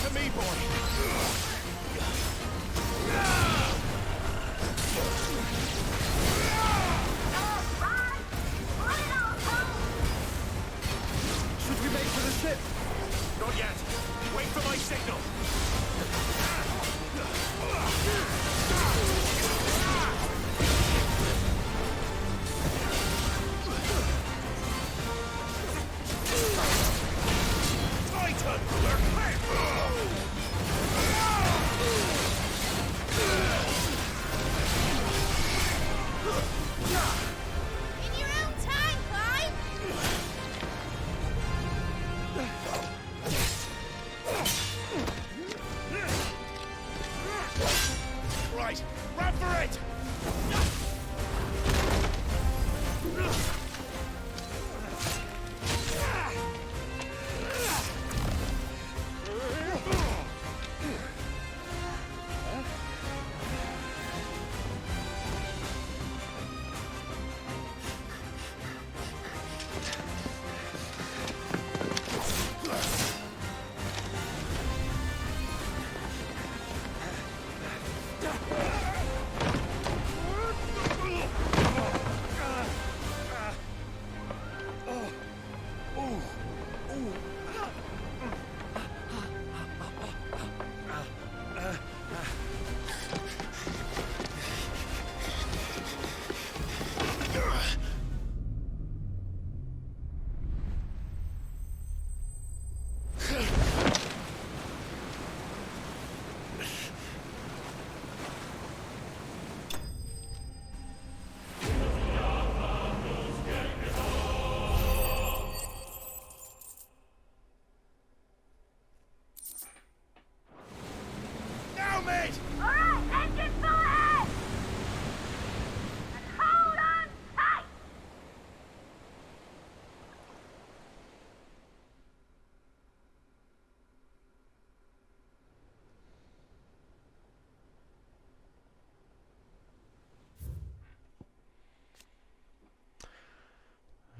To me, boy. Should we make for the ship? Not yet. Wait for my signal.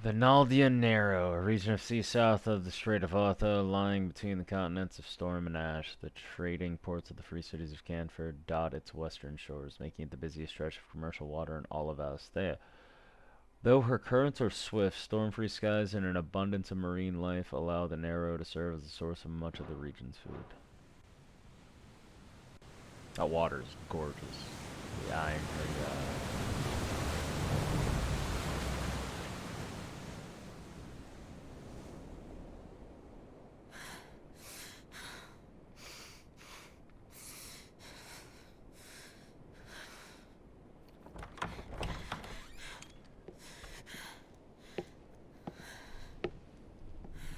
The Naldian Narrow, a region of sea south of the Strait of Otho, lying between the continents of Storm and Ash. The trading ports of the free cities of Canford dot its western shores, making it the busiest stretch of commercial water in all of Alstea. Though her currents are swift, storm-free skies and an abundance of marine life allow the Narrow to serve as the source of much of the region's food. That water is gorgeous. Yeah, I agree.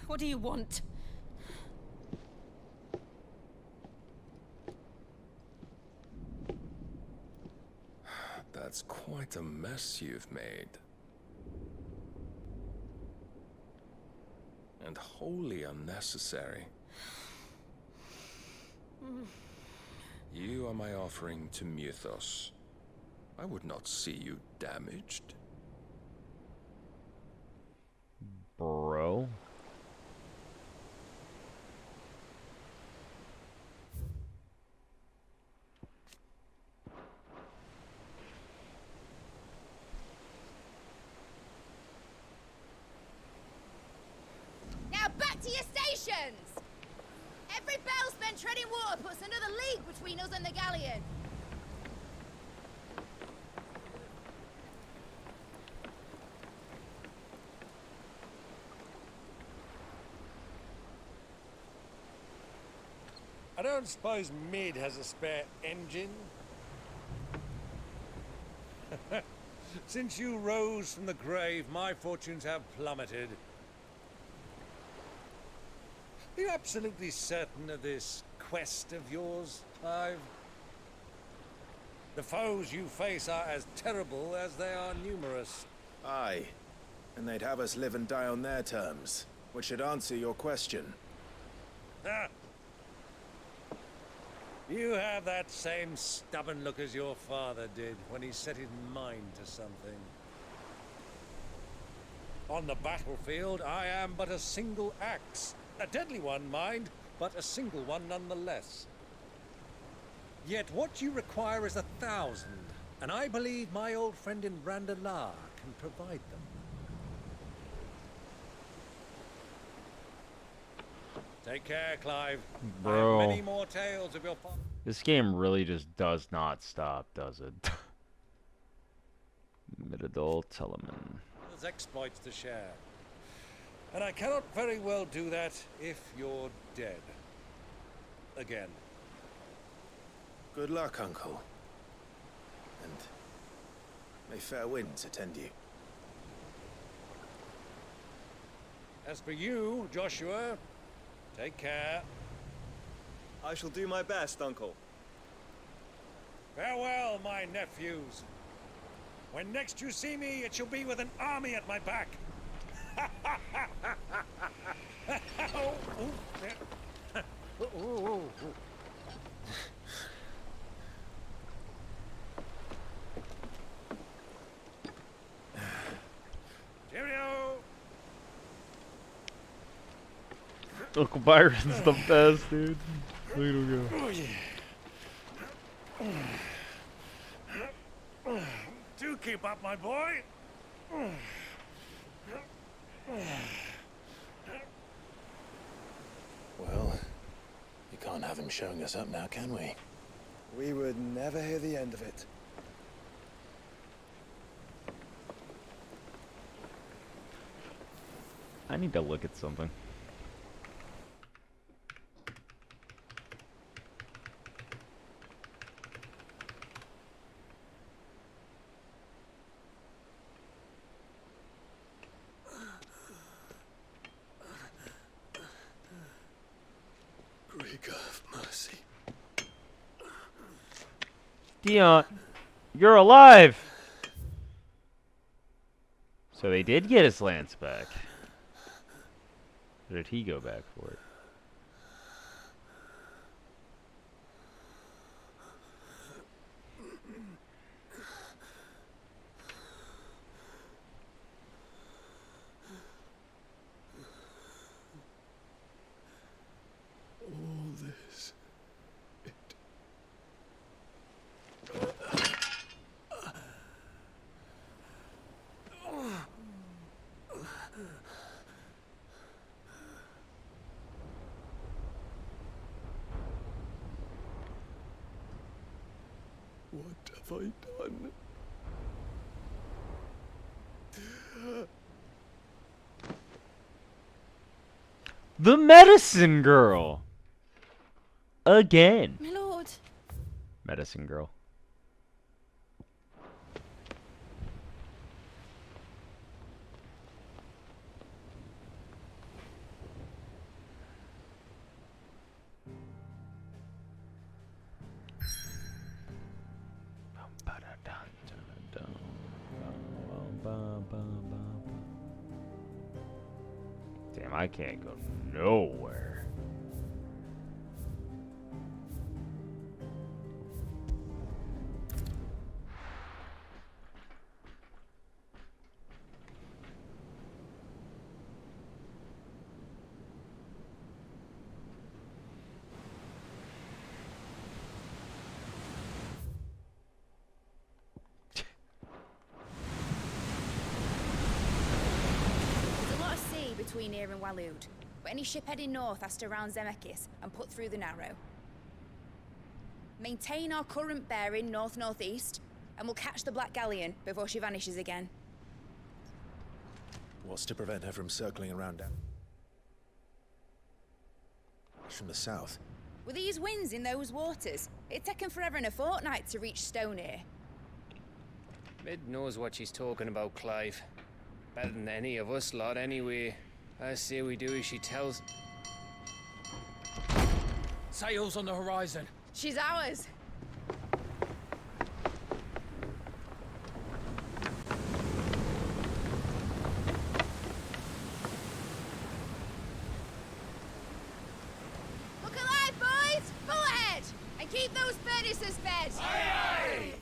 What do you want? That's quite a mess you've made. And wholly unnecessary. You are my offering to Mythos. I would not see you damaged. Bro. Now back to your stations! Every bell spent treading water puts another league between us and the galleon. I don't suppose Mid has a spare engine? Since you rose from the grave, my fortunes have plummeted. Are you absolutely certain of this quest of yours, Clive? The foes you face are as terrible as they are numerous. Aye. And they'd have us live and die on their terms, which should answer your question. Ha! You have that same stubborn look as your father did when he set his mind to something. On the battlefield, I am but a single axe. A deadly one, mind, but a single one nonetheless. Yet what you require is 1,000, and I believe my old friend in Randalar can provide them. Take care, Clive. I Bro. have many more tales of your father. This game really just does not stop, does it? Mid-adult Telemann. Exploits to share. And I cannot very well do that if you're dead. Again. Good luck, Uncle. And may fair winds attend you. As for you, Joshua, take care. I shall do my best, Uncle. Farewell, my nephews. When next you see me, it shall be with an army at my back. Cheerio! Uncle Byron's the best, dude. Look at him go. Oh, yeah. Do keep up, my boy. Well, you can't have him showing us up now, can we? We would never hear the end of it. I need to look at something. Greek of mercy. Dion, you're alive! So they did get his lance back. Or did he go back for it? have I done? The medicine girl! Again. My lord. Medicine girl. Damn, I can't go nowhere. There's a lot of sea between here and Waloed, but any ship heading north has to round Zemeckis and put through the Narrow. Maintain our current bearing north-northeast, and we'll catch the Black Galleon before she vanishes again. What's to prevent her from circling around down from the south? With these winds in those waters, it'd taken forever and a fortnight to reach Stonehenge. Mid knows what she's talking about, Clive. Better than any of us lot, anyway. I say we do as she tells. Sails on the horizon. She's ours. Look alive, boys! Full ahead! And keep those furnaces fed! Aye,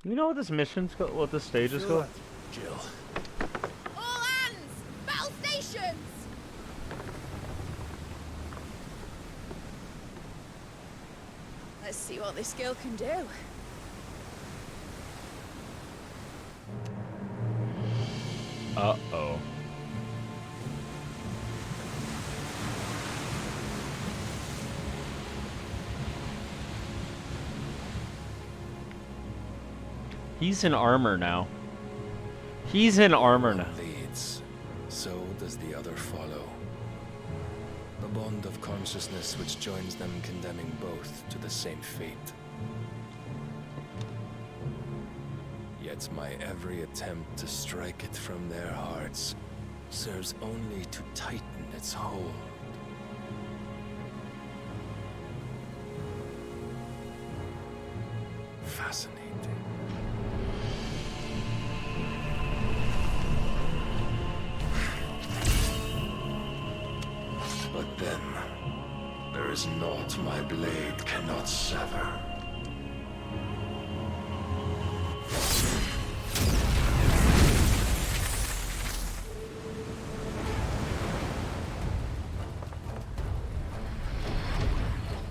You know what this mission's what this stage is called? Jill. All hands! Battle stations! Let's see what this girl can do. Uh-oh. He's in armor now. He's in armor now. One leads, so does the other follow. A bond of consciousness which joins them, condemning both to the same fate. Yet my every attempt to strike it from their hearts serves only to tighten its hold. Fascinating. But then, there is naught my blade cannot sever.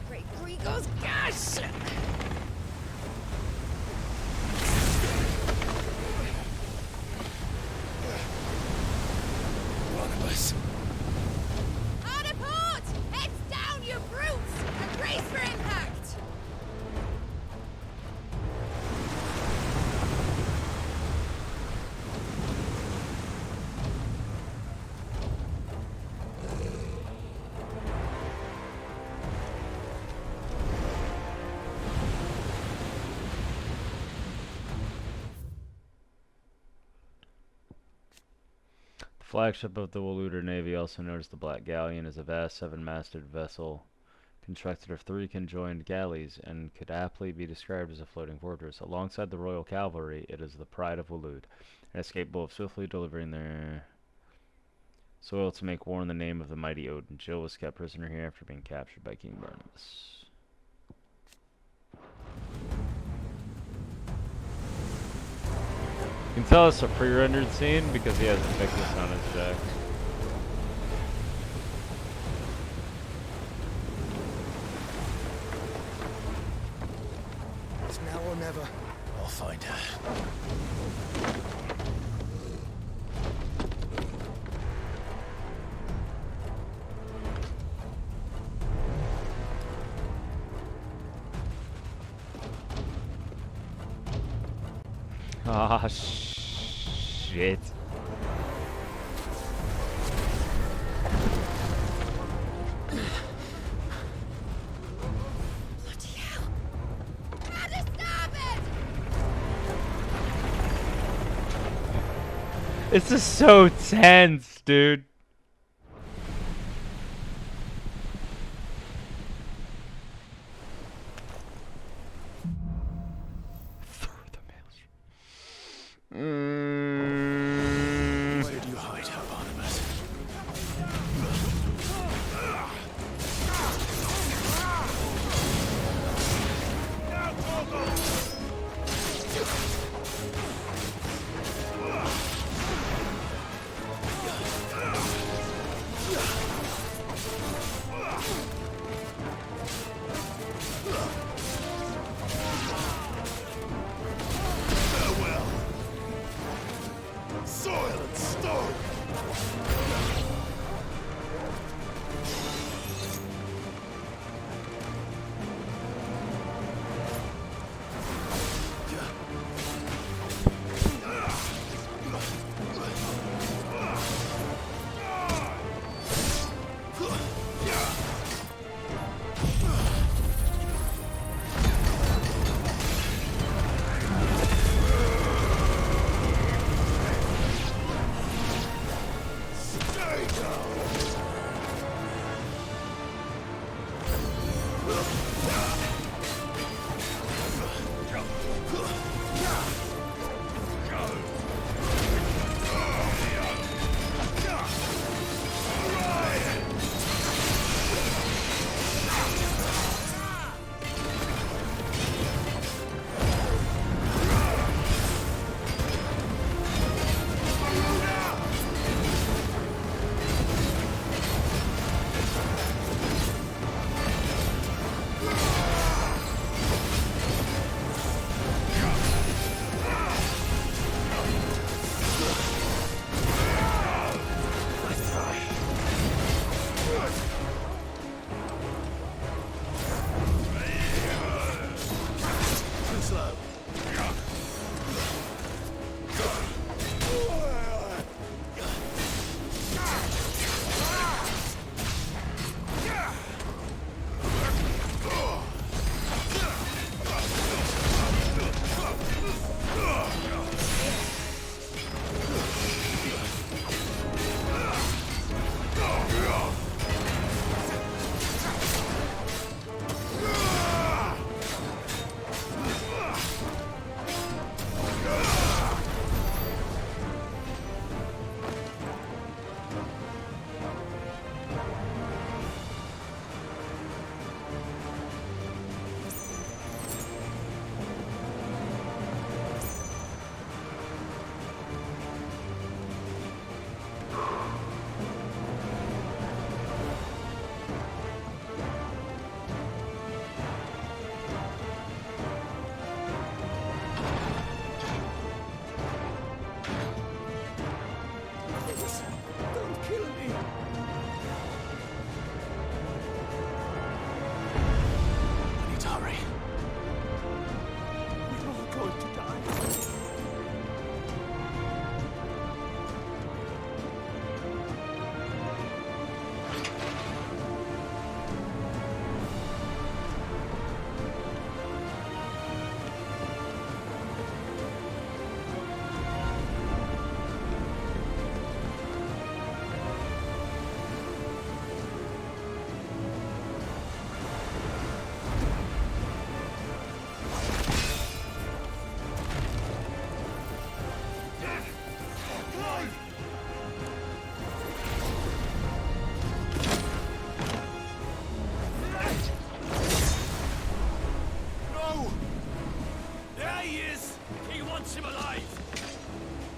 Great Grigor's gas! One of us. Hard a port! Heads down, you brutes! And brace for impact! The flagship of the Waluder Navy, also known as the Black Galleon, is a vast seven-masted vessel constructed of 3 conjoined galleys and could aptly be described as a floating fortress. Alongside the Royal Cavalry, it is the pride of Waloed, and is capable of swiftly delivering their soil to make war in the name of the mighty Odin. Jill was kept prisoner here after being captured by King Barnabas. You can tell it's a pre-rendered scene because he has Invictus on his deck. It's now or never. I'll find her. Ah, shit. This is so tense, dude. Where do you hide, Barnabas? Farewell. Soil and stone.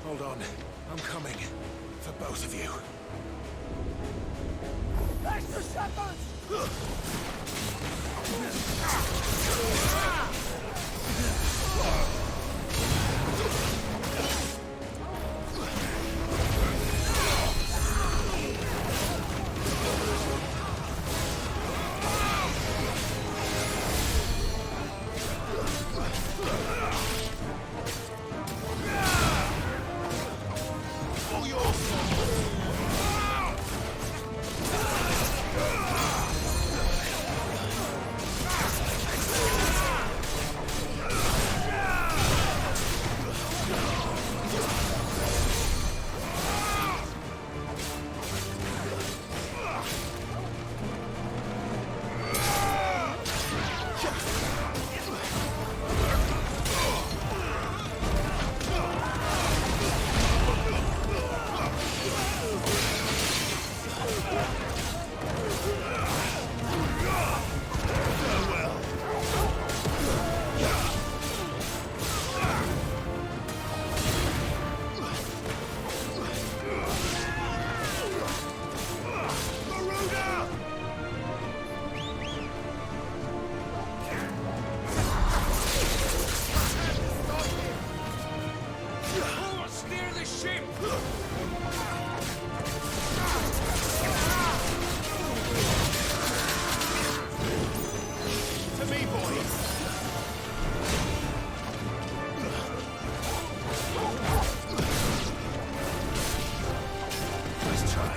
Hold on. I'm coming. For both of you. Extra shepherds! this ship! To me, boys! Let's try.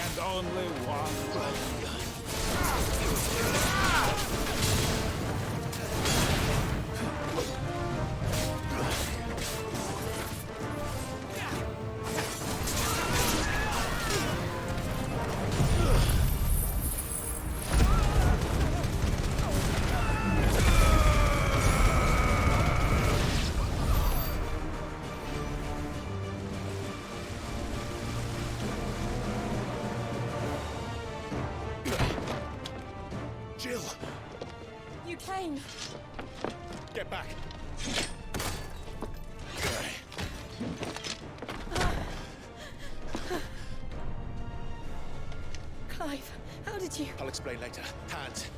And only one. Jill! You came. Get back! Clive, how did you... I'll explain later. Hands.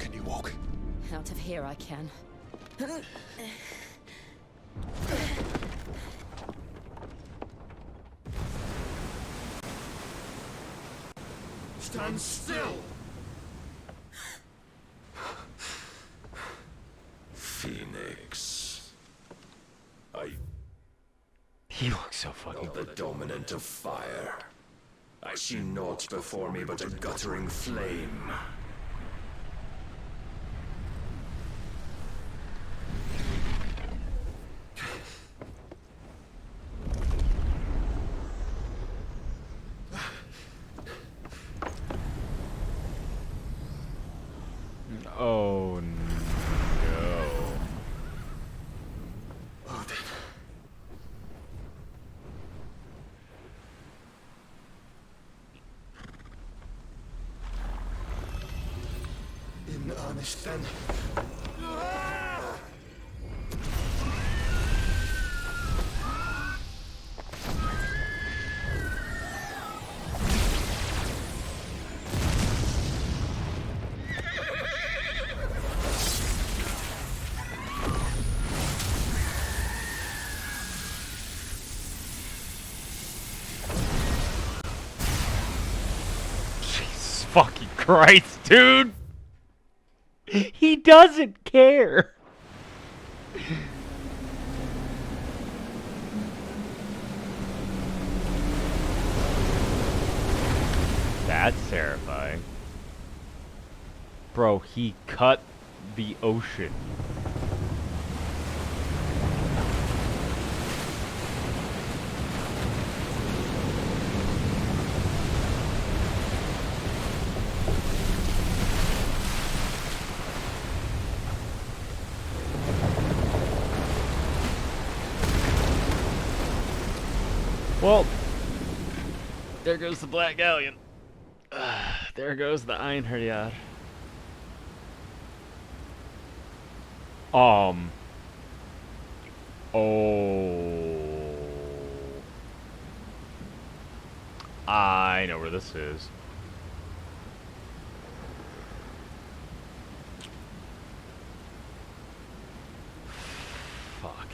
Can you walk? Out of here I can. Stand still! Phoenix. He looks so fucking... The dominant of fire. I see naught before me but a guttering flame. Oh no. Odin. In earnest then. fucking Christ, dude! He doesn't care! That's terrifying. Bro, he cut the ocean. Well, there goes the Black Galleon. There goes the Einherjar. Oh. I know where this is. Fuck.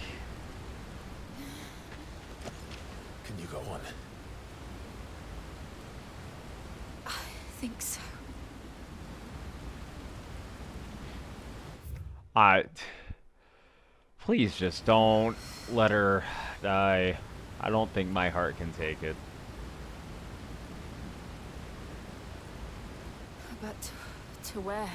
Can you go on? I think so. Please just don't let her die. I don't think my heart can take it. But to where?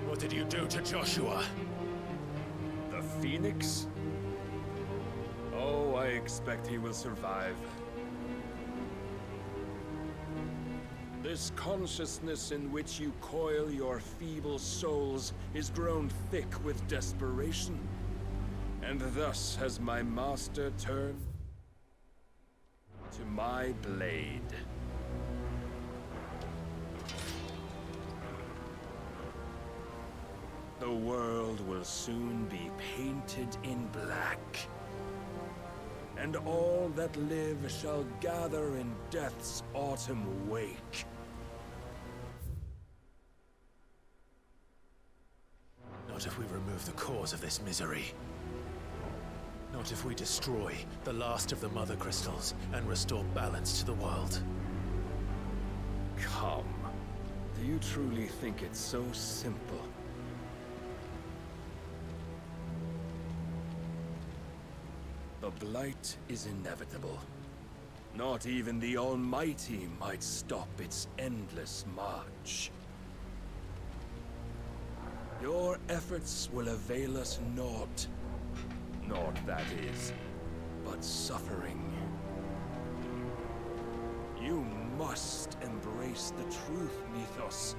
What did you do to Joshua? The Phoenix? Oh, I expect he will survive. This consciousness in which you coil your feeble souls is grown thick with desperation. And thus has my master turned to my blade. The world will soon be painted in black, and all that live shall gather in death's autumn wake. Not if we remove the cause of this misery. Not if we destroy the last of the Mother Crystals and restore balance to the world. Come. Do you truly think it's so simple? The Blight is inevitable. Not even the Almighty might stop its endless march. Your efforts will avail us naught. Naught, that is, but suffering. You must embrace the truth, Mythos.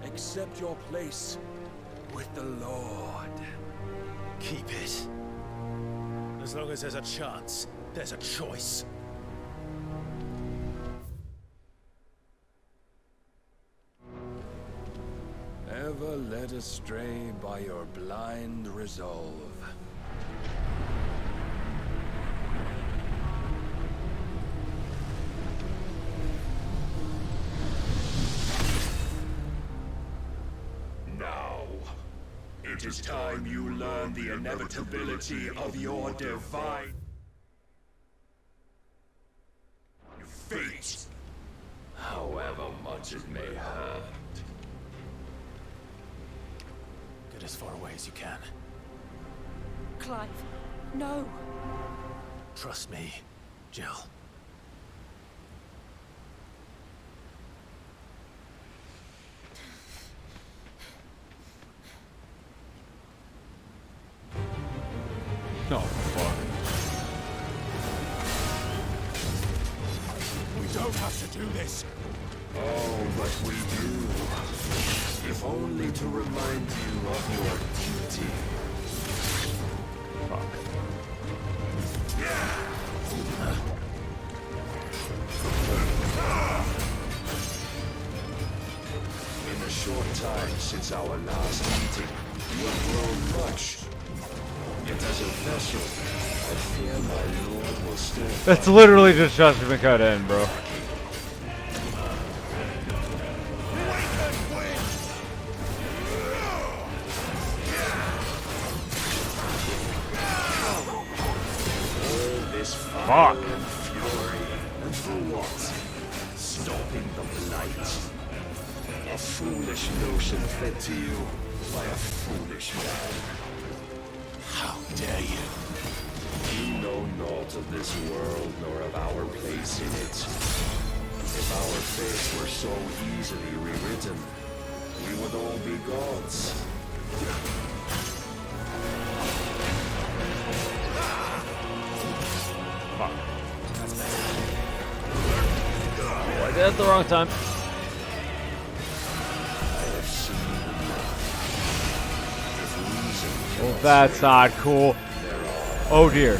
Accept your place with the Lord. Keep it. As long as there's a chance, there's a choice. Ever led astray by your blind resolve. Now, it is time you learn the inevitability of your divine fate, however much it may hurt. Get as far away as you can. Clive, no. Trust me, Jill. Oh, fuck. We don't have to do this. Oh, but we do. If only to remind you of your duty. Fuck. In the short time since our last meeting, You have grown much. Yet as a vessel, I fear my lord will still... That's literally just Judgment cut in, bro. Fuck. And fury. And for what? Stopping the blight. A foolish notion fed to you by a foolish man. How dare you? You know naught of this world nor of our place in it. If our fates were so easily rewritten, we would all be gods. Fuck. Oh, I did it at the wrong time. Well, that's not cool. Oh dear. I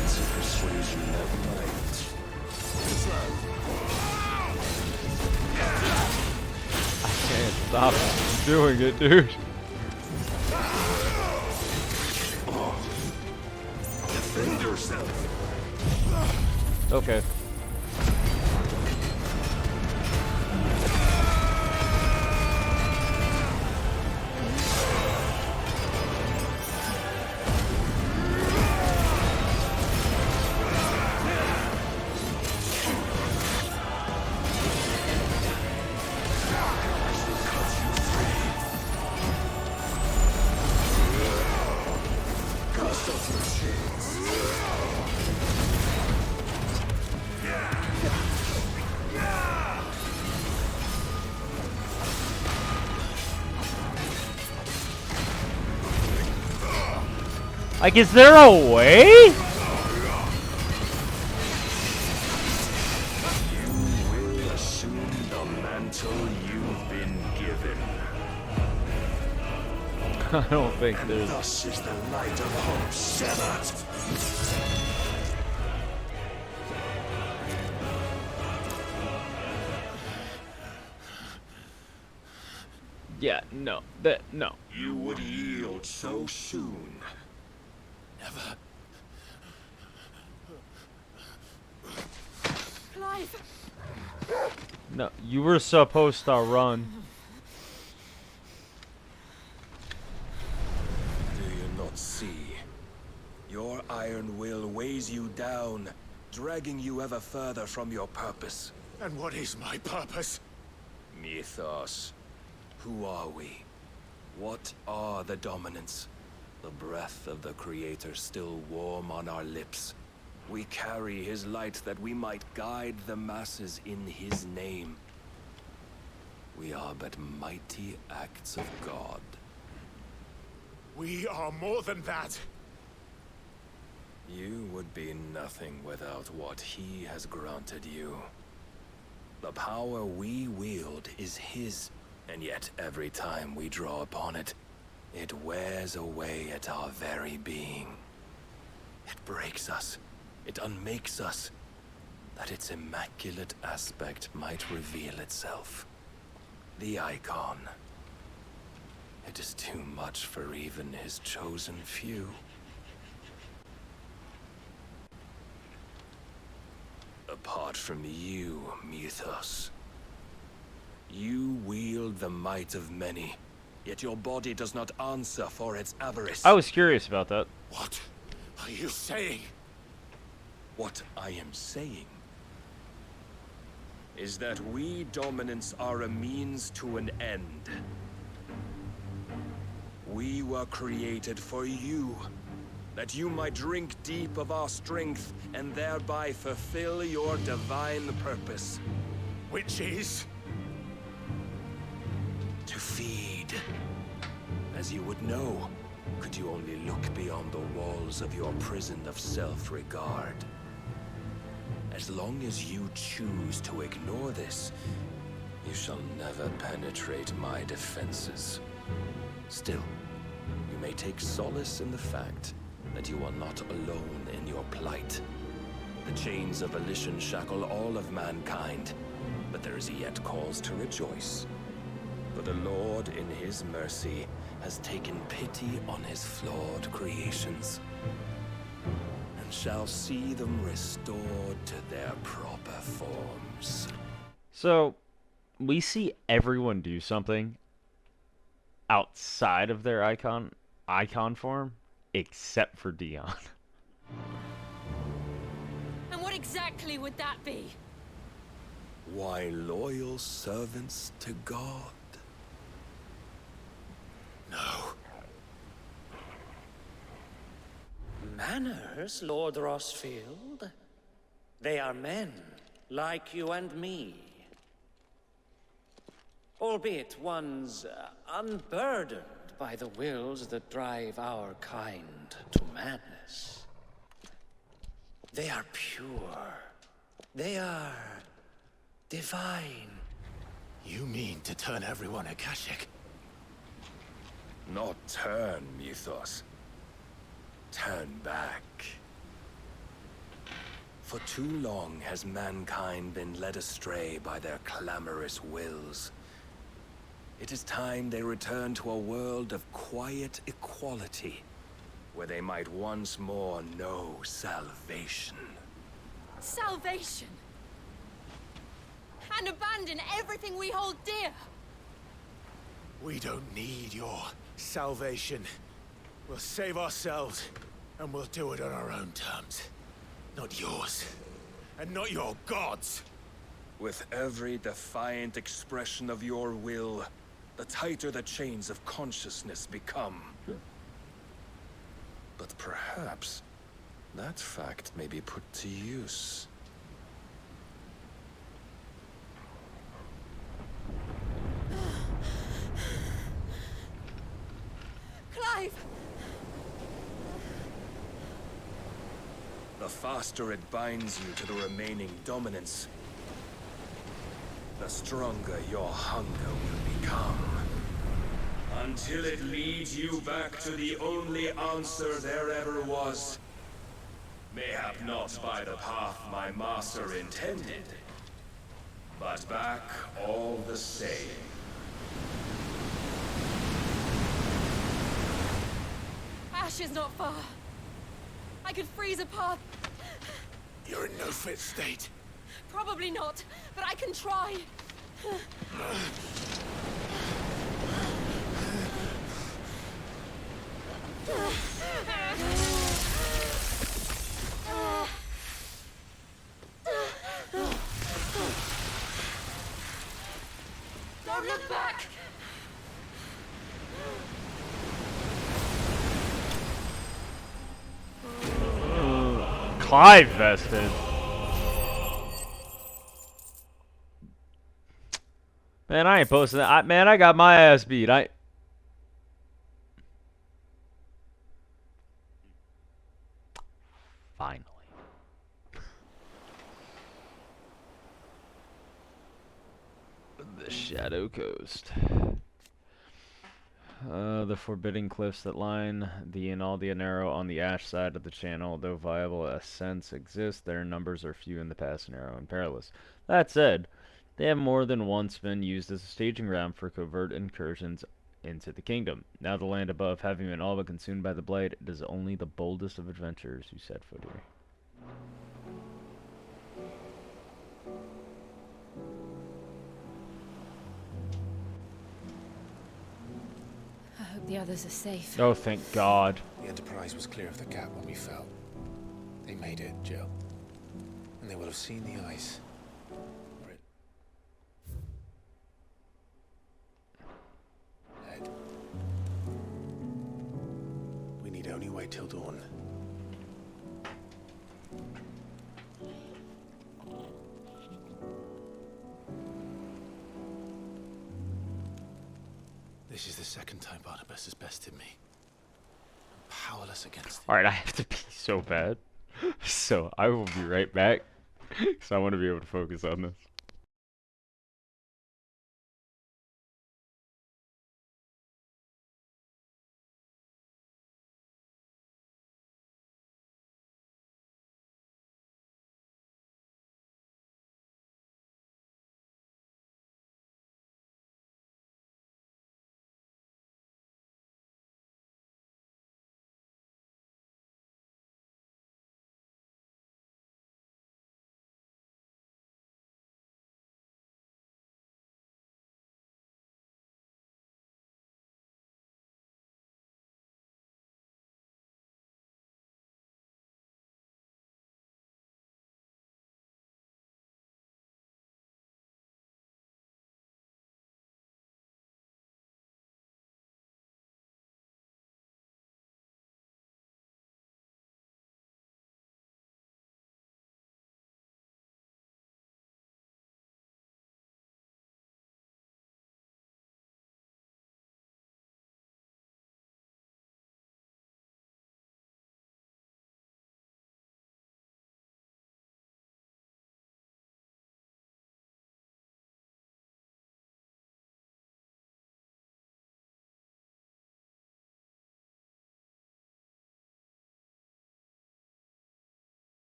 can't stop doing it, dude. Defend yourself. Okay. Like, is there a way? You will assume the mantle you've been given. I don't think and there's... thus is the light of hope severed. Yeah, no. No. You would yield so soon. Never. Clive! No, you were supposed to run. Do you not see? Your iron will weighs you down, dragging you ever further from your purpose. And what is my purpose? Mythos. Who are we? What are the dominants? The breath of the Creator still warm on our lips. We carry his light that we might guide the masses in his name. We are but mighty acts of God. We are more than that. You would be nothing without what he has granted you. The power we wield is his, and yet every time we draw upon it, it wears away at our very being. It breaks us. It unmakes us, that its immaculate aspect might reveal itself. The icon. It is too much for even his chosen few. Apart from you, Mythos, you wield the might of many, yet your body does not answer for its avarice. I was curious about that. What are you saying? What I am saying is that we dominants are a means to an end. We were created for you, that you might drink deep of our strength and thereby fulfill your divine purpose. Which is? To feed. As you would know, could you only look beyond the walls of your prison of self-regard. As long as you choose to ignore this, you shall never penetrate my defenses. Still, you may take solace in the fact that you are not alone in your plight. The chains of volition shackle all of mankind, but there is yet cause to rejoice. For the Lord, in his mercy, has taken pity on his flawed creations, and shall see them restored to their proper forms. So, we see everyone do something outside of their icon form, except for Dion. And what exactly would that be? Why, loyal servants to God. No. Manners, Lord Rossfield? They are men, like you and me. Albeit ones unburdened by the wills that drive our kind to madness. They are pure. They are divine. You mean to turn everyone Akashic? Not turn, Mythos. Turn back. For too long has mankind been led astray by their clamorous wills. It is time they return to a world of quiet equality, where they might once more know salvation. Salvation! And abandon everything we hold dear! We don't need your salvation. We'll save ourselves, and we'll do it on our own terms. Not yours. And not your gods! With every defiant expression of your will, the tighter the chains of consciousness become. But perhaps that fact may be put to use. Clive! The faster it binds you to the remaining dominance, the stronger your hunger will become. Until it leads you back to the only answer there ever was. Mayhap not by the path my master intended, but back all the same. Ash is not far. I could freeze a path. You're in no fit state. Probably not, but I can try. Don't look back! Clive vested. Man, I ain't posting that. Man, I got my ass beat. Finally. The Shadow Coast. The forbidding cliffs that line the Inaldia Narrow on the ash side of the channel, though viable ascents exist, their numbers are few in the past narrow and perilous. That said, they have more than once been used as a staging ground for covert incursions into the kingdom. Now the land above having been all but consumed by the blight, it is only the boldest of adventurers who set foot here. I hope the others are safe. Oh, thank God. The Enterprise was clear of the gap when we fell. They made it, Jill. And they will have seen the ice. Head. We need only wait till dawn. This is the second time Barnabas has bested me. I'm powerless against him. Alright, I have to pee so bad. So, I will be right back. Because I want to be able to focus on this.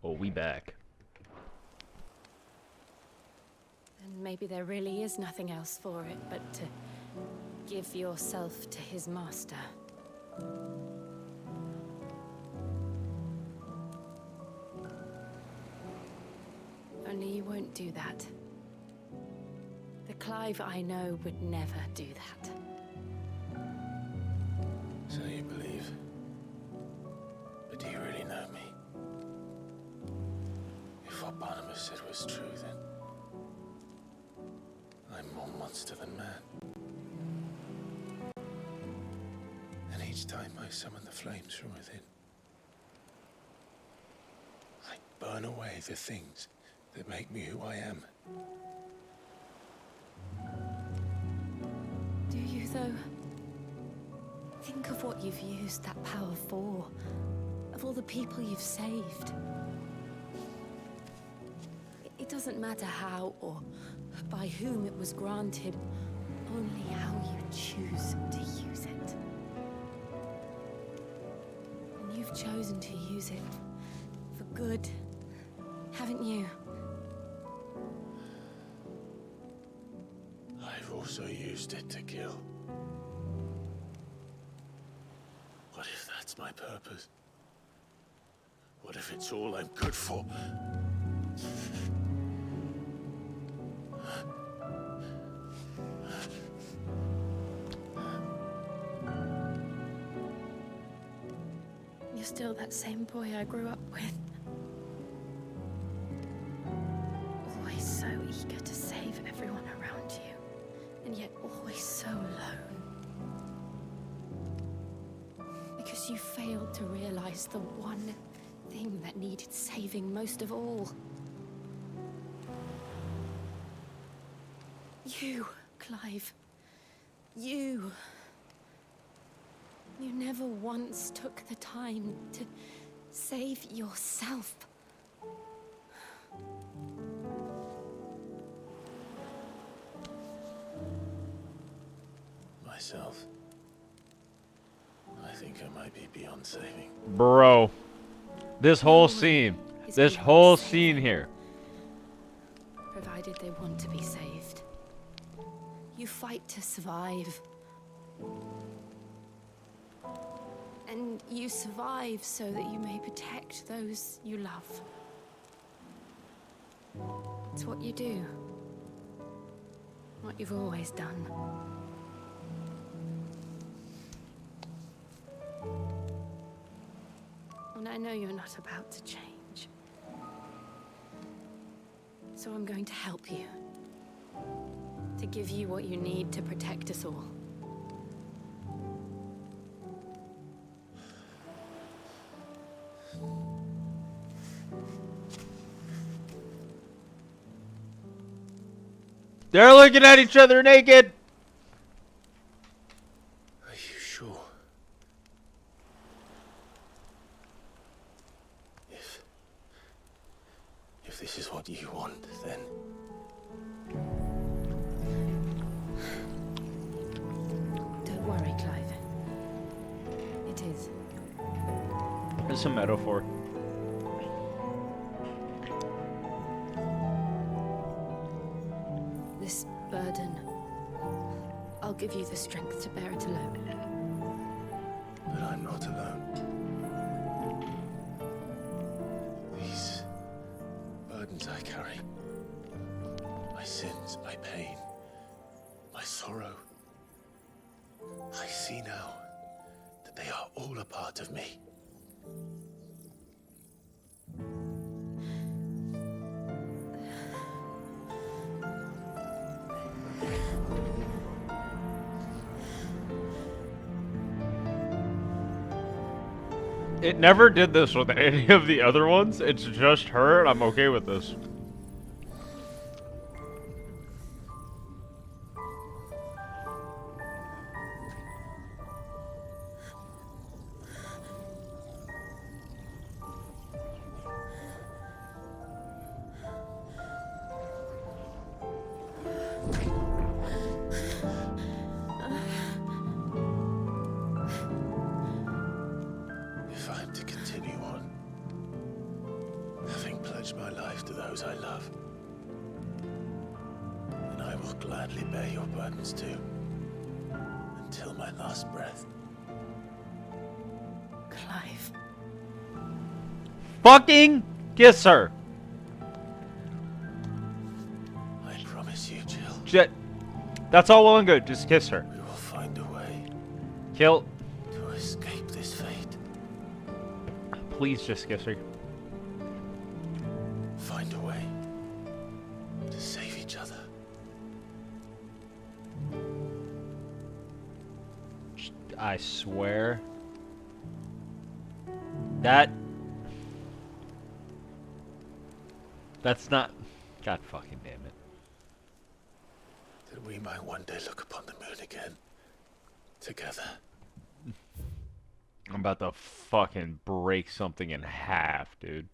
Oh, we back. And maybe there really is nothing else for it but to give yourself to his master. Only you won't do that. The Clive I know would never do that. So you believe? But do you really know me? If what Barnabas said was true, then I'm more monster than man. And each time I summon the flames from within, I burn away the things that make me who I am. Do you, though? Think of what you've used that power for. Of all the people you've saved. It doesn't matter how or by whom it was granted, only how you choose to use it. And you've chosen to use it for good, haven't you? I've also used it to kill. What if that's my purpose? What if it's all I'm good for? You're still that same boy I grew up with. Always so eager to save everyone around you, and yet always so alone. Because you failed to realize the one thing that needed saving most of all. You, Clive. You. You never once took the time to save yourself. Myself? I think I might be beyond saving. Bro. This whole scene. This whole scene here. Provided they want to be saved. You fight to survive. And you survive so that you may protect those you love. It's what you do. What you've always done. And I know you're not about to change. So I'm going to help you. To give you what you need to protect us all. They're looking at each other naked. Are you sure? If this is what you want, then don't worry, Clive. It is. It's a metaphor. This burden, I'll give you the strength to bear it alone. but I'm not alone. These burdens I carry, my sins, my pain, my sorrow, I see now that they are all a part of me. It never did this with any of the other ones. It's just her, and I'm okay with this. If I'm to continue on, pledge my life to those I love. And I will gladly bear your burdens too, until my last breath. Clive. Fucking kiss her. I promise you, Jill. That's all well and good. Just kiss her. We will find a way. Kill. To escape this fate. Please just kiss her. Find a way to save each other. I swear. That's not... God fucking damn it. That we might one day look upon the moon again. Together. I'm about to fucking break something in half, dude.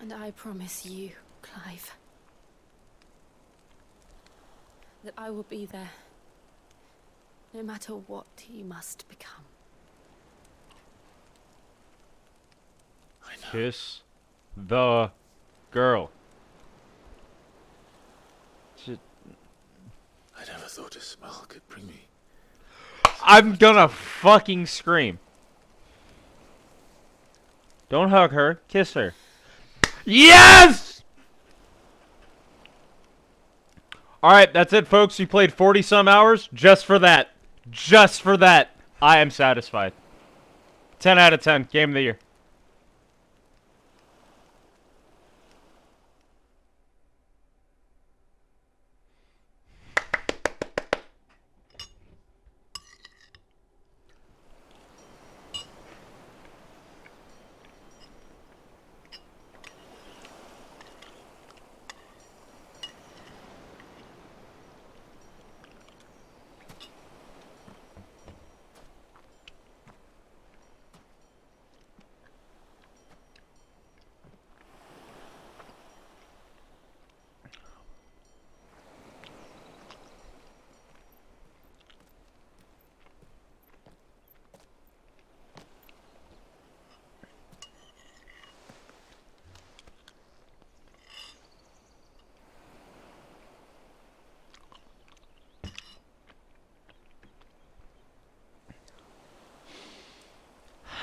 And I promise you, Clive, that I will be there, no matter what you must become. Kiss the girl. I never thought a smile could bring me. I'm gonna fucking scream. Don't hug her. Kiss her. Yes! Alright, that's it, folks. We played 40-some hours just for that. Just for that. I am satisfied. 10 out of 10. Game of the year.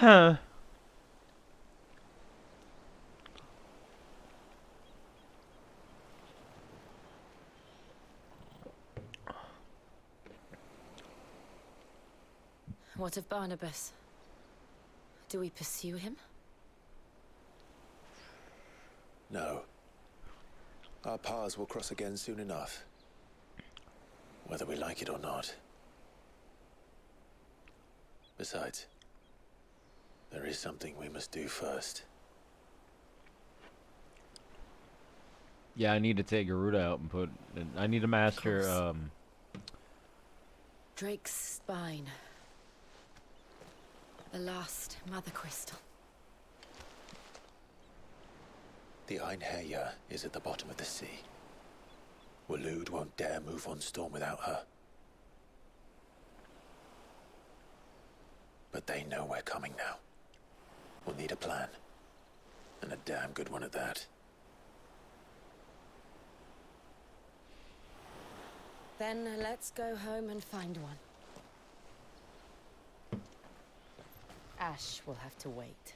Huh. What of Barnabas? Do we pursue him? No. Our paths will cross again soon enough. Whether we like it or not. Besides, there is something we must do first. Yeah, I need to take Garuda out and put... I need to master, Drake's spine. The last mother crystal. The Einherja is at the bottom of the sea. Waloed won't dare move on Storm without her. But they know we're coming now. We'll need a plan. And a damn good one at that. Then let's go home and find one. Ash will have to wait.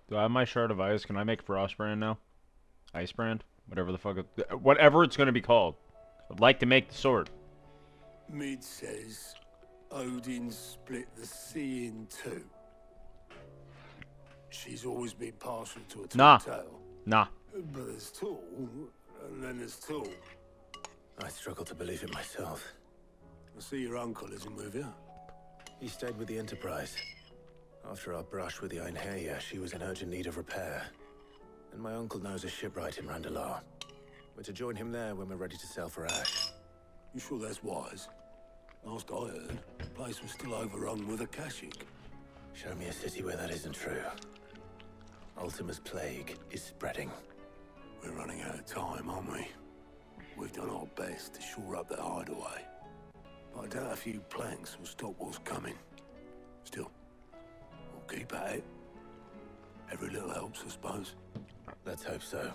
Do I have my Shard of Ice? Can I make Frostbrand now? Icebrand? Whatever the fuck whatever it's gonna be called. I'd like to make the sword. Mid says Odin split the sea in two. She's always been partial to a tall tale. Nah. But there's tall, and then there's tall. I struggle to believe it myself. I see your uncle isn't with you. He stayed with the Enterprise. After our brush with the Einherja, she was in urgent need of repair. And my uncle knows a shipwright in Randalar. We're to join him there when we're ready to sail for Ash. You sure that's wise? Last I heard, the place was still overrun with a Kashyyyk. Show me a city where that isn't true. Ultima's plague is spreading. We're running out of time, aren't we? We've done our best to shore up that hideaway. But I doubt a few planks will stop what's coming. Still, we'll keep at it. Every little helps, I suppose. Let's hope so.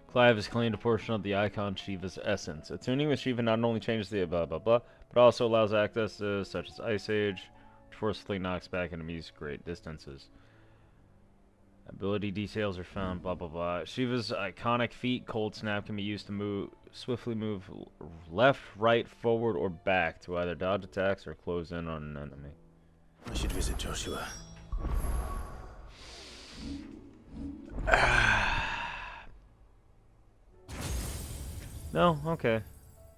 Clive has cleaned a portion of the icon Shiva's essence. Attuning with Shiva not only changes the blah blah blah, but also allows access to such as Ice Age, which forcefully knocks back enemies great distances. Ability details are found, blah blah blah. Shiva's iconic feat, Cold Snap, can be used to swiftly move left, right, forward, or back to either dodge attacks or close in on an enemy. I should visit Joshua. No, okay.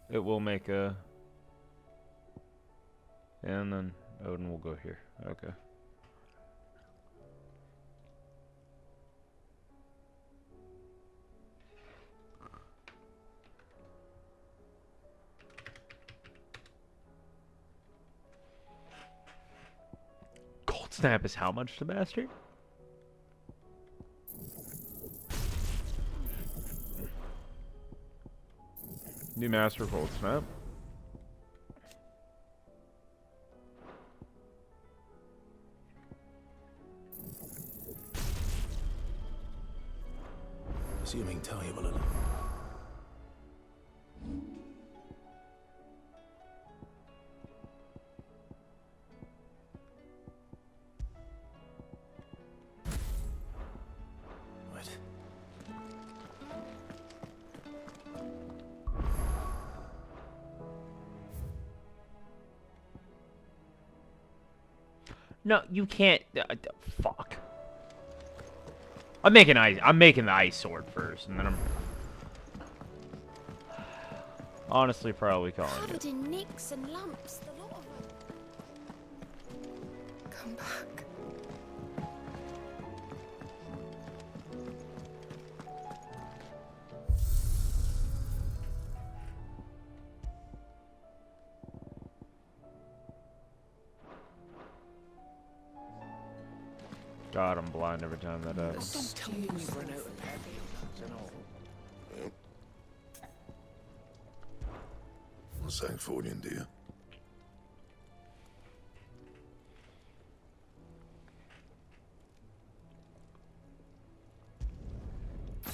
It will make a... And then Odin will go here. Okay. Cold Snap is how much to master? New master Cold Snap. Assuming Talia will allow. No, you can't. Fuck. I'm making the ice sword first, and then I'm honestly probably calling it. Covered in nicks and lumps, the lot of them. Come back. God, I'm blind every time that happens. Don't tell me you've run out of pepper and all. Yep. Sancfordian, dear.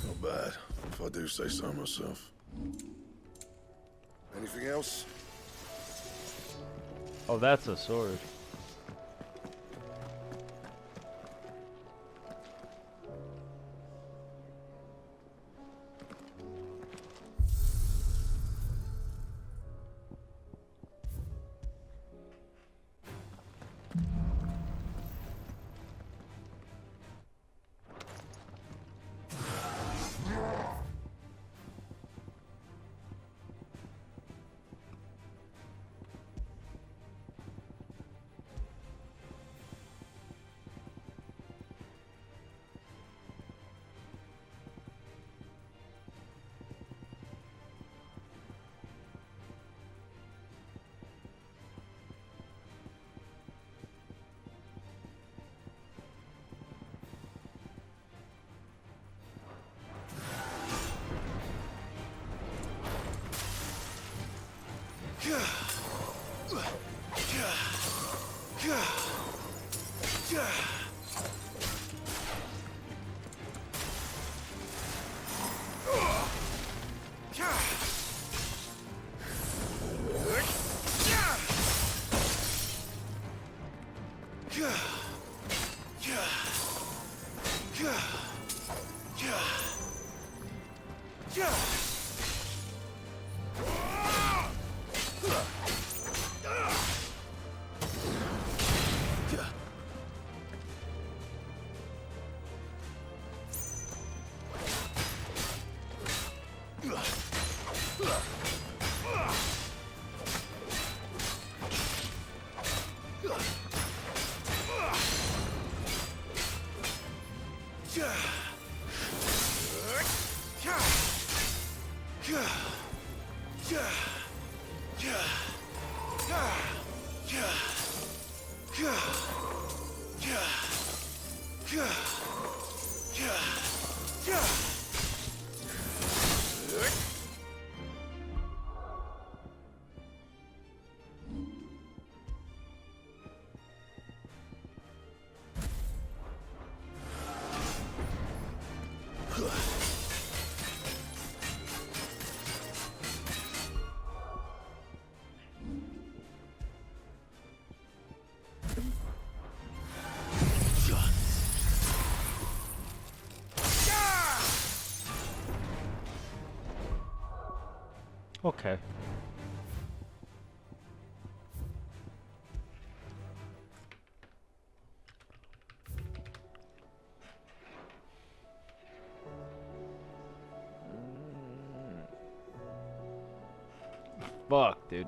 Not bad, if I do say so myself. Anything else? Oh, that's a sword. Okay. Fuck, dude.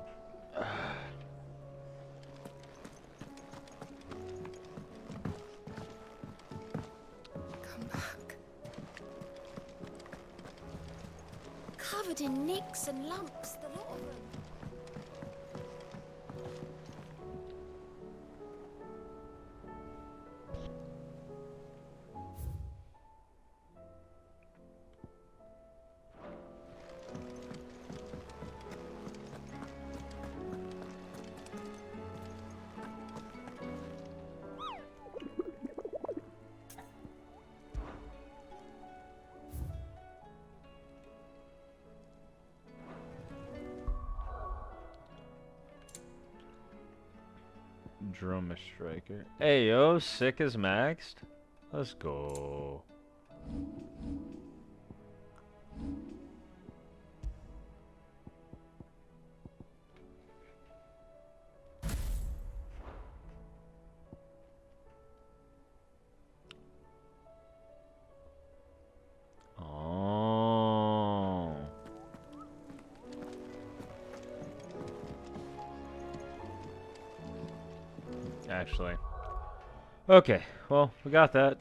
Come back. Covered in nicks and lumps, the lot of them. Drummer striker. Hey yo, sick as maxed. Let's go. Oh. Actually. Okay, well, we got that.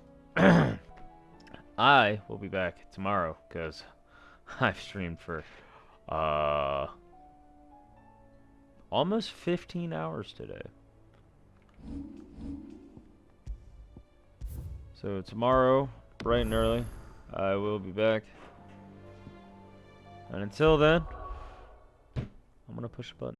I will be back tomorrow because I've streamed for almost 15 hours today. So tomorrow, bright and early, I will be back. And until then, I'm gonna push a button.